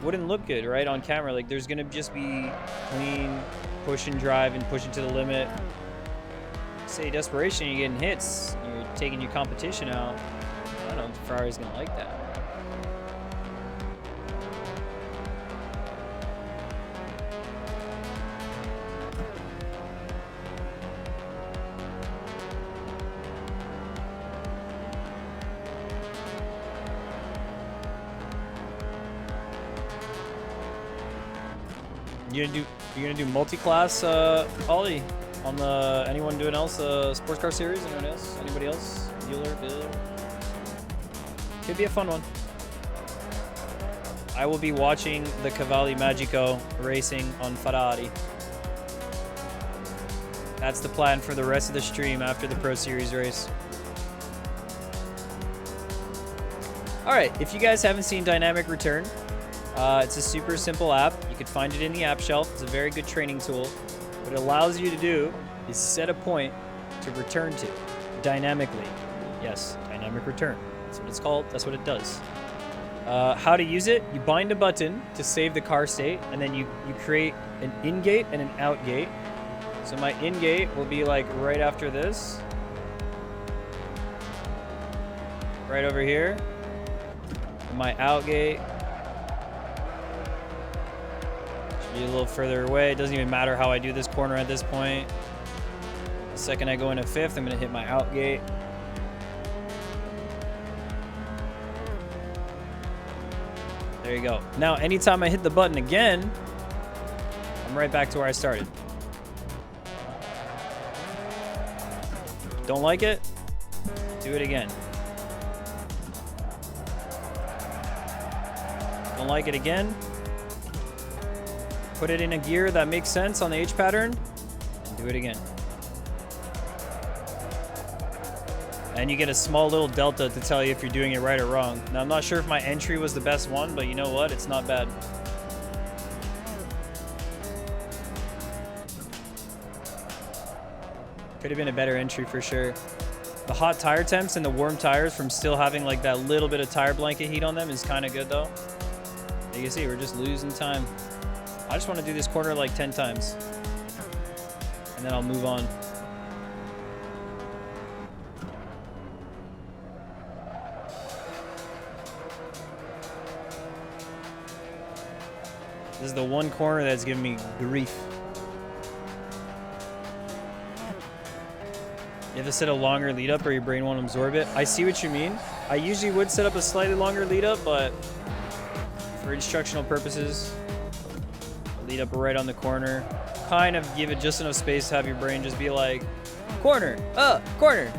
wouldn't look good, right, on camera. Like there's going to just be clean push and drive and push it to the limit. Say desperation, you're getting hits. You're taking your competition out. I don't know if Ferrari's going to like that. You're gonna do multi-class Ollie on the anyone doing else sports car series? Anyone else? Anybody else? Bueller, Bill. Could be a fun one. I will be watching the Cavalli Magico racing on Ferrari. That's the plan for the rest of the stream after the Pro Series race. All right, if you guys haven't seen Dynamic Return, it's a super simple app. You could find it in the app shelf. It's a very good training tool. What it allows you to do is set a point to return to dynamically. Yes, dynamic return. That's what it's called. That's what it does. How to use it? You bind a button to save the car state, and then you create an in gate and an out gate. So my in gate will be like right after this. Right over here. And my out gate be a little further away. It doesn't even matter how I do this corner at this point. The second I go into fifth, I'm going to hit my out gate. There you go. Now, anytime I hit the button again, I'm right back to where I started. Don't like it? Do it again. Don't like it again? Put it in a gear that makes sense on the H pattern, and do it again. And you get a small little delta to tell you if you're doing it right or wrong. Now, I'm not sure if my entry was the best one, but you know what? It's not bad. Could have been a better entry for sure. The hot tire temps and the warm tires from still having like that little bit of tire blanket heat on them is kind of good though. You can see we're just losing time. I just want to do this corner like 10 times. And then I'll move on. This is the one corner that's giving me grief. You have to set a longer lead up or your brain won't absorb it. I see what you mean. I usually would set up a slightly longer lead up, but for instructional purposes, lead up right on the corner. Kind of give it just enough space to have your brain just be like, corner, corner.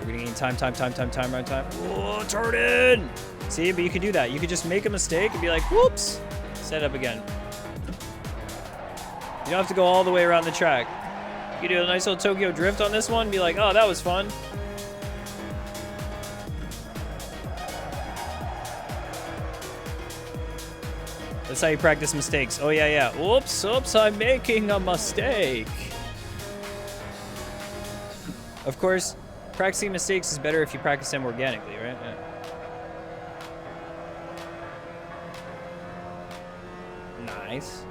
We're gonna gain time. Whoa, turn in! See, but you could do that. You could just make a mistake and be like, whoops, set it up again. You don't have to go all the way around the track. You could do a nice little Tokyo drift on this one and be like, oh, that was fun. That's how you practice mistakes. Oh, yeah. Oops, I'm making a mistake. Of course, practicing mistakes is better if you practice them organically, right? Yeah. Nice.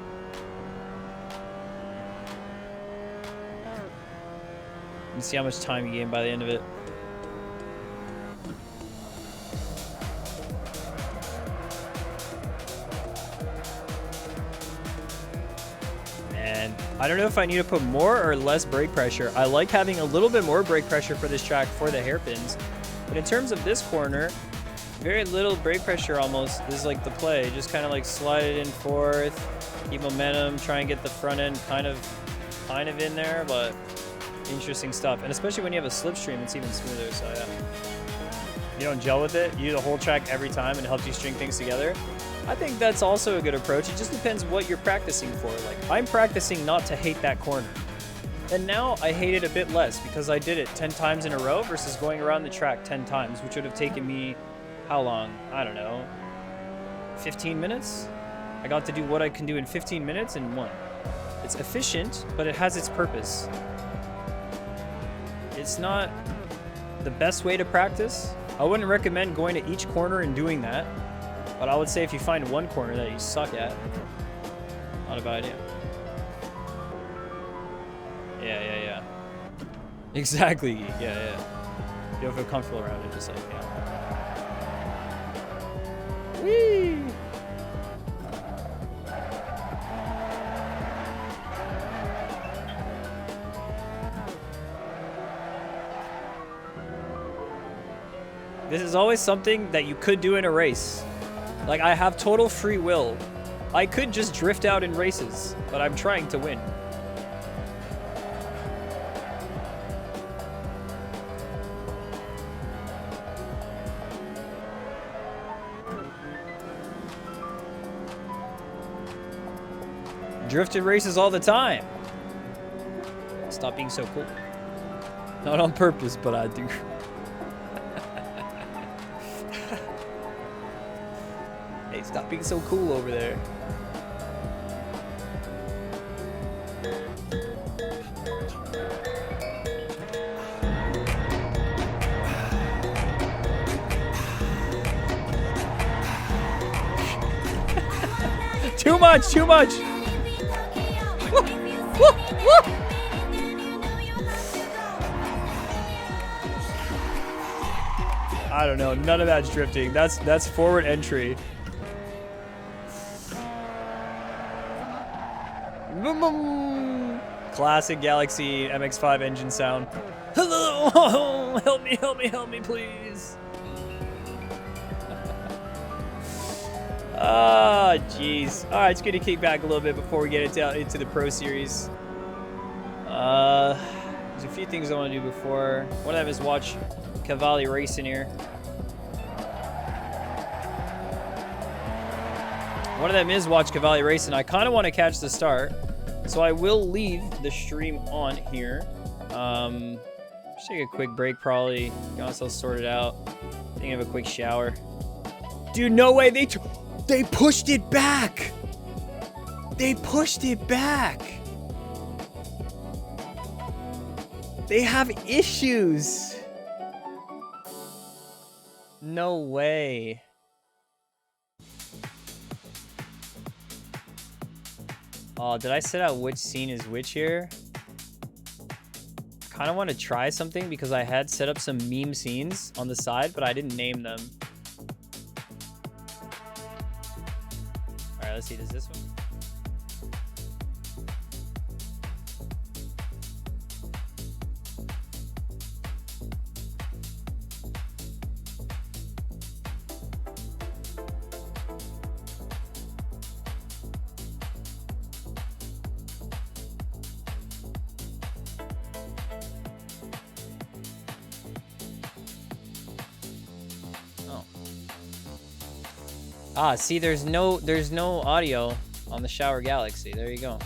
Let's see how much time you gain by the end of it. Man, I don't know if I need to put more or less brake pressure. I like having a little bit more brake pressure for this track for the hairpins. But in terms of this corner, very little brake pressure almost is like the play. Just kind of like slide it in forth, keep momentum, try and get the front end kind of in there, but interesting stuff. And especially when you have a slipstream, it's even smoother, so yeah. You don't gel with it, you do the whole track every time and it helps you string things together. I think that's also a good approach. It just depends what you're practicing for. Like, I'm practicing not to hate that corner. And now I hate it a bit less because I did it 10 times in a row versus going around the track 10 times, which would have taken me, how long? I don't know, 15 minutes? I got to do what I can do in 15 minutes in one. It's efficient, but it has its purpose. It's not the best way to practice. I wouldn't recommend going to each corner and doing that. But I would say if you find one corner that you suck at, not a bad idea. Yeah. Exactly, yeah. You don't feel comfortable around it, just like, yeah. Whee! This is always something that you could do in a race. Like, I have total free will. I could just drift out in races, but I'm trying to win. Drift in races all the time. Stop being so cool. Not on purpose, but I do. Hey, stop being so cool over there. Too much, too much. Woo, woo, woo. I don't know. None of that's drifting. That's forward entry. Classic Galaxy MX5 engine sound. Hello, help me, please. Ah, jeez. All right, it's good to kick back a little bit before we get into the Pro Series. There's a few things I want to do before. One of them is watch Cavalli racing here. One of them is watch Cavalli racing. I kind of want to catch the start, so I will leave the stream on here. Just take a quick break, probably get myself sorted out. Think of a quick shower. Dude, no way! They pushed it back. They pushed it back. They have issues. No way. Oh, did I set out which scene is which here? I kind of want to try something because I had set up some meme scenes on the side, but I didn't name them. All right, let's see. Does this one? Ah, see, there's no audio on the Shower Galaxy. There you go.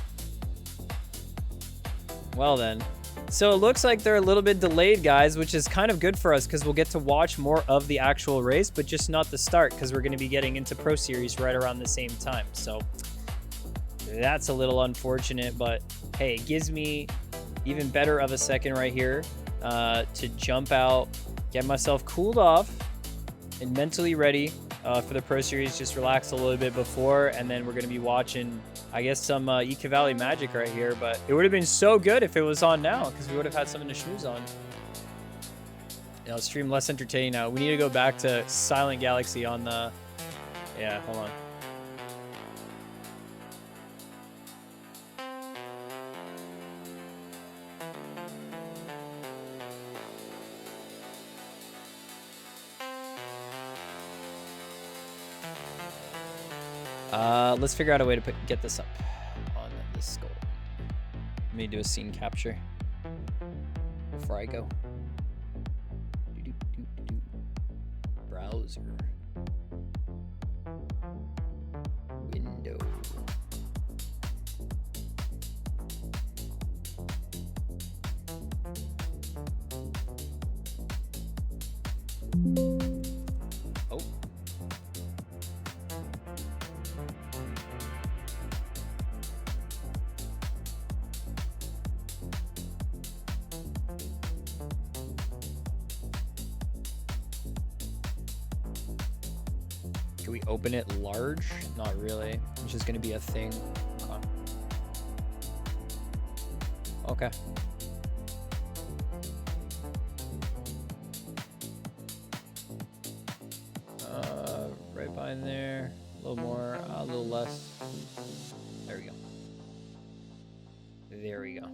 Well then. So it looks like they're a little bit delayed, guys, which is kind of good for us because we'll get to watch more of the actual race, but just not the start because we're going to be getting into Pro Series right around the same time. So that's a little unfortunate, but hey, it gives me even better of a second right here to jump out, get myself cooled off and mentally ready for the Pro Series. Just relax a little bit before, and then we're going to be watching, I guess, some CAVALLI magic right here. But it would have been so good if it was on now, because we would have had something to schmooze on. You know, stream less entertaining now. We need to go back to Silent Galaxy on the... Yeah, hold on. Let's figure out a way to get this up on this skull. Let me do a scene capture before I go. Browser. Window. Oh. Can we open it large? Not really. It's just gonna be a thing. Okay. Right behind there. A little more, a little less. There we go. There we go.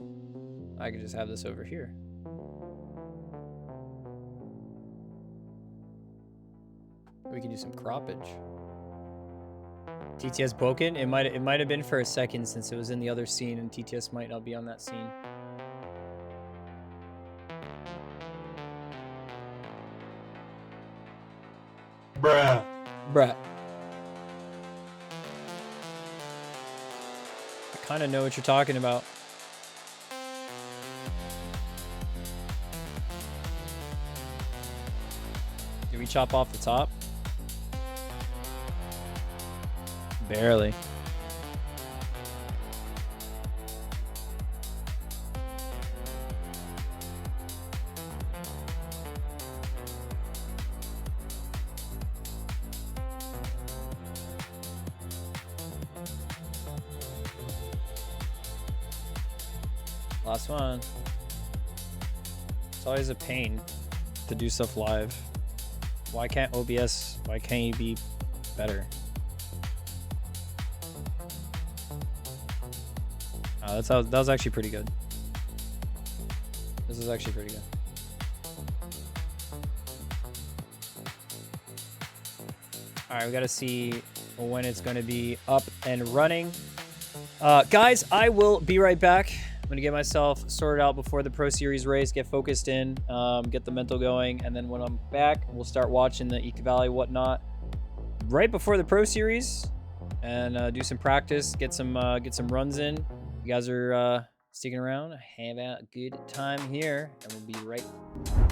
I can just have this over here. We can do some croppage. TTS broken? It might have been for a second since it was in the other scene, and TTS might not be on that scene. Bruh. Bruh. I kind of know what you're talking about. Did we chop off the top? Barely. Last one. It's always a pain to do stuff live. Why can't OBS, why can't you be better? Oh, that was actually pretty good. This is actually pretty good. All right, we got to see when it's going to be up and running. Guys, I will be right back. I'm going to get myself sorted out before the Pro Series race, get focused in, get the mental going, and then when I'm back, we'll start watching the CAVALLI whatnot right before the Pro Series, and do some practice, get some runs in. You guys are sticking around. Have a good time here, and we'll be right back.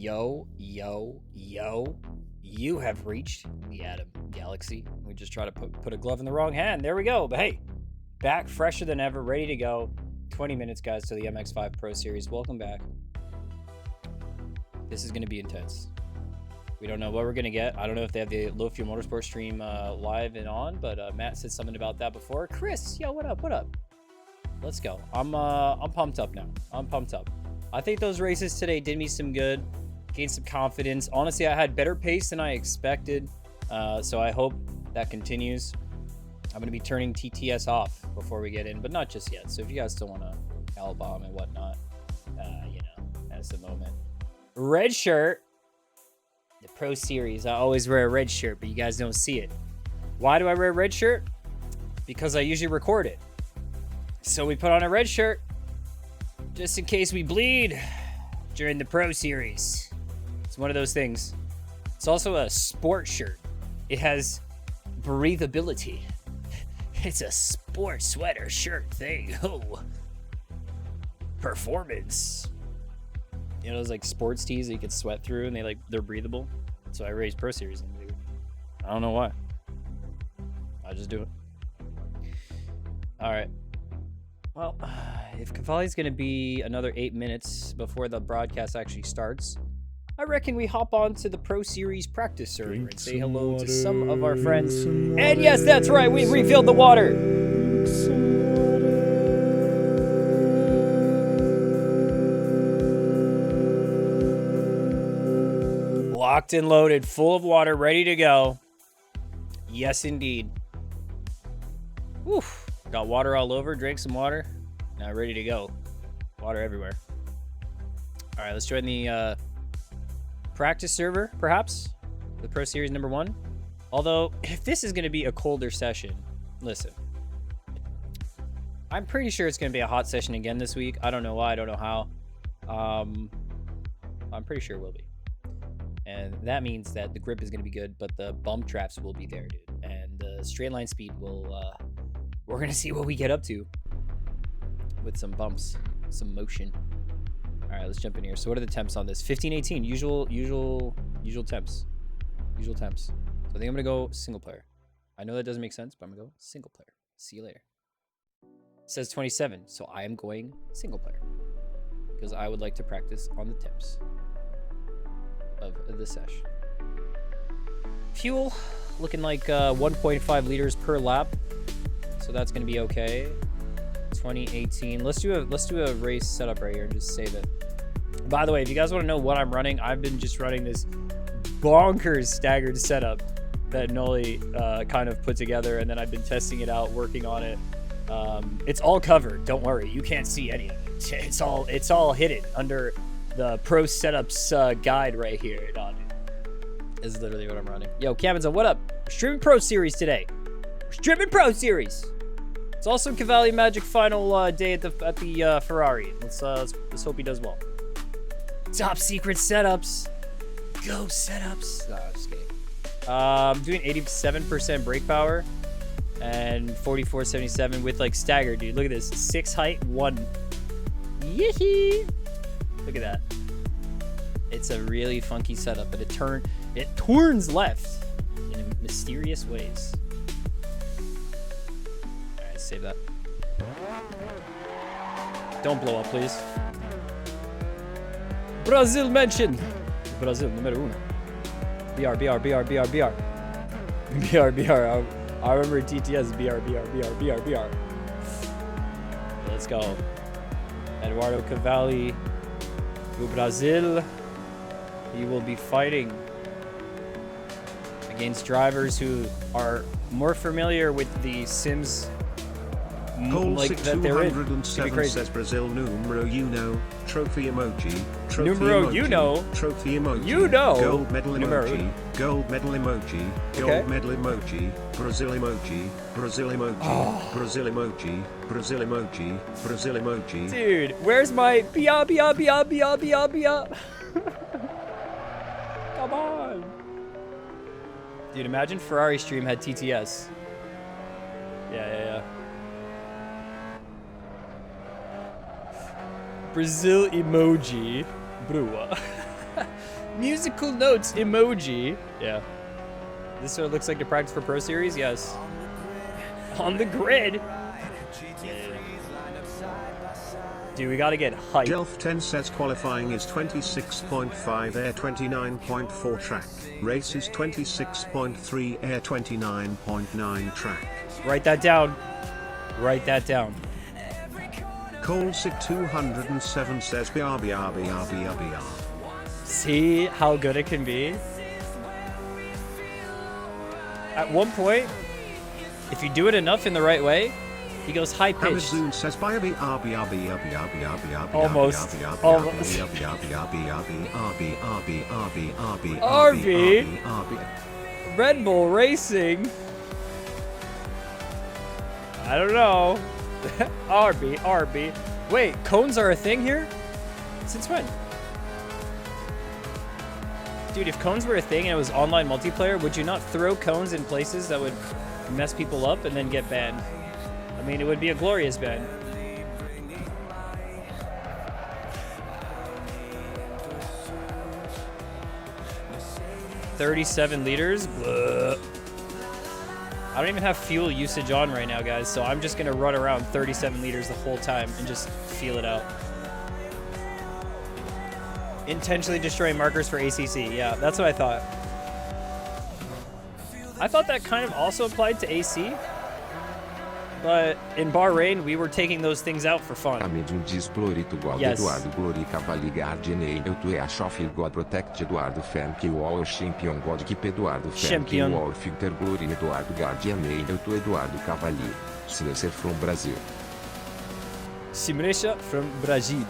Yo, yo, yo. You have reached the Atom Galaxy. We just try to put a glove in the wrong hand. There we go. But hey, back fresher than ever, ready to go. 20 minutes, guys, to the MX5 Pro Series. Welcome back. This is going to be intense. We don't know what we're going to get. I don't know if they have the Low Fuel Motorsport stream live and on, but Matt said something about that before. Chris, yo, what up? What up? Let's go. I'm pumped up now. I'm pumped up. I think those races today did me some good. Gained some confidence. Honestly, I had better pace than I expected. So I hope that continues. I'm going to be turning TTS off before we get in, but not just yet. So if you guys still want to L-bomb and whatnot, you know, that's the moment. Red shirt. The Pro Series. I always wear a red shirt, but you guys don't see it. Why do I wear a red shirt? Because I usually record it. So we put on a red shirt just in case we bleed during the Pro Series. It's one of those things. It's also a sport shirt. It has breathability. It's a sport sweater shirt thing. Oh. Performance. You know those like sports tees that you can sweat through and they're breathable? So I raised Pro Series and I don't know why. I just do it. Alright. Well, if Cavalli's gonna be another 8 minutes before the broadcast actually starts, I reckon we hop on to the Pro Series practice server and say hello to some of our friends. And yes, that's right, we've refilled the water. Locked and loaded, full of water, ready to go. Yes, indeed. Woof. Got water all over, drank some water. Now ready to go. Water everywhere. All right, let's join the practice server, perhaps. The Pro Series number 1. Although, if this is going to be a colder session, listen. I'm pretty sure it's going to be a hot session again this week. I don't know why, I don't know how. I'm pretty sure it will be. And that means that the grip is going to be good, but the bump traps will be there, dude. And the straight line speed will... we're going to see what we get up to with some bumps, some motion. All right, let's jump in here. So what are the temps on this? 15-18, usual temps. Usual temps. So I think I'm going to go single player. I know that doesn't make sense, but I'm going to go single player. See you later. It says 27, so I am going single player because I would like to practice on the temps of the session. Fuel, looking like 1.5 liters per lap. So that's gonna be okay. 2018. Let's do a race setup right here and just save it. By the way, if you guys want to know what I'm running, I've been just running this bonkers staggered setup that Noli kind of put together, and then I've been testing it out, working on it. It's all covered. Don't worry, you can't see any of it. It's all hidden under the Pro Setups guide right here. This is literally what I'm running. Yo, Cabin's on. What up? We're streaming Pro Series today. We're streaming Pro Series. It's also Cavalli Magic final day at the Ferrari. Let's hope he does well. Top secret setups. Go setups. No, I'm just kidding. I'm doing 87% brake power and 4477 with like stagger, dude. Look at this. 6 height, 1. Yee-hee. Look at that. It's a really funky setup, but it turns left in mysterious ways. Alright, save that. Don't blow up, please. Brazil mentioned. Brazil, numero uno. BR. I remember TTS, BR. Let's go. Eduardo Cavalli, do Brazil. He will be fighting against drivers who are more familiar with the sims Hole like that they're in. 207 says Brazil numero uno, trophy emoji, Numero uno? trophy emoji, You know. gold medal Numero emoji, uno. gold medal emoji, gold Okay. medal emoji, Brazil emoji, Brazil emoji, Oh. Brazil emoji, Brazil emoji, Brazil emoji. Dude, where's my bia? Come on. Dude, imagine Ferrari stream had TTS. Yeah. Brazil emoji. Brua. Musical notes emoji. Yeah. This sort of looks like the practice for Pro Series. Yes. On the grid. Dude, we gotta get hype. Delf10 says qualifying is 26.5 air 29.4 track. Race is 26.3 air 29.9 track. Write that down. Write that down. Colesic 207 says BRBR. See how good it can be? At one point, if you do it enough in the right way, he goes high pitched. Amazon says Almost. RB. Red Bull Racing. I don't know. RB. Wait, cones are a thing here? Since when? Dude, if cones were a thing and it was online multiplayer, would you not throw cones in places that would mess people up and then get banned? I mean, it would be a glorious ban. $37 liters? Blah. I don't even have fuel usage on right now, guys, so I'm just gonna run around 37 liters the whole time and just feel it out. Intentionally destroying markers for ACC. Yeah, that's what I thought. I thought that kind of also applied to AC. But in Bahrain, we were taking those things out for fun. Yes. Eduardo Glory Cavalli Guardian eu tu a Shofil God Protect Eduardo Fan que Wall Champion God Keep Eduardo Fan que Wall Filter Glory Eduardo Guardian eu tu Eduardo Cavalli Simulator from Brazil. Simulator from Brazil.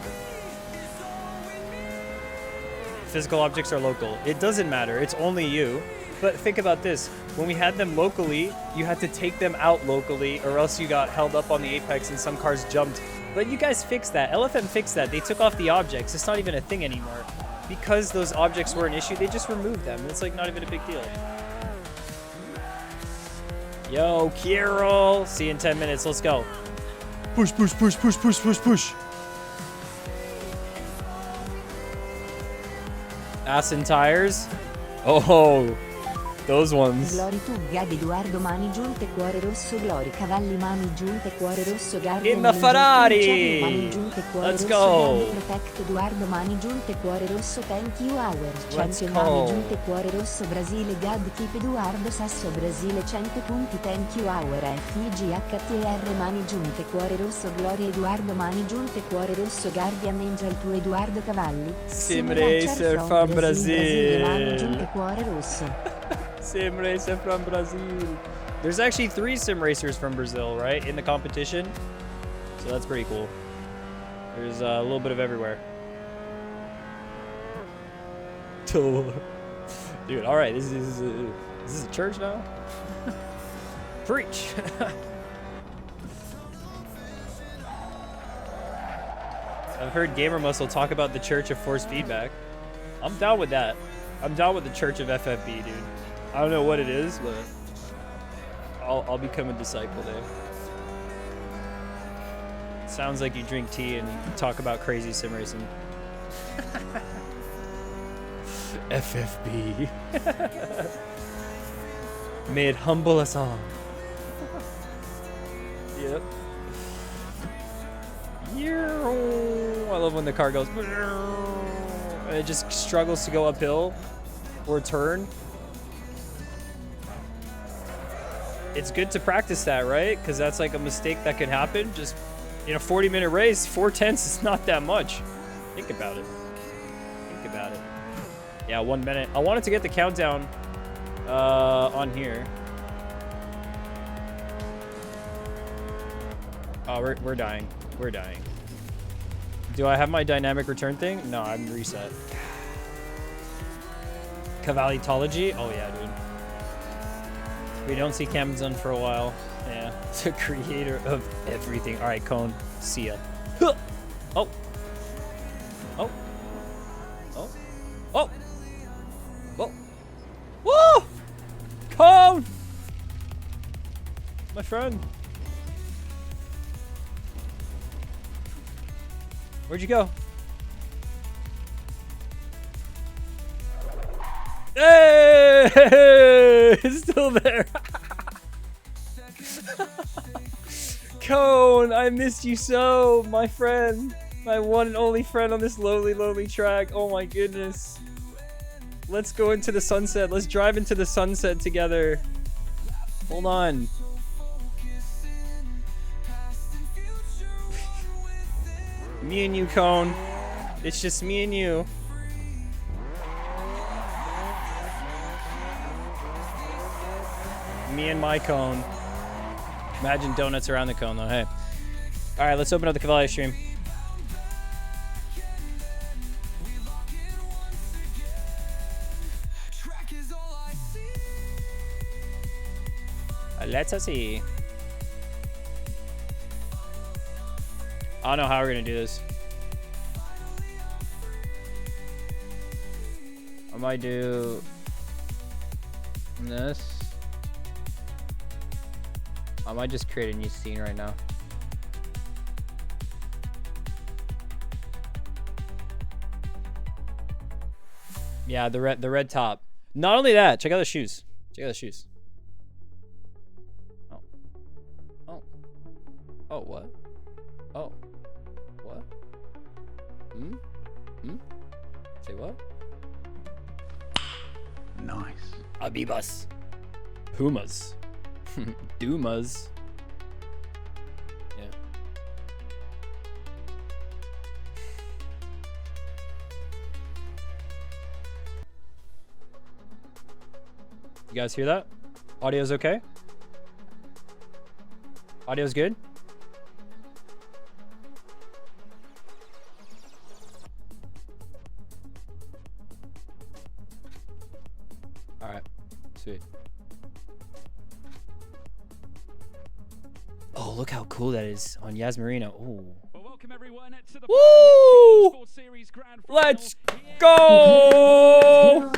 Physical objects are local. It doesn't matter. It's only you. But think about this. When we had them locally, you had to take them out locally or else you got held up on the apex and some cars jumped. But you guys fixed that. LFM fixed that. They took off the objects. It's not even a thing anymore. Because those objects were an issue, they just removed them. It's like not even a big deal. Yo, Kirill. See you in 10 minutes. Let's go. Push, push, push, push, push, push, push. Ass and tires. Oh. Those ones. Glory to Gab Eduardo Mani giunte cuore rosso Glory Cavalli Mani giunte cuore rosso Gardi in the Ferrari. Mani giunte cuore Let's rosso go. Protect Eduardo Mani giunte cuore rosso Thank you hours Let's Champion go. Mani giunte cuore rosso Brasile God Keep Eduardo Sasso Brasile 100 punti Thank you hour FIGHTR Mani giunte cuore rosso Gloria Eduardo Mani giunte cuore rosso Guardian Angel tu Eduardo Cavalli Sim Racer from Brazil. Mani giunte cuore rosso. Sim Racer from Brazil. There's actually 3 sim racers from Brazil, right, in the competition. So that's pretty cool. There's a little bit of everywhere. Dude, all right, this is a church now. Preach. I've heard Gamer Muscle talk about the Church of Force Feedback. I'm down with that. I'm down with the Church of FFB, dude. I don't know what it is, but I'll become a disciple there. Sounds like you drink tea and talk about crazy sim racing. FFB. May it humble us all. Yep. I love when the car goes and it just struggles to go uphill or turn. It's good to practice that, right? Because that's like a mistake that could happen. Just in a 40-minute race, 4/10 is not that much. Think about it. Think about it. Yeah, 1 minute. I wanted to get the countdown on here. Oh, we're dying. We're dying. Do I have my dynamic return thing? No, I'm reset. Cavallitology? Oh yeah, dude. We don't see Camden for a while. Yeah, the creator of everything. All right, Cone. See ya. Oh. Oh. Oh. Oh. Oh. Whoa! Cone! My friend. Where'd you go? Hey! It's still there. Cone, I missed you so, my friend. My one and only friend on this lonely, lonely track. Oh my goodness. Let's go into the sunset. Let's drive into the sunset together. Hold on. Me and you, Cone. It's just me and you. Me and my cone. Imagine donuts around the cone, though. Hey. All right, let's open up the Cavalli stream. Let's see. I don't know how we're gonna do this. I might do this. I might just create a new scene right now. Yeah, the red top. Not only that, check out the shoes. Check out the shoes. Oh. Oh. Oh, what? Oh. What? Hmm? Hmm? Say what? Nice. Abibas. Pumas. Dumas. Yeah. You guys hear that? Audio's okay? Audio's good? Alright. Sweet. Oh, look how cool that is on Yasmarina. Oh. Well, welcome everyone to the Woo! Series Grand Let's go!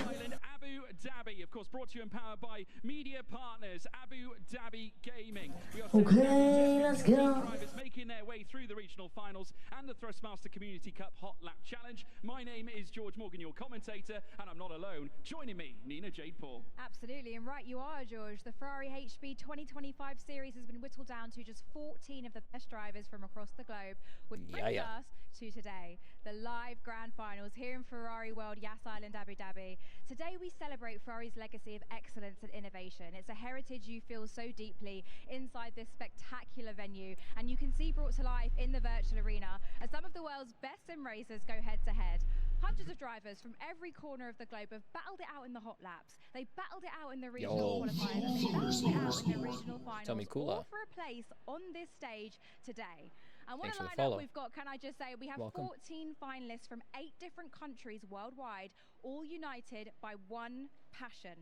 Abu Dhabi, of course, brought to you and powered by media partners Abu Dhabi Gaming. Okay, let's go. Drivers making their way through the regional finals and the Thrustmaster Community Cup Hot Lap Challenge. My name is George Morgan, your commentator, and I'm not alone. Joining me, Nina Jade Paul. Absolutely, and right you are, George. The Ferrari HB 2025 series has been whittled down to just 14 of the best drivers from across the globe, which brings us to today, the live grand finals here in Ferrari World Yas Island, Abu Dhabi. Today we celebrate Ferrari's legacy of excellence and innovation. It's a heritage you feel so deeply inside this spectacular venue, and you can see brought to life in the virtual arena as some of the world's best sim racers go head to head. Hundreds of drivers from every corner of the globe have battled it out in the hot laps. They battled it out in the regional qualifiers, and they battled it out in the regional finals, all for a place on this stage today. And what a lineup we've got, can I just say, we have 14 finalists from 8 different countries worldwide, all united by one passion: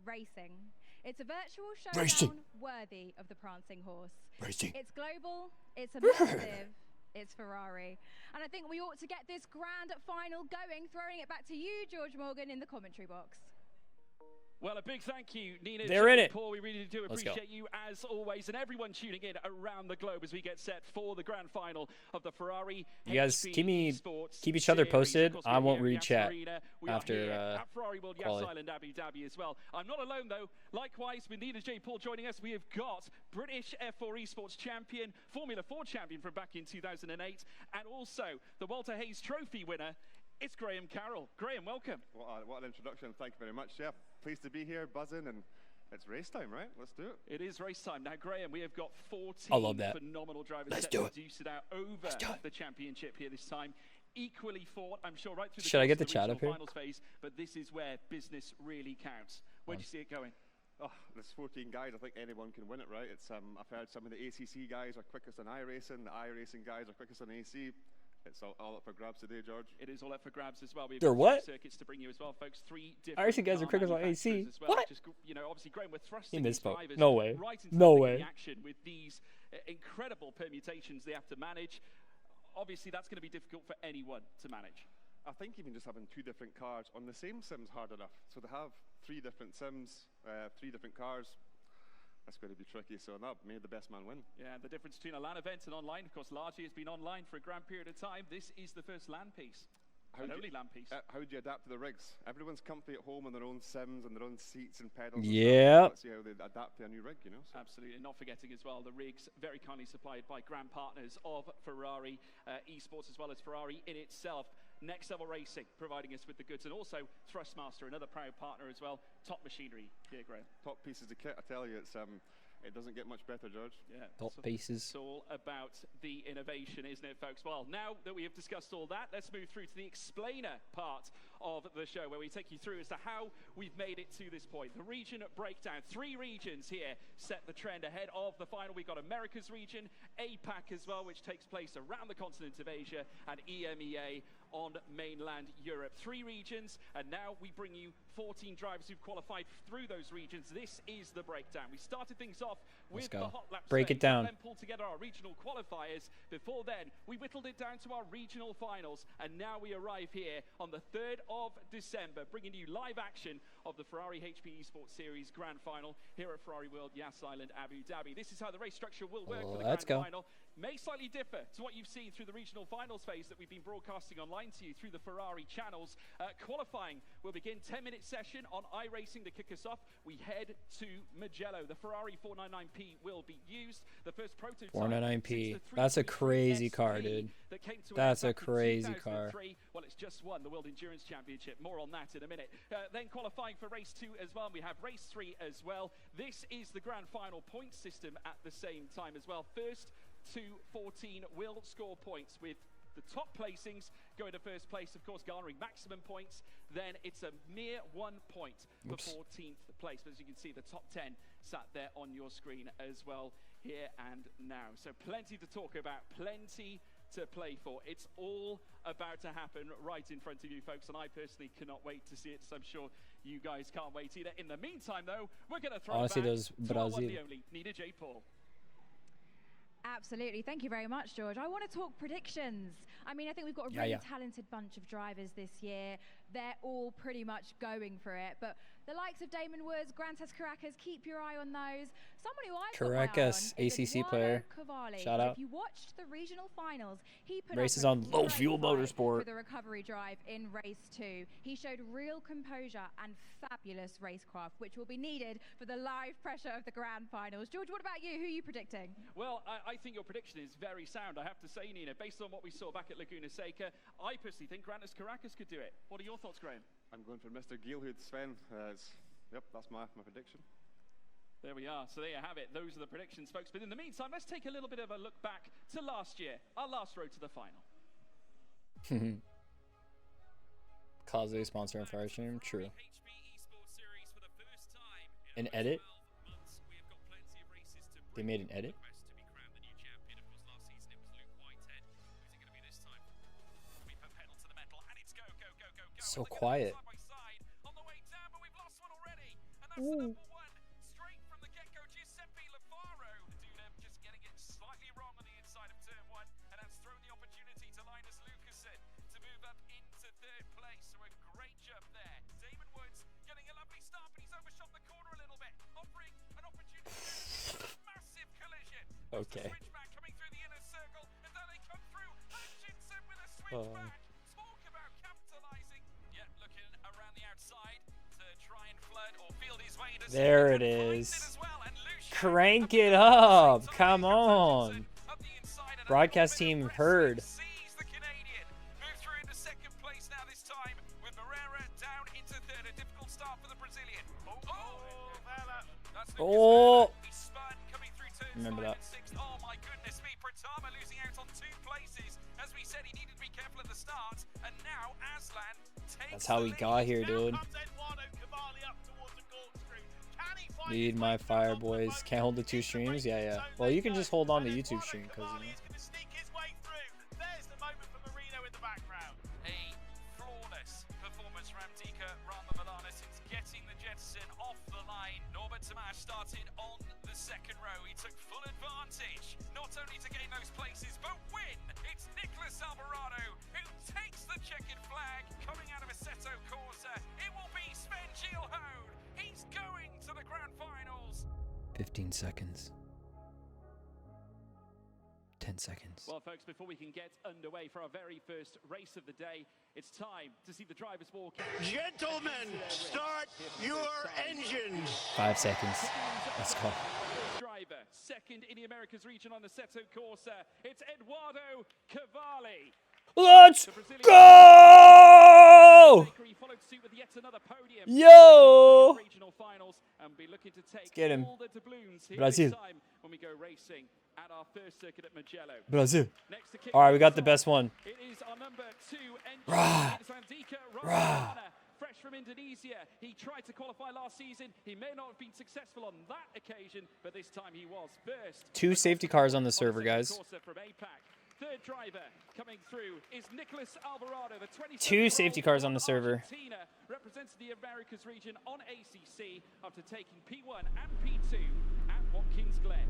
racing. It's a virtual showdown worthy of the prancing horse. It's global, it's immersive, it's Ferrari. And I think we ought to get this grand final going, throwing it back to you, George Morgan, in the commentary box. Well, a big thank you, Nina. They're in it. Paul, we really do appreciate you as always, and everyone tuning in around the globe as we get set for the grand final of the Ferrari. You guys keep each other posted. I won't read chat after at Ferrari World Yas Island, Abu Dhabi as well. I'm not alone though. Likewise, with Nina J. Paul joining us, we have got British F4 Esports champion, Formula 4 champion from back in 2008, and also the Walter Hayes Trophy winner. It's Graham Carroll. Graham, welcome. What an introduction. Thank you very much, Chef. Pleased to be here, buzzing, and it's race time, right? Let's do it. It is race time. Now, Graham, we have got 14 phenomenal drivers set to duce it out over the championship here this time. Equally fought, I'm sure, right through the Should I get the chat up here? finals phase, but this is where business really counts. Where do you see it going? Oh, there's 14 guys. I think anyone can win it, right? It's I've heard some of the ACC guys are quickest on iRacing. The iRacing guys are quickest on AC. It's all up for grabs today, George. It is all up for grabs as well. We've got what? Circuits to bring you as well, folks. 3 different iRacing guys are quickest on AC. As well. What? Just, you know, obviously, Graham, we're thrusting these drivers no way. right into no the way. action with these incredible permutations they have to manage. Obviously, that's going to be difficult for anyone to manage. I think even just having 2 different cars on the same sim's hard enough. So to have 3 different sims, 3 different cars, that's going to be tricky, so that made the best man win. Yeah, the difference between a LAN event and online, of course, largely has been online for a grand period of time. This is the first LAN piece. How would you adapt to the rigs? Everyone's comfy at home on their own sims and their own seats and pedals. Yeah. Let's see how they adapt to a new rig, you know. So. Absolutely, and not forgetting as well the rigs very kindly supplied by grand partners of Ferrari Esports as well as Ferrari in itself. Next Level Racing providing us with the goods, and also Thrustmaster, another proud partner as well. Top machinery here, Graham. Top pieces of kit, I tell you, it doesn't get much better, George. Yeah, top pieces. It's all about the innovation, isn't it, folks? Well, now that we have discussed all that, let's move through to the explainer part of the show, where we take you through as to how we've made it to this point. The region breakdown. 3 regions here set the trend ahead of the final. We've got America's region, APAC as well, which takes place around the continent of Asia, and EMEA on mainland Europe. 3 regions, and now we bring you 14 drivers who've qualified through those regions. This is the breakdown. We started things off with the hot lap Break it stage, down. then pulled together our regional qualifiers. Before then, we whittled it down to our regional finals, and now we arrive here on the 3rd of December, bringing you live action of the Ferrari HP Esports Series Grand Final here at Ferrari World Yas Island, Abu Dhabi. This is how the race structure will work for the Grand Final. May slightly differ to what you've seen through the regional finals phase that we've been broadcasting online to you through the Ferrari channels. Qualifying will begin 10-minute session on iRacing to kick us off. We head to Mugello. The Ferrari 499P will be used. The first prototype 499P. That's a crazy car, dude. That's a crazy car. Well, it's just won the World Endurance Championship. More on that in a minute. Then qualifying for race 2 as well. We have race 3 as well. This is the grand final point system at the same time as well. First to 14 will score points, with the top placings going to first place, of course, garnering maximum points. Then it's a mere 1 point for 14th place. But as you can see, the top 10 sat there on your screen as well here and now. So plenty to talk about, plenty to play for. It's all about to happen right in front of you, folks, and I personally cannot wait to see it, so I'm sure you guys can't wait either. In the meantime, though, we're going to throw it back to our one and only Nina J. Paul. Absolutely. Thank you very much, George. I want to talk predictions. I mean, I think we've got a really talented bunch of drivers this year. They're all pretty much going for it. But the likes of Damon Woods, Grantas Caracas, keep your eye on those. Someone who I've got my eye on is ACC player. CAVALLI. Shout out. If you watched the regional finals, he put races up on low fuel motorsport for the recovery drive in race 2. He showed real composure and fabulous racecraft, which will be needed for the live pressure of the grand finals. George, what about you? Who are you predicting? Well, I think your prediction is very sound, I have to say, Nina. Based on what we saw back at Laguna Seca, I personally think Grantas Caracas could do it. What are your thoughts, Graham? I'm going for Mr. Geelhood, Sven. Yep, that's my prediction. There we are. So there you have it. Those are the predictions, folks. But in the meantime, let's take a little bit of a look back to last year, our last road to the final. Causeway sponsor information, true. An edit? They made an edit? So quiet. Ooh. Okay. There it is. Crank it up. Come on. Broadcast team heard. Oh. Remember that. Oh my goodness me, Pratama losing out on 2 places. As we said, he needed to be careful at the start, and now Aslan takes That's how we got here, dude. Lead my fire, boys. Can't hold the 2 streams? Yeah. Well, you can just hold on to YouTube stream, because, you know. A flawless performance from Amtika Ramamilana since getting the jettison off the line. Norbert Tomasz started on the second row. He took full advantage, not only to gain those places, but win. It's Nicholas Alvarado who takes the checkered flag coming out of Assetto Corsa. It will be Sven Geelhoed. He's going to the grand finals. 15 seconds. 10 seconds. Well, folks, before we can get underway for our very first race of the day, it's time to see the drivers walk out. Gentlemen, start your engines. 5 seconds. Let's go. Driver, second in the Americas region on the Assetto Corsa. It's Eduardo Cavalli. Let's go! Yo! Let's get him. Brazil. Brazil. All right, we got the best one. Rah. Rah. Fresh from Indonesia. He tried to qualify last season. He may not have been successful on that occasion, but this time he was first. 2 safety cars on the server, guys. Third driver coming through is Nicholas Alvarado, the 2 safety cars on the server. Represents the Americas region on ACC after taking P1 and P2 at Watkins Glen.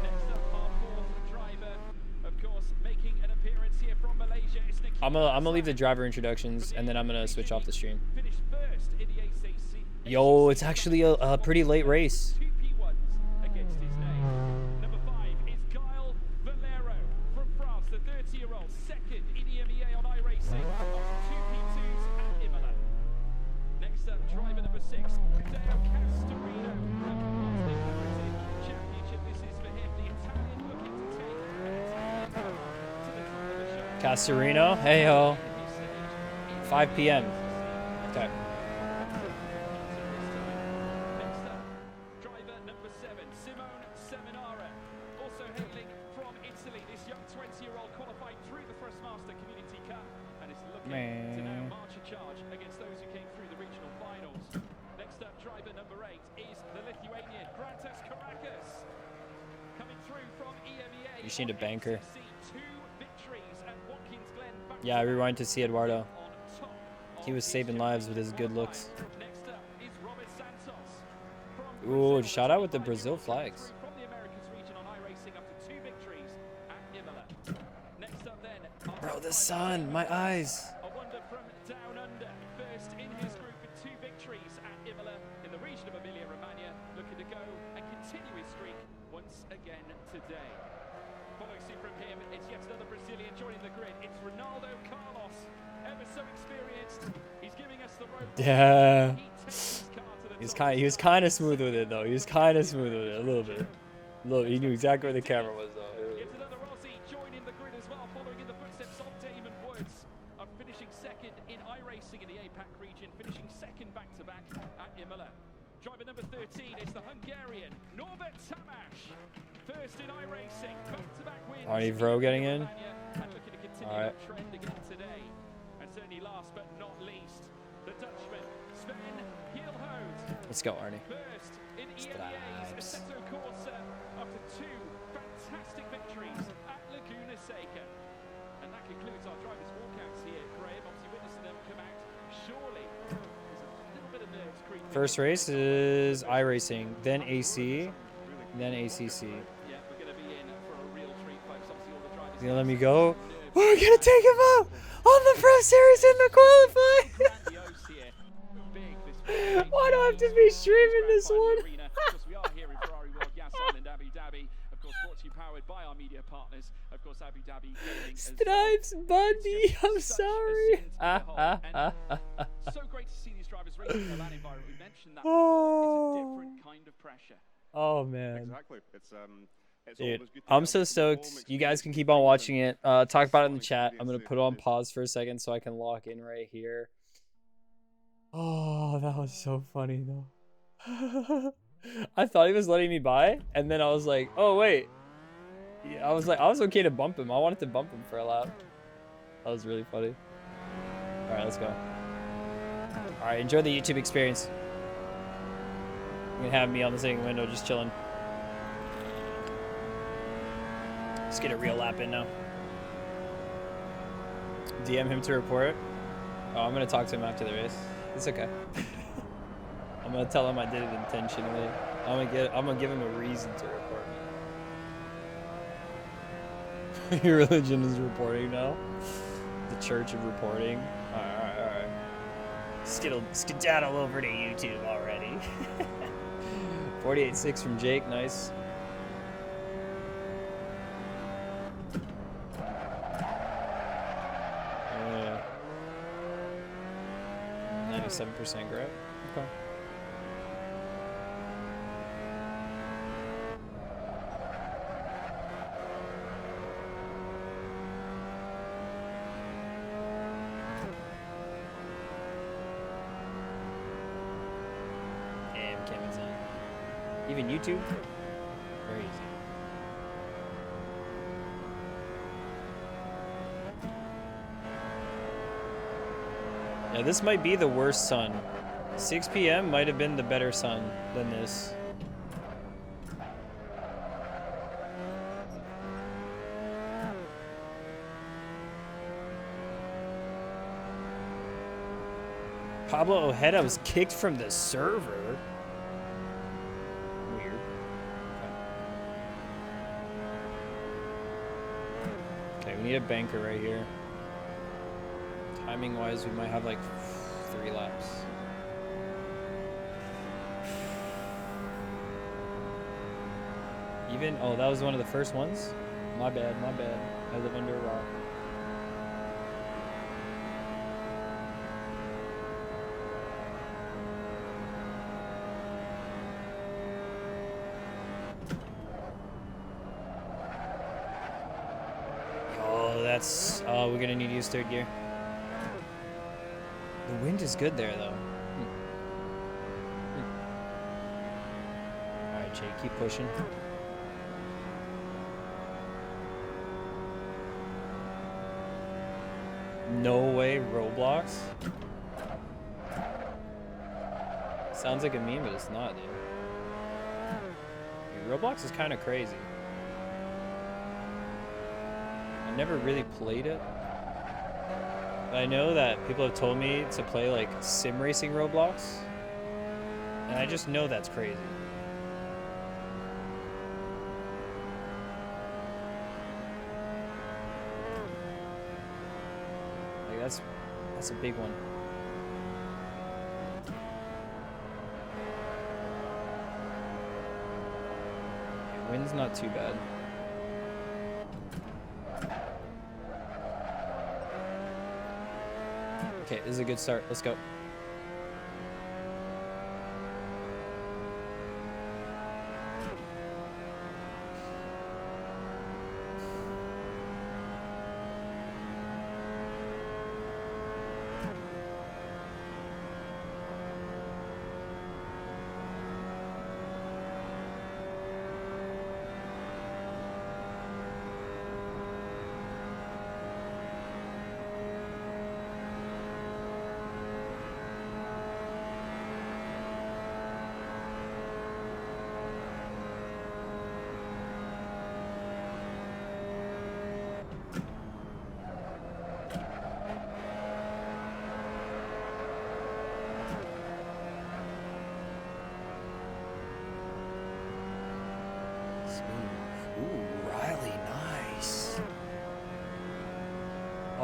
Next up, our fourth driver, of course, making an appearance here from Malaysia. I'm gonna leave the driver introductions and then I'm gonna switch off the stream. Finished first in the ACC. Yo, it's actually a pretty late race. Against his name. Number 5 is Kyle Valero from France, the 30-year-old, second in EMEA on iRacing after 2 P2s at Imola. Next up, driver number 6, Dale Castorino from the Heritage Championship. This is for him, the Italian looking to take an Italian cup to the top of the show. Castorino, hey ho. 5 p.m. Okay. To now march a charge against those who came through the regional finals. Next up, driver number 8 is the Lithuanian Grantas Karakas. Coming through from EMEA. You just need a banker. 2 victories at Watkins Glen. Yeah, I rewind to see Eduardo. He was saving lives with his good looks. Next up is Robert Santos. Ooh, shout out with the Brazil flags. From the Americas region on iRacing after 2 victories at Imola. Next up then. Bro, the sun, my eyes. A wonder from down under. First in his group with 2 victories at Imola in the region of Emilia-Romagna, looking to go and continue his streak once again today. Following suit from him, it's yet another Brazilian joining the grid. It's Ronaldo Carlos, ever so experienced. He's giving us the rope. Yeah. He was kind of smooth with it though. He was kind of smooth with it a little bit. He knew exactly where the camera was though. Yet another Aussie joining the grid as well, following in the footsteps of Damon Woods. Finishing second in iRacing in the APAC region, finishing second back-to-back at Imola. Driver number 13 is the Hungarian Norbert Tamás. First in iRacing, back-to-back wins. Arnie Vro getting in. And looking to continue that trend again today. And certainly last but not least, the Dutchman Sven Hielhout. Let's go, Arnie. First in EMEA's Assetto Corsa after 2 fantastic victories at Laguna Seca. And that concludes our drivers' walkouts here. Graham, obviously witnessing them come out. Surely there's a little bit of nerves creeping. First race is iRacing, then AC, then ACC. Yeah, we're going to be in for a real treat, folks. Obviously all the drivers. You gonna let me go? We're gonna take him out on the Pro Series in the qualifying. Why do I have to be streaming this one? We are here in Ferrari World Gas Island, Abu Dhabi. Of course, brought to you powered by our media partners. Of course, Abu Dhabi Gaming. Stripes, Bundy. I'm sorry. So great to see these drivers racing in that environment. We mentioned that before. It's a different kind of pressure. Oh man. Exactly. Dude, I'm so stoked. You guys can keep on watching it. Talk about it in the chat. I'm gonna put it on pause for a second so I can lock in right here. Oh, that was so funny though. I thought he was letting me by, and then I was like, oh wait. Yeah, I was okay to bump him. I wanted to bump him for a lap. That was really funny. All right, let's go. All right, enjoy the YouTube experience. You can have me on the sitting window just chilling. Let's get a real lap in now. DM him to report. Oh, I'm gonna talk to him after the race. It's okay. I'm gonna tell him I did it intentionally. I'm gonna give him a reason to report me. Your religion is reporting now. The Church of Reporting. All right. Skedaddle over to YouTube already. 48.6 from Jake. Nice. 97% grab. Okay. Damn, Kevin's on. Even YouTube? Crazy. Yeah, this might be the worst sun. 6 p.m. might have been the better sun than this. Pablo Ojeda was kicked from the server. Weird. Okay, we need a banker right here. Timing wise, we might have like 3 laps. Even, oh, that was one of the first ones? My bad, my bad. I live under a rock. Oh, that's, oh, we're gonna need to use 3rd gear. The wind is good there, though. Alright, Jake, keep pushing. No way, Roblox? Sounds like a meme, but it's not, dude. Roblox is kind of crazy. I never really played it. But I know that people have told me to play like sim racing Roblox. And I just know that's crazy. Like that's a big one. Wind's not too bad. Okay, this is a good start. Let's go.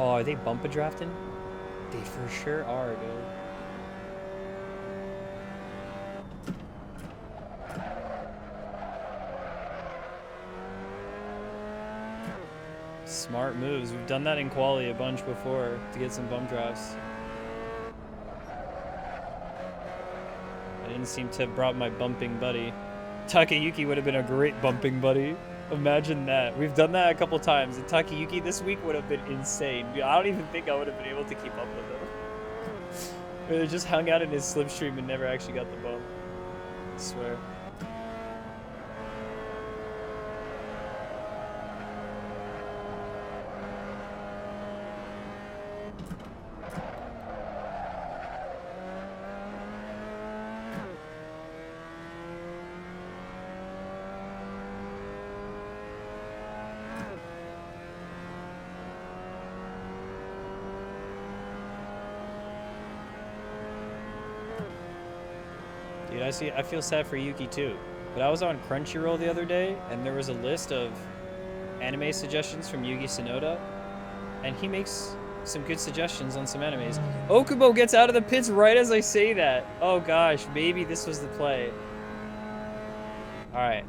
Oh, are they bumper drafting? They for sure are, dude. Smart moves. We've done that in quali a bunch before to get some bump drafts. I didn't seem to have brought my bumping buddy. Takayuki would have been a great bumping buddy. Imagine that. We've done that a couple times, and Takayuki this week would have been insane. I don't even think I would have been able to keep up with him. They just hung out in his slipstream and never actually got the bump. I swear. Dude, I feel sad for Yuki too. But I was on Crunchyroll the other day, and there was a list of anime suggestions from Yugi Tsunoda, and he makes some good suggestions on some animes. Okubo gets out of the pits right as I say that. Oh gosh, maybe this was the play. Alright.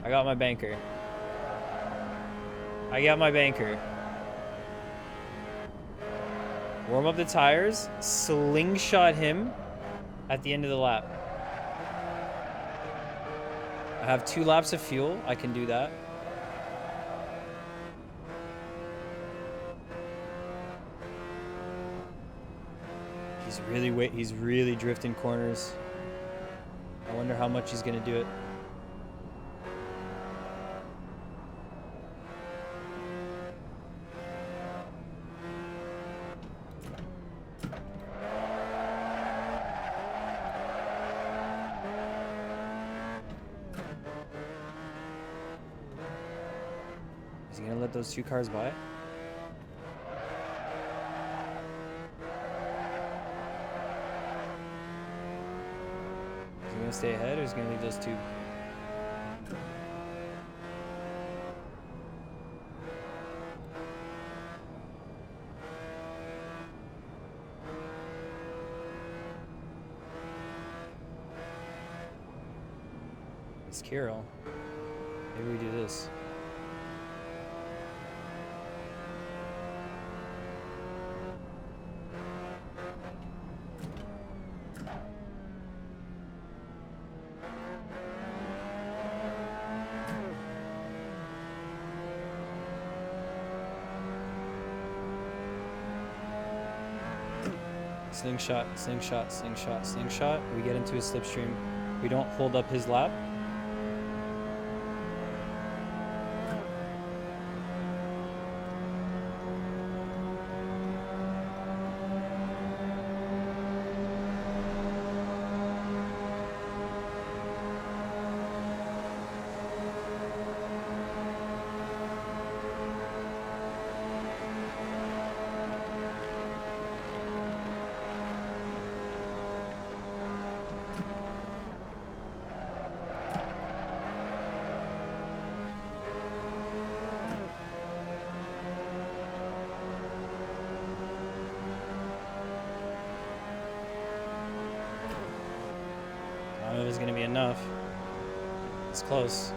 I got my banker. I got my banker. Warm up the tires. Slingshot him at the end of the lap. I have 2 laps of fuel. I can do that. He's really drifting corners. I wonder how much he's gonna do it. Is he gonna let those 2 cars by? Is he gonna stay ahead or is he gonna leave those 2? It's Carol. Maybe we do this. Slingshot, slingshot, slingshot, slingshot. We get into his slipstream. We don't hold up his lap. I don't know if it's gonna be enough. It's close.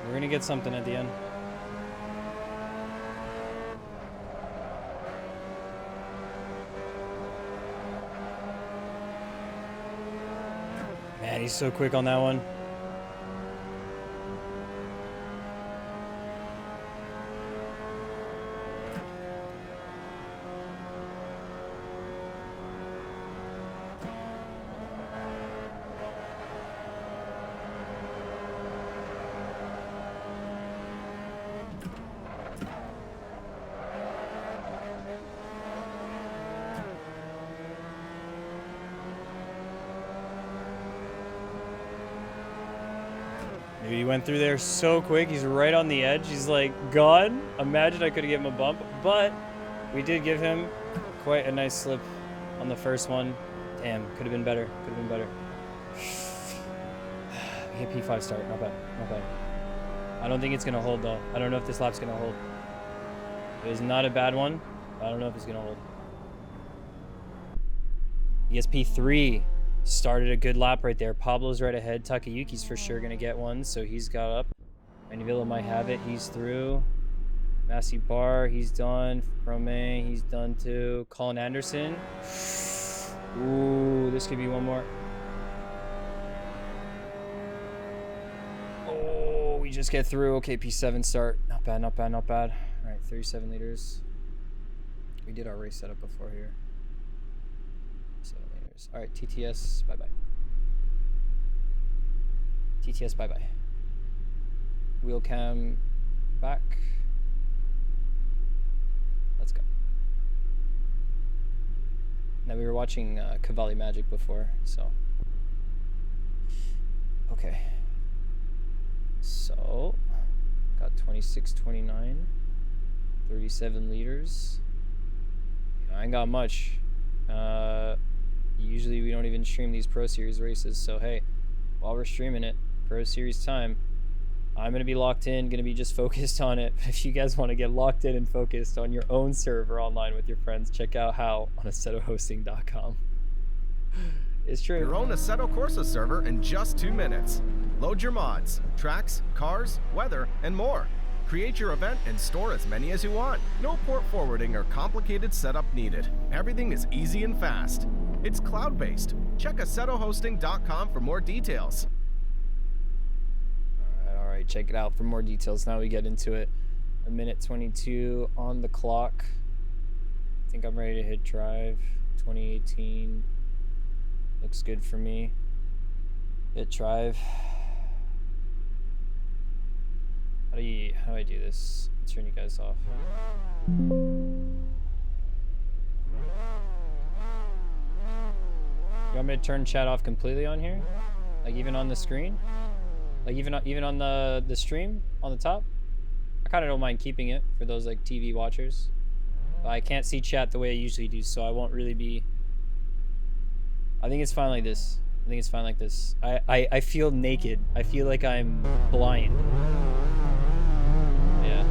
We're gonna get something at the end. Man, he's so quick on that one. Maybe he went through there so quick. He's right on the edge. He's like, gone. Imagine I could have given him a bump, but we did give him quite a nice slip on the first one. Damn, could have been better. Could have been better. We hit P5 start. Not bad. Not bad. I don't think it's going to hold, though. I don't know if this lap's going to hold. It was not a bad one. I don't know if it's going to hold. ESP3 started a good lap right there. Pablo's right ahead. Takayuki's for sure going to get one, so he's got up. Manivilla might have it. He's through. Massey Barr, he's done. Frome, he's done too. Colin Anderson. Ooh, this could be one more. Oh, we just get through. Okay, P7 start. Not bad, not bad, not bad. All right, 37 liters. We did our race setup before here. 7 liters. All right, TTS, bye-bye. TTS, bye-bye. Wheel cam back. Let's go. Now, we were watching Cavalli Magic before, so. Okay. So, got 26, 29, 37 liters. I ain't got much. Usually we don't even stream these Pro Series races, so hey, while we're streaming it, Pro Series time, I'm going to be locked in, going to be just focused on it. If you guys want to get locked in and focused on your own server online with your friends, check out how on assettohosting.com. It's true. Your own Assetto Corsa server in just 2 minutes. Load your mods, tracks, cars, weather, and more. Create your event and store as many as you want. No port forwarding or complicated setup needed. Everything is easy and fast. It's cloud-based. Check assettohosting.com for more details. All right, check it out for more details. Now we get into it. 1:22 on the clock. I think I'm ready to hit drive. 2018 looks good for me. Hit drive. How do I do this? Let's turn you guys off. You want me to turn chat off completely on here? Like even on the screen? Like even on the stream on the top? I kind of don't mind keeping it for those like TV watchers. But I can't see chat the way I usually do, so I won't really be... I think it's fine like this. I think it's fine like this. I feel naked. I feel like I'm blind. Yeah.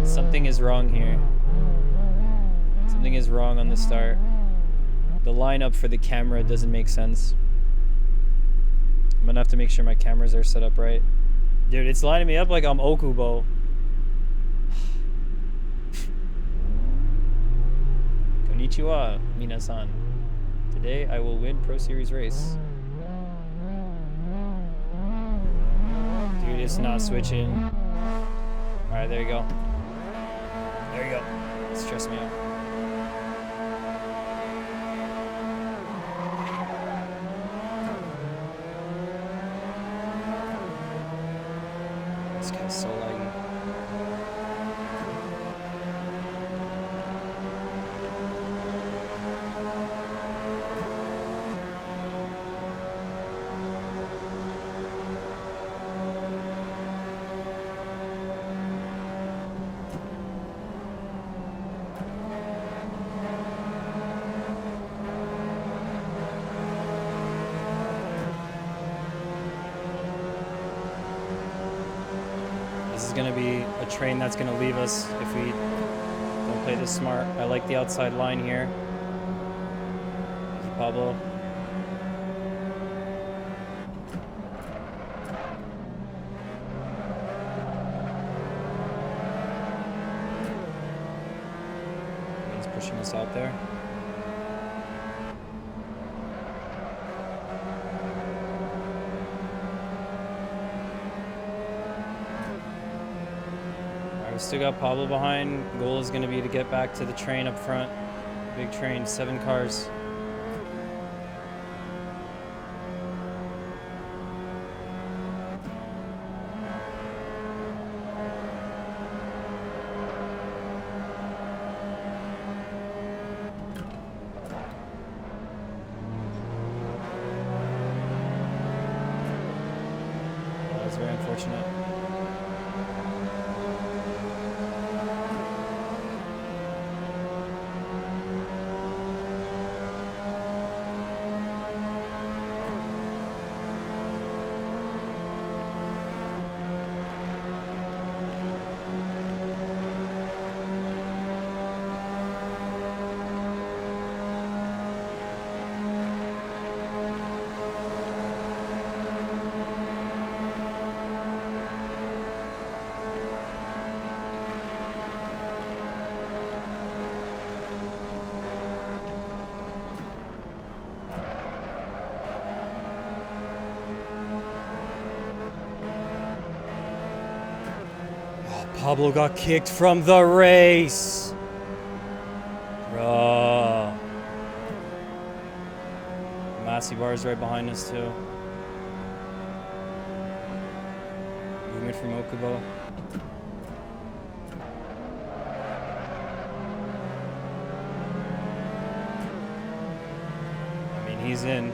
Something is wrong here. Something is wrong on the start. The lineup for the camera doesn't make sense. I'm gonna have to make sure my cameras are set up right. Dude, it's lining me up like I'm Okubo. Konnichiwa, minasan. Today I will win Pro Series race. Dude, it's not switching. Alright, there you go. There you go. Stress me out. This guy's so laggy. This is gonna be a train that's gonna leave us if we don't play this smart. I like the outside line here. Thank you, Pablo. He's pushing us out there. Still got Pablo behind. Goal is going to be to get back to the train up front. Big train, 7 cars. That was very unfortunate. Pablo got kicked from the race. Bruh. Massey bar is right behind us too. Movement from Okubo. I mean, he's in.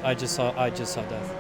I just saw death.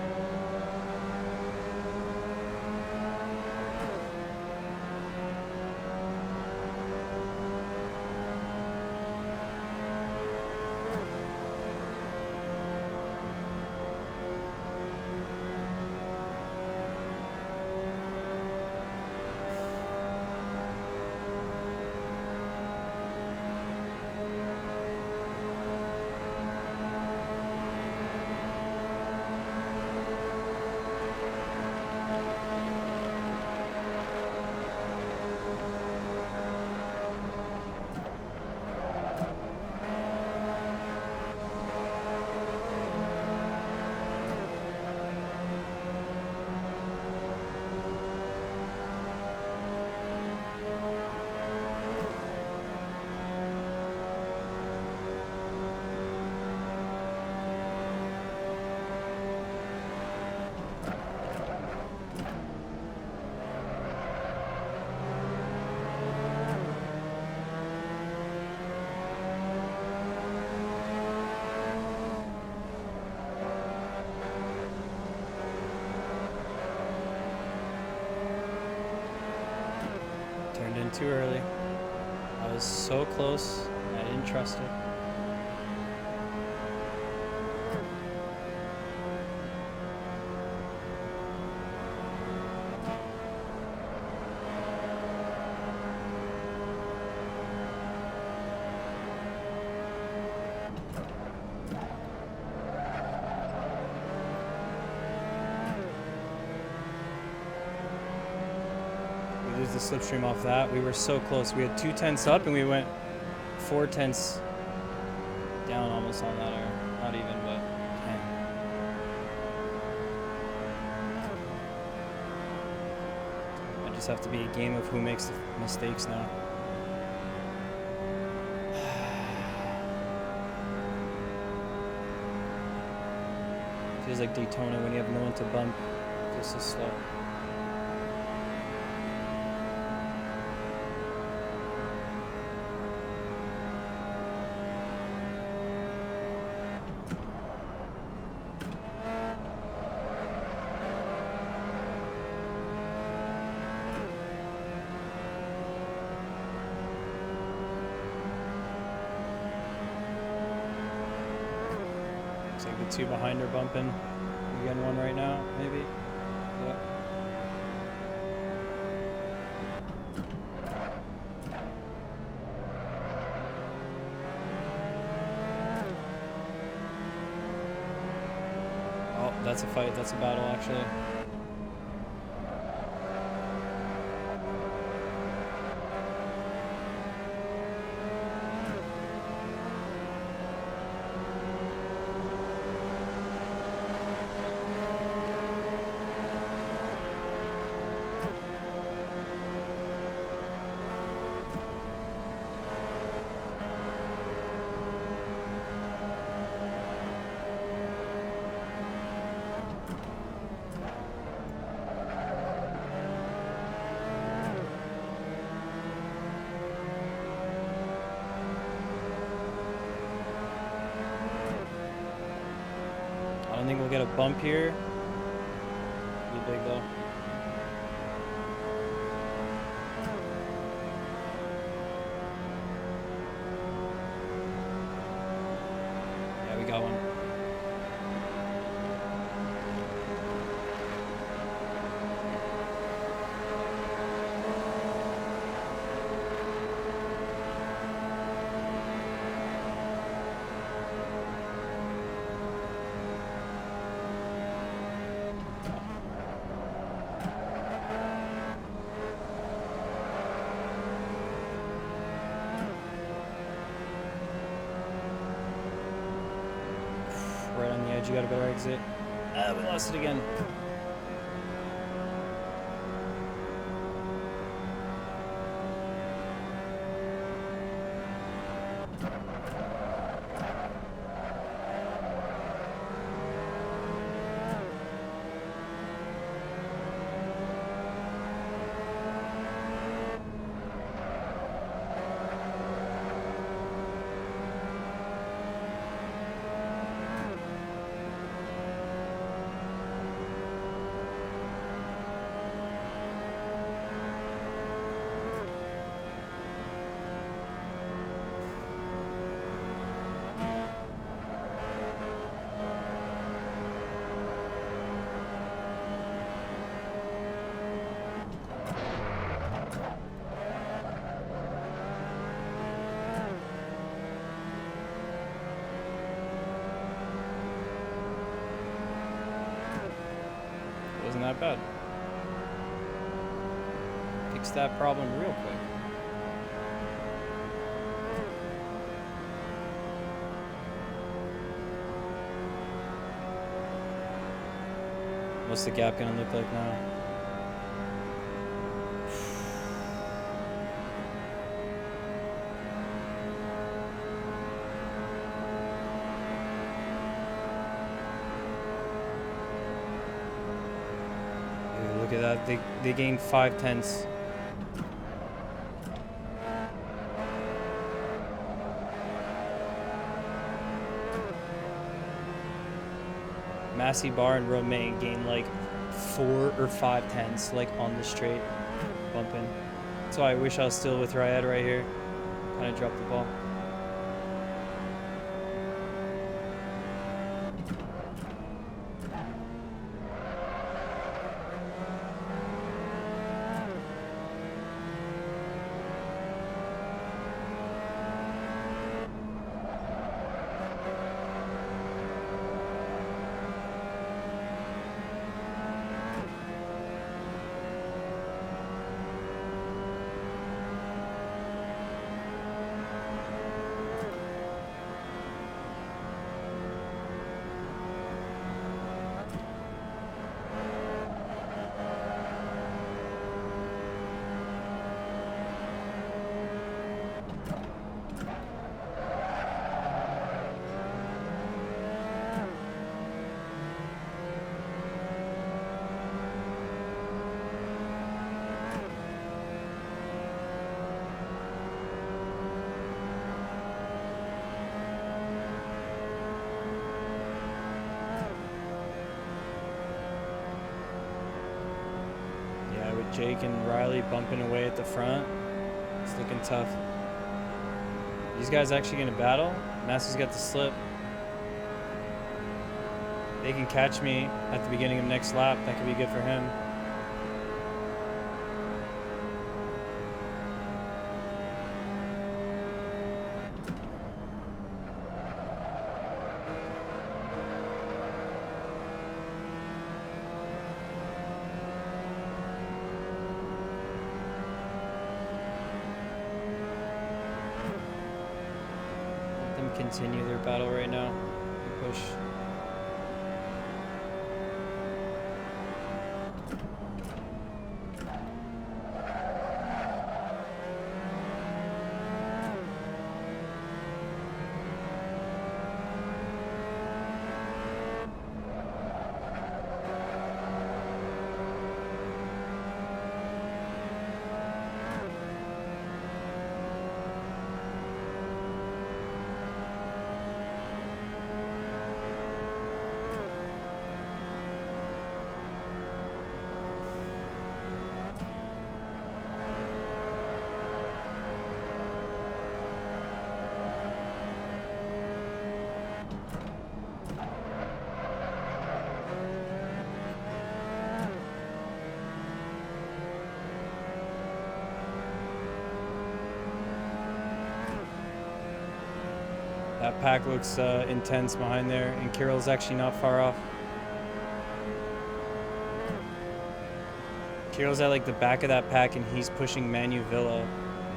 Turned in too early. I was so close. I didn't trust it. Lose the slipstream off that. We were so close. We had 2 tenths up and we went 4 tenths down almost on that, or not even, but 10. I just have to be a game of who makes the mistakes now. Feels like Daytona when you have no one to bump. Just so slow. Like the 2 behind are bumping. We're getting one right now, maybe. Yep. Oh, that's a fight. That's a battle, actually. I don't think we'll get a bump here. Be big though. Yeah, we got one. Right on the edge, you got a better exit. We lost it again. that bad. Fix that problem real quick. What's the gap gonna look like now? Dude, look at that. They gained 5 tenths. Massey Bar and Romain gained like 4 or 5 tenths, like on the straight, bumping. That's why I wish I was still with Ryad right here. Kind of dropped the ball. Jake and Riley bumping away at the front. It's looking tough. These guys actually gonna battle? Massey's got the slip. They can catch me at the beginning of next lap. That could be good for him. Continue their battle right now. Push. That pack looks intense behind there, and Carroll's actually not far off. Carroll's at like the back of that pack, and he's pushing Manu Villa.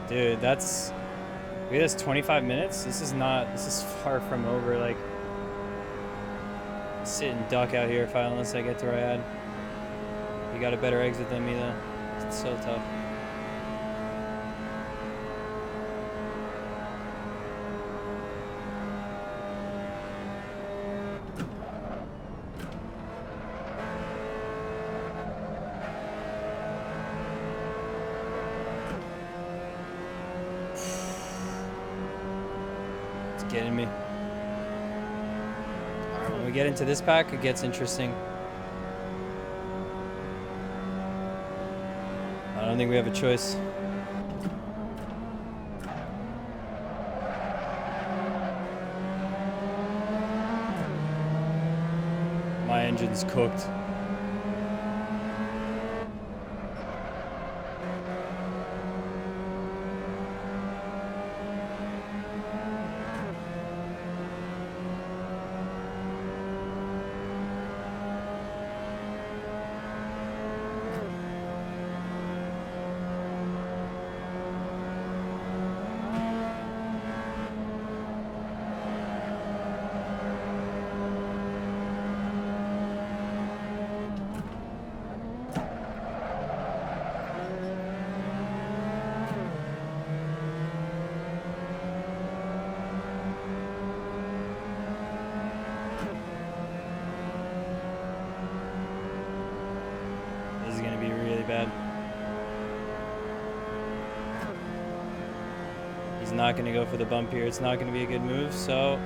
Dude, that's... Wait, that's 25 minutes? This is far from over. Like, sit and duck out here unless I get to Ryad. You got a better exit than me though. It's so tough. Getting me. Alright, when we get into this pack, it gets interesting. I don't think we have a choice. My engine's cooked. bad. He's not going to go for the bump here. It's not going to be a good move, so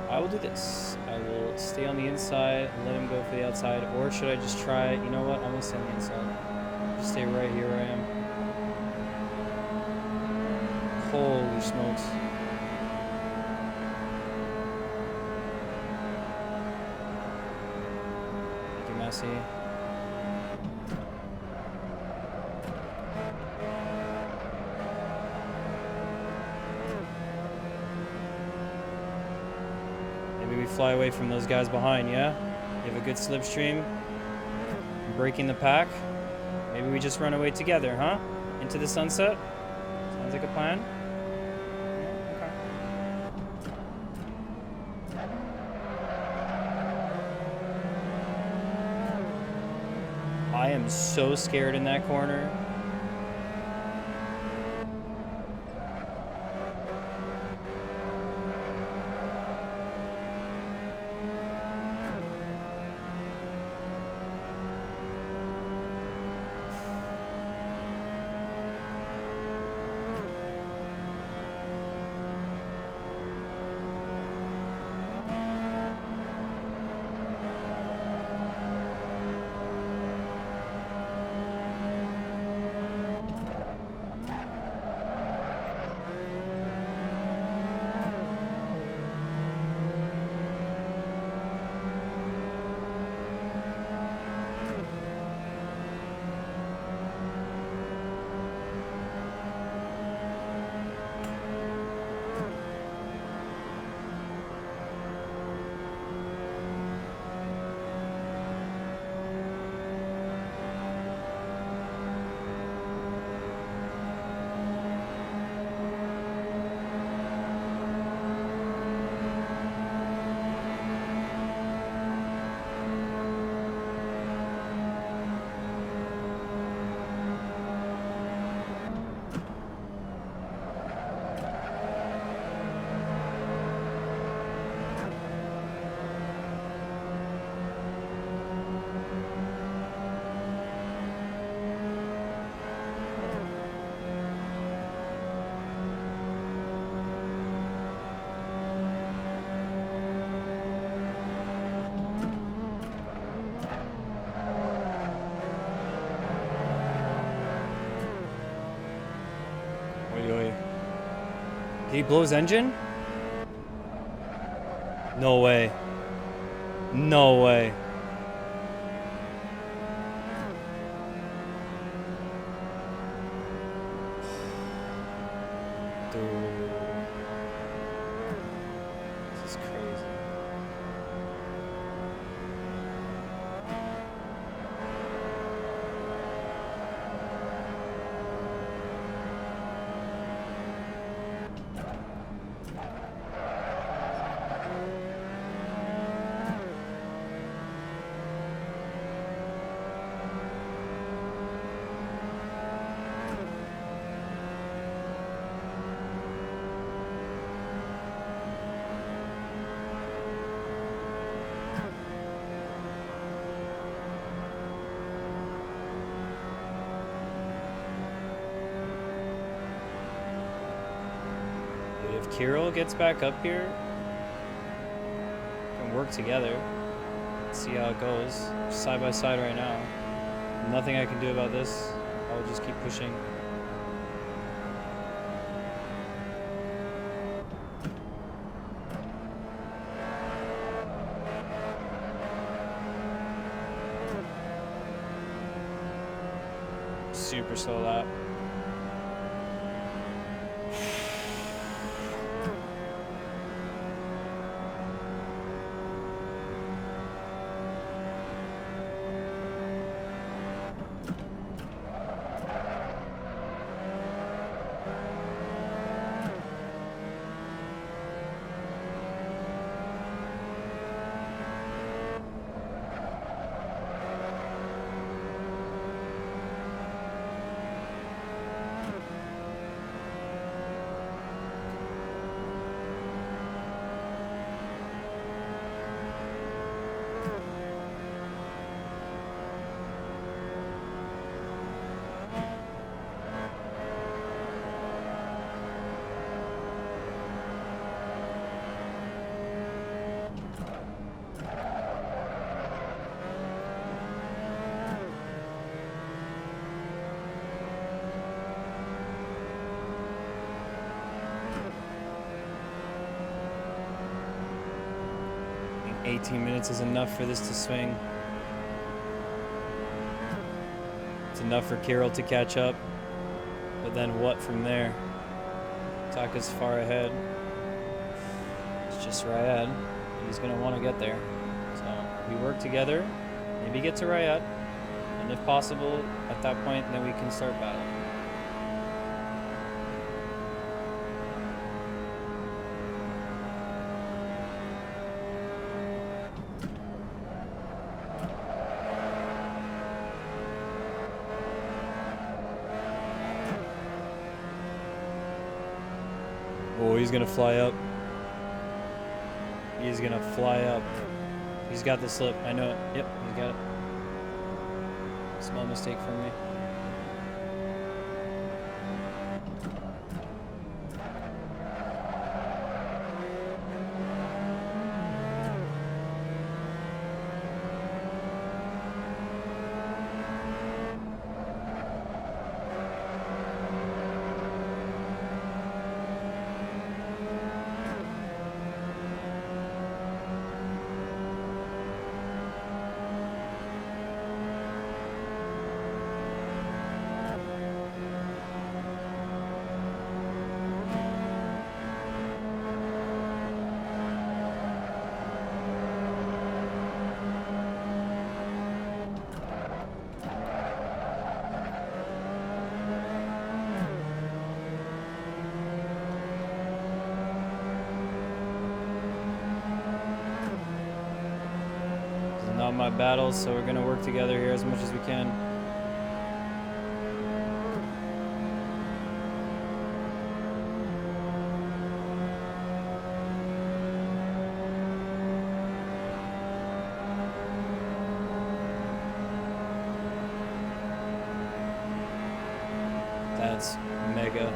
I will do this. I will stay on the inside and let him go for the outside, or should I just try? You know what? I'm going to stay on the inside. Just stay right here where I am. Holy smokes. Thank you, Messi. Maybe we fly away from those guys behind, yeah? You have a good slipstream. Breaking the pack. Maybe we just run away together, huh? Into the sunset? Sounds like a plan. I am so scared in that corner. Did he blow his engine? No way. No way. Dude. This is crazy. If Kirill gets back up here, we can work together. Let's see how it goes. Side by side right now. Nothing I can do about this. I will just keep pushing. Super slow lap. 18 minutes is enough for this to swing. It's enough for Kirill to catch up. But then what from there? Taka's far ahead. It's just Ryad. He's going to want to get there. So we work together. Maybe get to Ryad. And if possible, at that point, then we can start battle. Oh, he's gonna fly up. He's gonna fly up. He's got the slip. I know it. Yep, he's got it. Small mistake from me. Not my battles, so we're gonna work together here as much as we can. That's mega.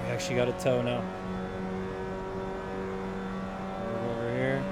Actually got a tow now. Move over here.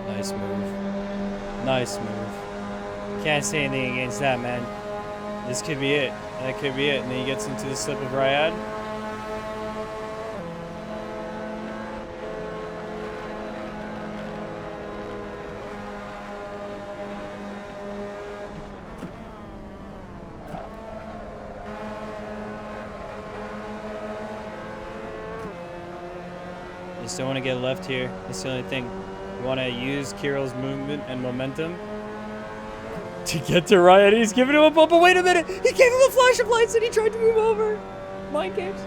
Nice move. Nice move. Can't say anything against that, man. This could be it. That could be it. And then he gets into the slip of Ryad. Just don't want to get left here. That's the only thing. You want to use Kirill's movement and momentum to get to Ryad. He's giving him a bump, but wait a minute! He gave him a flash of lights and he tried to move over! Mind games.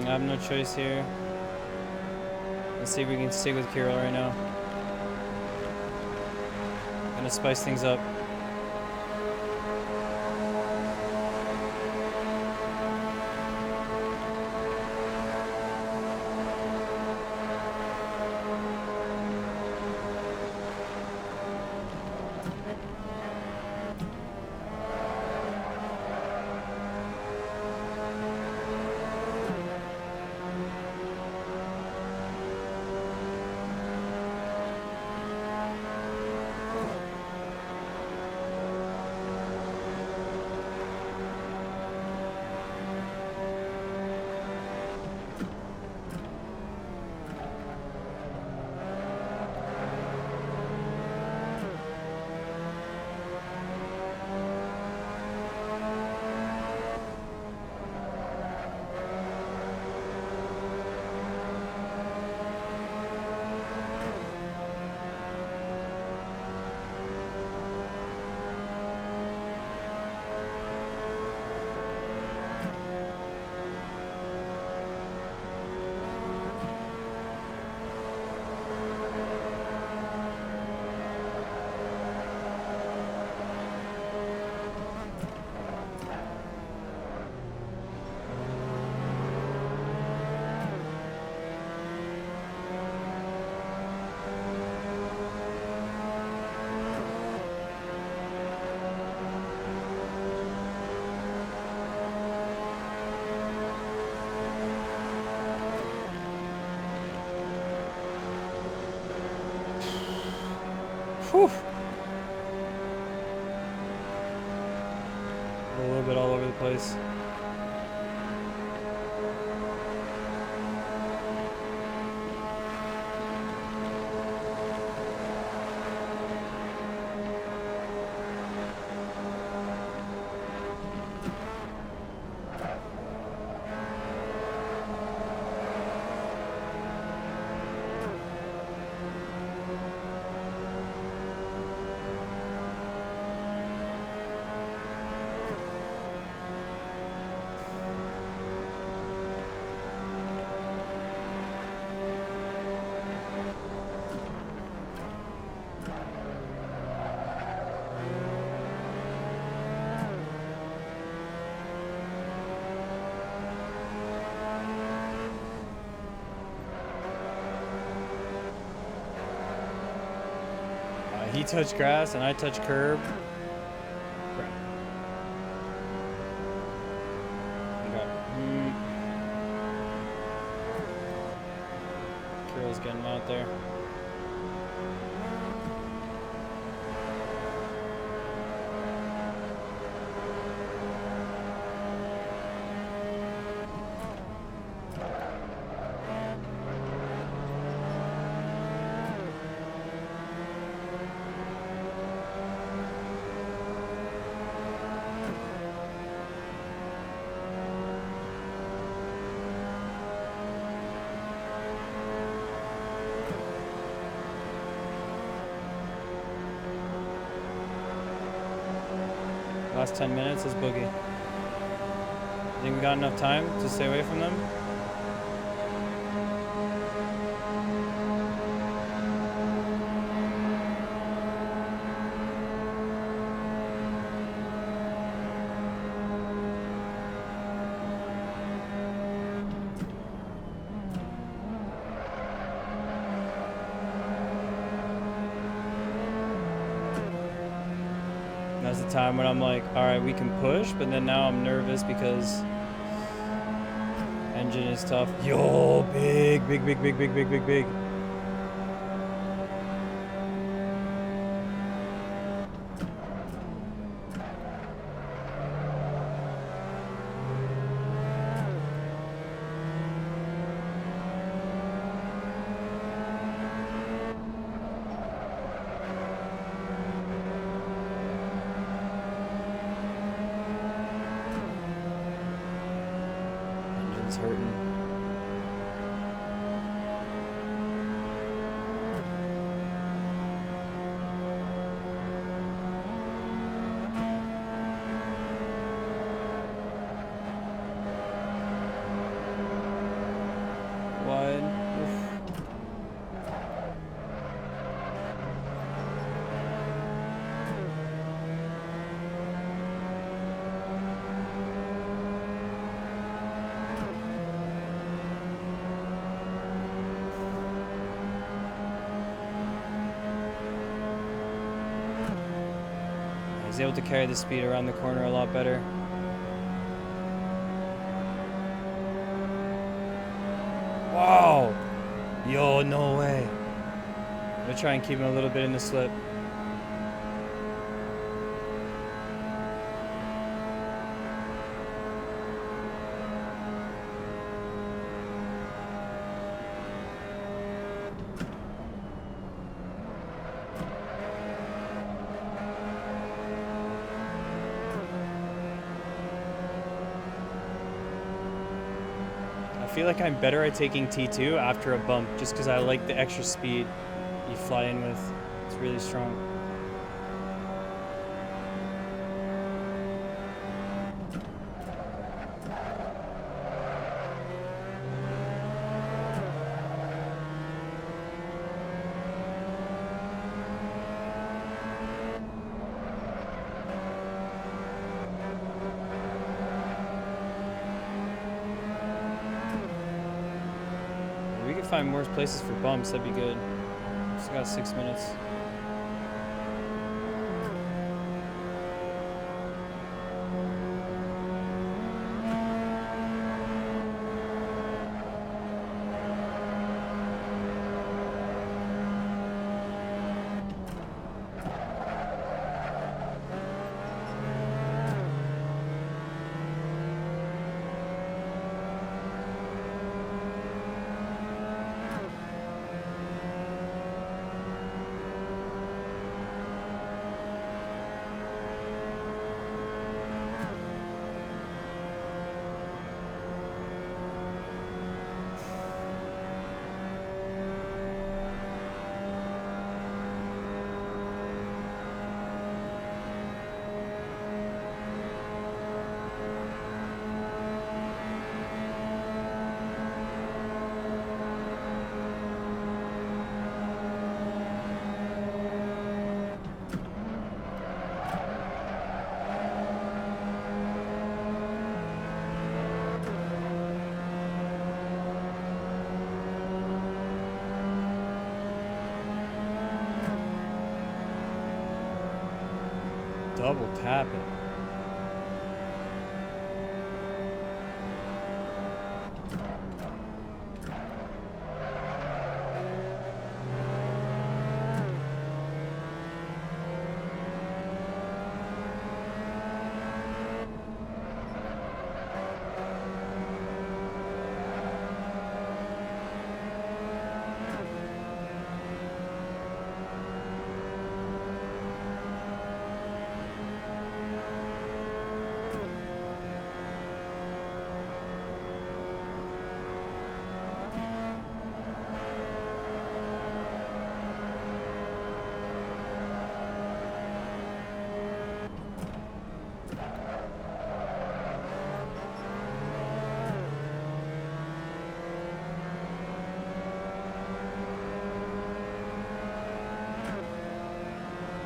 I have no choice here. Let's see if we can stick with Kirill right now. Gonna spice things up. Whew. A little bit all over the place. He touched grass and I touched curb. Crap. Okay. Kirill's getting out there. Last 10 minutes is Boogie. Think we got enough time to stay away from them? That's the time when I'm like, all right, we can push, but then now I'm nervous because engine is tough. Yo, big. Engine's hurting. wide. Oof. He's able to carry the speed around the corner a lot better. Wow! Yo, no way. I'm gonna try and keep him a little bit in the slip. I feel like I'm better at taking T2 after a bump just because I like the extra speed you fly in with. It's really strong. We could find more places for bumps, that'd be good. Just got 6 minutes. Double tap it.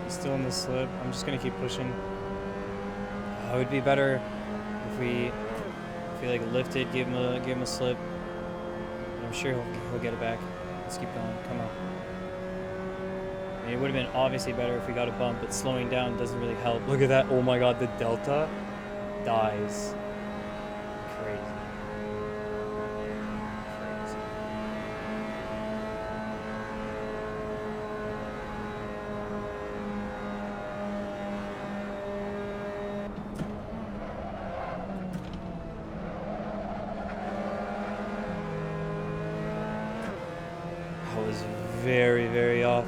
Still in the slip. I'm just gonna keep pushing. It would be better if we like lifted, give him a slip. I'm sure he'll get it back. Let's keep going. Come on. I mean, it would have been obviously better if we got a bump, but slowing down doesn't really help. Look at that. Oh my god, the delta dies. Crazy. I was very, very off.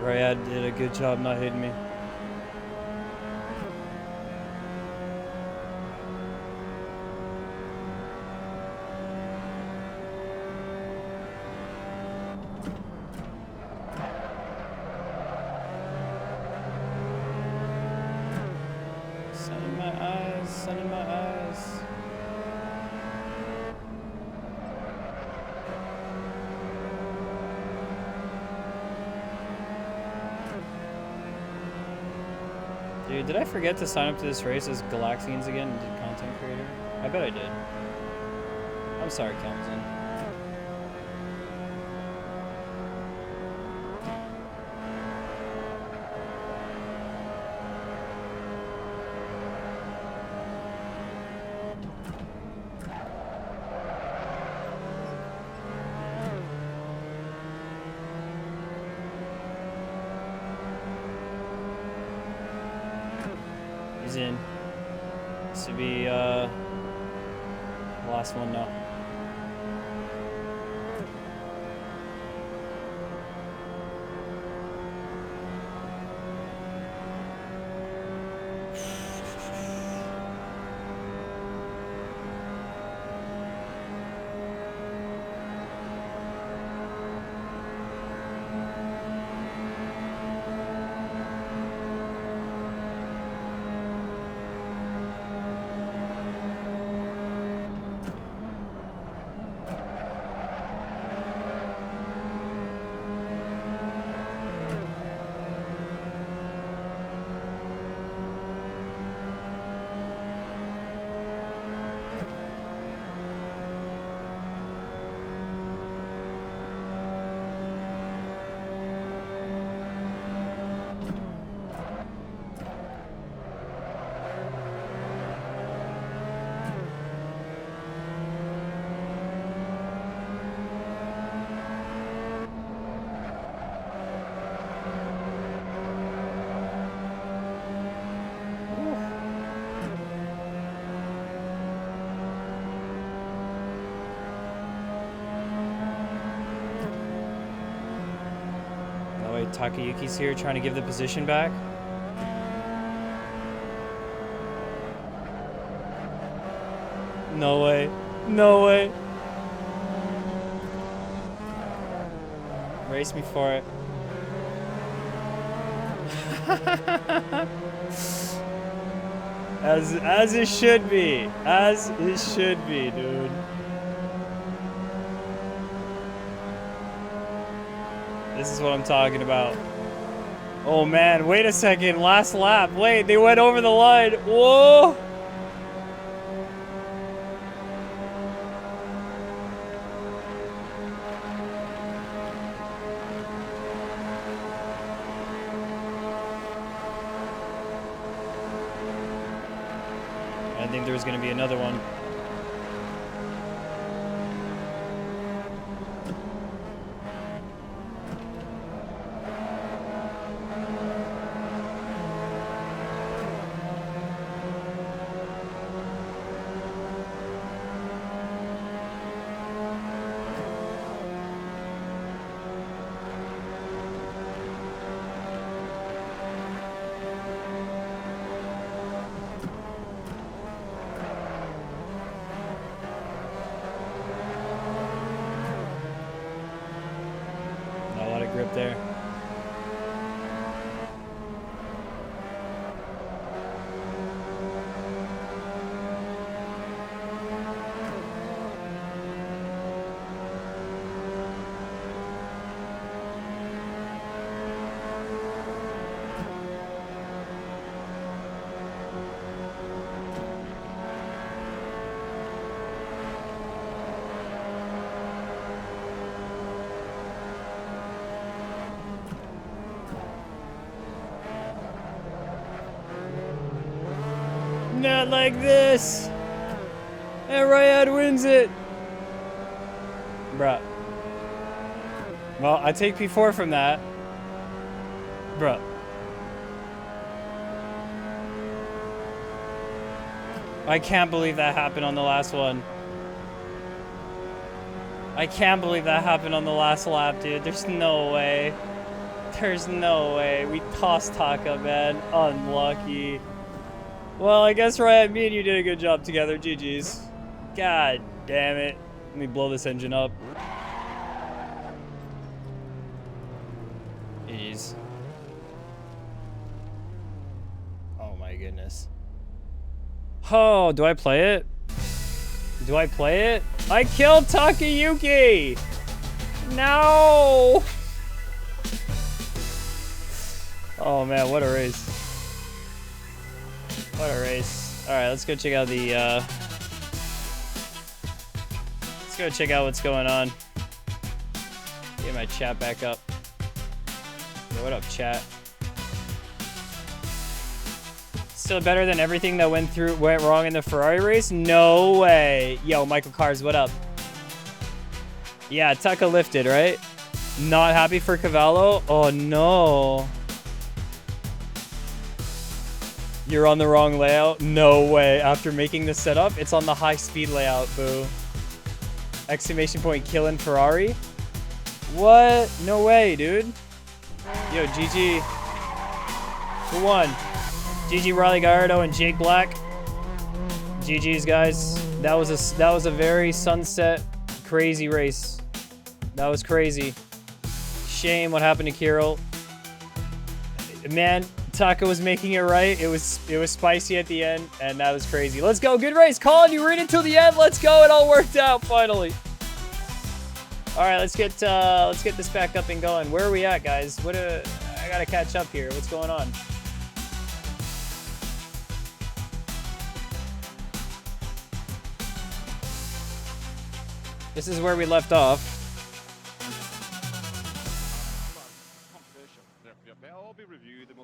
Rayad did a good job not hitting me. Sun in my eyes, sun in my eyes. Dude, did I forget to sign up to this race as Galaxians again and did content creator? I bet I did. I'm sorry, Kelton. He's in. This would be the last one now. Takayuki's here trying to give the position back. No way. No way. Race me for it. As it should be. As it should be, dude. This is what I'm talking about. Oh man, wait a second. Last lap. Wait, they went over the line. Whoa! I think there was going to be another one. Grip there. Not like this. And Ryad wins it. Bruh. Well, I take P4 from that. Bruh. I can't believe that happened on the last one. I can't believe that happened on the last lap, dude. There's no way. There's no way. We tossed Taka, man. Unlucky. Well, I guess Riot, me and you did a good job together. GG's. God damn it. Let me blow this engine up. Jeez. Oh my goodness. Oh, do I play it? Do I play it? I killed Takayuki! No! Oh man, what a race. What a race. Alright, let's go check out the, let's go check out what's going on. Get my chat back up. Yo, what up, chat? Still better than everything that went wrong in the Ferrari race? No way. Yo, Michael Cars, what up? Yeah, Tucka lifted, right? Not happy for Cavallo? Oh, no. You're on the wrong layout? No way. After making the setup, it's on the high-speed layout, boo. Exclamation point, killing Ferrari? What? No way, dude. Yo, GG. Who won? GG Riley Gallardo and Jake Black. GG's, guys. That was a very sunset, crazy race. That was crazy. Shame what happened to Kirill. Man, Taka was making it right. It was spicy at the end, and that was crazy. Let's go. Good race. Colin, you were in until the end. Let's go. It all worked out finally. All right, let's get this back up and going. Where are we at, guys? I gotta catch up here. What's going on? This is where we left off.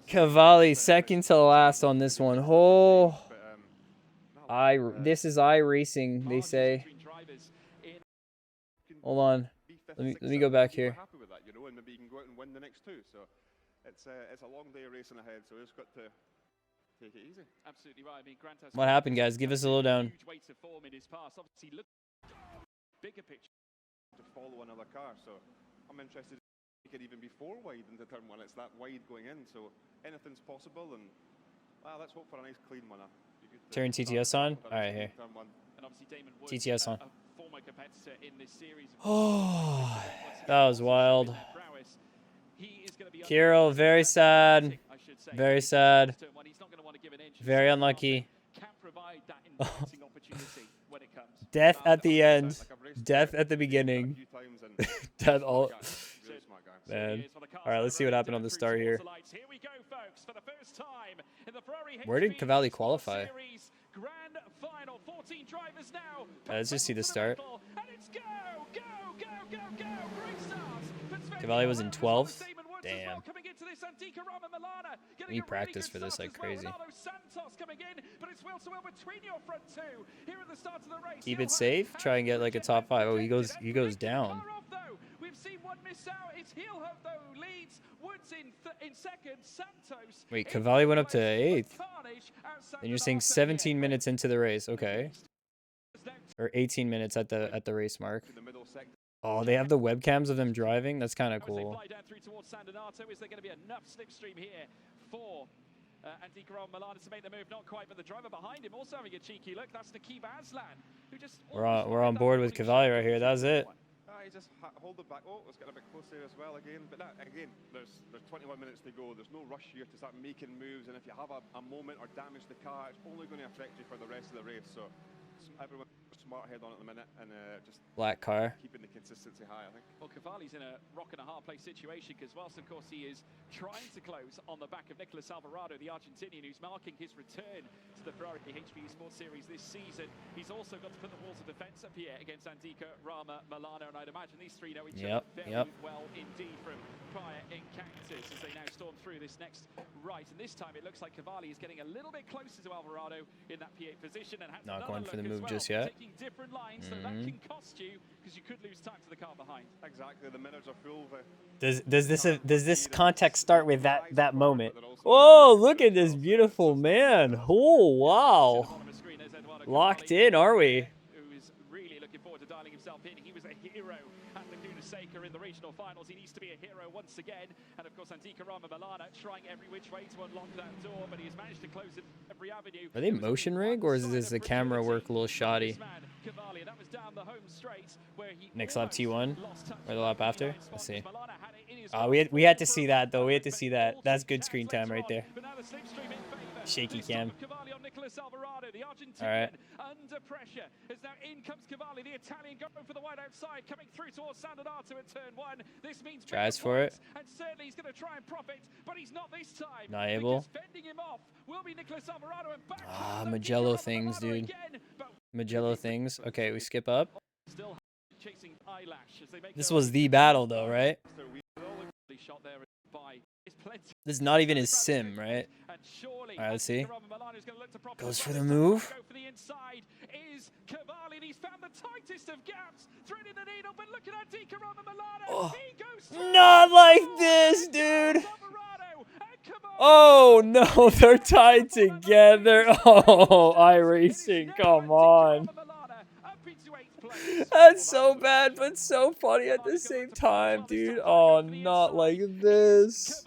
Cavalli second to last on this one. Oh, this is iRacing, they say. Hold on. Let me go back here. Happy with that, you know, and maybe you can go out and win the next two. So it's a long day racing ahead. So we've just got to take it easy. Absolutely right. I mean, Grant has What happened, guys? Give us a lowdown. huge weight of form in his past. Obviously, look bigger picture to follow another car. So I'm interested. It could even be 4 wide into turn 1. It's that wide going in. So anything's possible. And let's hope for a nice clean one. Turn TTS on. All right, here. And obviously Damon Wood, TTS on. a former competitor in this series. Oh, that was wild. Kirill, very sad. Very sad. Very unlucky. Death at the end. Death at the beginning. Death all. Man. All right, let's see what happened on the start here. Where did Cavalli qualify? Let's just see the start. Cavalli was in 12th. Damn. We practice for this like crazy. Keep it safe. Try and get like a top 5. Oh, he goes down. We've seen one miss out. It's Heelhope though leads. Woods in second. Santos. Wait, Cavalli went up to 8th. And you're saying 17 minutes into the race. Okay. Or 18 minutes at the race mark. Oh, they have the webcams of them driving. That's kind of cool. Is there going to be enough slipstream here for Anticaron Milana to make the move? Not quite, but the driver behind him also having a cheeky look. That's Nakib Aslan, who just we're on board with Cavalli right here. That's it. He just hold it back. Oh, it's getting a bit closer as well again. But again, there's 21 minutes to go. There's no rush here to start making moves. And if you have a moment or damage the car, it's only going to affect you for the rest of the race. So everyone smart head on at the minute and just black car. Keeping the consistency high, I think. Well, Cavalli's in a rock and a hard place situation because whilst, of course, he is trying to close on the back of Nicolas Alvarado, the Argentinian, who's marking his return to the Ferrari HPE Sports Series this season, he's also got to put the walls of defence up here against Andika, Rama, Milano, and I'd imagine these three know each other very well indeed from prior encounters as they now storm through this next right. And this time it looks like Cavalli is getting a little bit closer to Alvarado in that P8 position and has not going for the move just yet. Taking different lines, so that can cost you because you could lose time to the car behind. Exactly, the mirrors are full. Does this context start with that moment? Oh, look at this beautiful man! Oh wow, locked in, are we? Who is really looking forward to dialing himself in. He was a hero at Laguna Seca in the regional finals. He needs to be a hero once again. And of course, Andika Rama Milana trying every which way to unlock that door, but he has managed to close it every avenue. Are they motion rig or is this the camera work a little shoddy? Next lap T1 or the lap after? Let's see. We had to see that though. We had to see that. That's good screen time right there. Shaky cam. Nicholas Alvarado, the Argentinian, all right. under pressure. As now in comes Cavalli, the Italian, going for the wide outside, coming through towards Sandonato at turn 1. This means tries for it. And certainly he's going to try and profit, but he's not this time. Not able. Fending him off will be Nicholas Alvarado, and back Magello things, dude. Magello things. Okay, we skip up. Still chasing Eyelash as they make This was the battle, though, right? shot there by This is not even his sim, right? Alright, let's see. Goes for the move. Go for the inside is Cavalli, and he's found the tightest of gaps, threading the needle, but look at that Di Caramo Milano. Oh, He goes not like this, dude. Oh no, they're tied together. Oh, iRacing, come on. That's so bad, but so funny at the same time, dude. Oh, not like this.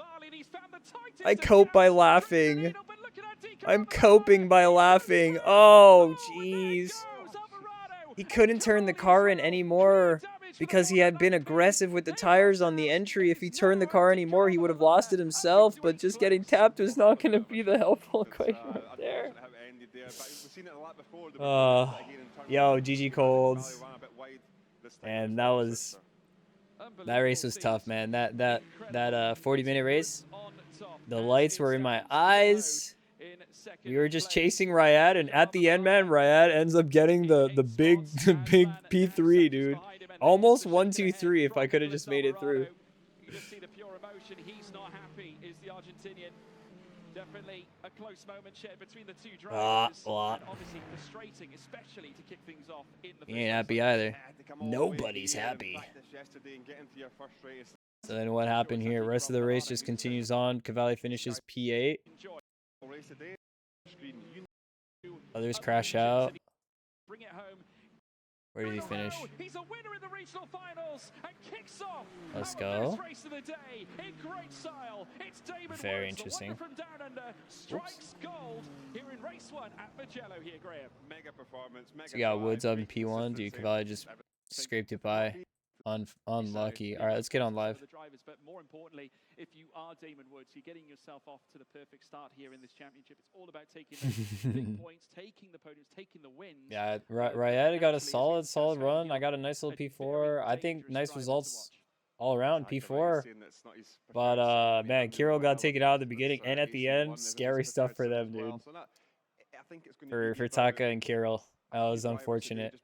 I cope by laughing. I'm coping by laughing. Oh, jeez. He couldn't turn the car in anymore because he had been aggressive with the tires on the entry. If he turned the car anymore, he would have lost it himself, but just getting tapped was not going to be the helpful equation right there. Yo, GG Colds. And that race was tough, man. That 40-minute race, the lights were in my eyes. We were just chasing Ryad, and at the end, man, Ryad ends up getting the big P3, dude. Almost 1-2-3 if I could have just made it through. You just see the pure emotion. He's not happy, is the Argentinian. Definitely a close moment shared between the two drivers. And obviously frustrating, especially to kick things off in the He ain't happy either. Nobody's happy. So then what happened here? Rest of the race just continues on. Cavalli finishes P8. Others crash out. Bring it home. Where did he finish? He's a winner in the regional finals and kicks off. Let's go. Race of the day in great style. It's Damon Very Woods, interesting. the wonder from down under, strikes gold here in race 1 at Magello here, Graham. Mega performance. Mega So you got Woods up in P1. Dude, Cavalli just scraped it by. Unlucky. All right, let's get on live. The drivers, but more importantly, if you are Damon Woods, you're getting yourself off to the perfect start here in this championship. It's all about taking the big points, taking the podiums, taking the wins. Yeah, Ryad got a solid run. I got a nice little P4. I think nice results all around P4. But man, Kirill got taken out at the beginning and at the end. Scary stuff for them, dude. For Taka and Kirill. That was unfortunate.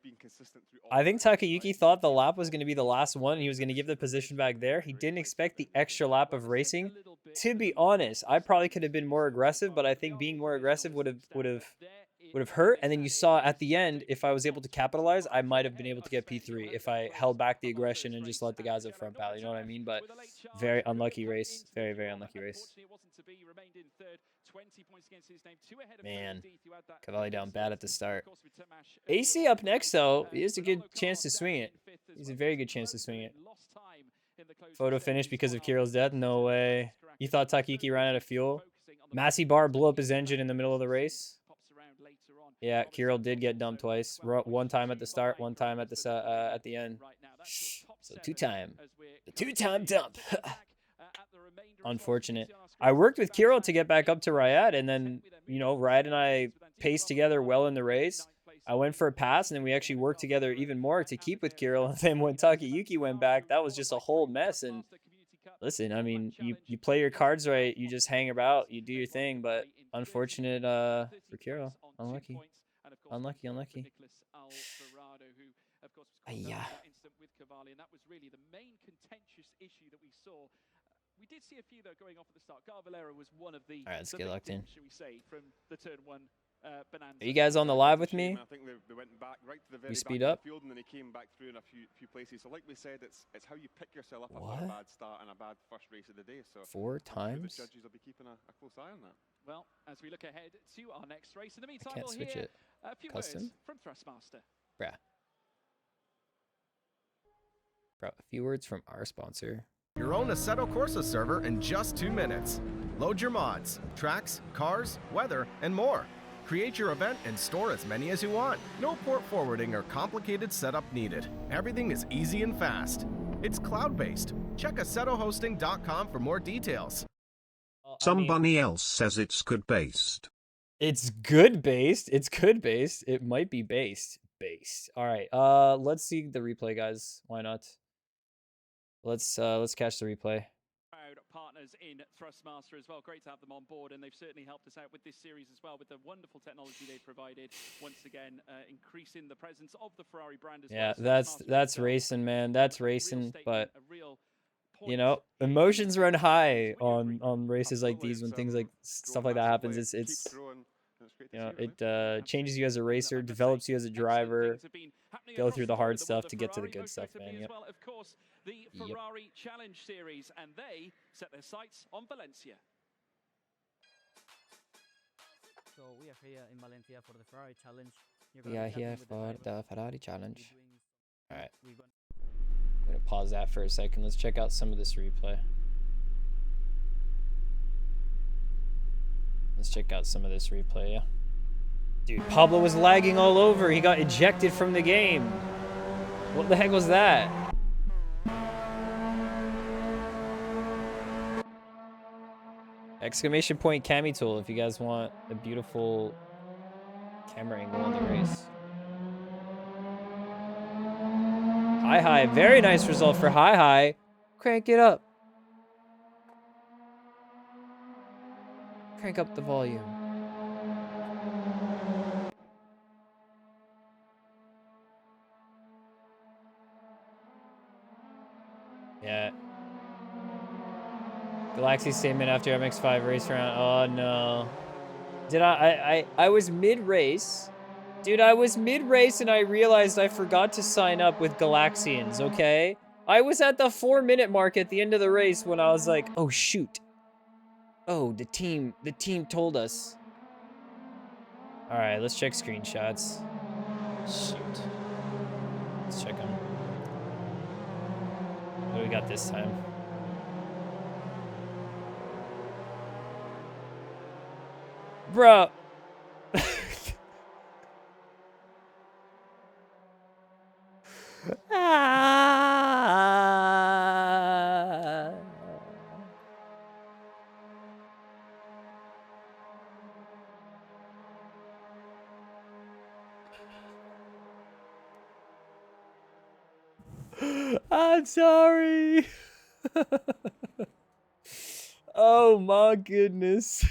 I think Takayuki thought the lap was going to be the last one and he was going to give the position back there. He didn't expect the extra lap of racing. To be honest, I probably could have been more aggressive, but I think being more aggressive would have hurt. And then you saw at the end, if I was able to capitalize, I might have been able to get P3 if I held back the aggression and just let the guys up front battle. You know what I mean? But very unlucky race. Very, very unlucky race. Man, Cavalli down bad at the start. AC up next, though. He has a good chance to swing it. He's a very good chance to swing it. Photo finish because of Kirill's death? No way. You thought Takayuki ran out of fuel? Massey Bar blew up his engine in the middle of the race. Yeah, Kirill did get dumped twice. One time at the start, one time at the end. So two-time. The two-time dump. Unfortunate. I worked with Kirill to get back up to Ryad, and then, you know, Ryad and I paced together well in the race. I went for a pass, and then we actually worked together even more to keep with Kirill. And then when Takayuki went back, that was just a whole mess. And listen, I mean, you play your cards right. You just hang about. You do your thing. But unfortunate for Kirill. Unlucky. Unlucky. Yeah. And that was really the main contentious issue that we saw. We did see a few though going off at the start. Garvalera was one of the. All right, let's get locked in. Shall we say from the turn 1 bonanza. Are you guys on the live with me? I think they went back right to the very speed back up. of the field, and then he came back through in a few places. So like we said, it's how you pick yourself up after a bad start and a bad first race of the day. So 4 times. The judges will be keeping a close eye on that. Well, as we look ahead to our next race, in the meantime, I can't we'll switch hear it. a few Custom? words from Thrustmaster. Bruh. Bro, a few words from our sponsor. Your own Assetto Corsa server in just 2 minutes. Load your mods, tracks, cars, weather, and more. Create your event and store as many as you want. No port forwarding or complicated setup needed. Everything is easy and fast. It's cloud-based. Check assettohosting.com for more details. Somebody else says it's code-based. It's good based. It's good based. It might be based. All right. Let's see the replay, guys. Why not? Let's catch the replay. Partners in Thrustmaster as well. Great to have them on board, and they've certainly helped us out with this series as well with the wonderful technology they've provided. Once again, increasing the presence of the Ferrari brand as well. Yeah, that's racing, man. That's racing, but you know, emotions run high on races like these when things like stuff like that happens. It's you know, it changes you as a racer, develops you as a driver. Go through the hard stuff to get to the good stuff, man. Yep. Well, of course, the Ferrari Challenge Series, and they set their sights on Valencia. So we are here in Valencia for the Ferrari Challenge. We are here for the Ferrari Challenge. All right. I'm gonna pause that for a second. Let's check out some of this replay. Yeah. Dude, Pablo was lagging all over. He got ejected from the game. What the heck was that? Exclamation point cami tool if you guys want a beautiful camera angle on the race. Hi. Very nice result for Hi. Crank it up. Crank up the volume. Yeah. Galaxy statement after MX5 race round. Oh no. Did I was mid-race. Dude, I was mid-race and I realized I forgot to sign up with Galaxians, okay? I was at the 4-minute mark at the end of the race when I was like, oh shoot. Oh, the team told us. All right, let's check screenshots. Shoot. Let's check them. What do we got this time? Bro. I'm sorry. Oh my goodness.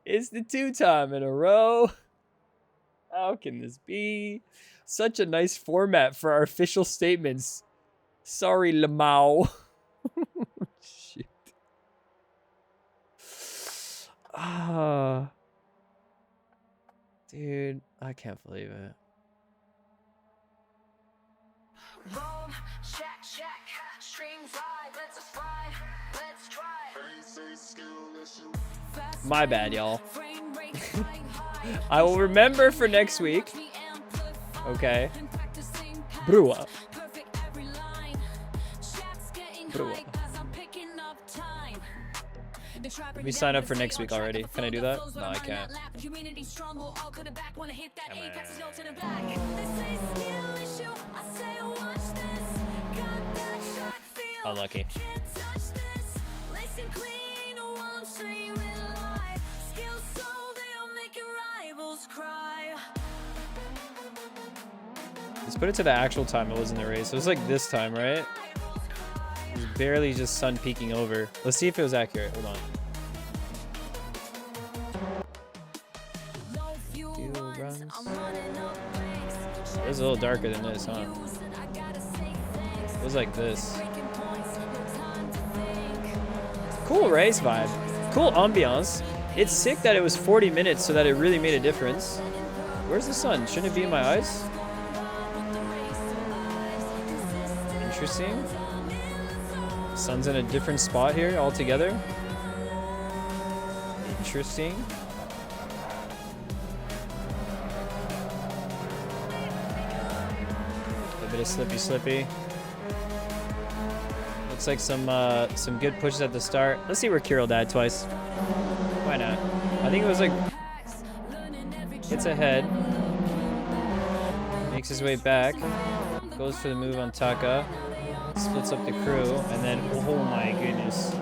It's the 2-time in a row. How can this be? Such a nice format for our official statements. Sorry, Lamau. Shit. Ah. Dude, I can't believe it. Boom, shack, streams live, let's fly, let's try. My bad, y'all. I will remember for next week. Okay. Brua. Let me sign up for next week already. Can I do that? No, I can't. Unlucky. Let's put it to the actual time it was in the race. It was like this time, right? It was barely just sun peeking over. Let's see if it was accurate. Hold on. It was a little darker than this, huh? It was like this. Cool race vibe. Cool ambiance. It's sick that it was 40 minutes so that it really made a difference. Where's the sun? Shouldn't it be in my eyes? Interesting. Sun's in a different spot here altogether. Interesting. A bit of slippy. Looks like some good pushes at the start. Let's see where Kirill died twice. Why not? I think it was like gets ahead, makes his way back, goes for the move on Taka, splits up the crew, and then oh my goodness.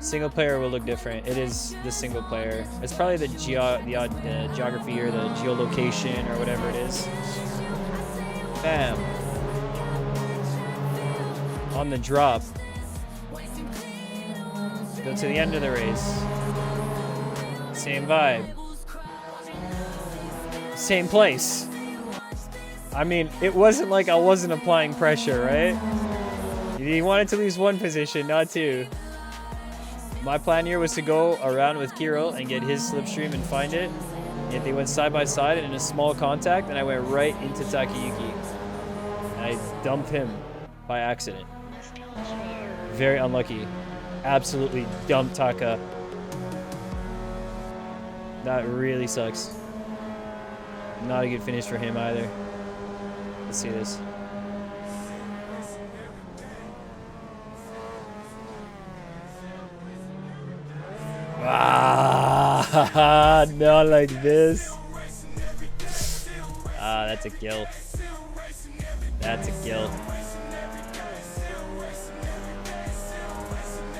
Single player will look different. It is the single player. It's probably the geography or the geolocation or whatever it is. Bam. On the drop. Go to the end of the race. Same vibe. Same place. I mean, it wasn't like I wasn't applying pressure, right? He wanted to lose one position, not two. My plan here was to go around with Kirill and get his slipstream and find it. Yet they went side by side in a small contact, and I went right into Takayuki. And I dumped him by accident. Very unlucky. Absolutely dumped Taka. That really sucks. Not a good finish for him either. Let's see this. Ah, not like this. Ah, that's a kill. That's a kill.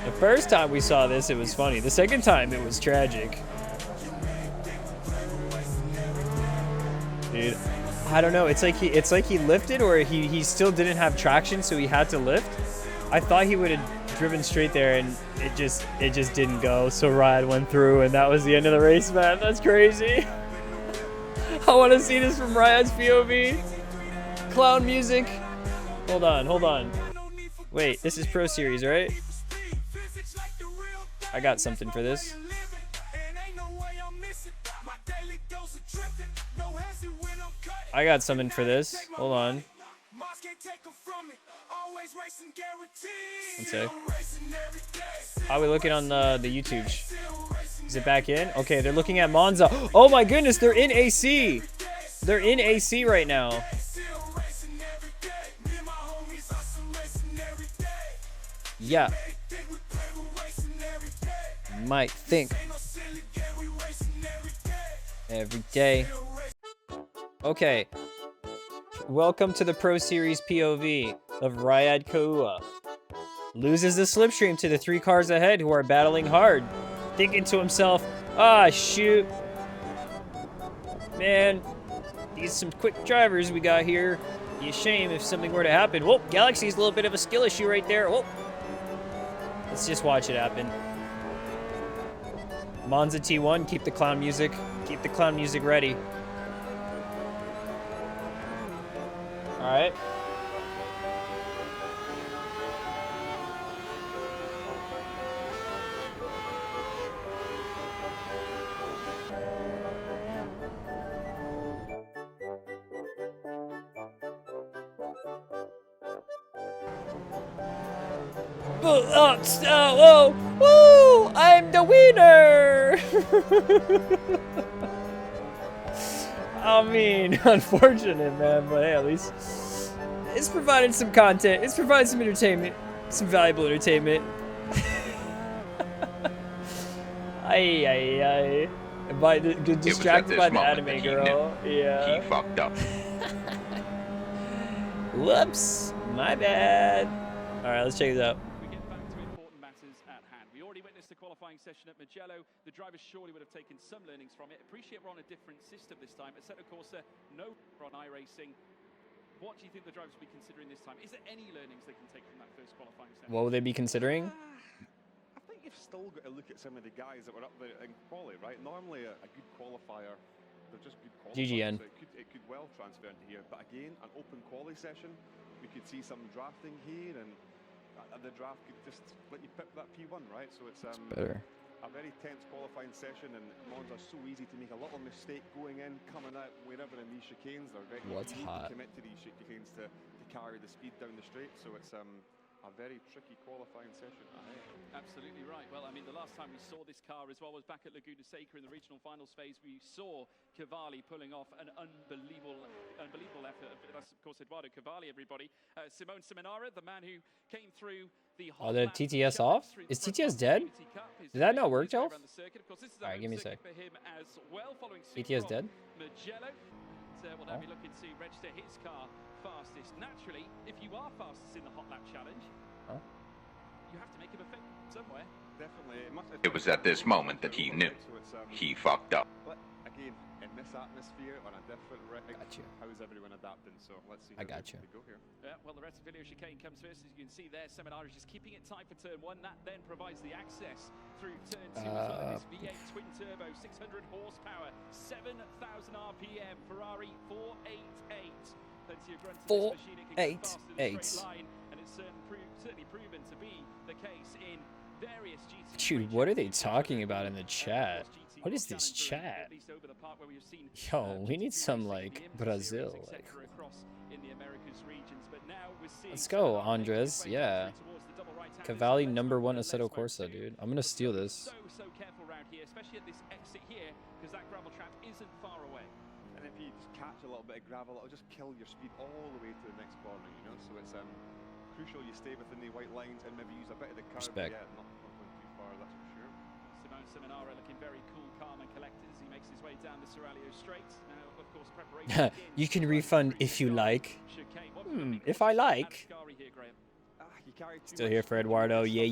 The first time we saw this, it was funny. The second time, it was tragic. Dude, I don't know. It's like he lifted, or he still didn't have traction, so he had to lift. I thought he would have driven straight there, and it just didn't go. So Riot went through, and that was the end of the race, man. That's crazy. I want to see this from Riot's POV. Clown music. Hold on. Wait, this is Pro Series, right? I got something for this. I got something for this. Hold on. One sec. How are we looking on the YouTube? Is it back in? Okay, they're looking at Monza. Oh my goodness, they're in AC. They're in AC right now. Yeah. Might think. Every day. Okay. Welcome to the Pro Series POV of Ryad Kaua. Loses the slipstream to the 3 cars ahead who are battling hard. Thinking to himself, ah, shoot. Man, these some quick drivers we got here. Be a shame if something were to happen. Whoa, Galaxy's a little bit of a skill issue right there. Whoa. Let's just watch it happen. Monza T1, keep the clown music. Keep the clown music ready. All right. Oh, woo! I'm the winner! I mean, unfortunate, man, but hey, at least it's provided some content. It's provided some entertainment, some valuable entertainment. Ay. Distracted by the anime girl. Yeah. He fucked up. Whoops, my bad. All right, let's check this out. We get back to important matters at hand. We already witnessed the qualifying session at Mugello. The drivers surely would have taken some learnings from it. Appreciate we're on a different system this time. Assetto Corsa, no on iRacing. What do you think the drivers will be considering this time? Is there any learnings they can take from that first qualifying session? What will they be considering? I think you've still got to look at some of the guys that were up there in quali, right? Normally a good qualifier, they're just good qualifiers. GGN. So it could well transfer into here. But again, an open quali session, we could see some drafting here, and the draft could just let you pick that P1, right? So it's better. A very tense qualifying session, and Monza's so easy to make a little mistake going in, coming out, wherever in these chicanes. They're very easy to commit to these chicanes to carry the speed down the straight. So it's a very tricky qualifying session ahead. Absolutely right. Well, I mean, the last time we saw this car as well was back at Laguna Seca in the regional finals phase. We saw Cavalli pulling off an unbelievable effort. That's, of course, Eduardo Cavalli, everybody. Simone Seminara, the man who came through the Oh, the TTS off? Is TTS dead? Did that not work, Jelf? Alright, give me a sec. TTS dead? Mugello. We'll now be looking to register his car fastest. Naturally, if you are fastest in the hot lap challenge, you have to make him a fit somewhere. It was at this moment that he knew. He fucked up. Again, in this atmosphere on a different rig, how's everyone adapting? So let's see how we go here. Yeah, well, the Reticilio chicane comes first. As you can see there, Seminara is just keeping it tight for turn 1. That then provides the access through turn 2 as well. This V8 twin turbo, 600 horsepower, 7,000 RPM, Ferrari 488. Plenty of grunt in this machine. It can go faster than a straight line, and it's certainly proven to be the case in various GT. Dude, what are they talking about in the chat? What is this chat? Yo, we need some like Brazil. Like, let's go, Andres. Yeah. Cavalli #1 Assetto Corsa, dude. I'm gonna steal this. So careful around here, especially at this exit here, because that gravel trap isn't far away. And if you just catch a little bit of gravel, it'll just kill your speed all the way to the next corner, you know. So it's crucial you stay within the white lines and maybe use a bit of the curve. Respect. Yeah, not going too far, that's for sure. Seminara looking very cool, calm, and collected as he makes his way down the Seraglio straight. Now, of course, preparation. You can refund if you like. If I like. Still here for Eduardo. Yeah.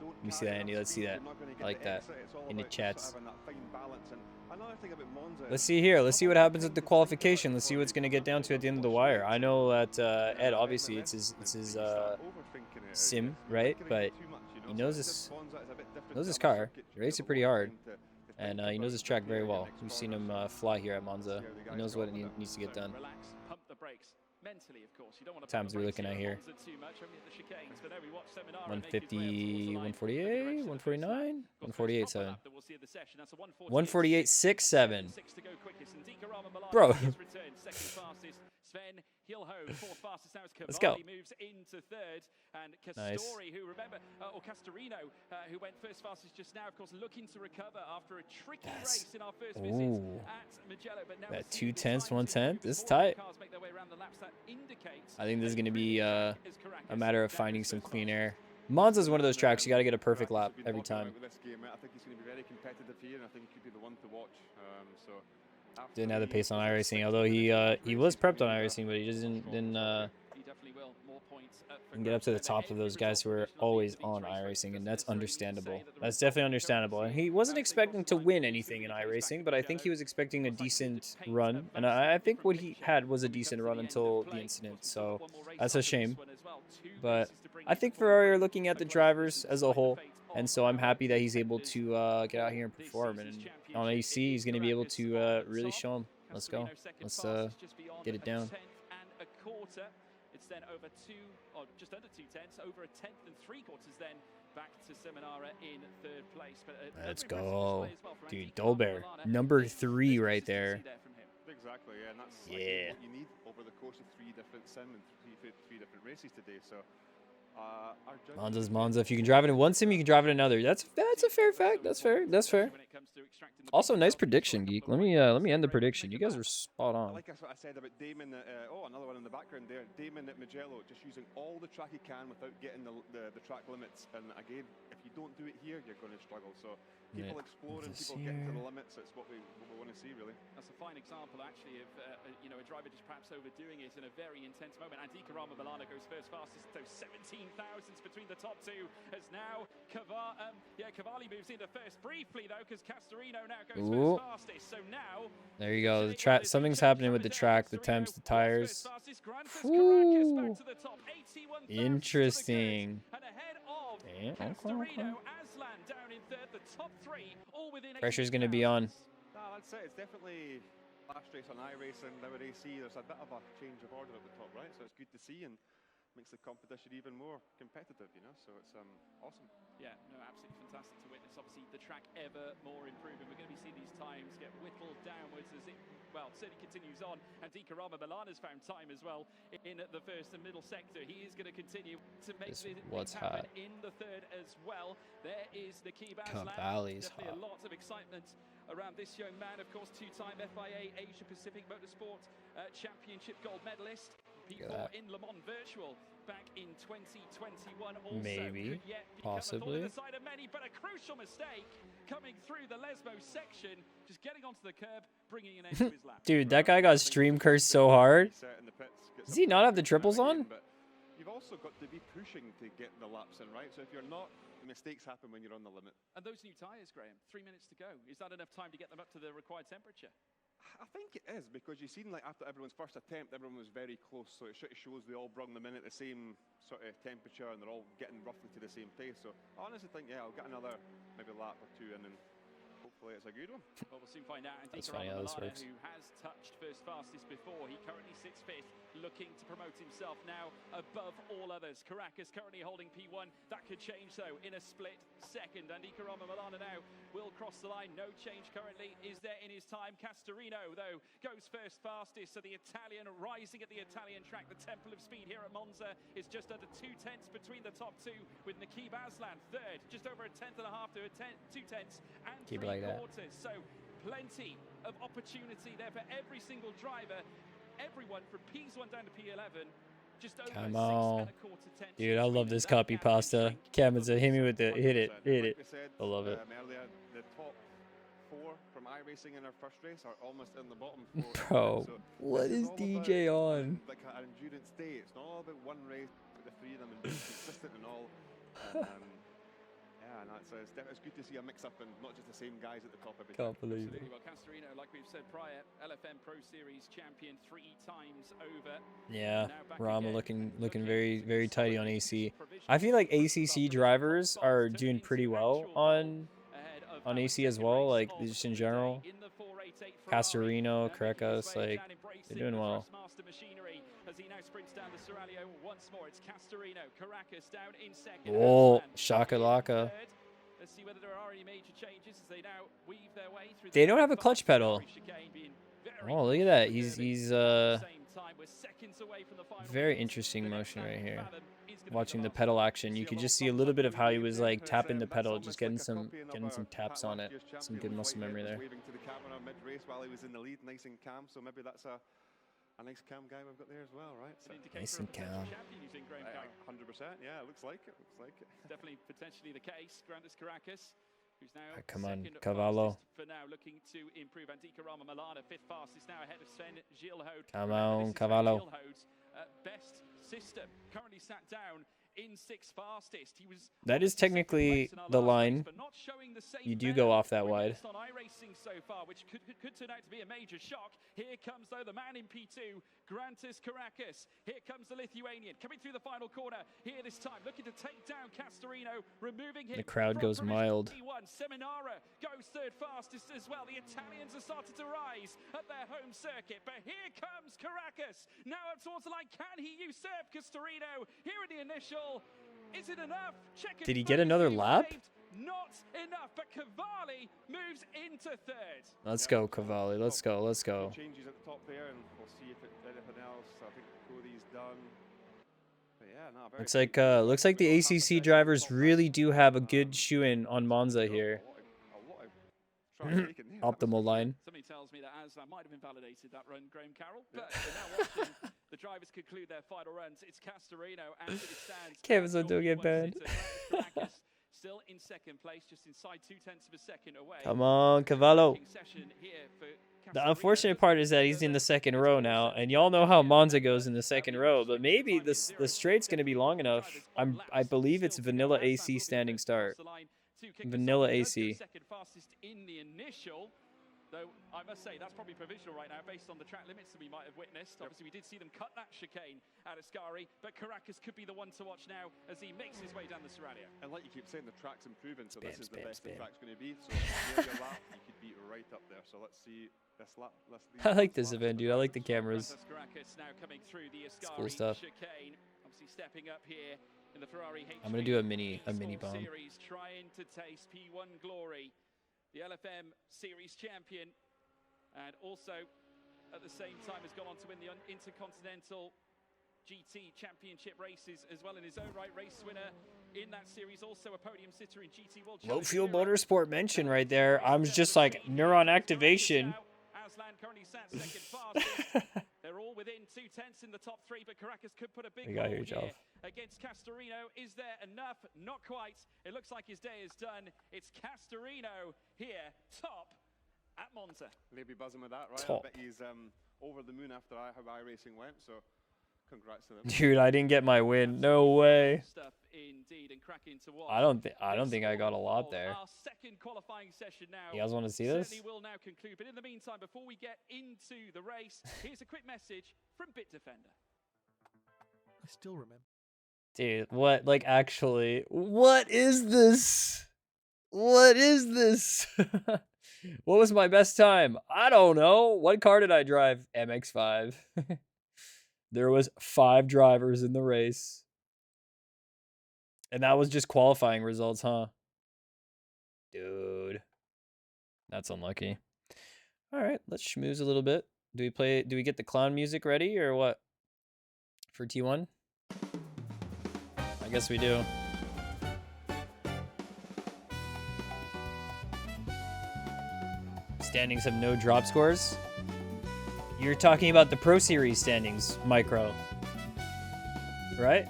Let me see that, Andy. Let's see that. I like that. In the chats. Let's see here. Let's see what happens with the qualification. Let's see what's going to get down to at the end of the wire. I know that Ed, obviously, it's his sim, right? But he knows his car. He races it pretty hard. And he knows his track very well. We've seen him fly here at Monza. He knows what needs to get done. Mentally, of course. You don't want to times we're looking at here. 150, 148, 149, 148.7. 148.67. Bro. Let's go. Moves into third, and Nice. Castori, who remember, or Castorino, who went first fastest just now, of course, looking to recover after a tricky race in our first visit at Mugello. But now That 2/10, 1/10. This is tight. I think this is going to be a matter of finding some clean air. Monza is one of those tracks you got to get a perfect lap every time. This game, I think he's going to be very competitive here, and I think he could be the one to watch. Didn't have the pace on iRacing, although he was prepped on iRacing, but he just didn't get up to the top of those guys who are always on iRacing, and that's understandable. That's definitely understandable. And he wasn't expecting to win anything in iRacing, but I think he was expecting a decent run, and I think what he had was a decent run until the incident. So that's a shame. But I think Ferrari are looking at the drivers as a whole. And so I'm happy that he's able to get out here and perform. And on AC, he's going to be able to really show him. Let's go. Let's get it down. It's then over just under 2/10, over a 10th and 3/4 then back to Seminara in third place. But let's go. Dude, Dolbear, #3 right there. Exactly, yeah, and that's what you need over the course of 3 different sim and 3 different races today. So Monza's Monza. If you can drive it in one sim, you can drive it in another. That's a fair fact. That's fair. That's fair. Also, nice prediction, Geek. Let me end the prediction. You guys are spot on. Like I said about Damon. Another one in the background there. Damon at Mugello, just using all the track he can without getting the track limits. And again, if you don't do it here, you're going to struggle. So people exploring, people getting to the limits. It's what we want to see, really. That's a fine example, actually, of a driver just perhaps overdoing it in a very intense moment. Andika Milano goes first fastest, so 17 thousandths between the top two. As now Cavalli moves into first briefly though, because Castorino now goes first fastest. So now there you go. The track. Something's happening with the track, the temps, the tires. Woo. Interesting. Pressure's gonna be on. That's it. It's definitely last race on iRacing, now at AC. There's a bit of a change of order at the top, right? So it's good to see and makes the competition even more competitive, you know. So it's awesome. Yeah, no, absolutely fantastic to witness. Obviously, the track ever more improving. We're going to be seeing these times get whittled downwards as it, certainly continues on. And Di Carama Milana's found time as well in the first and middle sector. He is going to continue to make this happen in the third as well. There is the key Cavalli's definitely a lot of excitement around this young man. Of course, 2-time FIA Asia Pacific Motorsport Championship gold medalist. P4 in Le Mans Virtual back in 2021. Also maybe, possibly. The side of many, but a crucial mistake coming through the Lesmo section, just getting onto the curb, bringing an end to his lap. Dude, that guy got stream cursed so hard. Does he not have the triples on? You've also got to be pushing to get the laps in, right? So if you're not mistakes happen when you're on the limit. And those new tyres, Graham, 3 minutes to go. Is that enough time to get them up to the required temperature? I think it is, because you've seen, like, after everyone's first attempt, everyone was very close, so it sort of shows they all brung them in at the same sort of temperature, and they're all getting roughly to the same pace. So I honestly think, yeah, I'll get another maybe lap or two in, and hopefully it's a good one. Well, we'll soon find out. And That's funny how this works. Who has touched first fastest before, he currently sits fifth, looking to promote himself now above all others. Caracas currently holding P1. That could change, though, in a split second. And Icarama Milana now will cross the line. No change currently is there in his time. Castorino, though, goes first fastest. So the Italian rising at the Italian track. The Temple of Speed here at Monza is just under 2 tenths between the top two, with Nakib Aslan third, just over a tenth and a half to 2 tenths and Keep 3 it like that. quarters. So plenty of opportunity there for every single driver. Everyone from P1 down to P11. Just over Come 6 on. and a quarter tenths. Dude, I love this copy pasta. Cameron's hit me with the hit it. Like we said, I love it. Earlier, the top 4 from iRacing in our first race are almost in the bottom 4. Bro, So what this is all DJ about, on? Like an endurance day. It's not all about one race, but the 3 of them and being consistent and all. Yeah, and it's good to see a mix-up and not just the same guys at the top every time. Can't believe it. Well, Castorino, like we've said prior, LFM Pro Series champion 3 times over. Yeah, Now back Rama again. looking very tidy on AC. I feel like ACC drivers are doing pretty well on AC as well, like just in general. Castorino, Caracas, like they're doing well. As he now sprints down the Serralio once more. It's Castorino, Caracas down in second. Oh, shakalaka. Let's see whether there are any major changes as they now weave their way through. They don't have a clutch pedal. Oh, look at that. He's very interesting motion right here. Watching the pedal action, you could just see a little bit of how he was like tapping the pedal, just getting some taps on it. Some good muscle memory there. Waving to the camera mid-race while he was in the lead, nice and calm. So maybe that's a nice calm guy we've got there as well, right? So Nice and calm. 100%, yeah, it looks like it. Definitely potentially the case. Grandis Caracas, who's now Come on, second Cavallo. fastest for now, looking to improve. Antika Rama Milana, 5th fastest now ahead of Sven Gilhode. Come on, Cavallo. Gilhode's best system currently sat down in 6th fastest. He was That is technically the line. You do go off that wide. on iRacing so far, which could turn out to be a major shock. Here comes, though, the man in P2, Grantis Caracas. Here comes the Lithuanian, coming through the final corner here this time, looking to take down Castorino, removing him. The crowd goes mild. P1. Seminara goes 3rd fastest as well. The Italians are starting to rise at their home circuit, but here comes Caracas. Now up towards the line. Can he usurp Castorino here in the initial? Is it enough? Did he get another lap? Not enough, but Cavalli moves into 3rd. Let's go, Cavalli. Let's go. Changes at the top there, and we'll see if anything else. I think Cody's done. But yeah, no, very Looks like the ACC drivers really do have a good shoe-in on Monza here. Optimal line. Somebody tells me that Aslan might have invalidated that run, Graham Carroll, but we're now watching the drivers conclude their final runs. It's Castorino as it stands. Kevin's don't get banned. Still in 2nd place, just inside 2 tenths of a second away. Come on, Cavallo. The unfortunate part is that he's in the 2nd row now, and y'all know how Monza goes in the 2nd row, but maybe the straight's going to be long enough. I believe it's vanilla AC standing start. Vanilla AC. 2nd fastest in the initial. Though I must say that's probably provisional right now based on the track limits that we might have witnessed. Obviously we did see them cut that chicane out of Ascari, but Caracas could be the one to watch now as he makes his way down the Serralio. And like you keep saying, the track's improving, so this is the best spam. the track's going to be. So near your lap, you could be right up there. So let's see this lap. I like this event, dude. I like the cameras. Caracas now coming through the Ascari cool stuff. chicane. Obviously stepping up here in the Ferrari I'm gonna do a mini bomb. Series, trying to taste P1 glory. The LFM Series champion. And also, at the same time, has gone on to win the Intercontinental GT Championship races as well in his own right. Race winner in that series, also a podium sitter in GT World Low Challenge fuel Europe. motorsport mention right there. I'm just like neuron activation. Aslan currently sat 2nd fastest. They're all within 2 tenths in the top 3, but Caracas could put a big got goal huge here off. against Castorino. Is there enough? Not quite. It looks like his day is done. It's Castorino here, top at Monza. They'll be buzzing with that, right? Top. I bet he's over the moon after how iRacing went. So Congrats to them. Dude, I didn't get my win. No way. I don't think I got a lot there. You guys want to see this? Will now conclude, but in the meantime, before we get into the race, here's a quick message from Bitdefender. I still remember. Dude, what? Like, actually, what is this? What is this? What was my best time? I don't know. What car did I drive? MX5. There was 5 drivers in the race. And that was just qualifying results, huh? Dude. That's unlucky. All right, let's schmooze a little bit. Do we get the clown music ready or what? For T1? I guess we do. Standings have no drop scores. You're talking about the Pro Series standings, Micro. Right?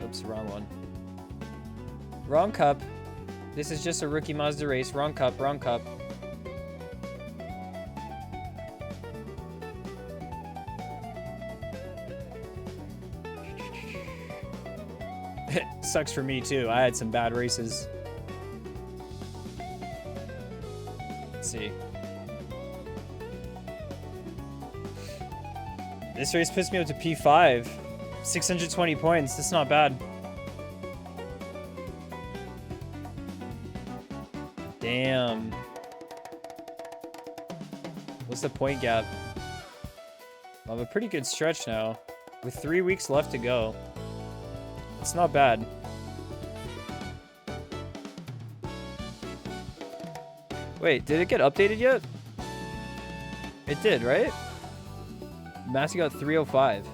Oops, wrong one. Wrong cup. This is just a rookie Mazda race. Wrong cup, wrong cup. Sucks for me too. I had some bad races. Let's see. This race puts me up to P5. 620 points. That's not bad. Damn. What's the point gap? I have a pretty good stretch now. With 3 weeks left to go. It's not bad. Wait, did it get updated yet? It did, right? Massey got 305.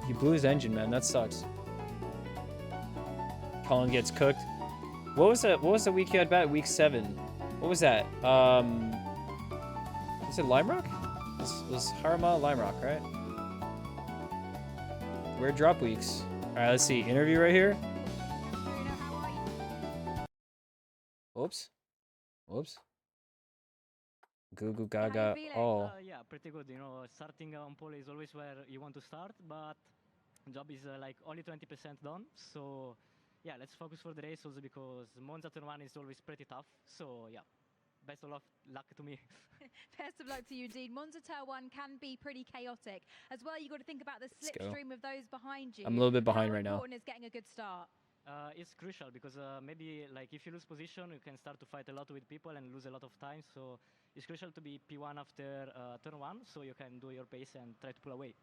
He blew his engine, man. That sucks. Colin gets cooked. What was that? What was the week you had bad? Week 7. What was that? Was it Lime Rock? Was Harama Lime Rock, right? Where drop weeks? Alright, let's see. Interview right here. Oops. Whoops. Goo goo gaga. Oh. Yeah, pretty good. You know, starting on pole is always where you want to start, but job is like only 20% done. So yeah, let's focus for the race also because Monza turn 1 is always pretty tough. So yeah, best of luck to me. Best of luck to you, Dean. Monza turn 1 can be pretty chaotic. As well, you got to think about the slipstream of those behind you. I'm a little bit behind right now. How important is getting a good start? It's crucial because maybe like if you lose position, you can start to fight a lot with people and lose a lot of time. So it's crucial to be P1 after turn 1 so you can do your pace and try to pull away.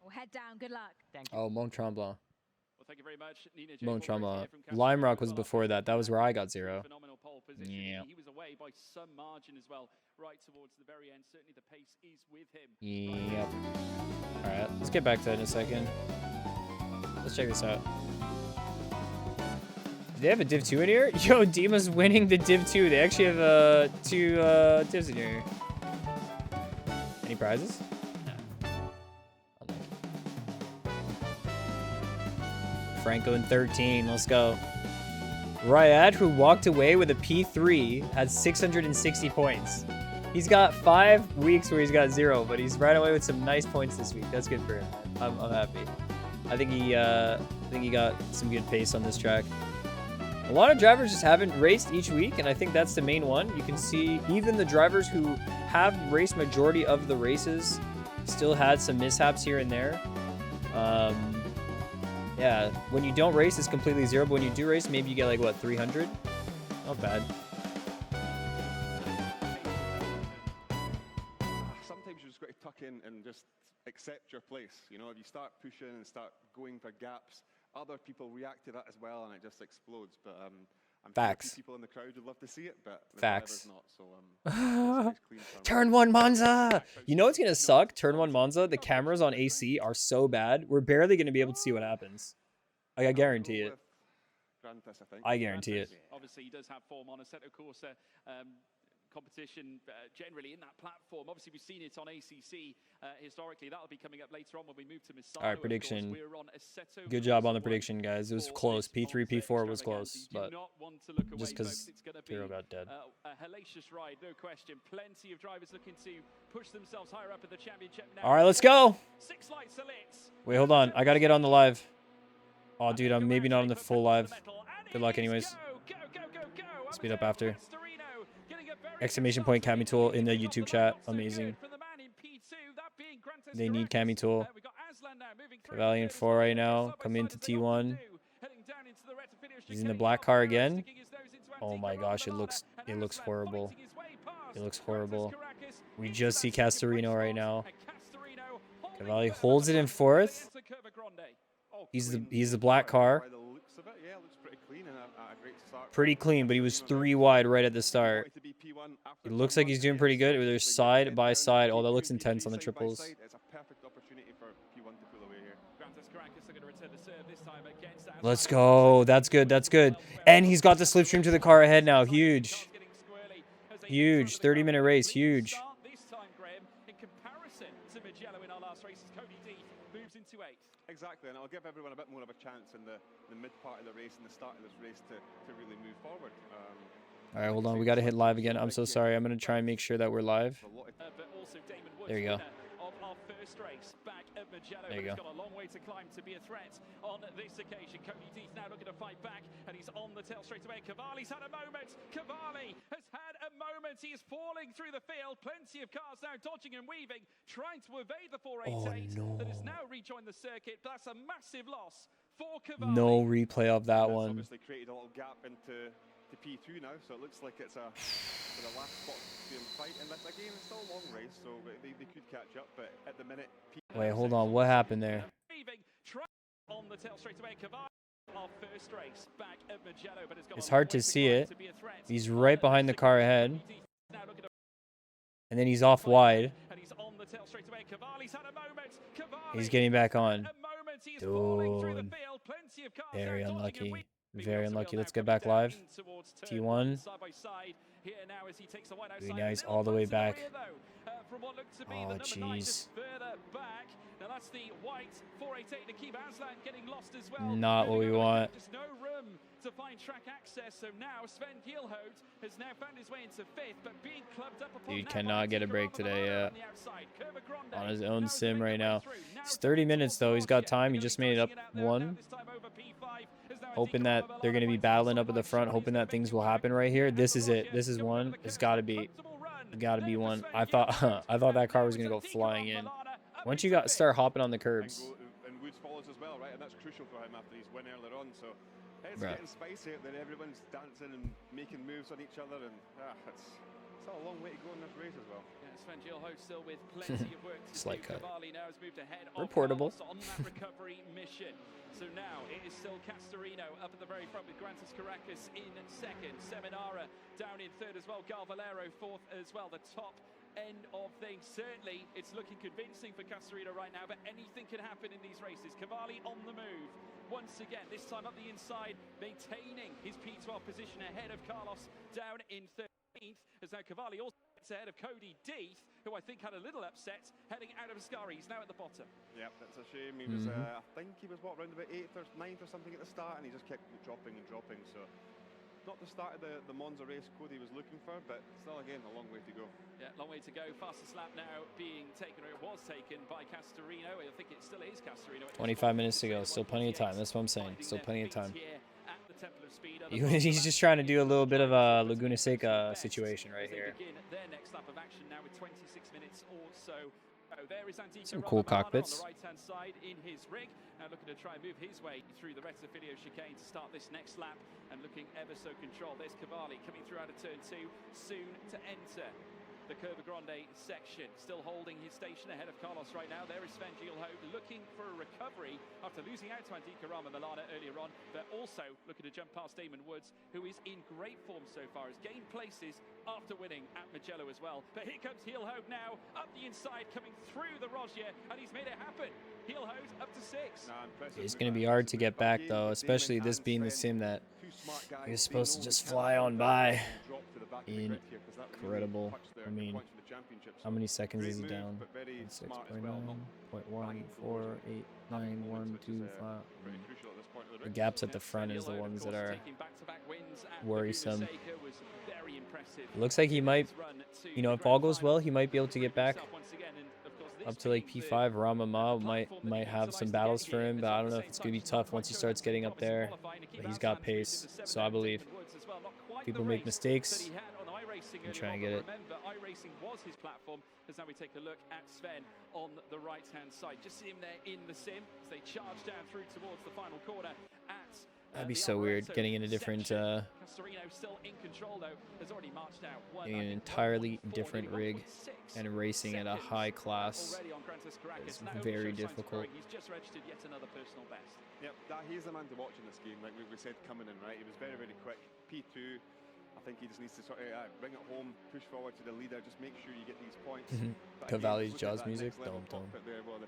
Well, head down. Good luck. Thank you. Oh, Mont Tremblant. Well, thank you very much, Nina J. Mont Tremblant. Lime Rock was before that. That was where I got 0. Phenomenal pole position. Yeah. He was away by some margin as well, right towards the very end. Certainly the pace is with him. Yep. Alright, let's get back to that in a second. Let's check this out. Do they have a Div 2 in here? Yo, Dima's winning the Div 2. They actually have 2 divs in here. Any prizes? Franco in 13. Let's go. Ryad, who walked away with a P3, has 660 points. He's got 5 weeks where he's got 0, but he's right away with some nice points this week. That's good for him. I'm happy. I think he got some good pace on this track. A lot of drivers just haven't raced each week, and I think that's the main one. You can see even the drivers who have raced majority of the races still had some mishaps here and there. Yeah, when you don't race, it's completely 0, but when you do race, maybe you get like, what, 300? Not bad. Sometimes you just got to tuck in and just accept your place. You know, if you start pushing and start going for gaps, other people react to that as well, and it just explodes. But I'm sure a few people in the crowd would love to see it, but the driver's not. So Turn 1 Monza! You know what's gonna suck? Turn 1 Monza, the cameras on AC are so bad, we're barely gonna be able to see what happens. Like, I guarantee it. I guarantee it. Obviously, he does have form on Assetto Corsa. competition generally in that platform. Obviously, we've seen it on ACC historically. That'll be coming up later on when we move to Misano. All right, prediction. Good job on the prediction, guys. It was close. P3, P4 was close, but just because Tiro got dead. A hellacious ride, no question. Plenty of drivers looking to push themselves higher up in the championship now. All right, let's go. 6 lights are lit. Wait, hold on. I got to get on the live. Oh, dude, I'm maybe not on the full live. Good luck anyways. Speed up after. Exclamation point Cami Tool in the YouTube chat. Amazing. They need Cami Tool. CAVALLI in 4 right now. Come into T1. He's in the black car again. Oh my gosh, it looks horrible. It looks horrible. We just see Castorino right now. CAVALLI holds it in 4th. He's the black car. Pretty clean, but he was 3 wide right at the start. It looks like he's doing pretty good. They're side by side. Oh, that looks intense on the triples. Let's go. That's good. That's good. And he's got the slipstream to the car ahead now. Huge. Huge. 30-minute race. Huge. Exactly, and it'll give everyone a bit more of a chance in the mid part of the race and the start of this race to really move forward. All right, hold on. We got to hit live again. I'm so sorry. I'm going to try and make sure that we're live. There you go. There you go. Got a long way to climb to be a threat on this occasion. Cody Deeth now looking to fight back, and he's on the tail straight away. CAVALLI's had a moment. CAVALLI has had a moment. He is falling through the field. Plenty of cars now dodging and weaving, trying to evade the 488 that has now rejoined the circuit. That's a massive loss for CAVALLI. No replay of that one. Obviously created a little gap into P2 now, so it looks like it's for the last spot being fight. And again, it's still a long race, so they could catch up. But at the minute, Wait, hold on. What happened there? On the tail straight away, CAVALLI, our first race back at Mugello, but It's hard to see it. He's right behind the car ahead. And then he's off wide. He's getting back on. Dude. Very unlucky. Very unlucky. Let's get back live. T1. Dude, now he's all the way back. Oh, jeez. Now that's the white 488 to keep Aslan getting lost as well. Not what we want. Just no room to find track access. So now Sven Gielhout has now found his way into 5th, but being clubbed up upon. Dude cannot get a break today. Yeah. On his own sim right now. It's 30 minutes though. He's got time. He just made it up 1. Hoping that they're going to be battling up at the front. Hoping that things will happen right here. This is it. This is 1. It's got to be. Got to be 1. I thought that car was going to go flying in. Once you start hopping on the curbs. And Woods follows as well, right? And that's crucial for him after his win earlier on. So it's getting spicy out there. Everyone's dancing and making moves on each other, and it's still a long way to go in this race as well. Yeah, Sven Gielhout still with plenty of work to do. CAVALLI now has moved ahead. Reportable. On that recovery mission. So now it is still Castorino up at the very front with Grantis Caracas in 2nd. Seminara down in 3rd as well. Galvalero 4th as well. The top end of things. Certainly it's looking convincing for Castorino right now, but anything can happen in these races. CAVALLI on the move once again, this time up the inside, maintaining his P12 position ahead of Carlos down in 13th, as now CAVALLI also gets ahead of Cody Deeth, who I think had a little upset heading out of Ascari. He's now at the bottom. Yep, that's a shame. He was I think he was around about 8th or 9th or something at the start, and he just kept dropping and dropping. So not the start of the Monza race Cody was looking for, but still, again, a long way to go. Yeah, long way to go. Fastest lap now being taken, or it was taken by Castorino. I think it still is Castorino. 25 minutes to go. Still plenty of time. That's what I'm saying. Still plenty of time. He's just trying to do a little bit of a Laguna Seca situation right here. Their next lap of action now with 26 minutes or so. There is some cool cockpits. On the right-hand side in his rig. Now looking to try and move his way through the rest of Filio chicane to start this next lap, and looking ever so controlled. There's CAVALLI coming through out of turn 2, soon to enter the Curva Grande section. Still holding his station ahead of Carlos right now. There is Sven Gielhout looking for a recovery after losing out to Andika Rama Milana earlier on, but also looking to jump past Damon Woods, who is in great form so far. Has gained places after winning at Mugello as well. But here comes Gielhout now, up the inside, coming through the Rogier, and he's made it happen. Gielhout up to 6. It's going to be hard to get back, though, especially this being the sim that you're supposed to just fly on by. Incredible. I mean, how many seconds is he down? 6.9, 4, 8, 9, 1, 2, 5. The gaps at the front is the ones that are worrisome. It looks like he might, you know, if all goes well, he might be able to get back up to like P5. Ramama might have some battles for him, but I don't know if it's gonna be tough once he starts getting up there. But he's got pace, so I believe. People make mistakes. I'm trying to get it. Remember, iRacing was his platform, as now we take a look at Sven on the right-hand side. Just see him there in the sim as they charge down through towards the final corner at that'd be so weird getting in a different Castorino still in control though, has already marched out getting an entirely different rig and racing at a high class is very difficult. He's just registered yet another personal best. Yep, he's the man to watch in this game, like we said coming in, right? He was very, very quick. P2, I think he just needs to sort of bring it home, push forward to the leader, just make sure you get these points. CAVALLI's Jaws music, the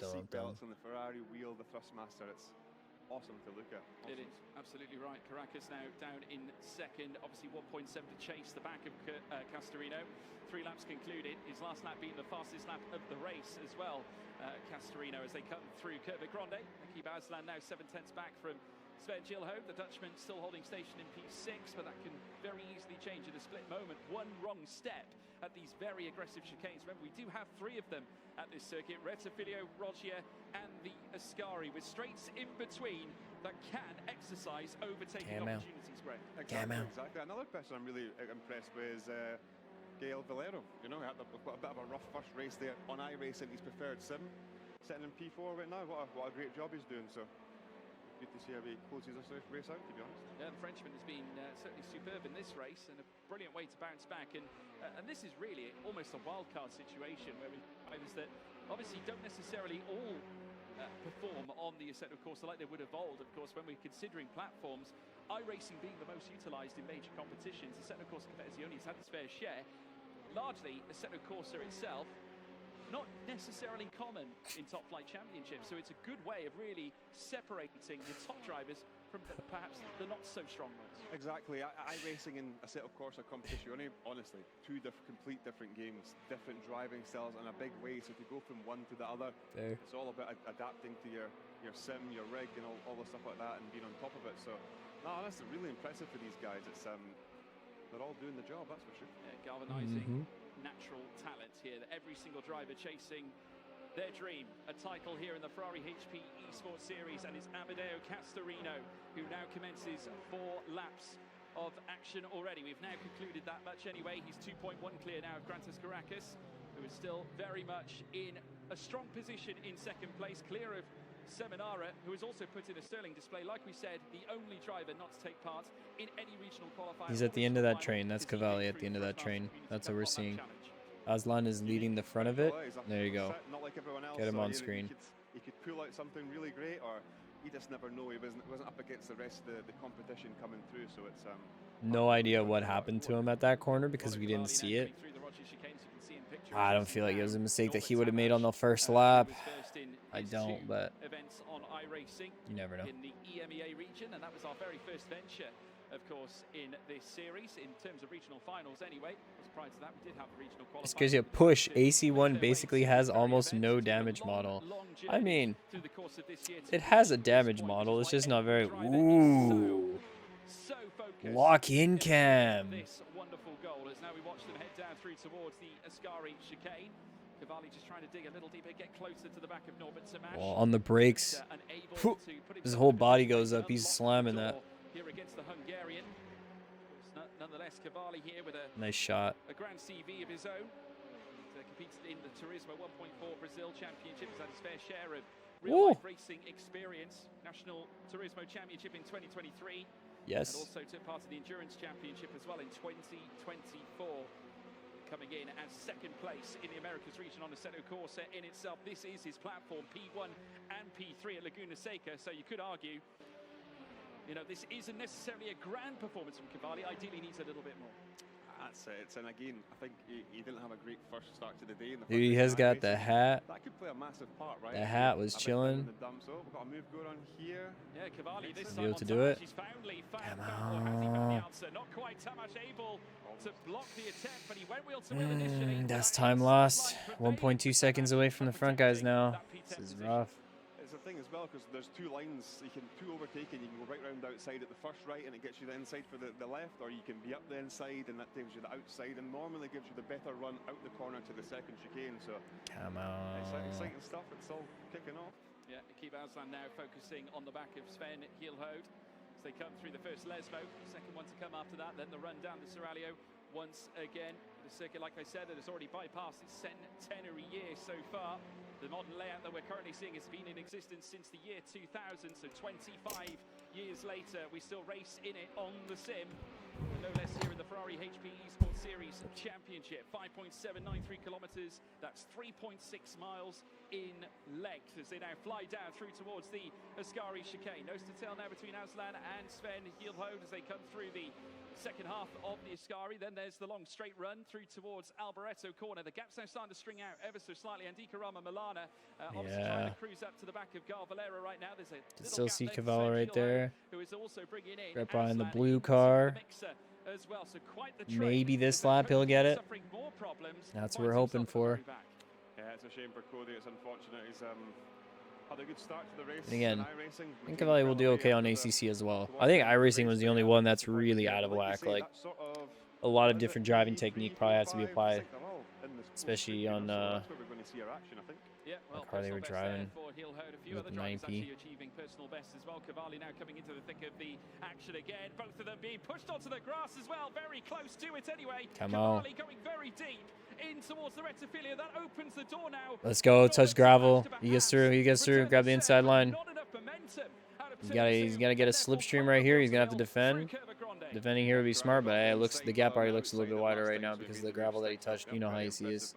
seat belts on the Ferrari wheel, the Thrustmaster, it's awesome to look at. Awesome. It is absolutely right. Caracas now down in second, obviously 1.7 to chase the back of Castorino. 3 laps concluded, his last lap being the fastest lap of the race as well. Castorino as they come through Curva Grande. Akib Aslan now 7/10 back from Sven Gilho, the Dutchman still holding station in P6, but that can very easily change at a split moment. One wrong step at these very aggressive chicanes. Remember, we do have 3 of them at this circuit. Retafilio, Rogier, and the Ascari, with straights in between that can exercise overtaking opportunities, Greg. Exactly. Another person I'm really impressed with is Gael Valero. You know, he had a bit of a rough first race there on iRacing, his preferred sim. Sitting in P4 right now, what a great job he's doing. So good to see how he closes this race out, to be honest. Yeah, the Frenchman has been certainly superb in this race and a brilliant way to bounce back. And this is really almost a wildcard situation where we drivers that obviously don't necessarily all perform on the Assetto Corsa like they would have old. Of course, when we're considering platforms, iRacing being the most utilised in major competitions, Assetto Corsa Competizione only has had its fair share. Largely, Assetto Corsa itself not necessarily common in top flight championships, so it's a good way of really separating the top drivers from perhaps the not so strong ones. Exactly. iRacing and Assetto Corsa Competizione, honestly, 2 complete different games, different driving styles in a big way. So to go from one to the other, it's all about adapting to your sim, your rig, and all the stuff like that, and being on top of it. So, no, that's really impressive for these guys. It's they're all doing the job, that's for sure. Yeah, galvanising natural talent here. That every single driver chasing their dream, a title here in the Ferrari HP Esports Series, and it's Amedeo Castorino who now commences 4 laps of action already. We've now concluded that much anyway. He's 2.1 clear now of Grantas Caracas, who is still very much in a strong position in second place, clear of Seminara, who has also put in a sterling display. Like we said, the only driver not to take part in any regional qualifier. He's at the end of that train. That's CAVALLI at the end of that train. That's what we're seeing. Aslan is leading the front of it. There you go. Get him on screen. He could pull out something really great, or you just never know. He wasn't up against the rest of the competition coming through, so it's no idea what happened to him at that corner because we didn't see it. I don't feel like it was a mistake that he would have made on the first lap. I don't, but you never know. In the EMEA region, and that was our very first venture, of course, in this series in terms of regional finals. Anyway, prior to that, we did have the regional qualifiers. It's because you push. AC1 basically has almost no damage model. I mean, it has a damage model. It's just not very. Ooh. Lock-in cam. This wonderful goal as now we watch them head down through towards the Ascari chicane. CAVALLI just trying to dig a little deeper, get closer to the back of Norbert Samash. Well, on the brakes, his whole body goes up. He's slamming that. Here against the Hungarian. Nonetheless, CAVALLI here with a nice shot. A grand CV of his own. He competes in the Turismo 1.4 Brazil Championship. He's had his fair share of real-life racing experience. National Turismo Championship in 2023. Yes. And also took part in the Endurance Championship as well in 2024. Coming in as second place in the Americas region on Assetto Corsa in itself. This is his platform, P1 and P3 at Laguna Seca. So you could argue, you know, this isn't necessarily a grand performance from CAVALLI. Ideally needs a little bit more. That's it. And again, I think he didn't have a great first start to the day. Dude, he has got the hat definitely a massive part, right? The hat was chilling. So we've got a move going on here. Yeah, Cavalli this Be time able on to do it. He's finally Come found the on. answer. Not quite Tamash able to block the attack, but he went wheel to wheel initially. That's time lost. 1.2 seconds away from the front guys now. This is rough. It's a thing as well, because there's two lines. You can two overtaking. You can go right round outside at the first right, and it gets you the inside for the left, or you can be up the inside, and that gives you the outside, and normally gives you the better run out the corner to the second chicane. So come on. Exciting stuff. It's all kicking off. Yeah, Keep Aslan now focusing on the back of Sven Hielhode as they come through the first Lesmo. Second one to come after that, then the run down the Serralio once again. The circuit, like I said, that has already bypassed its centenary year so far. The modern layout that we're currently seeing has been in existence since the year 2000, so 25 years later, we still race in it on the sim. No less here in the Ferrari HP Esports Series Championship. 5.793 kilometers, that's 3.6 miles in length as they now fly down through towards the Ascari chicane. Nose to tail now between Aslan and Sven Hielhode as they come through the second half of the Ascari. Then there's the long straight run through towards Alboreto corner. The gap's now starting to string out ever so slightly. Andika Rama Milana obviously trying to cruise up to the back of Galvalera right now. There's a can still see CAVALLI right there. Who is also bringing in right behind the blue car. As well. So quite the maybe this lap he'll get it. That's what we're hoping for. Yeah, it's a shame for Cody. It's unfortunate. He's had a good start to the race. And again, I think CAVALLI will do okay on ACC as well. I think iRacing was the only one that's really out of whack. Like a lot of different driving technique probably has to be applied, especially on the car they were driving with the 9P. Achieving personal best as well. Cavalli now coming into the thick of the action again. Both of them being pushed onto the grass as well. Very close to it anyway. Come on. Cavalli going very deep in towards the Retifilia. That opens the door now. Let's go. Touch gravel. He gets through. He gets through. Grab the inside line. He's got to get a slipstream right here. He's gonna have to defend. Defending here would be smart, but it looks the gap already looks a little bit wider right now because of the gravel that he touched. You know how easy he is.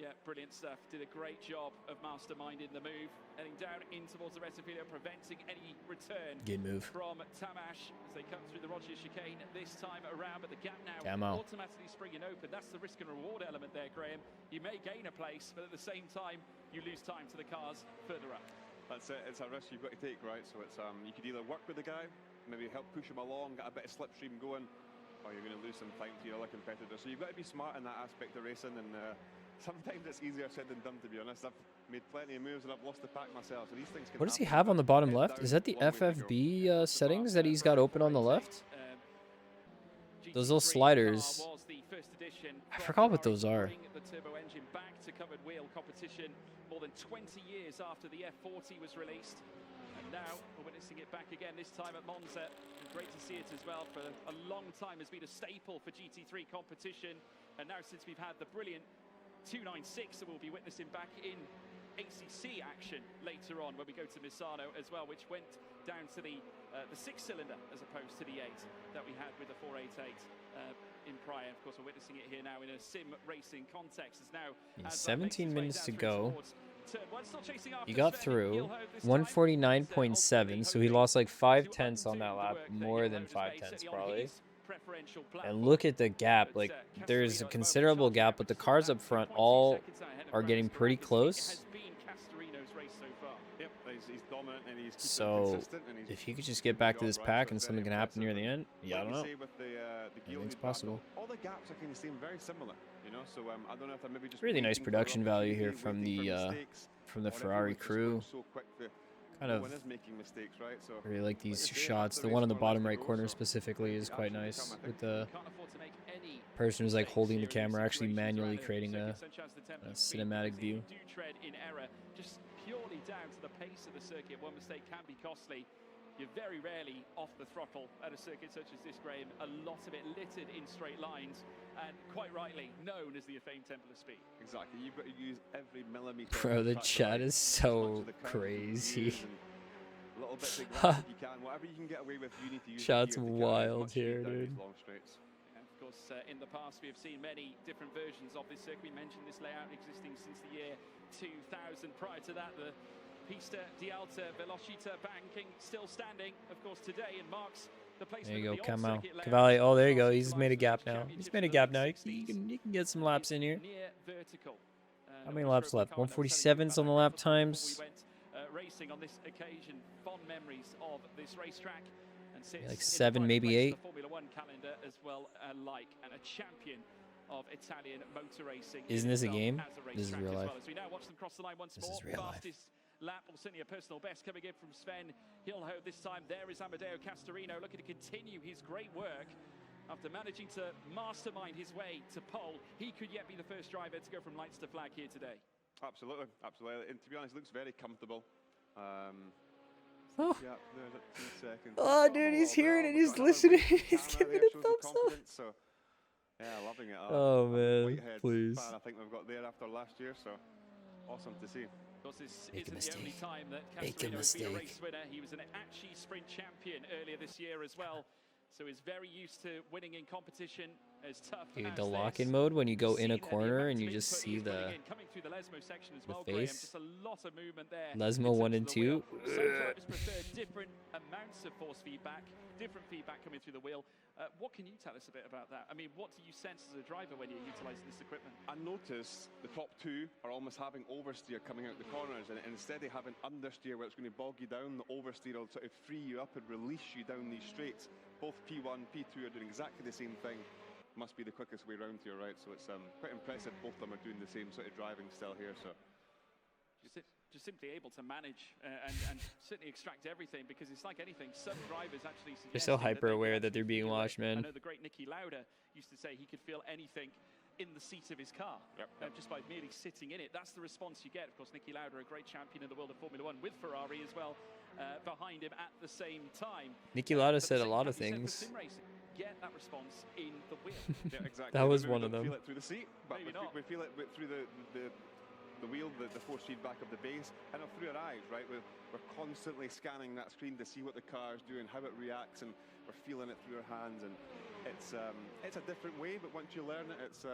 Yeah, brilliant stuff. Did a great job of masterminding the move, heading down in towards the Retifilia, preventing any return good move from Tamash as they come through the Roger chicane this time around. But the gap now automatically springing open. That's the risk and reward element there, Graham. You may gain a place, but at the same time, you lose time to the cars further up. That's it. It's a risk you've got to take, right? So it's you could either work with the guy, maybe help push him along, get a bit of slipstream going, or you're going to lose some time to your other competitor. So you've got to be smart in that aspect of racing, and sometimes it's easier said than done, to be honest. I've made plenty of moves and I've lost the pack myself. So these things can what does he have on the bottom left? Is that the FFB settings that he's got open on the left? Those little sliders. I forgot what those are. The turbo engine back to covered wheel competition more than 20 years after the F40 was released. And now we're witnessing it back again, this time at Monza. And great to see it as well. For a long time has been a staple for GT3 competition. And now since we've had the brilliant 296 that we'll be witnessing back in ACC action later on when we go to Misano as well, which went down to the 6-cylinder as opposed to the 8 that we had with the 488 in prior. Of course, we're witnessing it here now in a sim racing context. As now 17 minutes to go. He got through 149.7, so he lost like 5/10 on that lap, more than 5/10 probably. And look at the gap, like there's a considerable gap, but the cars up front all are getting pretty close. So if he could just get back to this pack and something can happen near the end, yeah, I don't know. Anything's possible. All the gaps are kind of seem very similar, you know. So I don't know if I maybe just really nice production value here from the Ferrari crew. Kind of really like these shots. The one on the bottom right corner specifically is quite nice, with the person who's like holding the camera actually manually creating a cinematic view. Just purely down to the pace of the circuit. One mistake can be costly. You're very rarely off the throttle at a circuit such as this, Graham. A lot of it littered in straight lines, and quite rightly known as the famed Temple of Speed. Exactly. You've got to use every millimeter. Bro, the chat is so crazy. Little bits of grass you can. Whatever you can get away with, you need to use. Chat's wild here, dude. Of course, in the past we have seen many different versions of this circuit. We mentioned this layout existing since the year 2000. Prior to that, the Pista di Alta Velocita banking still standing, of course, today, and marks the placement. There you go, come out. Cavalli, oh, there you go. He's made a gap now. He's made a gap now. You can get some laps in here. Near vertical. How many laps left? 147's on the lap times. Racing on this occasion, fond memories of this racetrack, and sits Like 7, maybe 8. the Formula One calendar as well, and a champion of Italian motor racing. Isn't this a game? This is real life. As we now watch them cross the line once more. This is real life. Fastest lap, or certainly a personal best, coming in from Sven Hillhoe this time. There is Amedeo Castorino looking to continue his great work. After managing to mastermind his way to pole, he could yet be the first driver to go from lights to flag here today. Absolutely, absolutely. And to be honest, looks very comfortable. Oh. Yeah, there's 2 seconds. Oh, dude, he's hearing it. He's listening. He's giving it a thumbs up. So, yeah, loving it. Oh, man, please. Fan I think we've got there after last year, so awesome to see. Of course, this isn't the only time that Castorino has been a race winner. He was an Acci Sprint champion earlier this year as well. So he's very used to winning in competition as tough. Dude, the lock-in mode when you go in a corner and you just see the face. Just a lot of movement there. Lesmo 1 and 2. Some drivers prefer different amounts of force feedback, different feedback coming through the wheel. What can you tell us a bit about that? I mean, what do you sense as a driver when you're utilizing this equipment? I notice the top 2 are almost having oversteer coming out the corners, and instead of having understeer where it's going to bog you down, the oversteer will sort of free you up and release you down these straights. Both P1, P2 are doing exactly the same thing. Must be the quickest way round here, right? So it's quite impressive. Both of them are doing the same sort of driving style here. So just simply able to manage and certainly extract everything, because it's like anything. Some drivers actually They're so hyper aware that they're being watched, man. I know the great Niki Lauda used to say he could feel anything in the seat of his car, just by merely sitting in it. That's the response you get. Of course, Niki Lauda, a great champion in the world of Formula One with Ferrari as well, behind him at the same time. Niki Lauda said a lot of things. Get that response in the wheel. Yeah, exactly. That was Maybe one of them. We feel it through the seat, but we feel it through the wheel, the force feedback of the base, and through our eyes, right? We're constantly scanning that screen to see what the car is doing, how it reacts, and we're feeling it through our hands. And it's a different way, but once you learn it, it's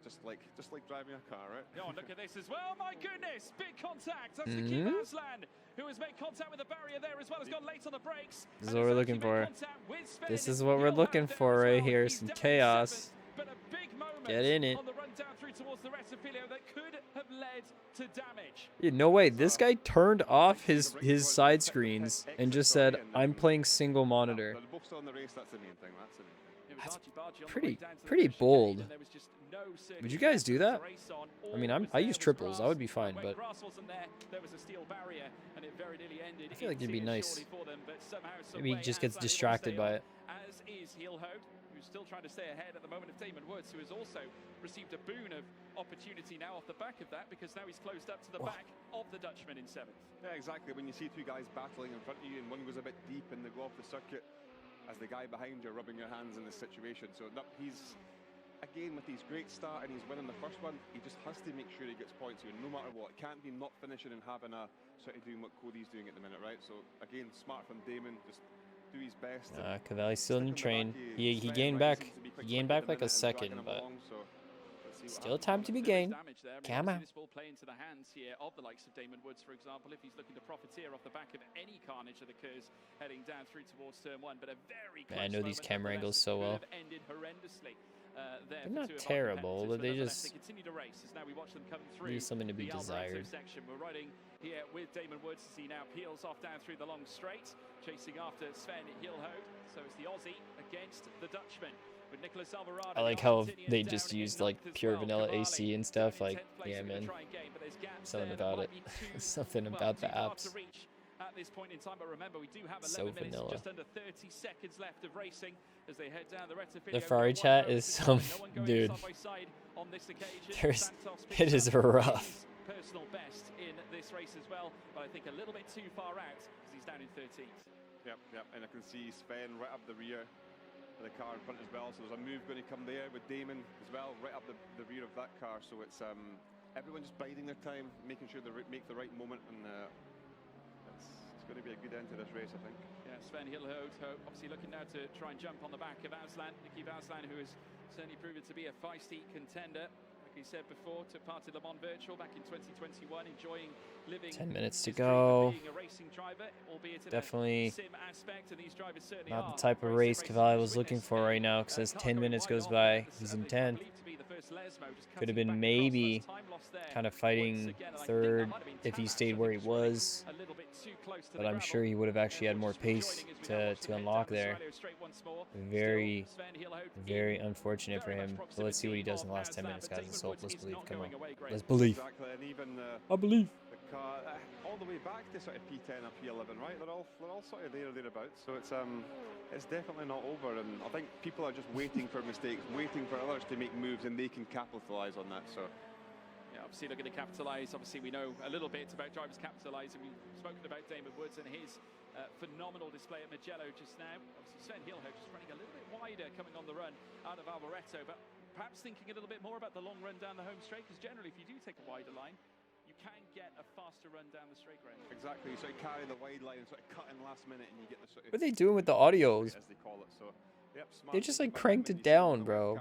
just like driving a car, right? Oh, look at this as well. My goodness, big contact. That's Niki Aslan, who has made contact with the barrier there as well. Has gone late on the brakes. This is what we're looking for. This is what we're looking for right here. Some chaos. But a big moment Get in it. on the run down through towards the Rettifilio that could have led to damage. Yeah, no way. This guy turned off his side screens and just said, "I'm playing single monitor." They're both still in the race. That's the main thing. That's the main thing. That's pretty bold. Would you guys do that? I mean, I use triples. I would be fine, but I feel like it'd be nice. Maybe he just gets distracted by it. As is Hillhoe, who's still trying to stay ahead at the moment of Damon Woods, who has also received a boon of opportunity now off the back of that, because now he's closed up to the back of the Dutchman in 7th. Yeah, exactly. When you see 2 guys battling in front of you and one goes a bit deep and they go off the circuit, as the guy behind you rubbing your hands in this situation. So he's, again, with his great start and he's winning the first one, he just has to make sure he gets points here no matter what. It can't be not finishing and having a sort of doing what Cody's doing at the minute, right? So again, smart from Damon, just do his best. Cavalli's still in the train. He gained back. He gained back like a second, but still time to be gained. Come on. This will play into the hands here of the likes of Damon Woods, for example, if he's looking to profiteer off the back of any carnage that occurs heading down through towards turn 1. But a very close I know these camera angles so well. Ended horrendously. They're not terrible, but they just continue to race as now we watch them come through. Leave something to be desired. Section. We're riding here with Damon Woods as he now peels off down through the long straight, chasing after Sven Hillhoe. So it's the Aussie against the Dutchman. With Nicholas Alvarado. I like how they just used like pure vanilla AC and stuff. Like, yeah, man, something about it. Something about the apps. At this point in time, but remember, we do have 11 So minutes, vanilla. just under 30 seconds left of racing as they head down the Rettifilio. The Ferrari chat is some dude. It is rough. Personal best in this race as well, but I think a little bit too far out because he's down in 13th. Yep, and I can see Sven right up the rear of the car in front as well. So there's a move going to come there with Damon as well, right up the rear of that car. So it's everyone just biding their time, making sure they make the right moment, and it's going to be a good end to this race, I think. Yeah, Sven Hillhoe obviously looking now to try and jump on the back of Aslan, Niki Aslan, who has certainly proven to be a feisty contender. Like we said before, took part in Le Mans Virtual back in 2021, enjoying living 10 minutes to go. Being a racing driver, albeit in Definitely a sim aspect, and these drivers certainly not the type of race Cavalli was looking for right now, because as 10 minutes goes by, he's in 10th. Could have been maybe kind of fighting third if he stayed where he was. But I'm sure he would have actually had more pace to unlock there. Very, very unfortunate for him. But let's see what he does in the last 10 minutes, guys. Let's hope. Let's believe. Come on. Let's believe. I believe. The car, all the way back to sort of P10 or P11, right? They're all sort of there or thereabouts. So it's definitely not over, and I think people are just waiting for mistakes, waiting for others to make moves, and they can capitalise on that. So. Yeah, obviously looking to capitalise. Obviously, we know a little bit about drivers capitalising. We've spoken about Damon Woods and his phenomenal display at Mugello just now. Obviously, Sven Hielhout just running a little bit wider coming on the run out of Alboreto, but perhaps thinking a little bit more about the long run down the home straight, because generally, if you do take a wider line, you can get a faster run down the straight, Graham. Exactly, you sort of carry the wide line and sort of cut in last minute, and you get the sort of... What are they doing with the audios? As they call it, so... Yep, they just like cranked it down, bro.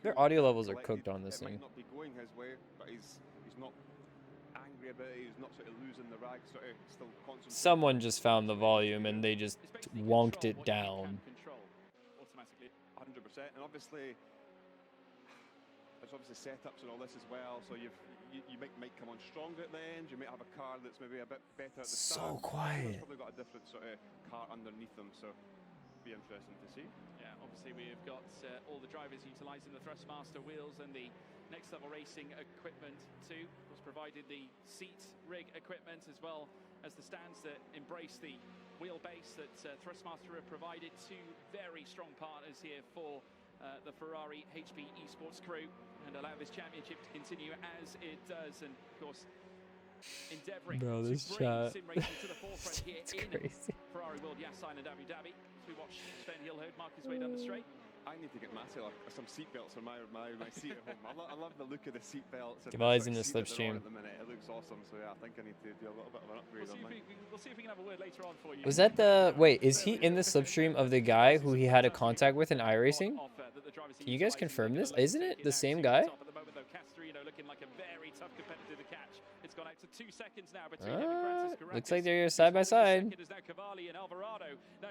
Their audio levels are cooked on this thing. Might not be going his way, but he's not angry about it. He's not sort of losing the rag, sort of still concentrating. Someone just found the volume and they just wonked it down. Automatically, 100%. And obviously, there's obviously setups and all this as well. So you might come on stronger at the end. You might have a car that's maybe a bit better at the start. So quiet. It's probably got a different sort of car underneath them. So. Be interesting to see. Yeah, obviously we've got all the drivers utilising the Thrustmaster wheels and the Next Level Racing equipment too. Of course, provided the seat rig equipment as well as the stands that embrace the wheelbase that Thrustmaster have provided. Two very strong partners here for the Ferrari HB Esports crew, and allow this championship to continue as it does. And of course, endeavouring to bring sim racing to the forefront here it's in crazy. Ferrari World Yas Island Abu Dhabi. As we watch Sven Hielhout mark his way down the straight. I need to get Matty some seat belts for my seat at home. I love the look of the seat belts. CAVALLI's in the slipstream. At the minute. It looks awesome. So yeah, I think I need to do a little bit of an upgrade on mine. We'll see if we can have a word later on for you. Was that the... Wait, is he in the slipstream of the guy who he had a contact with in iRacing? Can you guys confirm this? Isn't it the same guy? Looking like a very tough competitor to catch. It's gone out to 2 seconds now between looks like they're side by side.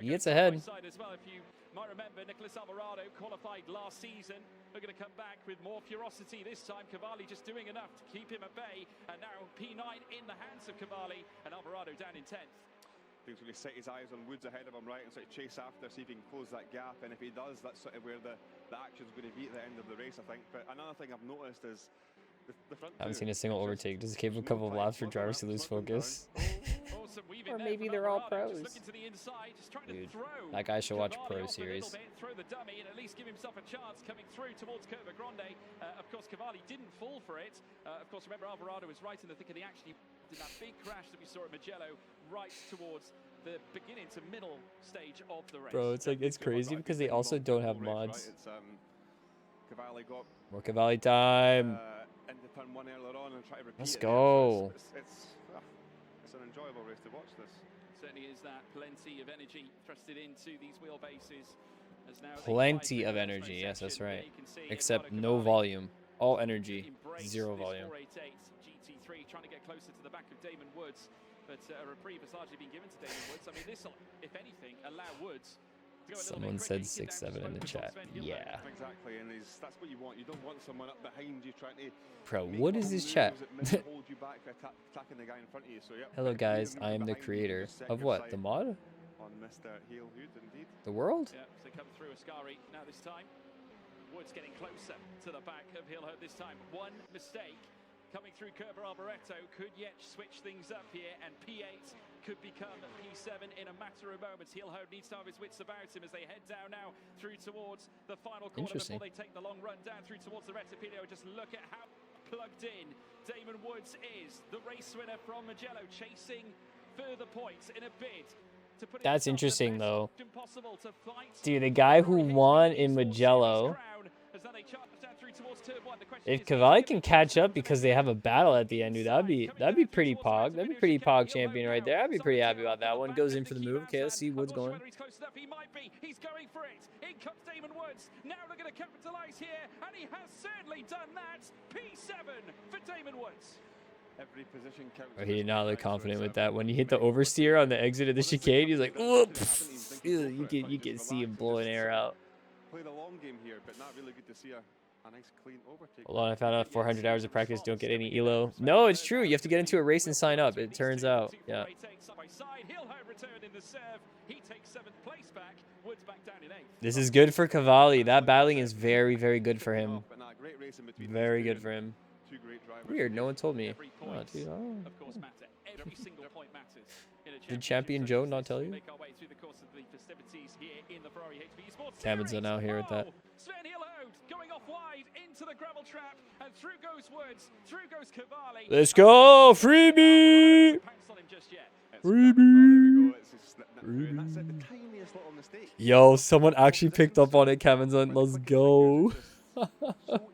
He gets ahead. As well, if you might remember, Nicholas Alvarado qualified last season. We're going to come back with more ferocity this time. Cavalli just doing enough to keep him at bay, and now P9 in the hands of Cavalli, and Alvarado down in 10th. I think he's going to set his eyes on Woods ahead of him, right, and sort of chase after, see if he can close that gap. And if he does, that's sort of where the action's going to be at the end of the race, I think. But another thing I've noticed is the front. I haven't seen a single overtake. Just gave a couple of laps for drivers to lose focus. Or maybe they're all pros. Dude, that guy should watch Pro Series. Throw the dummy and at least give himself a chance coming through towards Curva Grande. Of course, Cavalli didn't fall for it. Of course, remember, Alvarado was right in the thick of the action. He did that big crash that we saw at Mugello right towards the beginning to middle stage of the race. Bro, it's like, it's crazy because they also don't have mods. Cavalli got more Cavalli time. Into turn one earlier on and try to repeat Let's it. go. It's an enjoyable race to watch this. Certainly is that. Plenty of energy thrusted into these wheelbases. Plenty of energy, yes, that's right. Except no volume. All energy, zero volume. GT3 trying to get closer to the back of Damon Woods, but a reprieve has largely been given to Damon Woods. I mean, this will, if anything, allow Woods to go a little Someone bit said quicker. 6-7 in the chat. Yeah. Exactly, and that's what you want. You don't want someone up behind you trying to. Bro, what is this chat? Hold you back, attacking the guy in front of you. So, yeah, hello guys, I am the creator of what? The mod? On Mr. Hielhout, indeed. The world? Yeah, so come through Ascari now this time. Woods getting closer to the back of Hielhout this time. One mistake coming through Curva Alboreto could yet switch things up here, and P8 could become P7 in a matter of moments. Hielhout needs to have his wits about him as they head down now through towards the final corner before they take the long run down through towards the Retipilio. Just look at how plugged in Damon Woods is. The race winner from Mugello, chasing further points in a bid. That's interesting though. Dude, the guy who won in Mugello, if Cavalli can catch up because they have a battle at the end, dude, that'd be pretty pog. That'd be pretty pog champion right there. I'd be pretty happy about that one. Goes in for the move. Okay, let's see Woods going. He might be. He's going for it. In comes Damon Woods. Now they're going to capitalize here, and he has certainly done that. P7 for Damon Woods. Every position counts. Oh, he did not look confident with that. When he hit the oversteer on the exit of the chicane, he's like, whoops. You can see him blowing air out. Play the long game here, but not really good to see a a nice clean overtake. Hold on, I found out 400 hours of practice don't get any elo. No, it's true. You have to get into a race and sign up. It turns out. Yeah. This is good for Cavalli. That battling is very, very good for him. Very good for him. Weird, no one told me. Oh, dude. Oh. Did Champion Joe not tell you? Cameron's now here with that. Going off wide into the gravel trap, and through goes Woods, through goes Cavalli. Let's go, freebie! Freebie! Yo, someone actually picked up on it, Cameron's on. Let's go. So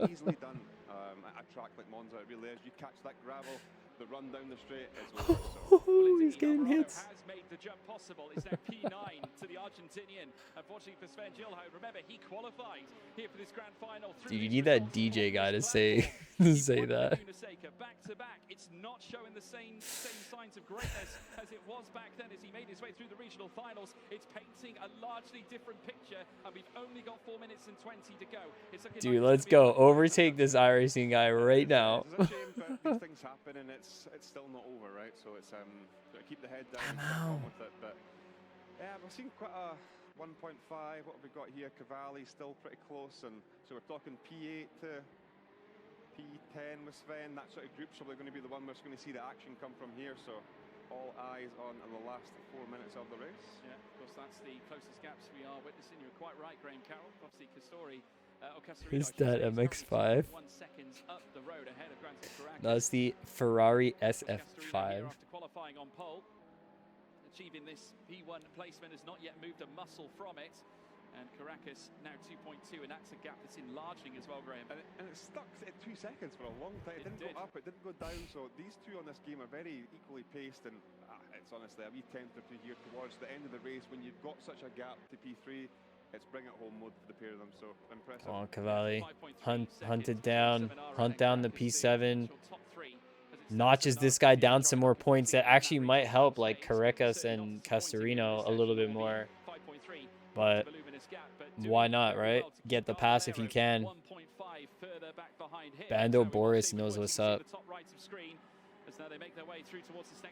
easily done at a track like Monza. It really is. You catch that gravel, the run down the straight. It's over. Oh, he's getting hits. Has made the jump possible. It's now P9 to the Argentinian. Unfortunately for Sven Gilhout, remember he qualified here for this grand final. Dude, you need that DJ guy to say that. Back to back, it's not showing the same signs of greatness as it was back then as he made his way through the regional finals. It's painting a largely different picture, and we've only got 4 minutes and 20 to go. Dude, let's go. Overtake this iRacing guy right now. It's a shame, but these things happen, and it's still not over, right? So it's keep the head down and get on with it. But yeah, we've seen quite a 1.5. What have we got here? Cavalli still pretty close, and so we're talking P8 to P10 with Sven. That sort of group's probably going to be the one we're going to see the action come from here. So all eyes on the last 4 minutes of the race. Yeah, of course, that's the closest gaps we are witnessing. You're quite right, Graham Carroll. Obviously, Castori. Is that MX5? That's the Ferrari SF5. After qualifying on pole, achieving this P1 placement, has not yet moved a muscle from it. And Caracas now 2.2, and that's a gap that's enlarging as well, Graham. And it stuck at 2 seconds for a long time. It didn't go up, it didn't go down. So these two on this game are very equally paced, and it's honestly a wee tempter to here towards the end of the race when you've got such a gap to P3. It's bring it home mode for the pair of them, so impressive. Come on, Cavalli. Hunt it down. Hunt down the P7. Notches this guy down some more points. That actually might help, like Caracas and Castorino a little bit more. But why not, right? Get the pass if you can. Bando Boris knows what's up.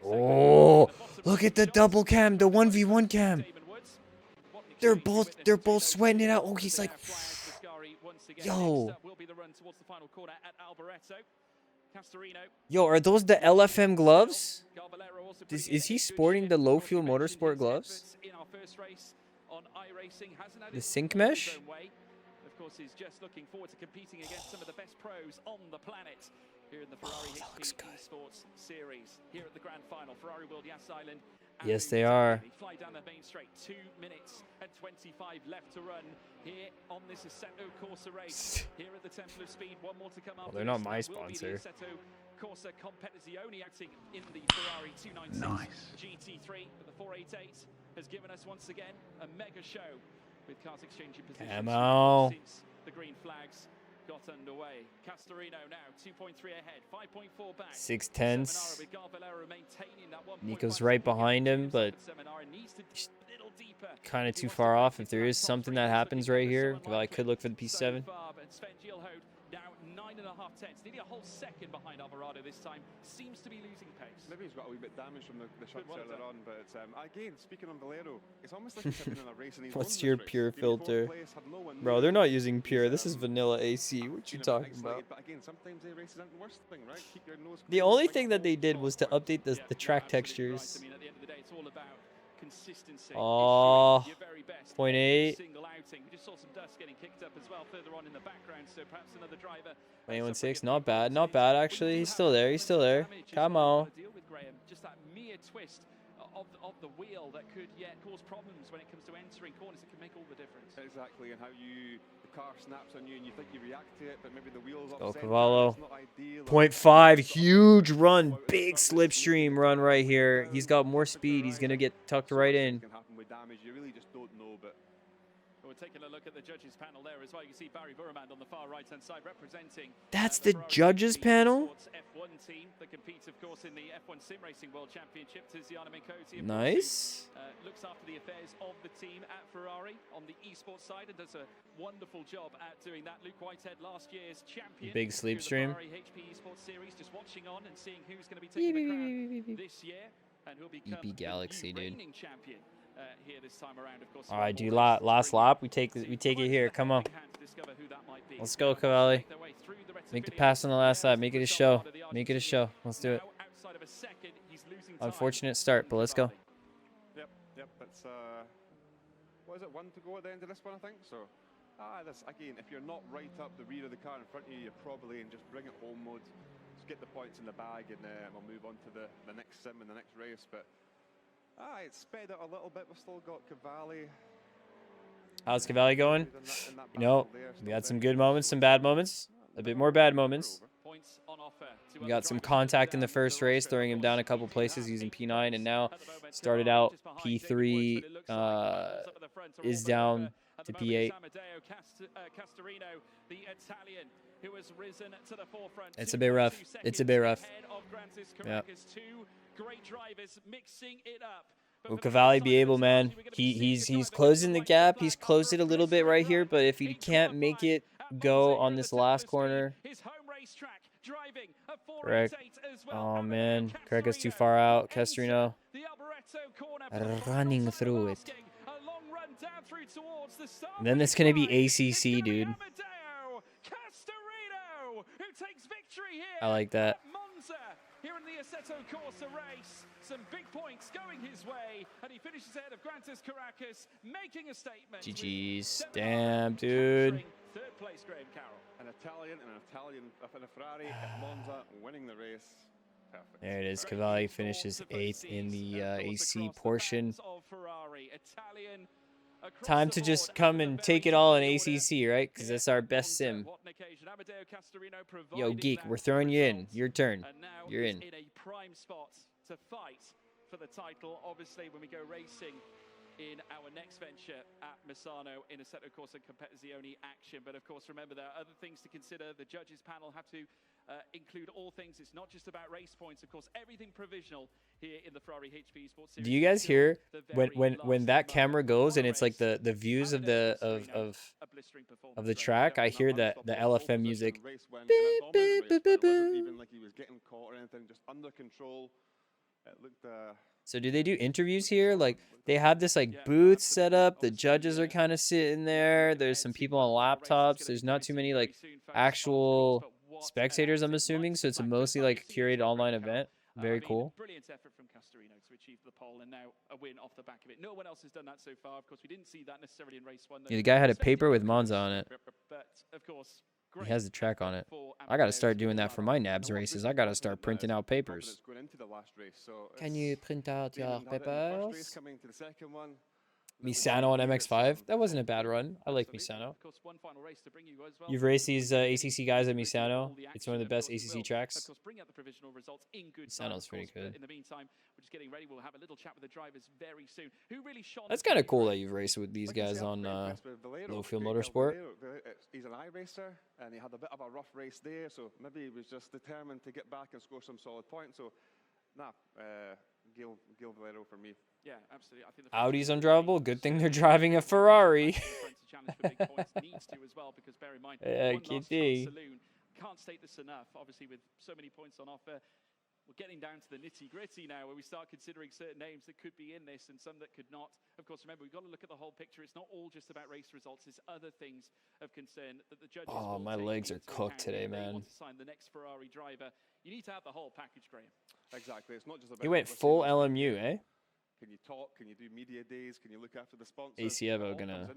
Oh, look at the double cam, the 1v1 cam. They're both sweating it out. Oh, he's like, yo. Yo, are those the LFM gloves? Is he sporting the low fuel motorsport gloves? The sync mesh? Of course, he's just looking forward to competing against some of the best pros on the planet here in the Ferrari HP Sports Series. Here at the grand final, Ferrari World Yas Island. Yes, they are. Fly down the main straight. 2 minutes and 25 left to run here on this Assetto Corsa race. Here at the Temple of Speed, one more to come up. Well, they're not my sponsor. Assetto Corsa Competizione acting in the Ferrari 296 GT3, but the 488 has given us once again a mega show with cars exchanging positions since the green flags got underway. Castorino now 2.3 ahead, 5.4 back. 6/10. Nico's right behind him, but kind of too far off. If there is something that happens right here, I could look for the P7. Now 9.5 tenths, nearly a whole second behind Alvarado this time. Seems to be losing pace. Maybe he's got a wee bit damage from the shots earlier on, but again, speaking on Valero, it's almost like he's been in a race and he's What's your pure filter? Bro, they're not using pure. This is vanilla AC. What you talking about? But again, sometimes the races aren't the worst thing, right? Keep your nose the only thing that they did was to update the track textures. I mean, at the end of the day, it's all about consistency. Oh, your very best 0.8. single outing. We just saw some dust getting kicked up as well further on in the background, so perhaps another driver. 21.6, not bad, not bad actually. He's still there, he's still there. Come on. Deal with Graham. Just that mere twist of the wheel that could cause problems when it comes to entering corners. It can make all the difference. Exactly, and how the car snaps on you and you think you react to it, but maybe the wheels Go upset. Cavallo. It's not ideal. 0.5, huge run, big slipstream run right here. He's got more speed. He's gonna get tucked right in. Can happen with damage. You really just don't know, but We're taking a look at the judges panel there as well. You can see Barry Burman on the far right-hand side representing. That's the judges panel. F1 team that competes, of course, in the F1 Sim Racing World Championship. Tiziana Mincotti, nice. Looks after the affairs of the team at Ferrari on the esports side and does a wonderful job at doing that. Luke Whitehead, last year's champion. Big sleep stream. Ferrari HP esports series, just watching on and seeing who's going to be taking the crown this year and who'll become EP Galaxy, the dude. reigning champion. Here this time around, of course. All right, dude. Last lap. We take it here. Come on. Let's go, Cavalli. Make the pass on the last lap. Make it a show. Make it a show. Let's do it. Unfortunate start, but let's go. Yep. That's what is it? 1 to go at the end of this one, I think. So, this again. If you're not right up the rear of the car in front of you, you're probably in just bring it home mode. Just get the points in the bag, and we'll move on to the next sim and the next race. But. It's sped out a little bit. We've still got Cavalli. How's Cavalli going? You know, we had some good moments, some bad moments. A bit more bad moments. We got some contact in the first race, throwing him down a couple places using P9, and now started out P3, is down to P8. It's a bit rough. It's a bit rough. Yeah. Will Cavalli be able, man? He's closing the gap. He's closed it a little bit right here, but if he can't make it go on this last corner, correct. Oh man, Krega's too far out. Castrino running through it. And then it's gonna be ACC, dude. I like that. Here in the Assetto Corsa race, some big points going his way, and he finishes ahead of Grantis Caracas, making a statement. GG's. Damn, dude. Third place, Graham Carroll. An Italian and a Ferrari at Monza winning the race. Perfect. There it is. Cavalli finishes 8th in the AC portion. Time to just come and take it all in ACC, right? Because that's our best sim. Yo, Geek, we're throwing you in. Your turn. You're in. In a prime spot to fight for the title, obviously, when we go racing in our next venture at Misano in Assetto Corsa Competizione action. But of course, remember, there are other things to consider. The judges panel have to include all things. It's not just about race points. Of course, everything provisional here in the Ferrari HP Sports Series. Do you guys hear when that camera goes and it's like the views of the track? I hear that the LFM music. Beep, beep, beep, beep, beep. Even like he was getting caught or anything, just under control. It looked. So do they do interviews here? Like they have this like booth set up. The judges are kind of sitting there. There's some people on laptops. There's not too many like actual spectators, I'm assuming. So it's a mostly like curated online event. Very cool. Brilliant effort from Castorino to achieve the pole and now a win off the back of it. No one else has done that so far. Of course, we didn't see that necessarily in race 1. Yeah, the guy had a paper with Monza on it. But of course, he has the track on it. I got to start doing that for my NABS races. I got to start printing out papers. Can you print out your papers? Misano on MX5. That wasn't a bad run. I like Misano. You've raced these ACC guys at Misano. It's one of the best ACC tracks. Misano's pretty good. In the meantime, we're just getting ready. We'll have a little chat with the drivers very soon. Who really shone? That's kind of cool that you've raced with these guys on Low Fuel Motorsport. He's an iRacer, and he had a bit of a rough race there, so maybe he was just determined to get back and score some solid points. So, Gil Valero for me. Yeah, absolutely. I think Audi's undrivable. Good thing they're driving a Ferrari. Can't state this enough. Obviously, with so many points on offer, we're getting down to the nitty-gritty now, where we start considering certain names that could be in this and some that could not. Of course, remember, we've got to look at the whole picture. It's not all just about race results. There's other things of concern that the judges. Oh, my legs are cooked today, man. Want to sign the next Ferrari driver. You need to have the whole package, Graham. Exactly. It's not just about. He went full LMU, eh? Can you talk? Can you do media days? Can you look after the sponsors? AC Evo gonna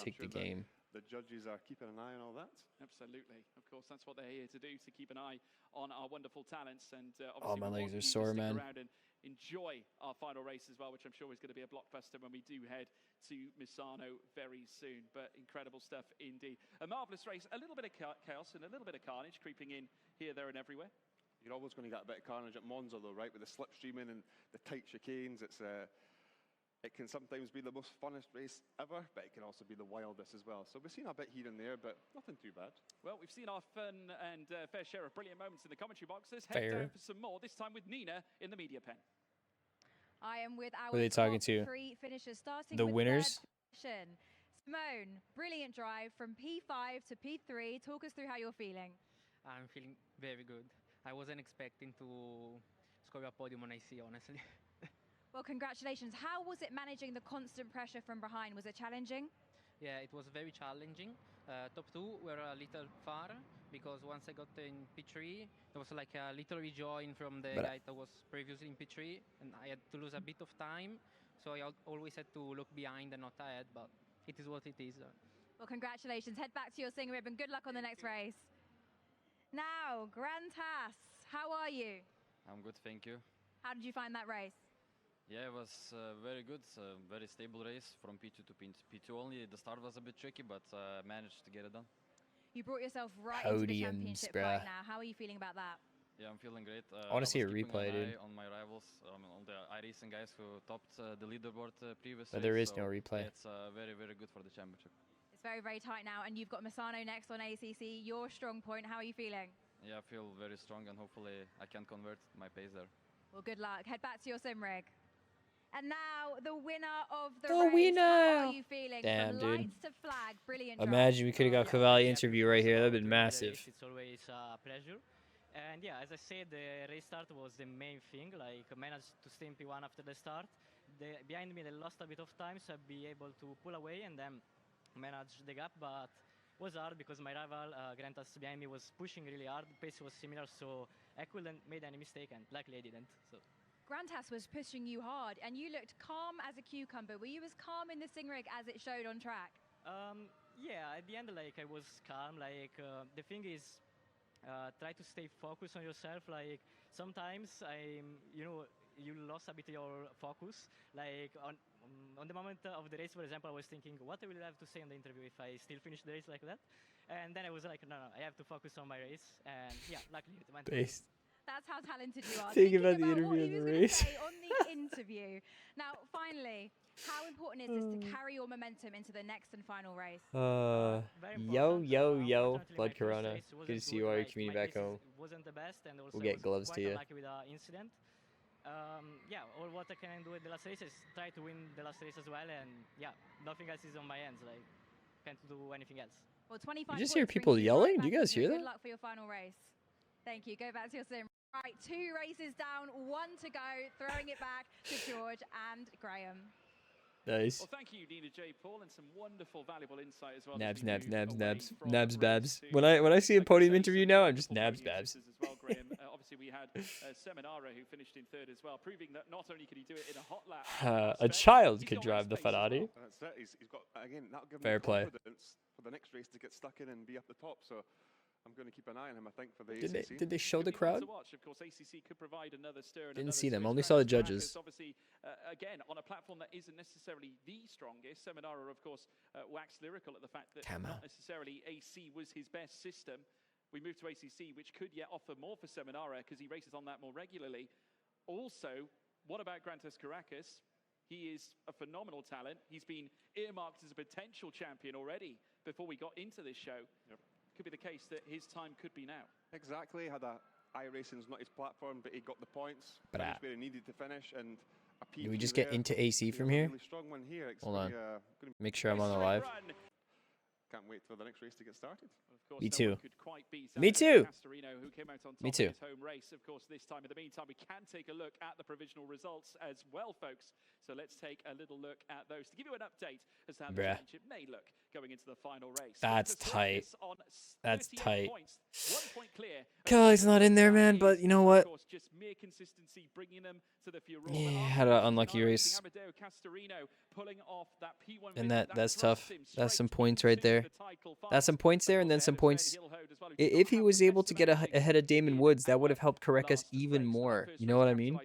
take the game. The judges are keeping an eye on all that. Absolutely. Of course, that's what they're here to do, to keep an eye on our wonderful talents. And oh, my legs are sore, man. Around and enjoy our final race as well, which I'm sure is going to be a blockbuster when we do head to Misano very soon. But incredible stuff indeed. A marvelous race. A little bit of chaos and a little bit of carnage creeping in here, there, and everywhere. You're always going to get a bit of carnage at Monza, though, right? With the slipstreaming and the tight chicanes, it's It can sometimes be the most funnest race ever, but it can also be the wildest as well. So we've seen a bit here and there, but nothing too bad. Well, we've seen our fun and fair share of brilliant moments in the commentary boxes. Head down for some more, this time with Nina in the media pen. I am with our Who are they talking to? 3 finishers, starting The with winners? third position. Simone, brilliant drive from P5 to P3. Talk us through how you're feeling. I'm feeling very good. I wasn't expecting to score a podium on IC, honestly. Well, congratulations. How was it managing the constant pressure from behind? Was it challenging? Yeah, it was very challenging. Top 2 were a little far because once I got in P3, there was like a little rejoin from the guy that was previously in P3, and I had to lose a bit of time. So I always had to look behind and not ahead, but it is what it is. Well, congratulations. Head back to your sing ribbon. Good luck on the next race. Now, Grantas, how are you? I'm good, thank you. How did you find that race? Yeah, it was very good. Very stable race from P2 to P2 only. The start was a bit tricky, but managed to get it done. You brought yourself right into the championship fight now. How are you feeling about that? Yeah, I'm feeling great. I want to see a replay, dude. On my rivals, on the iRacing guys who topped the leaderboard previously. But there is no replay. It's very, very good for the championship. It's very, very tight now, and you've got Misano next on ACC. Your strong point. How are you feeling? Yeah, I feel very strong, and hopefully I can convert my pace there. Well, good luck. Head back to your sim rig. And now the winner of the race. How are you feeling? Damn, From dude. lights to flag. Brilliant. Imagine we could have got Cavalli interview right here. That'd been massive. It's always a pleasure. And yeah, as I said, the race start was the main thing. Like, I managed to stay in P1 after the start. Behind me, they lost a bit of time, so I'd be able to pull away and then manage the gap. But it was hard because my rival, Grantas, behind me was pushing really hard. The pace was similar, so I couldn't make any mistake, and luckily I didn't. So. Grantas was pushing you hard, and you looked calm as a cucumber. Were you as calm in the sing rig as it showed on track? Yeah, at the end, like, I was calm. Like, the thing is, try to stay focused on yourself. Like, sometimes you lost a bit your focus. Like, on the moment of the race, for example, I was thinking, what I will have to say in the interview if I still finish the race like that? And then I was like, no, I have to focus on my race. And yeah, luckily it went well. That's how talented you are. Thinking about the interview and the race. On the interview. Now, finally, how important is this to carry your momentum into the next and final race? Yo, Blood Corona. Good to see you all your community back home. Wasn't the best, and also we'll get gloves to you. Lucky with the incident. Yeah, all what I can do in the last race is try to win the last race as well, and yeah, nothing else is on my hands. Like, can't do anything else. Well, 25 you just hear people yelling? Do you guys hear that? Good luck for your final race. Thank you. Go back to your sim. Right, 2 races down, 1 to go. Throwing it back to George and Graham. Nice. Well, thank you, Nina J. Paul, and some wonderful, valuable insight as well. Nabs, babs. When I see a podium interview now, I'm just nabs, babs. As well, Graham. Obviously, we had Seminara who finished in 3rd as well, proving that not only could he do it in a hot lap. A child could drive the Ferrari. That's it. He's got, again, that'll give Fair him play. confidence for the next race to get stuck in and be up the top. So I'm going to keep an eye on him, I think, for the ACC. Did they show the crowd? To watch. Of course, ACC could provide another stir. Didn't see them. Only saw the judges. Obviously, again, on a platform that isn't necessarily the strongest. Seminara, of course, waxed lyrical at the fact that not necessarily AC was his best system. We moved to ACC, which could yet offer more for Seminara because he races on that more regularly. Also, what about Grantas Caracas? He is a phenomenal talent. He's been earmarked as a potential champion already before we got into this show. Yep. Could be the case that his time could be now. Exactly. Had iRacing's not his platform, but he got the points. Finished where he needed to finish, and a P2 Did we just get into AC from here? Really strong one here. Hold on. Make sure I'm on the live. Can't wait for the next race to get started. Me too. Me too. Who came out on top Me too. Of his home race, of course, this time. In the meantime, we can take a look at the provisional results as well, folks. So let's take a little look at those to give you an update as to how the championship may look going into the final race. That's tight. That's tight. Points, 1 point clear. Kali's not in there, man, but you know what? Of course, just mere consistency bringing them to the Yeah, had an unlucky race. And that's tough. That's some points right there. That's some points there, and then some points. If he was able to get ahead of Damon Woods, that would have helped Caracas even more. You know what I mean?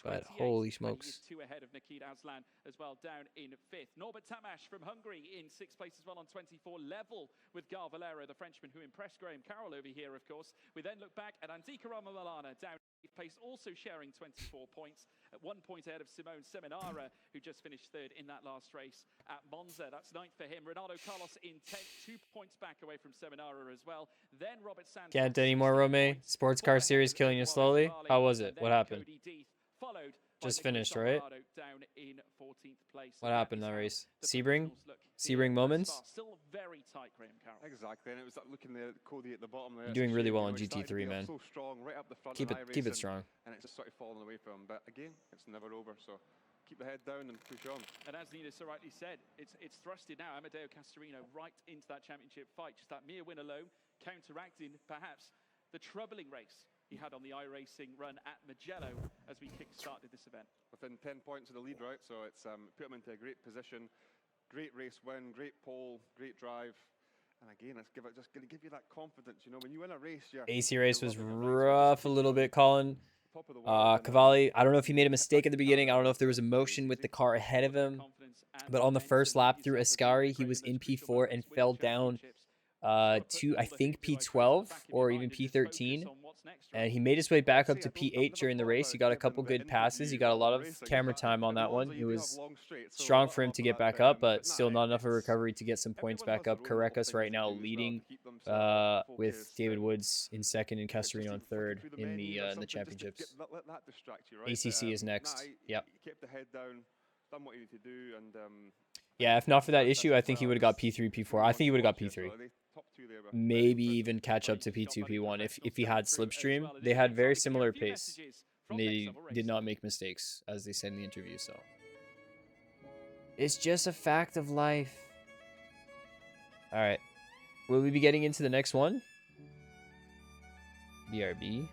But holy smokes. 2 ahead of Nikita Aslan as well, down in 5th. Norbert Tamash from Hungary in 6th place as well on 24, level with Gal Valero, the Frenchman who impressed Graham Carroll over here, of course. We then look back at Andika Rama Milana down Place also sharing 24 points, at 1 point ahead of Simone Seminara, who just finished third in that last race at Monza. That's ninth for him. Renato Carlos in 10th, 2 points back away from Seminara as well. Then Robert Santos. Can't anymore, Rome. Sports car series killing you slowly. How was it? What happened? Just finished, right? Down in 14th place. What happened in that race? Sebring? Sebring moments? Still very tight, Graham Carroll. Exactly, and it was looking at Cody at the bottom there. You're doing really well on GT3, man. So strong, right up the front keep it strong. And it's just sort of falling away from him. But again, it's never over, so keep the head down and push on. And as Nina so rightly said, it's thrusted now Amedeo Castorino right into that championship fight. Just that mere win alone, counteracting perhaps the troubling race he had on the iRacing run at Mugello as we kick-started this event. Within 10 points of the lead, right? So it's put him into a great position. Great race win, great pole, great drive. And again, it's just going to give you that confidence. You know, when you win a race, AC race was rough a little bit, Colin. Cavalli, I don't know if he made a mistake at the beginning. I don't know if there was a motion with the car ahead of him. But on the first lap through Ascari, he was in P4 and fell down to, I think, P12 or even P13. And he made his way back up to P8 during the race. He got a couple good passes. He got a lot of camera time on that one. It was strong for him to get back up, but still not enough of a recovery to get some points back up. Carreras right now leading with David Woods in second and Castorino in third in the championships. ACC is next. Yep. Kept the head down, done what he needed to do, and yeah, if not for that issue, I think he would have got P3, P4. I think he would have got P3. Maybe even catch up to P2, P1 if he had Slipstream. They had very similar pace. And they did not make mistakes, as they said in the interview, so. It's just a fact of life. Alright. Will we be getting into the next one? BRB.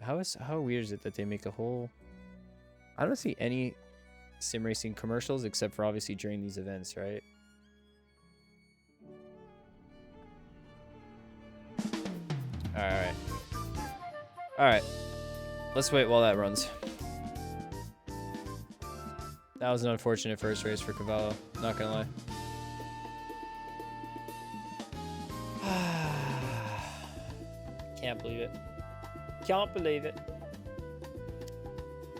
How weird is it that they make a whole... I don't see any sim racing commercials except for obviously during these events, right? Alright. Let's wait while that runs. That was an unfortunate first race for Cavallo, not gonna lie. Can't believe it. Can't believe it.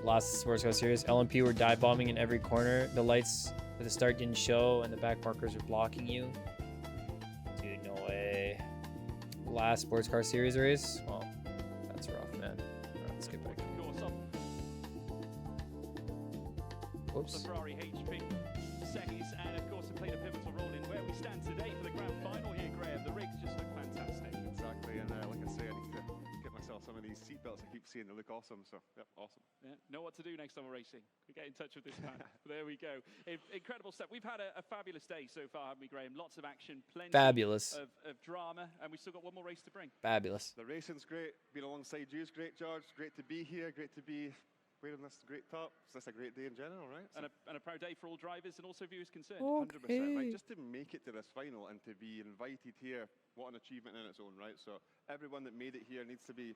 Last sports car series, LMP were dive bombing in every corner. The lights for the start didn't show, and the back markers were blocking you. Dude, no way. Last sports car series race? Well, that's rough, man. Right, let's get back. Whoops. The Ferrari HP semis, and of course, it played a pivotal role in where we stand today for the grand final here, Graham. The rigs just look fantastic. Exactly, and like I say, I need to get myself some of these seatbelts. I keep seeing they look awesome, so yep, awesome. Yeah, know what to do next time we're racing. We get in touch with this man. There we go. Incredible stuff. We've had a fabulous day so far, haven't we, Graham? Lots of action, plenty of drama, and we've still got one more race to bring. Fabulous. The racing's great. Being alongside you is great, George. Great to be here. Great to be wearing this great top. It's just a great day in general, right? And a proud day for all drivers and also viewers concerned. 100%, right? Just to make it to this final and to be invited here, what an achievement in its own, right? So everyone that made it here needs to be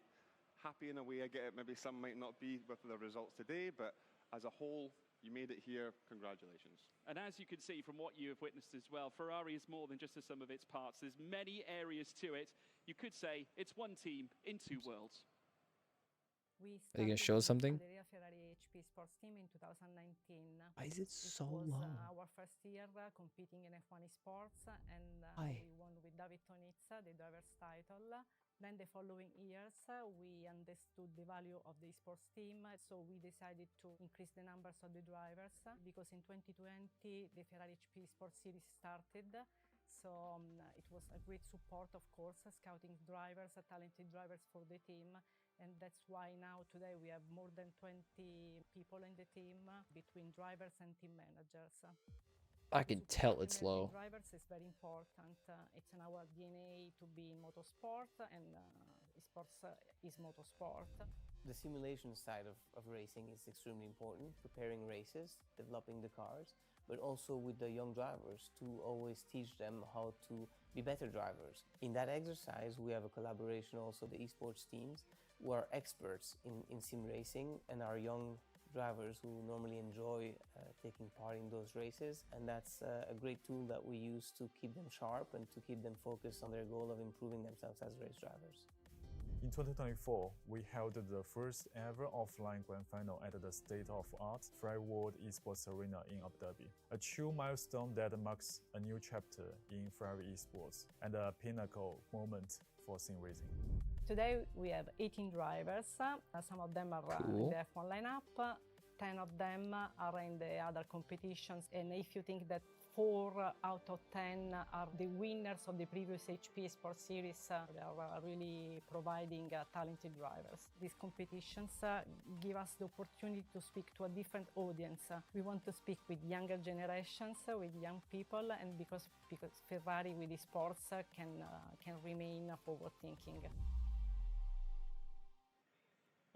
happy in a way. I get it. Maybe some might not be with the results today, but as a whole, you made it here. Congratulations. And as you can see from what you have witnessed as well, Ferrari is more than just the sum of its parts. There's many areas to it. You could say it's one team in two worlds. Are you going to show something? Ferrari HP Sports Team in 2019. Why is it so was, long? Our first year competing in F1 esports, and we won with David Tonizza the driver's title. Then the following years, we understood the value of the esports team, so we decided to increase the numbers of the drivers, because in 2020 the Ferrari HP Sports Series started. So it was a great support, of course, scouting drivers, talented drivers for the team. And that's why now today we have more than 20 people in the team, between drivers and team managers. I can tell it's low. Drivers is very important. It's in our DNA to be in motorsport, and esports is motorsport. The simulation side of racing is extremely important, preparing races, developing the cars, but also with the young drivers to always teach them how to be better drivers. In that exercise, we have a collaboration also the esports teams, who are experts in sim racing, and our young drivers who normally enjoy taking part in those races, and that's a great tool that we use to keep them sharp and to keep them focused on their goal of improving themselves as race drivers. In 2024, we held the first ever offline grand final at the state-of-art Ferrari World Esports Arena in Abu Dhabi, a true milestone that marks a new chapter in Ferrari esports and a pinnacle moment for sim racing. Today we have 18 drivers, some of them are in the F1 lineup, 10 of them are in the other competitions, and if you think that 4 out of 10 are the winners of the previous HP Sports Series, they are really providing talented drivers. These competitions give us the opportunity to speak to a different audience. We want to speak with younger generations, with young people, and because Ferrari with esports can remain forward-thinking.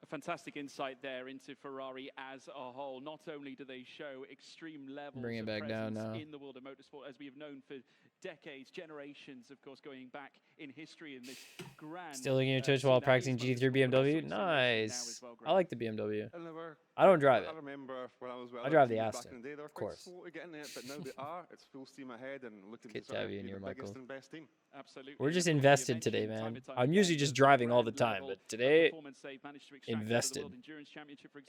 A fantastic insight there into Ferrari as a whole. Not only do they show extreme levels Bring it of back down presence now. in the world of motorsport, as we have known for decades, generations, of course, going back in history in this grand... Still looking at Twitch while practicing GT3 BMW? Nice. I like the BMW. I don't drive it. I remember when I was I drive the back Aston, in the day, they were of quite course. slow to get in it, but now they are. It's full steam ahead and looking Get to sort of Tabby in be here, the biggest Michael. and best team. Absolutely. We're just invested today, man. I'm usually just driving all the time, but today, invested.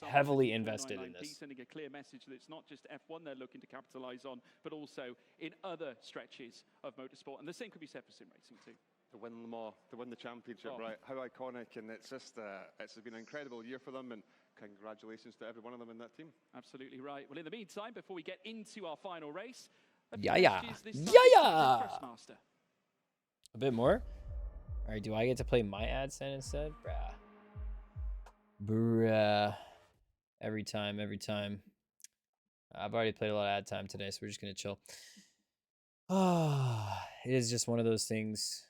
Heavily invested in this. Sending a clear message that it's not just F1 they're looking to capitalize on, but also in other stretches of motorsport. And the same could be said for sim racing too. To win them all, to win the championship, right? How iconic, and it's just, it's been an incredible year for them, and congratulations to every one of them in that team. Absolutely right. Well, in the meantime, before we get into our final race, Yeah. A bit more? Alright, do I get to play my ad set instead? Bruh. Every time. I've already played a lot of ad time today, so we're just gonna chill. It is just one of those things.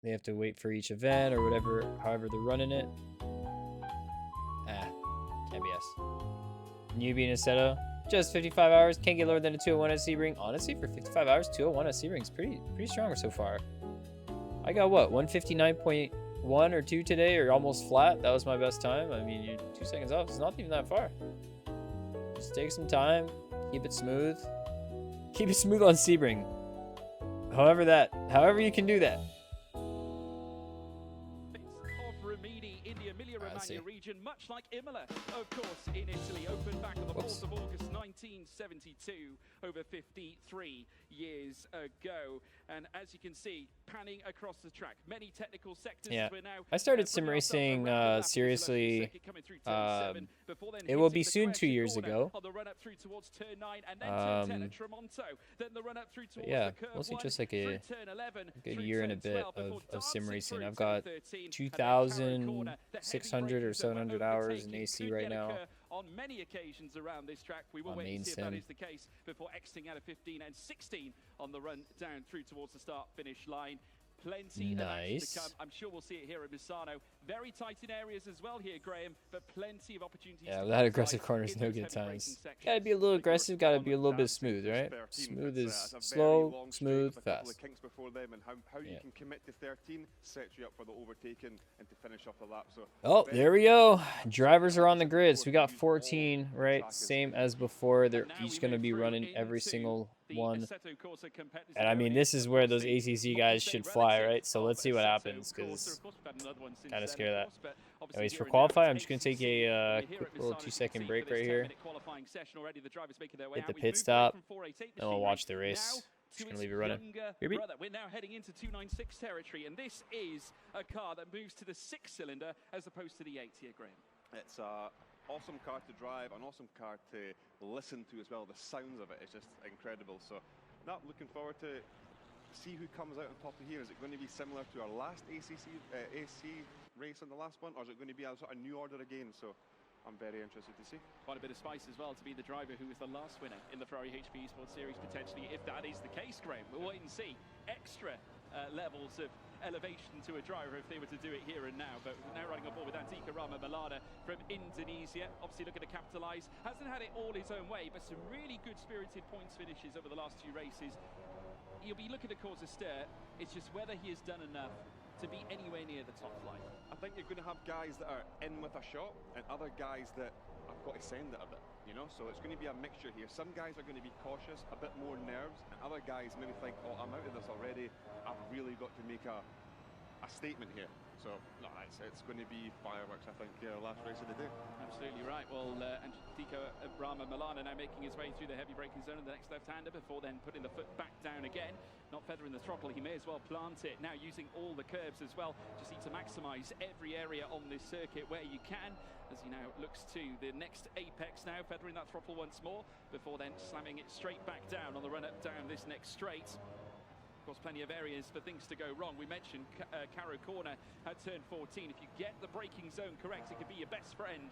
They have to wait for each event or whatever, however they're running it. Can't be us. Newbie in Assetto. Just 55 hours. Can't get lower than a 201 at Sebring. Honestly, for 55 hours, 201 at Sebring's pretty strong so far. I got what, 159.1 or 2 today, or almost flat. That was my best time. I mean, you're 2 seconds off. It's not even that far. Just take some time. Keep it smooth. Keep it smooth on Sebring. However you can do that. Region, much like Imola, of course, in Italy, opened back on the 4th of August 1972, over 53 years ago. And as you can see, panning across the track, many technical sectors. Yeah, we're now, I started sim racing seriously. It will be soon 2 years ago. Yeah, mostly just like a good year and a bit of sim racing. I've got 2,600 or 700 hours in AC right now. On many occasions around this track, we will wait and see if that is the case before exiting out of 15 and 16 on the run down through towards the start-finish line. Plenty of action to come. I'm sure we'll see it here at Misano. Very tight in areas as well here, Graham, but plenty of opportunities. Yeah, without aggressive corners, no good times. Gotta be a little aggressive, gotta be a little bit smooth, right? Smooth is slow, smooth, fast. Kinks before them, and how you can commit to 13 sets you up for the overtaking and to finish off the lap. So oh, there we go. Drivers are on the grid. So we got 14, right? Same as before. They're each going to be running every single one. And I mean, this is where those ACC guys should fly, right? So let's see what happens, because kind of scared of that. Anyways, for qualify, I'm just going to take a quick little 2-second break right here. Hit the pit stop, and we'll watch the race. Just gonna leave it running. We're now heading into 296 territory, and this is a car that moves to the 6-cylinder as opposed to the 8 here, Graham. It's an awesome car to drive, an awesome car to listen to as well. The sounds of it is just incredible. So, now looking forward to see who comes out on top of here. Is it going to be similar to our last AC race on the last one, or is it going to be a sort of new order again? So, I'm very interested to see. Quite a bit of spice as well to be the driver who was the last winner in the Ferrari HP Esports Series, potentially, if that is the case, Graham. We'll wait and see. Extra levels of elevation to a driver if they were to do it here and now. But we're now running on board with Antika Rama Malada from Indonesia. Obviously looking to capitalise. Hasn't had it all his own way, but some really good spirited points finishes over the last 2 races. He'll be looking to cause a stir. It's just whether he has done enough to be anywhere near the top flight. I think you're going to have guys that are in with a shot and other guys that are I've got to send it a bit, you know. So it's going to be a mixture here. Some guys are going to be cautious, a bit more nerves, and other guys maybe think, oh, I'm out of this already. I've really got to make a statement here. So no, it's going to be fireworks, I think, last race of the day. Absolutely right. Well, Antico Rama Milana now making his way through the heavy braking zone in the next left-hander before then putting the foot back down again. Not feathering the throttle, he may as well plant it. Now using all the curbs as well. Just need to maximise every area on this circuit where you can, as he now looks to the next apex now, feathering that throttle once more before then slamming it straight back down on the run-up down this next straight. Of course, plenty of areas for things to go wrong. We mentioned Caro Corner at turn 14. If you get the braking zone correct, it could be your best friend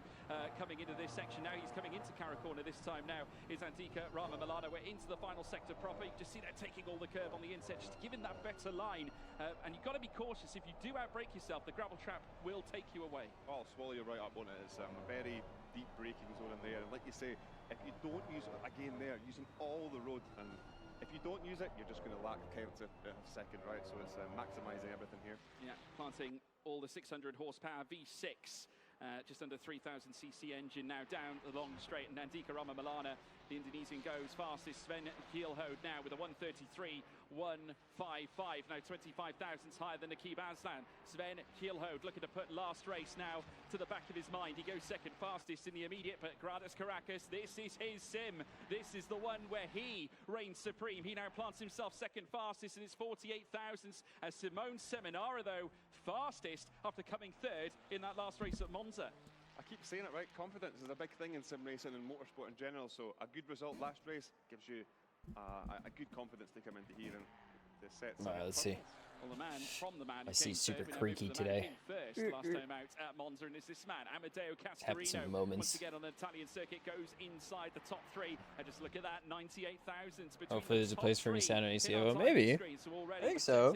coming into this section. Now he's coming into Caro Corner this time now is Andika Rama Milana. We're into the final sector proper. You just see that taking all the curb on the inset, just giving that better line. And you've got to be cautious. If you do outbrake yourself, the gravel trap will take you away. Oh, I'll swallow you right up on it. It's a very deep braking zone in there. And like you say, if you don't use it again there, using all the road, and if you don't use it, you're just going to lack counts a second, right? So it's maximising everything here. Yeah, planting all the 600 horsepower V6, just under 3,000cc engine now down the long straight. And Andika Rama Milana, the Indonesian, goes fastest. Sven Kielhode now with a 133.155. Now 25 thousandths higher than Nakib Aslan. Sven Kielhode looking to put last race now to the back of his mind. He goes second fastest in the immediate, but Gradus Caracas, this is his sim. This is the one where he reigns supreme. He now plants himself second fastest in his 48 thousandths, as Simone Seminara, though, fastest after coming third in that last race at Monza. I keep saying it, right? Confidence is a big thing in sim racing and motorsport in general. So a good result last race gives you a good confidence to come into here, and the sets. All right, let's see. Well, the man from the man. I see super creaky today. First, last time out at Monza, and it's this man, Amadeo Having some Castorino. moments. Once again on the Italian circuit, goes inside the top three. And just look at that, 98 thousandths. Hopefully there's a place for me to stand on ACO. Maybe. So I think so.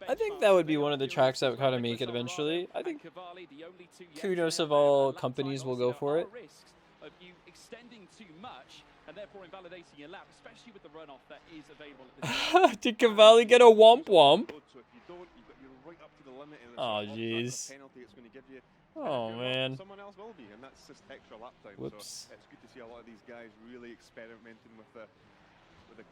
I think that would be one of the tracks that would kind of make it eventually. I think kudos of all companies will go for it. Of you extending too much and therefore invalidating your lap, especially with the runoff that is available at this time. Did Cavalli get a womp womp? So if you don't, you're right up to the limit. Oh, jeez. Penalty it's going to give you. Oh, man. Someone else will be, and that's just extra lap time. Whoops. So it's good to see a lot of these guys really experimenting with the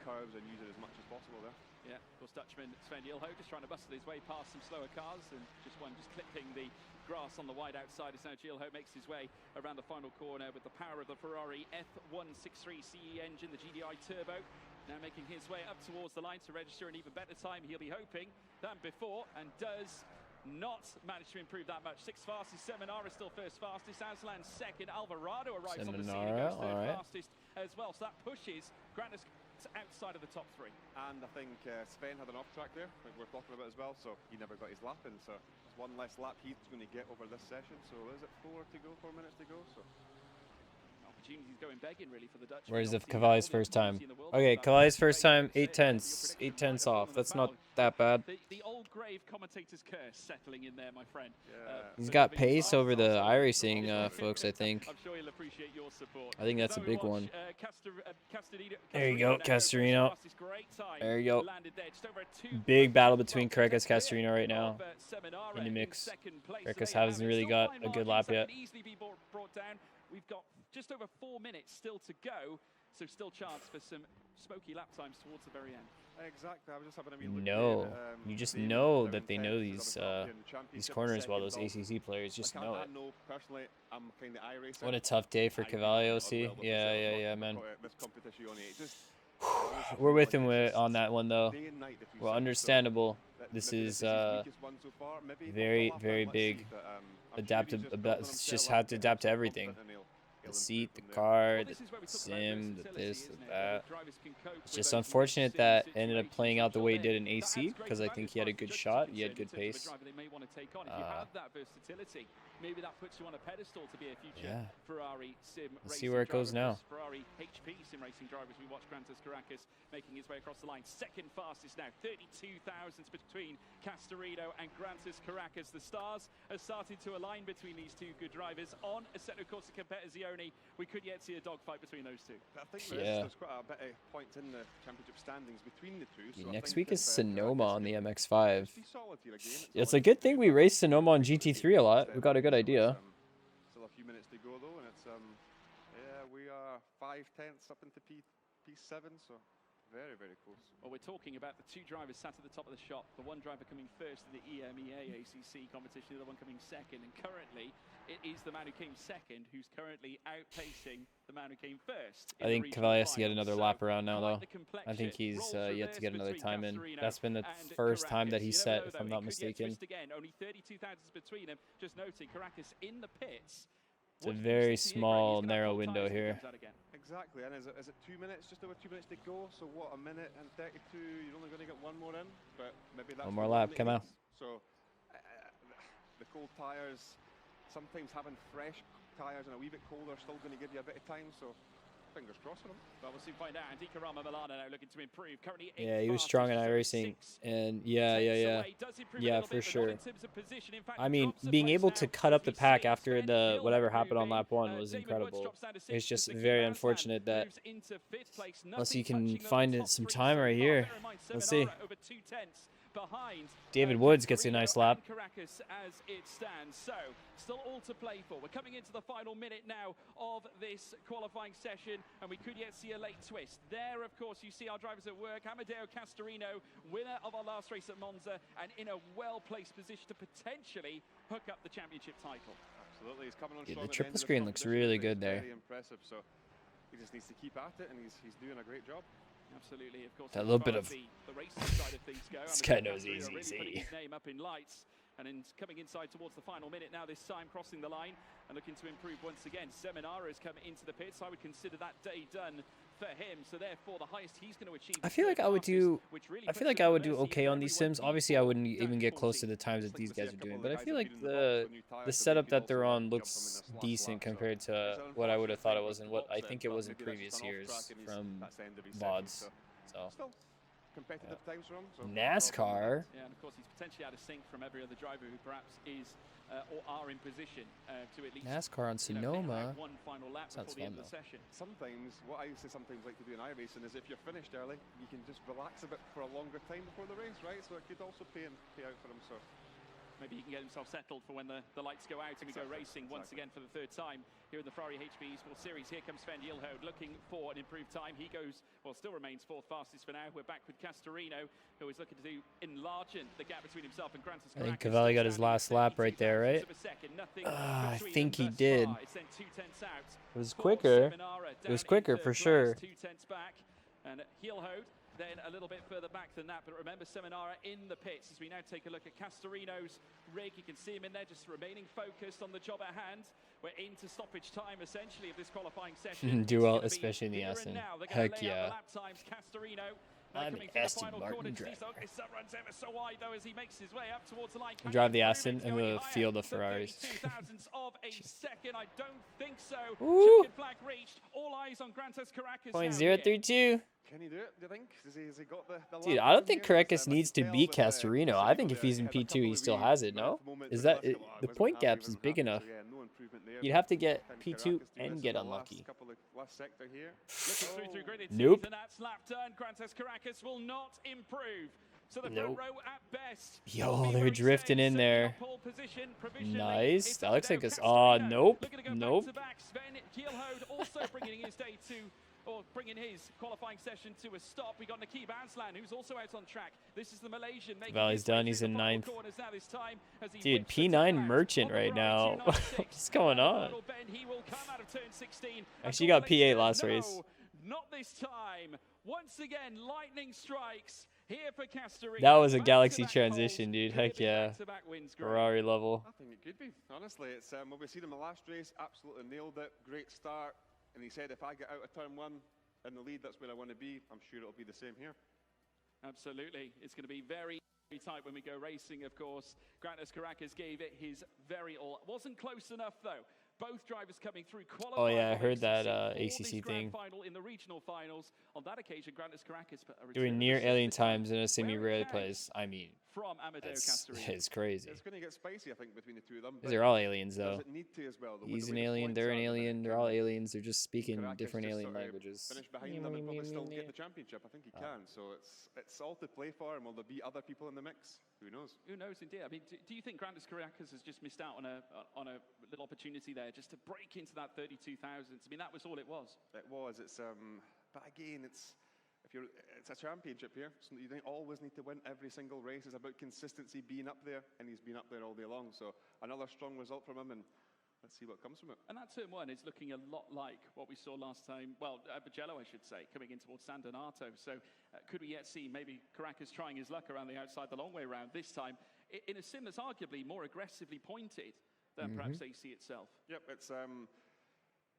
curves and using as much as possible there. Yeah, of course, Dutchman Sven Yilho just trying to bustle his way past some slower cars, and just clipping the grass on the wide outside as now Yilho makes his way around the final corner with the power of the Ferrari F163CE engine, the GDI turbo. Now making his way up towards the line to register an even better time, he'll be hoping, than before, and does not manage to improve that much. Sixth fastest, Seminara still first fastest, Aslan second, Alvarado arrives on the scene and goes third fastest as well. So that pushes Granus outside of the top three. And I think Sven had an off track there, like we're talking about as well, so he never got his lap in, so there's one less lap he's going to get over this session. So is it 4 minutes to go? So opportunities going begging really for the Dutch. Where's the Cavalli's first time? Okay, Cavalli's first time, 8 tenths off. That's not that bad. The old grave commentator's curse settling in there, my friend. He's got pace over the iRacing folks, I think. I'm sure he'll appreciate your support. I think that's a big one. There you go, Castorino. There you go. Big battle between Caracas and Castorino right now in the mix. Caracas hasn't really got a good lap yet. We've got just over 4 minutes still to go, so still chance for some smoky lap times towards the very end. Exactly. I was just having a wee look. No, you just know that they know these corners well. Those ACC players just know it. Personally, I'm kind of iRacing. What a tough day for Cavalli, OC. Yeah, man. We're with him on that one though. Well, understandable. This is very, very big. Just have to adapt to everything. The seat, the car, the sim, the this, the that. It's just unfortunate that ended up playing out the way it did in AC, because I think he had a good shot, he had good pace. Maybe that puts you on a pedestal to be a future Ferrari sim Let's see where it goes now. Ferrari HP sim racing drivers. We watch Grantas Caracas making his way across the line. Second fastest now, 32 thousandths between Castorino and Grantas Caracas. The stars are starting to align between these two good drivers. On Assetto Corsa Competizione, we could yet see a dogfight between those two. I think there's quite a bit of points in the championship standings between the two. So next week is Sonoma on the MX5. It's a good thing we raced Sonoma on GT3 a lot. We got a good idea. few minutes to go though, and it's yeah, we are 5/10 up into P7, so very, very close. Well, we're talking about the two drivers sat at the top of the shop. The one driver coming first in the EMEA ACC competition, the other one coming second. And currently, it is the man who came second who's currently outpacing the man who came first. I think Cavalli has to get another lap around now, though. I think he's yet to get another time in. That's been the first time that he set, if I'm not mistaken. Only 32 thousandths between them. Just noting, Caracas in the pits. It's a very small, narrow window here. Exactly, and is it 2 minutes, just over 2 minutes to go? So what, a minute and 32, you're only going to get one more in, but maybe that's one more lap, come out. So the cold tyres, sometimes having fresh tyres and a wee bit colder still going to give you a bit of time, so fingers crossed for him. Well, we'll soon find out. And Dicarama Milano now looking to improve. Currently yeah, he was strong in iRacing, and yeah, for sure. I mean, being able to cut up the pack after the whatever happened on lap 1 was incredible. It's just very unfortunate that unless you can find some time right here. Let's see. David Woods gets a nice lap. Caracas as it stands. So, still all to play for. We're coming into the final minute now of this qualifying session, and we could yet see a late twist. There, of course, you see our drivers at work. Amadeo Castorino, winner of our last race at Monza, and in a well-placed position to potentially hook up the championship title. Absolutely, he's coming on Yeah, strong. the triple screen looks really good there. Very impressive. So he just needs to keep at it, and he's doing a great job. Absolutely, of course. That little bit of the racing side of things go. this guy knows Really easy. putting his name up in lights, and in coming inside towards the final minute now. This time crossing the line and looking to improve once again. Seminara has come into the pits. I would consider that day done for him. So therefore, the highest he's going to achieve. I feel like I would do. I feel like I would do okay on these sims. Obviously, I wouldn't even get close to the times that these guys are doing. But I feel like the setup that they're on looks decent compared to what I would have thought it was and what I think it was in previous years from VODs. So. Competitive times for him. So NASCAR. Yeah, and of course he's potentially out of sync from every other driver who perhaps is or are in position to at least NASCAR on Sonoma. One final lap Sounds before the end fun, of the session. Sometimes, what I used to sometimes like to do in iRacing is if you're finished early, you can just relax a bit for a longer time before the race, right? So it could also pay out for him. So maybe he can get himself settled for when the lights go out and we go racing once again for the third time here in the Ferrari HB Esports Series. Here comes Sven Yilhode looking for an improved time. He goes, well, still remains fourth fastest for now. We're back with Castorino, who is looking to enlarge the gap between himself and Grantis. I think Cavalli got his last lap right there, right? I think he did. It was quicker. It was quicker for sure. 2 tenths back, and Yilhode then a little bit further back than that, but remember Seminara in the pits as we now take a look at Castorino's rig. You can see him in there just remaining focused on the job at hand. We're into stoppage time essentially of this qualifying session. Do well, especially in the Aston. Heck yeah. I'm Aston Martin driver. Runs ever so wide though as he makes his way up towards the line. Drive the Aston in the field of Ferraris. 0.02 of a second, I don't think so. Ooh. Chicken flag reached. All eyes on Grantis Caracas. 0.032. Can he do it, do you think? Has he got the Dude, I don't think Caracas needs to beat Castorino. I think if he's in P2, he still has it, no? Is that it? The point gap is big enough. You'd have to get P2 and get unlucky. Nope. Will not improve. So the nope. row at best. Yo, they're drifting in there. Nice. That looks like a... Oh, nope. Nope. Sven Yilhode also bringing his day to... or bringing his qualifying session to a stop. We got Nakib Aslan, who's also out on track. This is the Malaysian. Valley's done. He's in 9th. Dude, P9 Merchant right now. What's going on? Actually, got P8 last race. Not this time. Once again, lightning strikes here for Castorino. That was a Galaxy transition, dude. Heck yeah. Ferrari level. I think it could be. Honestly, it's well, we've seen him the last race. Absolutely nailed it. Great start. And he said, if I get out of turn 1 in the lead, that's where I want to be. I'm sure it'll be the same here. Absolutely. It's going to be very tight when we go racing, of course. Grantis Caracas gave it his very all. Wasn't close enough, though. Both drivers coming through qualifying. Oh, yeah, I heard that ACC thing. Final in the regional finals. On that occasion, Grantis Caracas... Doing near alien times in a sim he rarely plays. I mean, from Amadeo Castarini. It's crazy. It's going to get spicy, I think, between the two of them. They're all aliens, though. Does it need to as well? He's an alien, they're an alien, they're all aliens. They're just speaking different alien languages. Finish behind them and probably still get the championship. I think he can. So it's all to play for. And will there be other people in the mix? Who knows? Who knows, indeed. I mean, do you think Grandes Caracas has just missed out on a little opportunity there, just to break into that 32,000s? I mean, that was all it was. It was. But again, it's a championship here, so you don't always need to win every single race. It's about consistency, being up there, and he's been up there all day long. So another strong result from him, and let's see what comes from it. And that turn one is looking a lot like what we saw last time. Well, Mugello, I should say, coming in towards San Donato. So could we yet see maybe Caracas trying his luck around the outside the long way round this time in a sim that's arguably more aggressively pointed than perhaps AC itself? Yep, it's.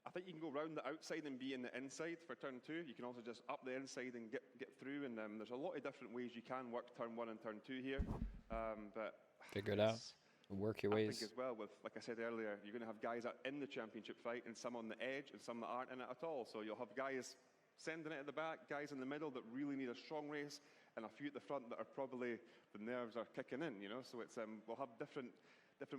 I think you can go round the outside and be in the inside for turn two. You can also just up the inside and get through. And there's a lot of different ways you can work turn one and turn two here. But figure it out. Work your ways. I think as well, with like I said earlier, you're going to have guys that are in the championship fight and some on the edge and some that aren't in it at all. So you'll have guys sending it at the back, guys in the middle that really need a strong race, and a few at the front that are probably the nerves are kicking in. You know, so it's we'll have different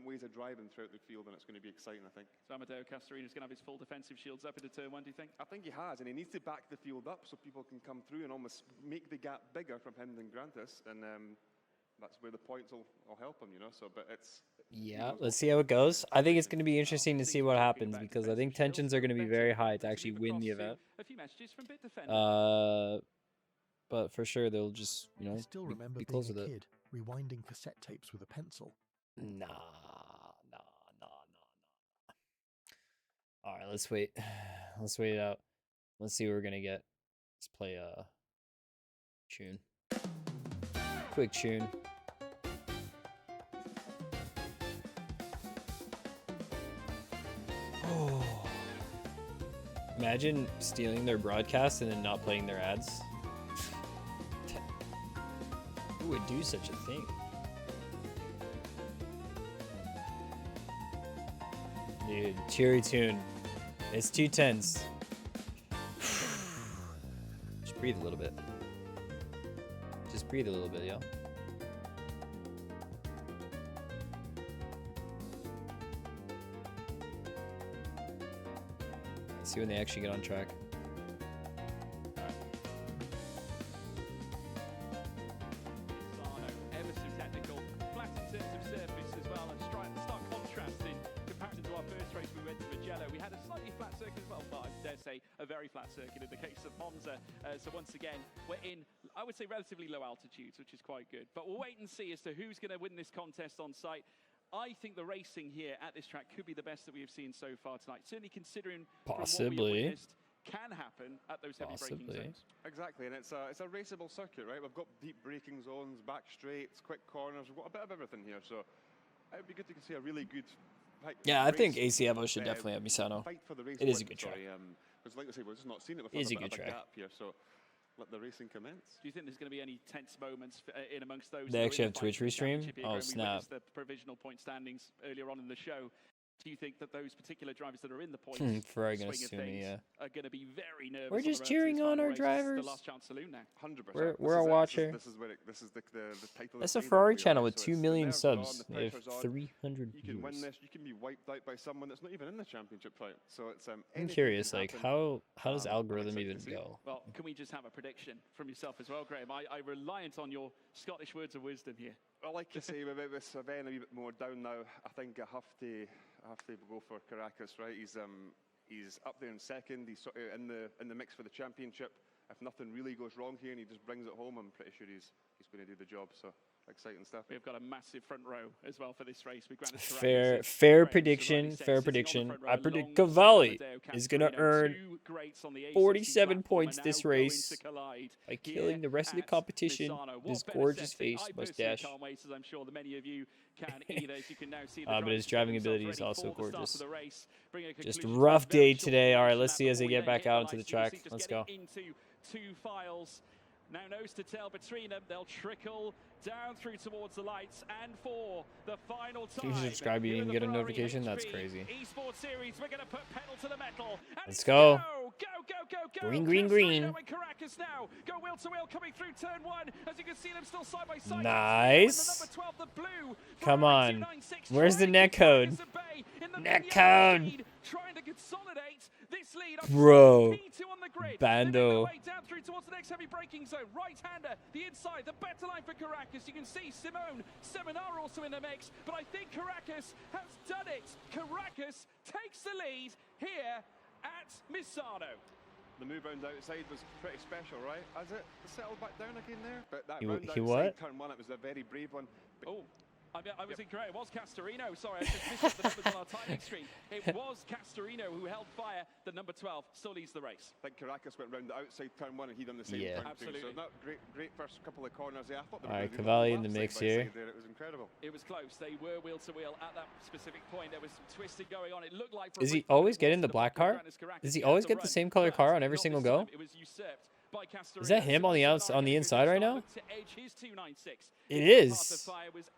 ways of driving throughout the field, and it's going to be exciting, I think. So Amadeo Castarini is going to have his full defensive shields up into turn one, do you think? I think he has, and he needs to back the field up so people can come through and almost make the gap bigger from him than Grantis, and that's where the points will help him, you know. So, but it's... Yeah, let's see how it goes. I think it's going to be interesting to see what happens, because I think tensions are going to be very high to actually win the event. But for sure, they'll just, you know, I still remember be close being with a it. kid, rewinding cassette tapes with a pencil. Nah. All right, let's wait. Let's wait it out. Let's see what we're gonna get. Let's play a tune. Quick tune. Oh. Imagine stealing their broadcast and then not playing their ads. Who would do such a thing? Dude, cheery tune. It's 210s. Just breathe a little bit. Just breathe a little bit, yo. Let's see when they actually get on track. A very flat circuit in the case of Monza. So once again, we're in, I would say, relatively low altitudes, which is quite good. But we'll wait and see as to who's going to win this contest on site. I think the racing here at this track could be the best that we have seen so far tonight. Certainly considering possibly from what we have witnessed can happen at those heavy braking zones. Exactly, and it's a raceable circuit, right? We've got deep braking zones, back straights, quick corners. We've got a bit of everything here, so it would be good to see a really good. Yeah, I think AC Evo should definitely have Misano. It is a good track. Because like I say, we've just not seen it before. It is a good track. Gap here, so let the racing commence. Do you think there's going to be any tense moments in amongst those? They actually have Twitch restream? Oh, snap. The provisional point standings earlier on in the show. Do you think that those particular drivers that are in the points Ferrari gonna sue me, yeah. are going to be very nervous? We're just cheering on our drivers. The last chance saloon now. 100%. We're a watcher. This is the title. That's a Ferrari channel with 2 million subs. They have 300 You can win views. this. You can be wiped out by someone that's not even in the championship fight. So it's I'm curious, like how does algorithm even go? Well, can we just have a prediction from yourself as well, Graham? I reliant on your Scottish words of wisdom here. Well, like you say, with Savannah a wee bit more down now, I think I have to go for Caracas, right? He's up there in second. He's sort of in the mix for the championship. If nothing really goes wrong here and he just brings it home, I'm pretty sure he's going to do the job. So exciting stuff. We've got a massive front row as well for this race. Fair prediction. I predict Cavalli is going to earn 47 points this race by killing the rest of the competition with his gorgeous face mustache. But his driving ability is also gorgeous. Just a rough day today. All right, let's see as they get back out into the track. Let's go. Two files. Now nose to tail between them. They'll trickle down through towards the lights, and for the final time. If you subscribe, you didn't even get a notification. That's crazy. Esports series, we're going to put pedal to the metal. Let's go. Go. Green. And Caracas now go wheel to wheel coming through turn 1. As you can see them still side by side. Nice. Number 12, the blue. Come on. Where's the net code? Net code. Trying to consolidate this lead. Bro. P2 on the grid. Bando. Down through towards the next heavy braking zone. Right-hander, the inside, the better line for Caracas. You can see Simone Seminar also in the mix, but I think Caracas has done it. Caracas takes the lead here at Misano. The move round outside was pretty special, right? Has it settled back down again there? But that He round outside what? turn 1, it was a very brave one. But oh. I was incorrect. It was Castorino. Sorry, I just missed the numbers on our timing screen. It was Castorino who held fire. The number 12 still leads the race. I think Caracas went round the outside turn 1 and he done the same turn absolutely. too. So not great first couple of corners there. I thought all right, Cavalli in the mix here. It was incredible. It was close. They were wheel to wheel at that specific point. There was some twisting going on. It looked like. Is he always getting the black car? Does he always get the same color car on every single go? It was usurped. Is that him on the inside right now? It is.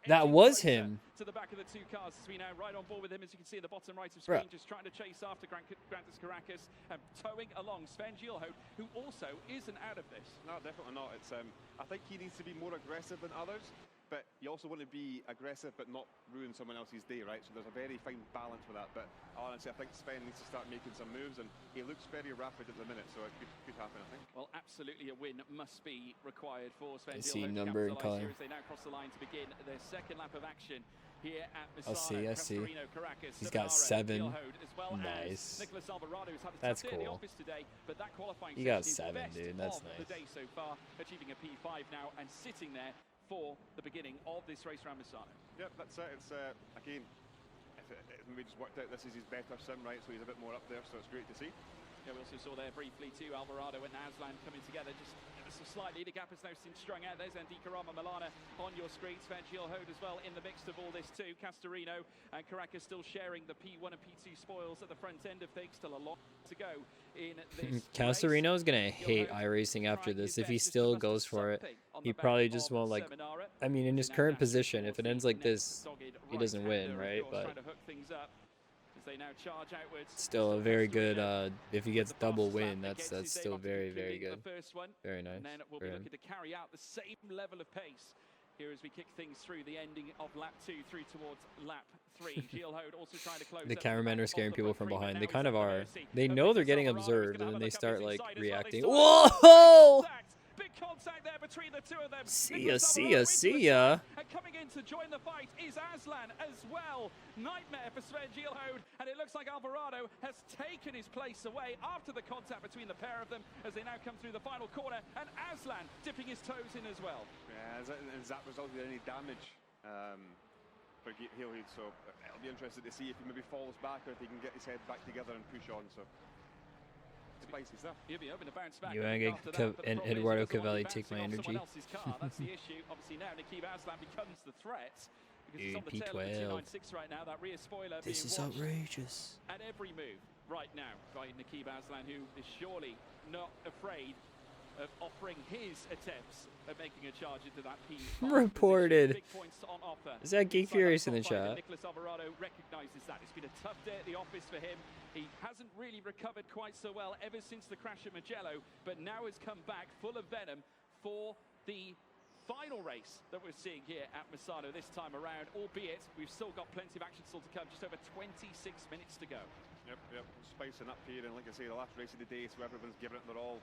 That was him. To the back of the two cars as we now right on board with him, as you can see in the bottom right of screen, just trying to chase after Grantis Caracas and towing along Sven Gilhout, who also isn't out of this. No, definitely not. It's I think he needs to be more aggressive than others, but you also want to be aggressive but not ruin someone else's day, right? So there's a very fine balance with that. But honestly, I think Sven needs to start making some moves, and he looks very rapid at the minute, so it could happen, I think. Well, absolutely a win must be required for Sven I see Gilhout number and color. as they now cross the line to begin their second lap of action here at I see. Caracas, He's got 7. Nice. That's cool. He got 7, dude. That's nice. The day so far, achieving a P5 now and sitting there for the beginning of this race around Misano. Yep, that's it. It's again, we just worked out this is his better sim, right? So he's a bit more up there, so it's great to see. Yeah, we also saw there briefly too Alvarado and Aslan coming together just so slightly. The gap has now since strung out. There's Andy Karama Milana on your screen. Sven Gilhout as well in the mix of all this too. Castorino and Caracas still sharing the P1 and P2 spoils at the front end of things. Still a lot to go in this Castorino is gonna hate iRacing after this if he still goes for it. He probably just won't like. I mean, in his current position, if it ends like this, he doesn't win, right? But they now charge outwards. Still a very good. If he gets double win, that's still very good. Very nice. And then we'll be looking to carry out the same level of pace here as we kick things through the ending of lap 2 through towards lap 3. Gilhout also trying to close. The cameramen are scaring people from behind. They kind of are. They know they're getting observed, and then they start like reacting. Whoa! Big contact there between the two of them. See ya. And coming in to join the fight is Aslan as well. Nightmare for Sven Gilhout, and it looks like Alvarado has taken his place away after the contact between the pair of them as they now come through the final corner, and Aslan dipping his toes in as well. Yeah, has that resulted in any damage for Gilhout? So it'll be interesting to see if he maybe falls back or if he can get his head back together and push on. So. Spicy stuff. He'll be hoping to bounce back. You and Eduardo Cavalli take my energy. That's the issue. Obviously now Nikib Aslan becomes the threat. Dude, P12. Right now, that rear spoiler this is outrageous. At every move right now by Nikib Aslan, who is surely not afraid of offering his attempts at making a charge into that P. Reported. Big points on offer. Is that Geek Furious in the chat? Nicholas Alvarado recognizes that. It's been a tough day at the office for him. He hasn't really recovered quite so well ever since the crash at Mugello, but now has come back full of venom for the final race that we're seeing here at Misano this time around, albeit we've still got plenty of action still to come, just over 26 minutes to go. Yep, spicing up here, and like I say, the last race of the day, so everyone's giving it their all.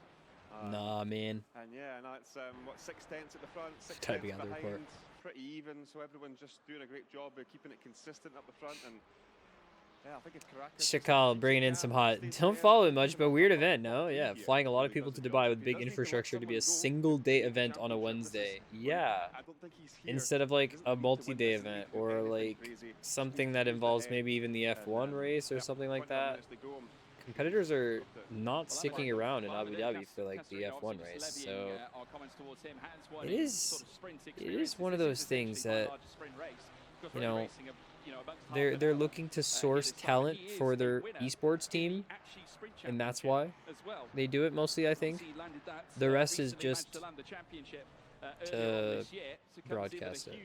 Nah, man. And yeah, now it's what, 6 tenths at the front, 6 typing tenths on the behind, report. pretty even, so everyone's just doing a great job of keeping it consistent up the front. And yeah, I think it's Caracas. Shakal bringing in some hot. Don't follow it much, but weird event, no? Yeah, flying a lot of people to Dubai with big infrastructure to be a single day event on a Wednesday. Yeah. Instead of like a multi-day event or like something that involves maybe even the F1 race or something like that. Competitors are not sticking around in Abu Dhabi for like the F1 race, so it is one of those things that, you know, They're looking to source talent for their esports team, and that's why they do it mostly, I think. The rest is just to broadcast it.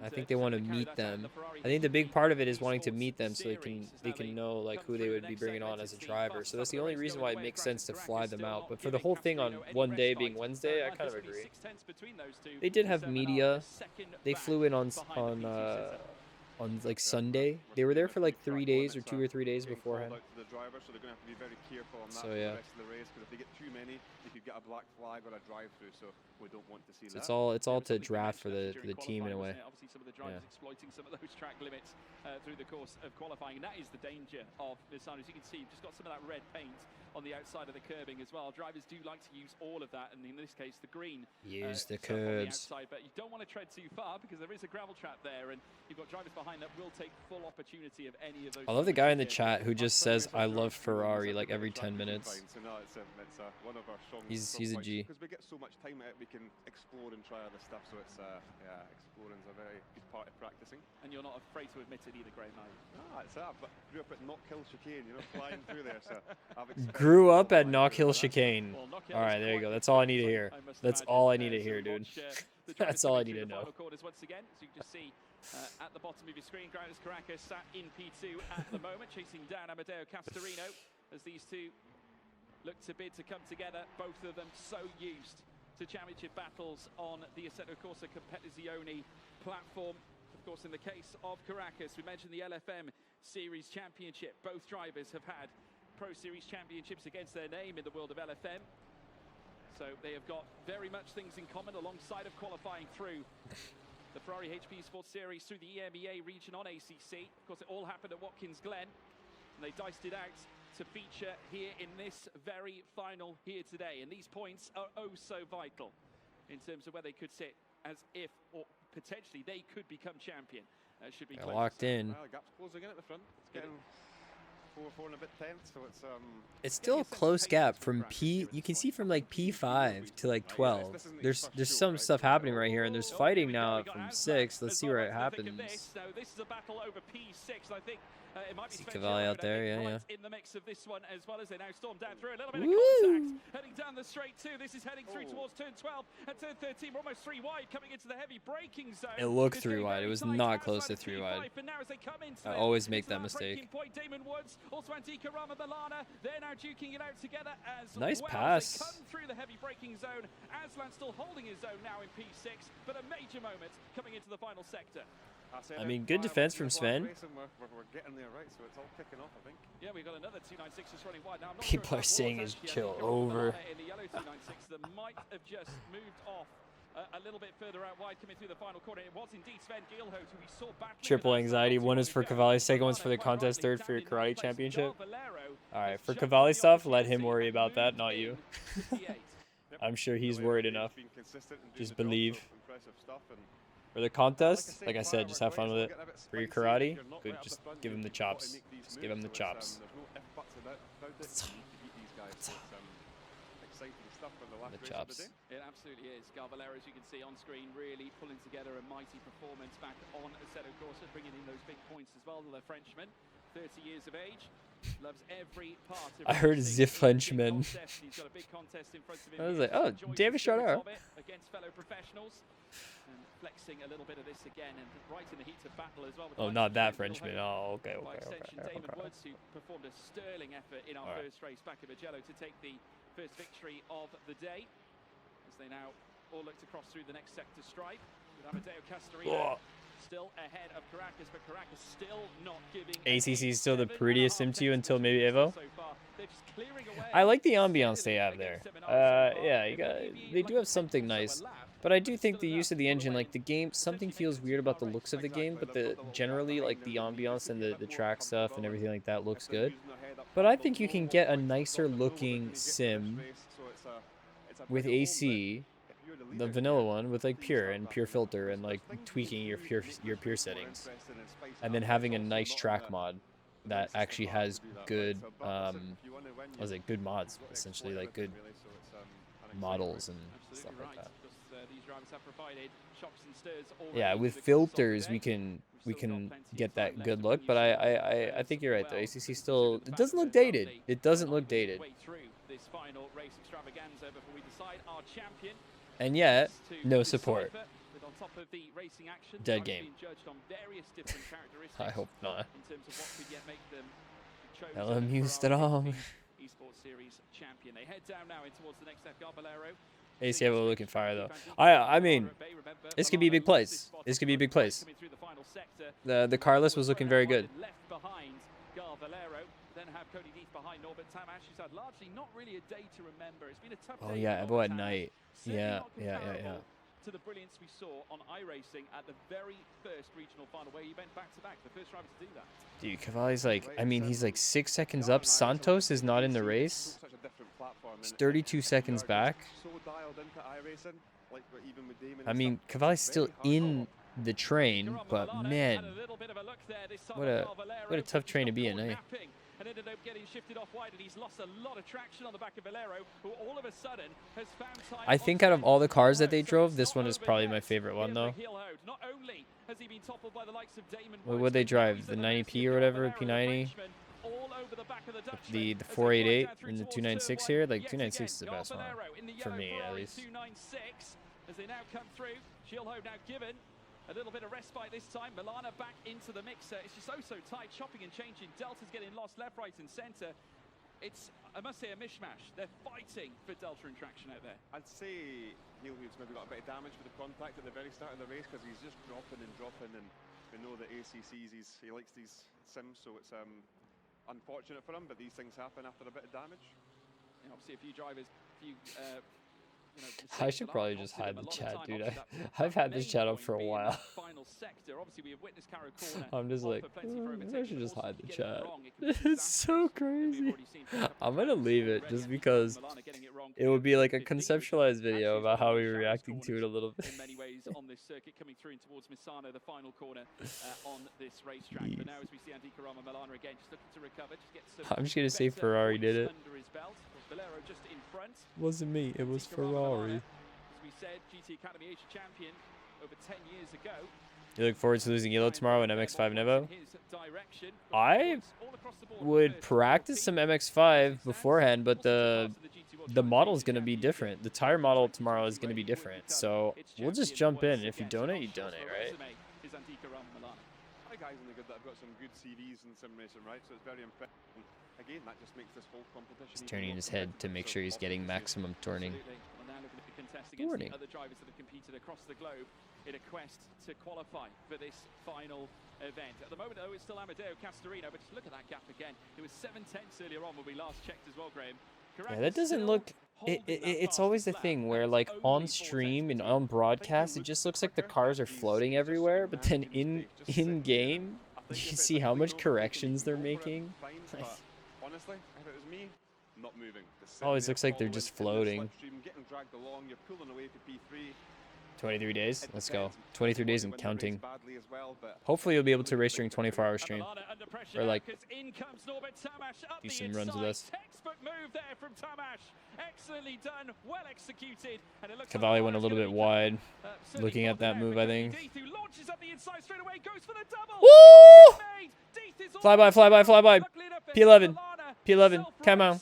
I think they want to meet them. I think the big part of it is wanting to meet them so they can know like who they would be bringing on as a driver. So that's the only reason why it makes sense to fly them out. But for the whole thing on one day being Wednesday, I kind of agree. They did have media. They flew in on like Sunday. They were there for like 3 days or 2 or 3 days beforehand. So yeah. So it's all to draft for the team in a way. Obviously, some of the drivers exploiting some of those track limits through the course of qualifying, and that is the danger of Nissan. As you can see, you've just got some of that red paint on the outside of the curbing as well. Drivers do like to use all of that, and in this case, the green. Use the curbs. On the outside, but you don't want to tread too far because there is a gravel trap there, and you've got drivers behind that will take full opportunity of any of those. I love the guy in the chat who just says "I love Ferrari" like every 10 minutes. He's a G. Because we get so much time out, we can explore and try other stuff. So it's yeah, exploring's a very good part of practicing. And you're not afraid to admit it either, Graham. It's that. But grew up at Knock Hill Chicane, you know, flying through there. So grew up at Knock Hill Chicane. All right, there you go. That's all I need to hear. That's all I need to hear, dude. That's all I need to know. Once again, so you can just see at the bottom of your screen, Grounders Caracas sat in P2 at the moment, chasing down Amadeo Castorino as these two look to bid to come together. Both of them so used to championship battles on the Assetto Corsa Competizione platform. Of course, in the case of Caracas, we mentioned the LFM Series Championship. Both drivers have had Pro Series Championships against their name in the world of LFM. So they have got very much things in common alongside of qualifying through the Ferrari HP Sports Series through the EMEA region on ACC. Of course, it all happened at Watkins Glen, and they diced it out to feature here in this very final here today. And these points are oh so vital in terms of where they could sit as if, or potentially, they could become champion. Should be locked in. Well, gap's closing in at the front. It's getting 4 and a bit tenths, so it's still a close gap from P. You can see from like P5 to like 12. There's some stuff happening right here, and there's fighting now from 6. Let's see where it happens. So this is a battle over P6, I think. It might be CAVALLI out there, yeah. In the mix of this one, as well as they now storm down through a little bit of contact. Heading down the straight too. This is heading through towards turn 12 and turn 13. We're almost 3 wide coming into the heavy braking zone. It looked 3 wide. It was not close to 3 wide. I always make that mistake. Damon Woods, also Antika Rama Milana. They're now duking it out together as nice well. pass. They come through the heavy braking zone. Aslan still holding his zone now in P6, but a major moment coming into the final sector. I mean, good defense from Sven. We're getting there, right? So it's all kicking off, I think. Yeah, we got another 296 just running wide. Now, I'm not People sure are saying is chill over. In the yellow 296 that might have just moved off a little bit further out wide coming through the final corner. It was indeed Sven Gilholt who we saw battling. Triple anxiety. One is for Cavalli, second one's for the contest, third for your karate championship. All right, for Cavalli stuff, let him worry about that, not you. I'm sure he's worried enough. Just believe. For the contest, like I said, just have fun with it. For your karate, good, just give him the chops. Just give him the chops. The chops. It absolutely is. Galvalera, as you can see on screen, really pulling together a mighty performance back on Assetto Corsa, bringing in those big points as well. The Frenchman, 30 years of age, loves every part of I heard the Frenchman. He's got a big contest in front of him. I was like, oh, David Chardin. Against fellow professionals. And flexing a little bit of this again, and right in the heat of battle as well. Oh, not that Frenchman. Oh, okay. By extension, Damon Woods, who performed a sterling effort in our first race back at Mugello to take the first victory of the day, as they now all look to cross through the next sector stripe with Amadeo Castorino still ahead of Caracas, but Caracas still not giving. ACC is still the prettiest sim to you until maybe Evo. I like the ambiance they have there. Yeah, they do have something nice, but I do think the use of the engine, like the game, something feels weird about the looks of the game, but generally like the ambiance and the track stuff and everything like that looks good. But I think you can get a nicer looking sim with AC, the vanilla one, with like pure filter and like tweaking your pure settings, and then having a nice track mod that actually has good good mods, essentially, like good models and stuff like that. these drivers have provided shocks and stirs Yeah, already with to the course of the filters day. we can get time that left good of look, when but you start the I first think you're right. as The well, ACC still considering the it fact doesn't that look they're dated. only It doesn't not look all the dated. way through this final race extravaganza before we decide our champion. And yet, To no support. decipher, with on top of the racing action, Dead drivers game. being judged on various different characteristics. I hope not. In terms of what could yet make them chosen LMU for our strong. Esports Series champion. They head down now in towards the next step. Garbolero. ACF will looking fire though. I mean, this could be a big place. This could be a big place. The car list was looking very good. Left behind Garbolero. Then have Cody Deeth behind Norbert Tamash, who's had largely not really a day to remember. It's been a tough Oh day yeah, for Ebo at Norbert night. Tamash. Certainly Yeah, not yeah. comparable to the brilliance we saw on iRacing at the very first regional final, where he went back to back, the first driver to do that. Dude, Cavalli's like, I mean, he's like 6 seconds up. Santos is not in the race. He's 32 seconds back. I mean, Cavalli's still in the train, but man, what a tough train to be in, eh? And ended up getting shifted off wide, and he's lost a lot of traction on the back of Valero, who all of a sudden has found time. I think out of all the cars that they drove, this one is probably my favorite one though. Not only has he been toppled by the likes of Damon, What would they drive? The 90P or whatever, P90? The 488 and the 296 here? Like 296 is the best one for me, at least. 296 as they now come through. Shieldho now given a little bit of respite this time. Milana back into the mixer. It's just so tight, chopping and changing. Delta's getting lost left, right, and center. It's, I must say, a mishmash. They're fighting for Delta and traction out there. I'd say Heelhood's maybe got a bit of damage with the contact at the very start of the race, because he's just dropping, and we know that he likes these sims, so it's unfortunate for him, but these things happen after a bit of damage. And obviously, a few drivers, I should probably just hide the chat, dude. I've had this chat up for a while. I'm just like, I should just hide the chat. It's so crazy. I'm gonna leave it just because it would be like a conceptualized video about how we were reacting to it a little bit. In many ways on this circuit, coming through towards Misano, the final corner on this racetrack. But now as we see Andy Karama Milana again, just looking to recover, just get some. I'm just gonna say Ferrari did it. Under his belt. Valero just in front. Wasn't me, it was Ferrari. As we said, GT Academy Asia champion over 10 years ago. You look forward to losing Elo tomorrow in MX5 Nevo? I would practice some MX5 beforehand, but the model is going to be different. The tire model tomorrow is going to be different. So we'll just jump in. If you donate, you donate, right? Guys in the good that have got some good CVs in sim racing, right? So it's very impressive. Again, that just makes this whole competition. He's turning his head to make sure he's getting maximum turning. Well, now looking to contest against the other drivers that have competed across the globe in a quest to qualify for this final event. At the moment, though, it's still Amadeo Castorino, but just look at that gap again. It was 7/10 earlier on when we last checked as well, Graham. Yeah, that doesn't look. It's always the thing where, like, on stream and on broadcast, it just looks like the cars are floating everywhere, but then in game, you can see how much corrections they're making. Honestly, if it was me, not moving. Always looks like they're just floating. 23 days? Let's go. 23 days and counting. Hopefully you'll be able to race during 24-hour stream. Or like, do some runs with us. Textbook move there from Tamash. Excellently done, well executed. Cavalli went a little bit wide. Looking at that move, I think. Woo! Fly by, fly by, fly by. P11. P11. Come on.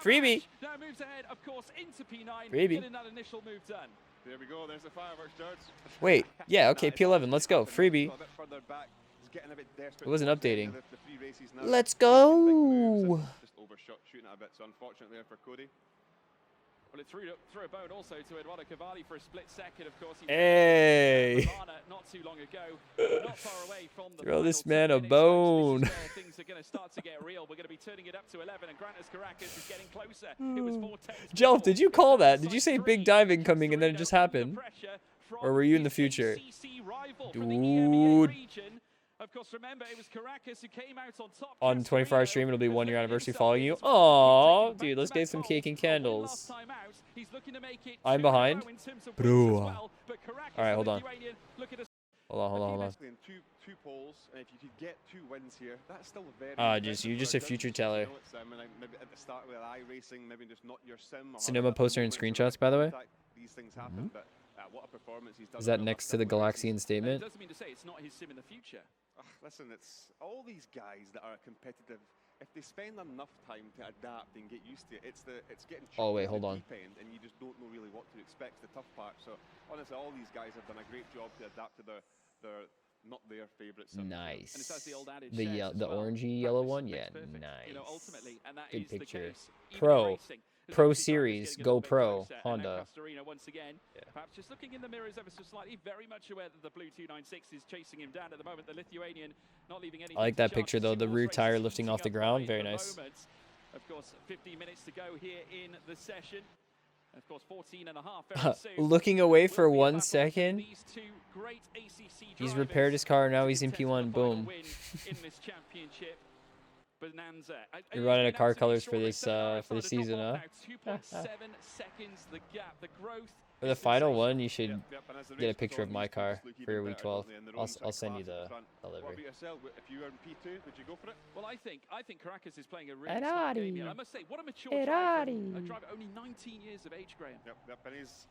Freebie. Now moves ahead, of course, into P9. Freebie. Getting that initial move done. There we go, there's the fireworks, George. Wait, yeah, okay, P11, let's go. Freebie. It wasn't updating. Let's go! Just overshot, shooting at a bit, so unfortunate there for Cody. Well, it threw a bone also to Eduardo Cavalli for a split second, of course. Hey! Not too long ago, not far away from the throw this man a bone. Things are going to start to get real. We're going to be turning it up to 11, and Grantas Caracas is getting closer. It was 4/10. Jelf, did you call that? Did you say big dive incoming and then it just happened? Or were you in the future? Dude. Of course, remember, it was Caracas who came out on top. On 24-hour stream, it'll be 1 year anniversary following you. Aww, dude, let's get some cake and candles. I'm behind. Bro. Alright, hold on. Hold on. Two poles, and if you could get 2 wins here, that's still very. You're just a future teller. Maybe at the start with iRacing, maybe just not your sim. Cinema poster and screenshots, by the way. These things happen, but what a performance he's done. Is that next to the Galaxian statement? It doesn't mean to say it's not his sim in the future. Listen, it's all these guys that are competitive. If they spend enough time to adapt and get used to it, it's getting Oh wait, at hold the on. deep end, and you just don't know really what to expect. The tough part. So honestly, all these guys have done a great job to adapt to their not their favorite sim. Nice. And it's as the old adage The says as well, orangey yellow practice one, makes yeah, perfect, nice. You know, ultimately, and that Good is the picture. case. Even in Pro, racing, there's Pro obviously drivers Series, getting a little bit GoPro, closer, and now Honda. Castorino once again, perhaps just looking in the mirrors ever so slightly, very much aware that the blue 296 is chasing him down at the moment. The Lithuanian not leaving anything I like to that chance. picture though. The Singles rear race tire is lifting heating off the up ground, right very at the nice. moment. Of course, 15 minutes to go here in the session. Of course, 14 and a half very soon. Looking away Will for be a 1 battle second. between these two great ACC He's drivers repaired his car. Now to he's in contest for P1. the final Boom. win in this championship bonanza. You're running a car colors for this season, huh? 2.7 seconds the gap. The growth For the final one, you should get a picture of my car for your week 12. I'll send you the What delivery. about yourself? If you were in P2, would you go for it? Well, I think Caracas is playing a really smart game here. I must say, what a mature driver, a driver only 19 years of age, Graham. Yep, and he's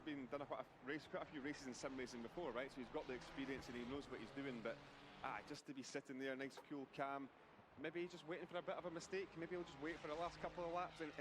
been done quite a few races in sim racing before, right? So he's got the experience and he knows what he's doing. But just to be sitting there, nice, cool, calm. Maybe he's just waiting for a bit of a mistake. Maybe he'll just wait for the last couple of laps, and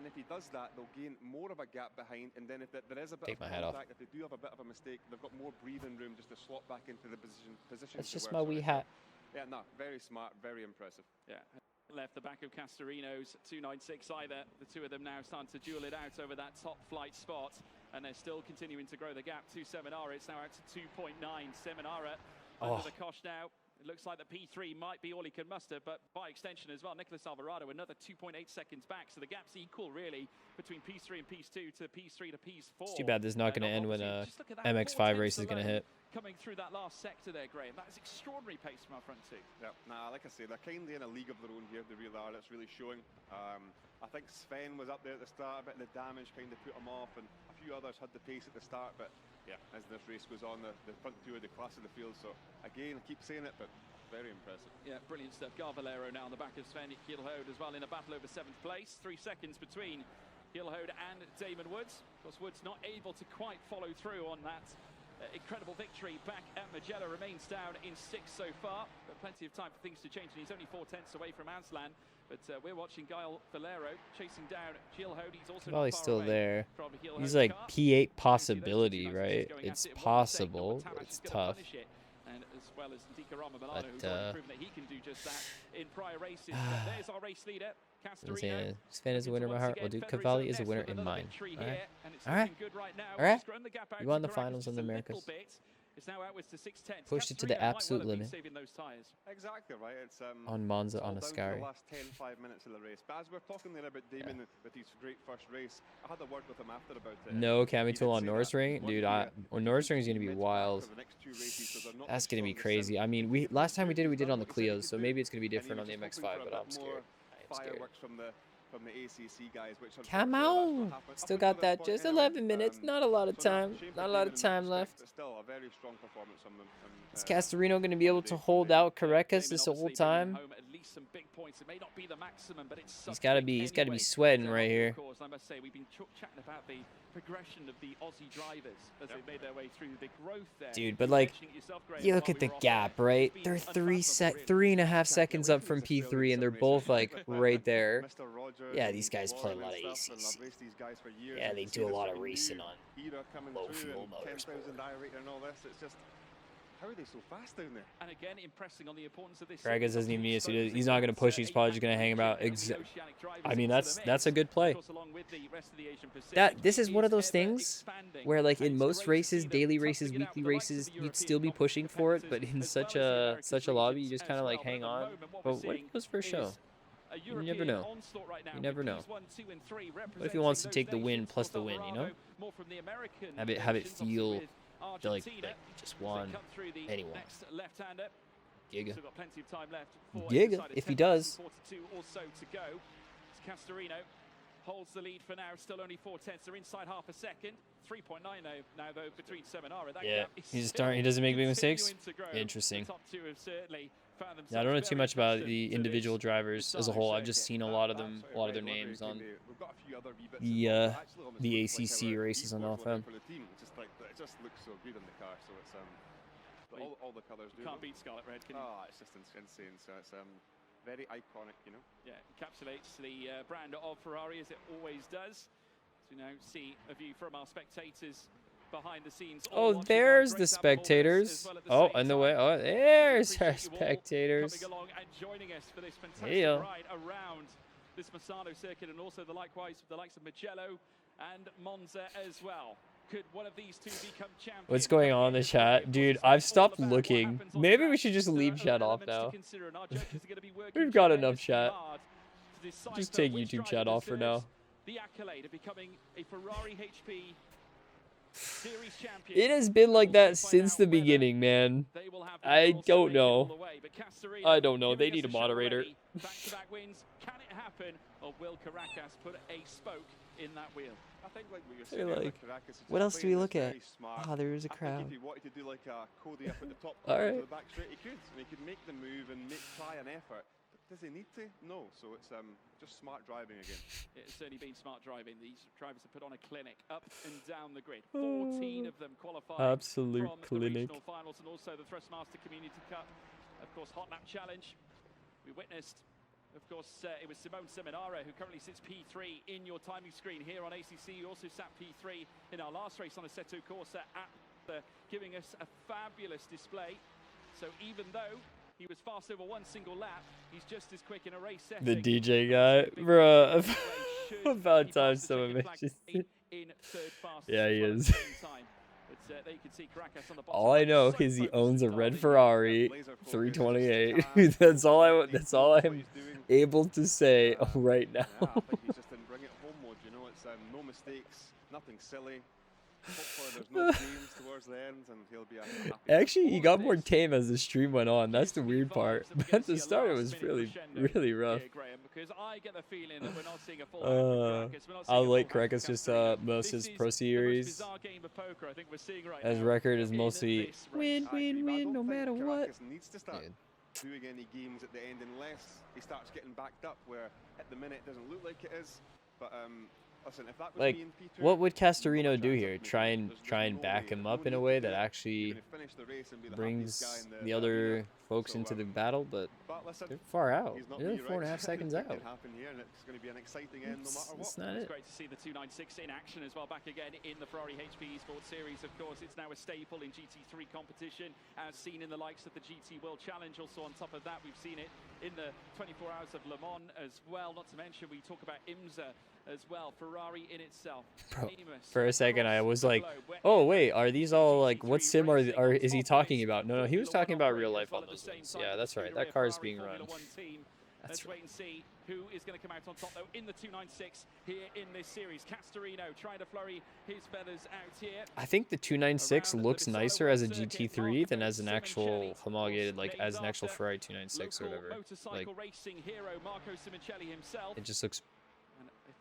if he does that, they'll gain more of a gap behind. And then if there is a bit of contact, if they do have a bit of a mistake, they've got more breathing room just to slot back into the position. That's just my wee hat. Yeah, no, very smart, very impressive. Yeah. Left the back of Castorino's 296 either. The two of them now starting to duel it out over that top flight spot, and they're still continuing to grow the gap to Seminara. It's now out to 2.9. Seminara under the cosh now. It looks like the P3 might be all he can muster, but by extension as well, Nicholas Alvarado another 2.8 seconds back. So the gap's equal, really, between P3 and P2 to P3 to P4. It's too bad this is not going to end when MX5 race is going to hit. Coming through that last sector there, Graham. That is extraordinary pace from our front two. Yeah, like I say, they're kind of in a league of their own here. They really are. That's really showing. I think Sven was up there at the start, but the damage kind of put him off, and a few others had the pace at the start. But yeah, as this race goes on, the front two are the class of the field. So again, I keep saying it, but very impressive. Yeah, brilliant stuff. Garvalero now on the back of Sven Kielhode as well in a battle over 7th place. 3 seconds between Kielhode and Damon Woods. Of course, Woods not able to quite follow through on that incredible victory back at Magellan. Remains down in 6th so far, but plenty of time for things to change, and he's only 4/10 away from Aslan. But we're watching Gael Valero chasing down Kielhode. He's also Well, he's still there. Kielhode's He's like car. P8 possibility, right? It's possible. It's tough. And as well as Dicarama Milano, who's already proven that he can do just that in prior races. There's our race leader, Castorino. Sven is a winner in my heart. Well, dude, Cavalli is a winner in mine. All right. You won the finals in the Americas. It's now outwards to 6/10. Pushed it to the absolute limit. Exactly right. It's on Monza on a Sky. The last 10-5 minutes of the race. But as we're talking there about Damon with his great first race, I had a word with him after about it. No Cami tool on Nürburgring, dude. Nürburgring is gonna be wild. That's gonna be crazy. I mean, last time we did it on the Clios, so maybe it's gonna be different on the MX5. But I'm scared. Fireworks from the ACC guys, which come on, still got that. Just 11 minutes. Not a lot of time. Not a lot of time left. Still a very strong performance from them. Is Castorino going to be able to hold out Caracas this whole time? He's got to be sweating right here. I must say, we've been chatting about the progression of the Aussie drivers as they made their way through the growth there. Dude, but like, you look at the gap, right? They're 3.5 seconds up from P3, and they're both like right there. Yeah, these guys play a lot of ACC. Yeah, they do a lot of racing on low fuel motorsport. How are they so fast down there? And again, impressing on the importance of this. Caracas doesn't even need to. He's not going to push. He's probably just going to hang him out. I mean, that's a good play. This is one of those things where, like, in most races, daily races, weekly races, you'd still be pushing for it, but in such a lobby, you just kind of like hang on. But what if it goes for a show? You never know. You never know. What if he wants to take the win plus the win? You know, have it feel like just won anyone. Giga. Giga, if he does. Also to go. It's Castorino holds the lead for now. Still only 4/10. They're inside half a second. 3.9 now though between Seminara. That Yeah, gap is he still doesn't make big mistakes. continuing to grow. Interesting. The top two have certainly found Yeah, I don't know themselves too very much about accustomed the to individual this drivers as a whole. I've just seen a lot of them, a lot of their names on the ACC races on FM. It just looks so good in the car. So it's all the colours do. Can't beat Scarlet Red, can you? Oh, it's just insane. So it's very iconic, you know. Yeah, encapsulates the brand of Ferrari as it always does. So now see a view from our spectators behind the scenes. Oh, there's the spectators. Oh, on the way. Oh, there's our spectators. Coming along and joining us for this fantastic Yeah. ride around this Misano circuit, and also the likewise the likes of Mugello and Monza as well. Could one of these two become champions? What's going on in the chat? Dude, I've stopped looking. Maybe we should just leave chat off now. We've got enough chat. Just take YouTube chat off for now. The accolade of becoming a Ferrari HP Series champion. It has been like that since the beginning, man. I don't know. I don't know. They need a moderator. Back-to-back wins. Can it happen? Or will Caracas put a spoke in that wheel? I think like we were They're saying, like, Caracas is what just else do we playing look this at? very smart. Ah, there is a I crowd. think if he wanted to do like a Cody up at the top All to right. the back straight, he could. And he could make the move and try an effort. But does he need to? No. So it's just smart driving again. It's certainly been smart driving. These drivers have put on a clinic up and down the grid. 14 of them qualified Absolute from clinic. the regional finals and also the Thrustmaster Community Cup. Of course, Hot Lap Challenge. We witnessed, of course, it was Simone Seminara who currently sits P3 in your timing screen here on ACC. You also sat P3 in our last race on Assetto Corsa at giving us a fabulous display. So even though he was fast over one single lap, he's just as quick in a race setting. The DJ guy, bruh. About time someone mentions it. Yeah, he is. All I know is he owns a red Ferrari 328. That's all I'm able to say right now. Yeah, I think he's just in bring it home mode. You know, it's no mistakes, nothing silly. Hopefully there's no games towards the end, and he'll be a happy. Actually, he got more tame as the stream went on. That's the weird part. But at the start, it was really rough. I like Caracas just most of his pro series. His record is mostly win, no matter what. Needs to start doing any games at the end unless he starts getting backed up, where at the minute it doesn't look like it is. But listen, if that was Like, me and Peter, what would Castorino do here? Try and back him up in a way that actually brings the other folks into the battle, but they're far out. They're 4.5 seconds out. That's not It's it. great to see the 296 in action as well, back again in the Ferrari HP Esports Series. Of course, it's now a staple in GT3 competition, as seen in the likes of the GT World Challenge. Also, on top of that, we've seen it in the 24 Hours of Le Mans as well. Not to mention, we talk about IMSA as well. Ferrari in itself. Bro, for a second, I was like, oh, wait, are these all, like, what sim is he talking about? No, he was talking about real life on those ones. Yeah, that's right. That car is being run. Let's wait and see who is going to come out on top, though, in the 296 here in this series. Castorino trying to flurry his feathers out here. I think the 296 looks nicer as a GT3 than as an actual homologated, like, as an actual Ferrari 296 or whatever. Like, racing hero Marco Simoncelli himself. it just looks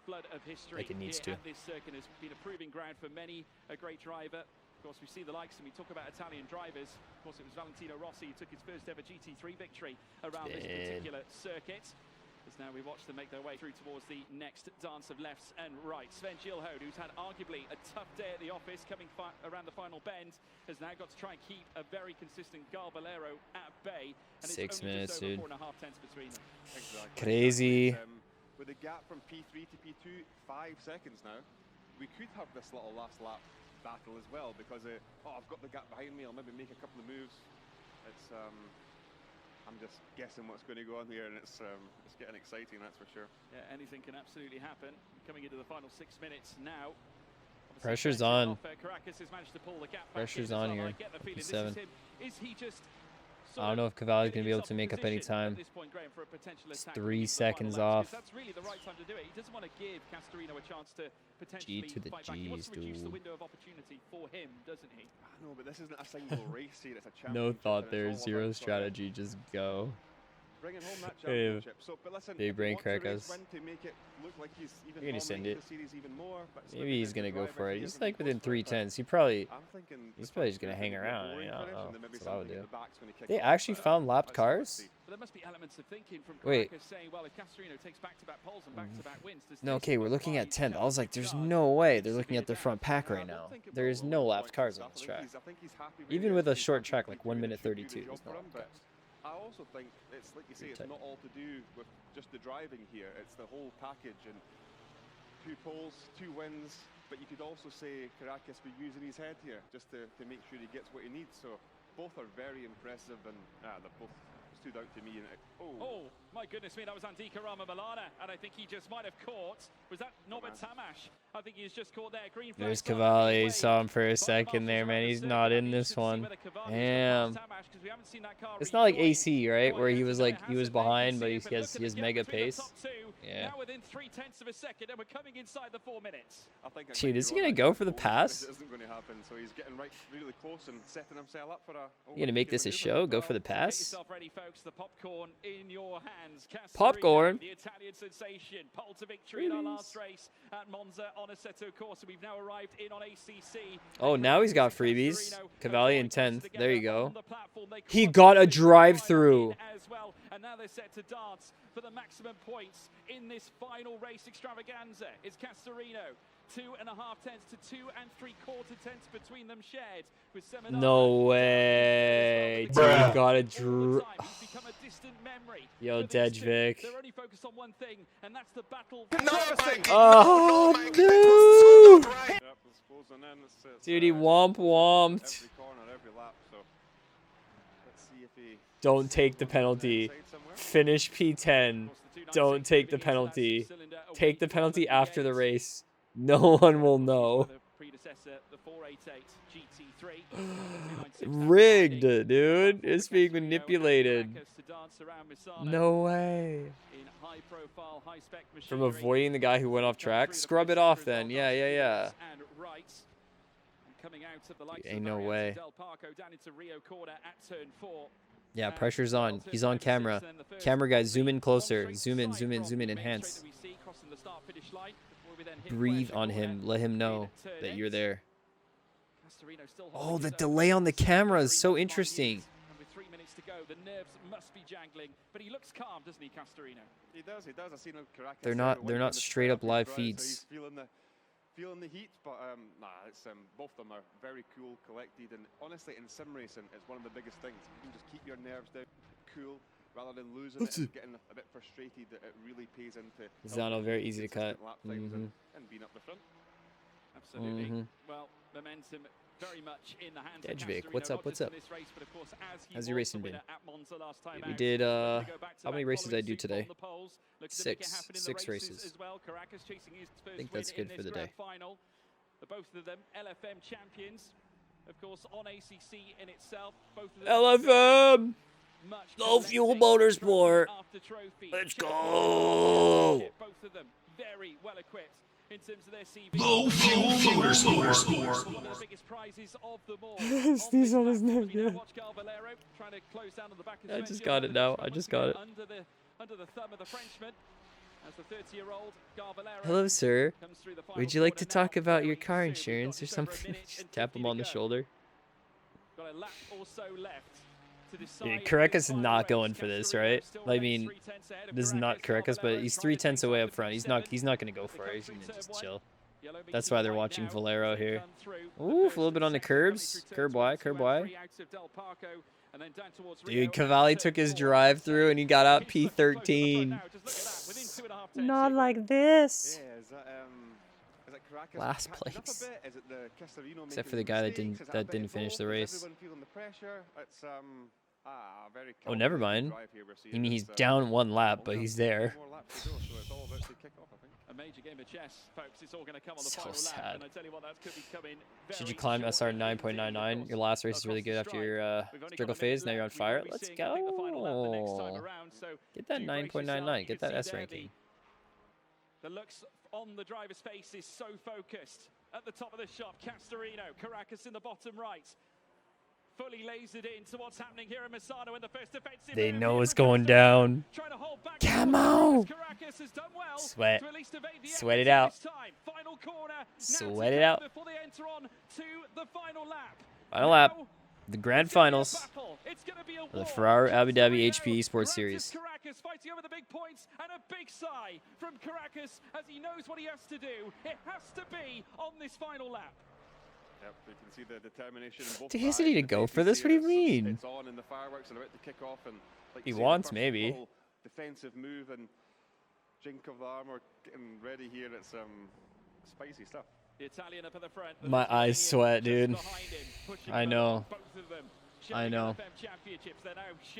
Flood of history like it needs here to. at this circuit has been a proving ground for many a great driver. Of course, we see the likes, and we talk about Italian drivers. Of course, it was Valentino Rossi who took his first ever GT3 victory around this particular circuit. As now we watch them make their way through towards the next dance of lefts and rights. Sven Gilhode, who's had arguably a tough day at the office, coming around the final bend, has now got to try and keep a very consistent Garbolero at bay. And 6 it's minutes, only dude. just over 4.5 tenths between them. Exactly. Crazy. With the gap from P3 to P2, 5 seconds now, we could have this little last lap battle as well, because I've got the gap behind me, I'll maybe make a couple of moves. It's I'm just guessing what's going to go on here, and it's getting exciting, that's for sure. Yeah, anything can absolutely happen. Coming into the final 6 minutes now. Pressure's on. Caracas has managed to pull the gap Pressure's on here. P7. Is he just I don't know if Cavalli's going to be able to make up any time. It's 3 seconds off. That's really the right time to do it. He doesn't want to give Castorino a chance to potentially G to the fight back. He wants G's, to reduce the dude. window of opportunity for him, doesn't he? I know, but this isn't a single race here, it's a championship. No thought and there. it's all Zero about strategy. Just go. bringing home that Hey, championship. So, but listen, big if he brain wants to race crackers. win to make it look like he's even You're gonna send dominating it. the series even more, but it's Maybe he's looking gonna at the go driver, for it. he He's hasn't like been within close for it, 3 tenths. He's probably probably just gonna hang around. I don't know. That's what I would do. They They actually found lapped cars? But there must be elements of thinking from Wait. Caracas saying, well, if Castorino takes back-to-back poles and back-to-back wins, does No, this okay, we're looking at 10th. I was like, there's no way they're looking at their front pack right now. There is no lapped cars on this track. Even with a short track, like 1 minute 32, there's no lapped cars. I also think it's like you say, it's not all to do with just the driving here. It's the whole package and 2 poles, 2 wins. But you could also say Caracas be using his head here just to make sure he gets what he needs. So both are very impressive, and they're both stood out to me. And oh, my goodness me, that was Andika Rama-Malana, and I think he just might have caught. Was that Norbert Tamash? I think he's just caught there. Green flag. There's Cavalli. Saw him for a second there, man. He's not in this one. Damn. It's not like AC, right? Where he was behind, but he has mega pace. Yeah. Now within 0.3 of a second, and we're coming inside the 4 minutes. Dude, is he gonna go for the pass? It isn't going to happen, so he's getting really close and setting himself up for a. You gonna make this a show? Go for the pass? Get yourself ready, folks. The popcorn in your hands. Popcorn. The Italian sensation, pole to victory in our last race at Monza on Assetto Corsa. We've now arrived in on ACC. Oh, now he's got freebies. Cavalli in 10th. There you go. He got a drive-through. As well, and now they're set to dance for the maximum points in this final race extravaganza. It's Castorino. 2.5 tenths to 2 3/4 tenths between them shared with Seminara. No way. Dude, he got a Yo, Dejvik. They're only focused on one thing, and that's the battle. Oh, no! Dude, he womped. Every corner, every lap, so let's see if he Don't take the penalty. Finish P10. Don't take the penalty. Take the penalty after the race. No one will know. Rigged, dude. It's being manipulated. No way. From avoiding the guy who went off track? Scrub it off then. Yeah. Ain't no way. Yeah, pressure's on. He's on camera. Camera guy, zoom in closer. Zoom in, enhance. Breathe on him. Let him know that you're there. Oh, the delay on the camera is so interesting. With 3 minutes to go, the nerves must be jangling, but he looks calm, doesn't he, Castorino? He does. I seen him Caracas. They're not straight up live feeds. So he's feeling the heat, but it's both of them are very cool, collected, and honestly, in sim racing, it's one of the biggest things. You can just keep your nerves down, cool, rather than losing it and getting a bit frustrated. It really pays into. Zano, very easy to cut. And being up the front. Absolutely. Well, momentum very much in the hands of Dejvik, Castorino, what's up? not just in this race, but of course, as he How's your was racing the been? winner at Monza last time We out. did, How how many races did I do today? Looks as if it Six. can happen in the 6 races. As well. Caracas chasing his first I think that's win good in for this the day. grand final. Both of them LFM champions, of course, on ACC in itself. Both of them LFM! Low fuel motorsport. Let's go! Both of them very well equipped in terms of their CV. Low fuel motorsport. One of the biggest prizes of them all. Sneeze on his neck, yeah. Watch Galvalero trying to close down on the back of I just got it now. I just got it. Under the thumb of the Frenchman. As the 30-year-old Galvalero. Hello, sir. Would you like to talk about your car insurance or something? Just tap him on the shoulder. Got a lap or so left. Yeah, Caracas is not going for this, right? I mean, this is not Caracas, but he's 3 tenths away up front. He's not going to go for it. He's going to just chill. That's why they're watching Valero here. Ooh, a little bit on the curbs. Curb Y. Dude, Cavalli took his drive-through and he got out P13. Not like this. Last place. Except for the guy that didn't finish the race. Oh, never mind. I mean, he's down 1 lap, but he's there. A major game of chess, folks. It's all going to come on the So final sad. lap, and I tell you what, that could be coming. Should you climb SR 9.99? Your last race is really good after your struggle phase. Now you're on fire. Let's go. Get that 9.99. Get that S ranking. The looks on the driver's face is so focused. At the top of the shot, Castorino, Caracas in the bottom right. fully lasered into what's happening here in Misano in the first defensive. They know it's going down. Come on. Sweat. Sweat it out. Sweat it out. Final lap. The grand finals of the Ferrari Abu Dhabi HP Esports Series. Caracas fighting over the big points, and a big sigh from Caracas as he knows what he has to do. It has to be on this final lap. Yep, you can see the determination in both. He doesn't need to go for this. What do you mean? It's on, and the fireworks are about to kick off, and like he wants maybe. Defensive move and jink of the armor getting ready here. It's spicy stuff. The Italian up at the front. My eyes sweat, dude. I know. I know.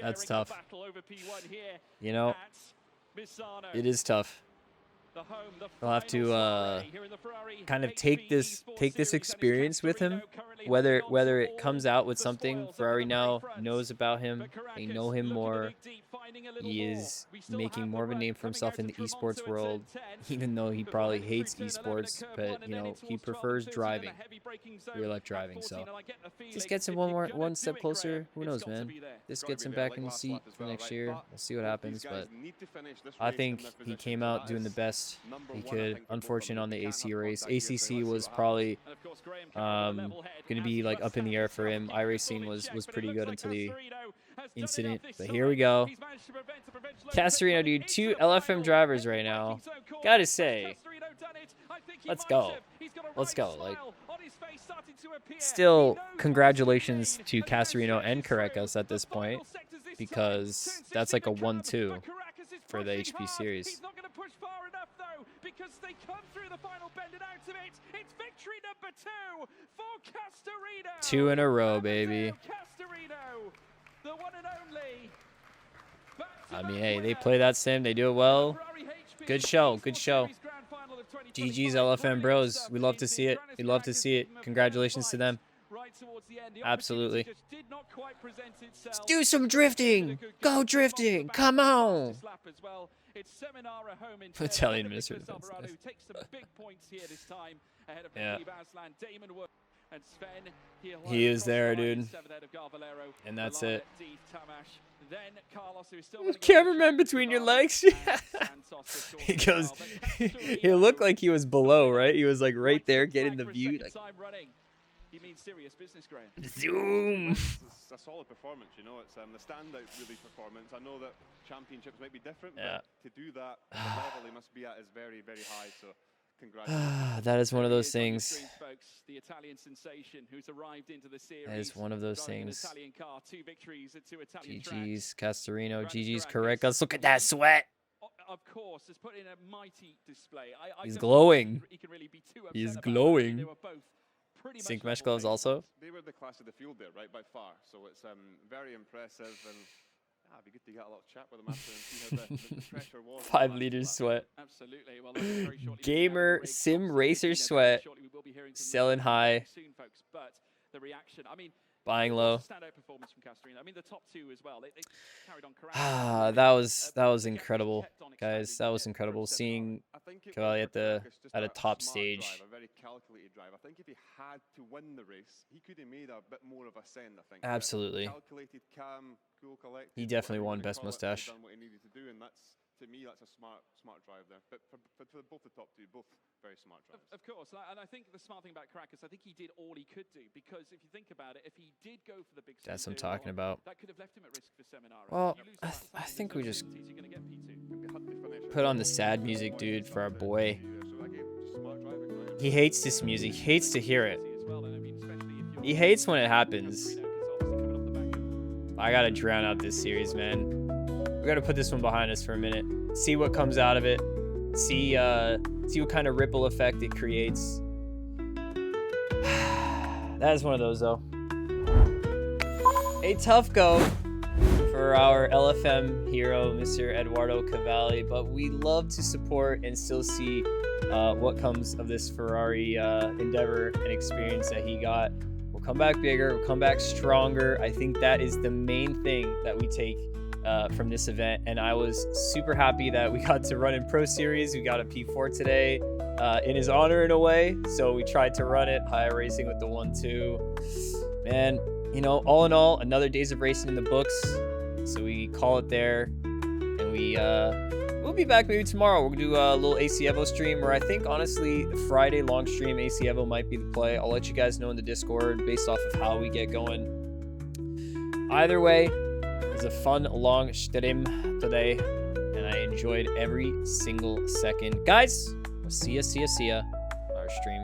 That's tough. You know, it is tough. I'll have to kind of take this experience with him, whether it comes out with something Ferrari now knows about him. They know him more. He is making more of a name for himself in the esports world, even though he probably hates esports. But you know, he prefers driving, real life driving. So just gets him one step closer. Who knows, man? This gets him back in the seat for next year. We'll see what happens. But I think he came out doing the best he could. Unfortunate on the AC race. ACC was probably going to be like up in the air for him. iRacing was pretty good until the incident. But here we go. Castorino, dude, 2 LFM drivers right now. Gotta say, let's go. Let's go. Like, still, congratulations to Castorino and Caracas at this point, because that's like a 1-2 for the HP series. He's not going to push far enough though, because they come through the final bend and out of it. It's victory number 2 for Castorino. 2 in a row, baby. Castorino, the one and only. I mean, hey, they play that sim. They do it well. Good show. Good show. GG's LFM bros. We love to see it. We love to see it. Congratulations to them. Absolutely. Let's do some drifting. Go drifting. Come on. Italian Minister of Defense. Yeah. He is there, dude. And that's it. Cameraman between your legs. He goes. He looked like he was below, right? He was like right there getting the view. Like, he means serious business, Graham. Zoom. It's a solid performance, you know. It's the standout really performance. I know that championships might be different, but to do that, the level he must be at is very, very high. So, congratulations. That is one of those things. The Italian sensation who's arrived into the series. That is one of those things. Italian car, 2 victories at 2 Italian GG's Castorino. GG's Caracas. Look at that sweat. Of course, has put in a mighty display. He's glowing. He can really be too upset. He's glowing. They were both Sync mesh gloves also. They were the class of the field there, right, by far. So it's very impressive, and it'd be good to get a little chat with them after and see how the pressure was. 5 liters sweat. Absolutely. Well, very shortly, gamer sim racer sweat. Selling high. Soon, folks, but the reaction. I mean, buying low. Standout performance from Castorino. I mean, the top 2 as well. They carried on. That was incredible, guys. That was incredible. Seeing Cavalli at a top stage. A very calculated drive. I think if he had to win the race, he could have made a bit more of a send. I think. Absolutely. Calculated, calm, cool, collected. He definitely won best mustache. Done what he needed to do, and that's, to me, that's a smart drive there. But for both the top 2, both very smart drives. Of course, and I think the smart thing about Caracas, I think he did all he could do, because if you think about it, if he did go for the big, that's what I'm talking about. That could have left him at risk for Seminara. Well, I think we just put on the sad music, dude, for our boy. He hates this music. He hates to hear it. He hates when it happens. I gotta drown out this series, man. We gotta put this one behind us for a minute. See what comes out of it. See what kind of ripple effect it creates. That is one of those, though. A tough go for our LFM hero, Mr. Eduardo Cavalli, but we love to support and still see what comes of this Ferrari endeavor and experience that he got. We'll come back bigger, we'll come back stronger. I think that is the main thing that we take from this event, and I was super happy that we got to run in Pro Series. We got a P4 today in his honor in a way, so we tried to run it high racing with the 1-2. Man, you know, all in all, another Days of Racing in the books. So we call it there. And we'll be back maybe tomorrow. We'll do a little AC Evo stream, or I think, honestly, Friday long stream AC Evo might be the play. I'll let you guys know in the Discord based off of how we get going. Either way, it was a fun, long stream today, and I enjoyed every single second. Guys, we'll see ya on our stream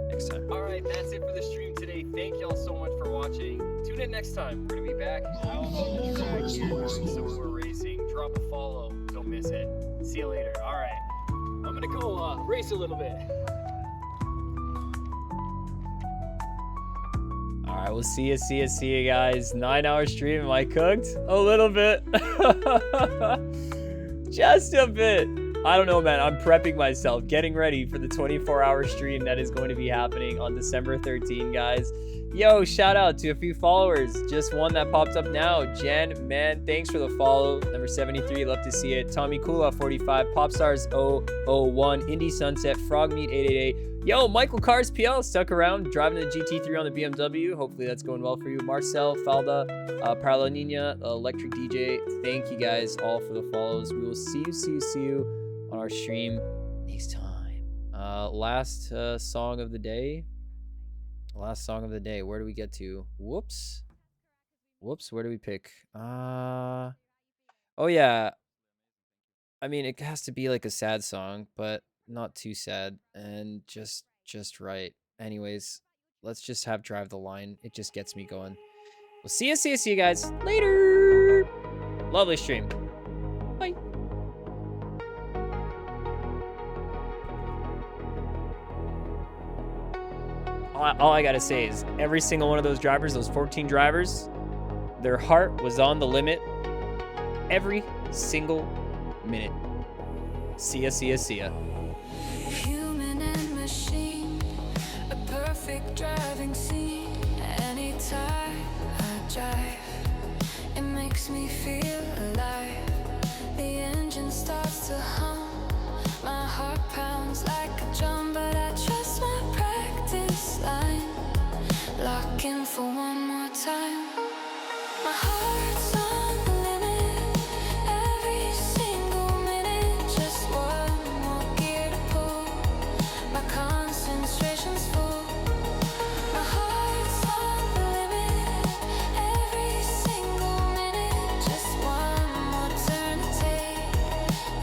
next time. All right, that's it for the stream today. Thank y'all so much for watching. Tune in next time. We're going to be back out on the track here doing some more racing. Drop a follow. Don't miss it. See you later. All right. I'm going to go race a little bit. All right, we'll see you guys. 9-hour stream. Am I cooked? A little bit. Just a bit. I don't know, man. I'm prepping myself, getting ready for the 24-hour stream that is going to be happening on December 13, guys. Yo, shout out to a few followers. Just one that popped up now. Jen, man, thanks for the follow. Number 73, love to see it. Tommy Kula, 45. Popstars 001. Indie Sunset. Frogmeat 888. Yo, Michael Cars PL stuck around, driving the GT3 on the BMW. Hopefully that's going well for you. Marcel, Falda, Parla Nina, Electric DJ. Thank you guys all for the follows. We will see you on our stream next time. Last song of the day. Last song of the day. Where do we get to? Whoops. Where do we pick? Oh yeah. I mean, it has to be like a sad song, but not too sad and just right. Anyways, let's just have Drive the Line. It just gets me going. We'll see you guys later. Lovely stream. Bye. All I gotta say is every single one of those drivers, those 14 drivers, their heart was on the limit every single minute. See ya. Human and machine, a perfect driving scene. Anytime I drive, it makes me feel alive. The engine starts to hum, my heart pounds like a drum, but I trust my practice line. Lock in for one more time. My heart's on the limit, every single minute. Just one more gear to pull, my concentration's full. My heart's on the limit, every single minute. Just one more turn to take.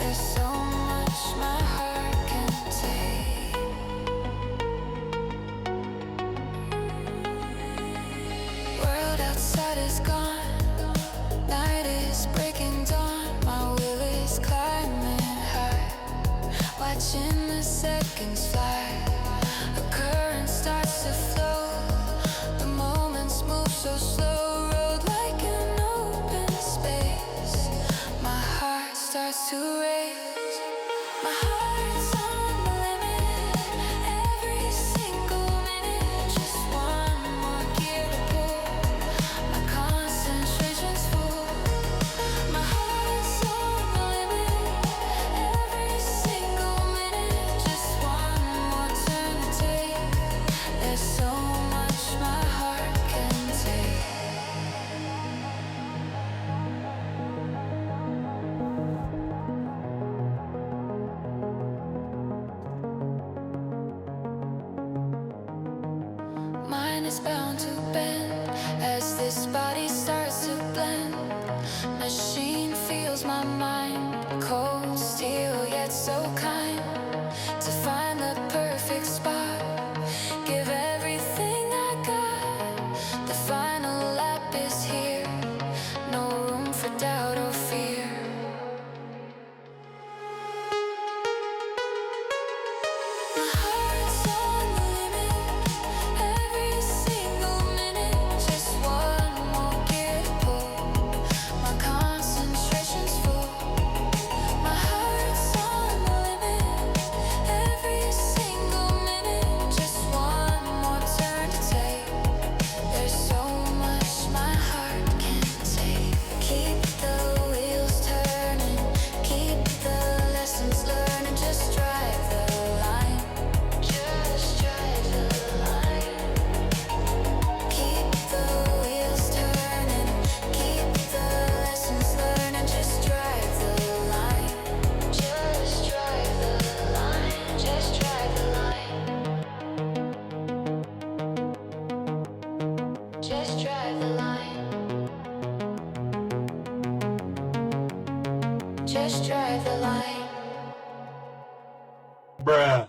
There's so much my heart can take. World outside is gone, night is breaking dawn. My will is climbing high, watching the seconds fly. The current starts to flow, the moments move so slow. Road like an open space, my heart starts to race. My heart's on the limit, every single minute. Just one more gear to pull, my concentration's full. My heart's on the limit, every single minute. Just one more turn to take. There's so much my heart can take. Mine is bound to bend as this body starts to blend. Machine feels my mind, cold steel yet so kind. To find the perfect spot, give everything I got. The final lap is here, no room for doubt or fear. My heart's on the limit, every single minute. Just one more gear to pull, my concentration's full. My heart's on the limit, Just drive the line. Bruh.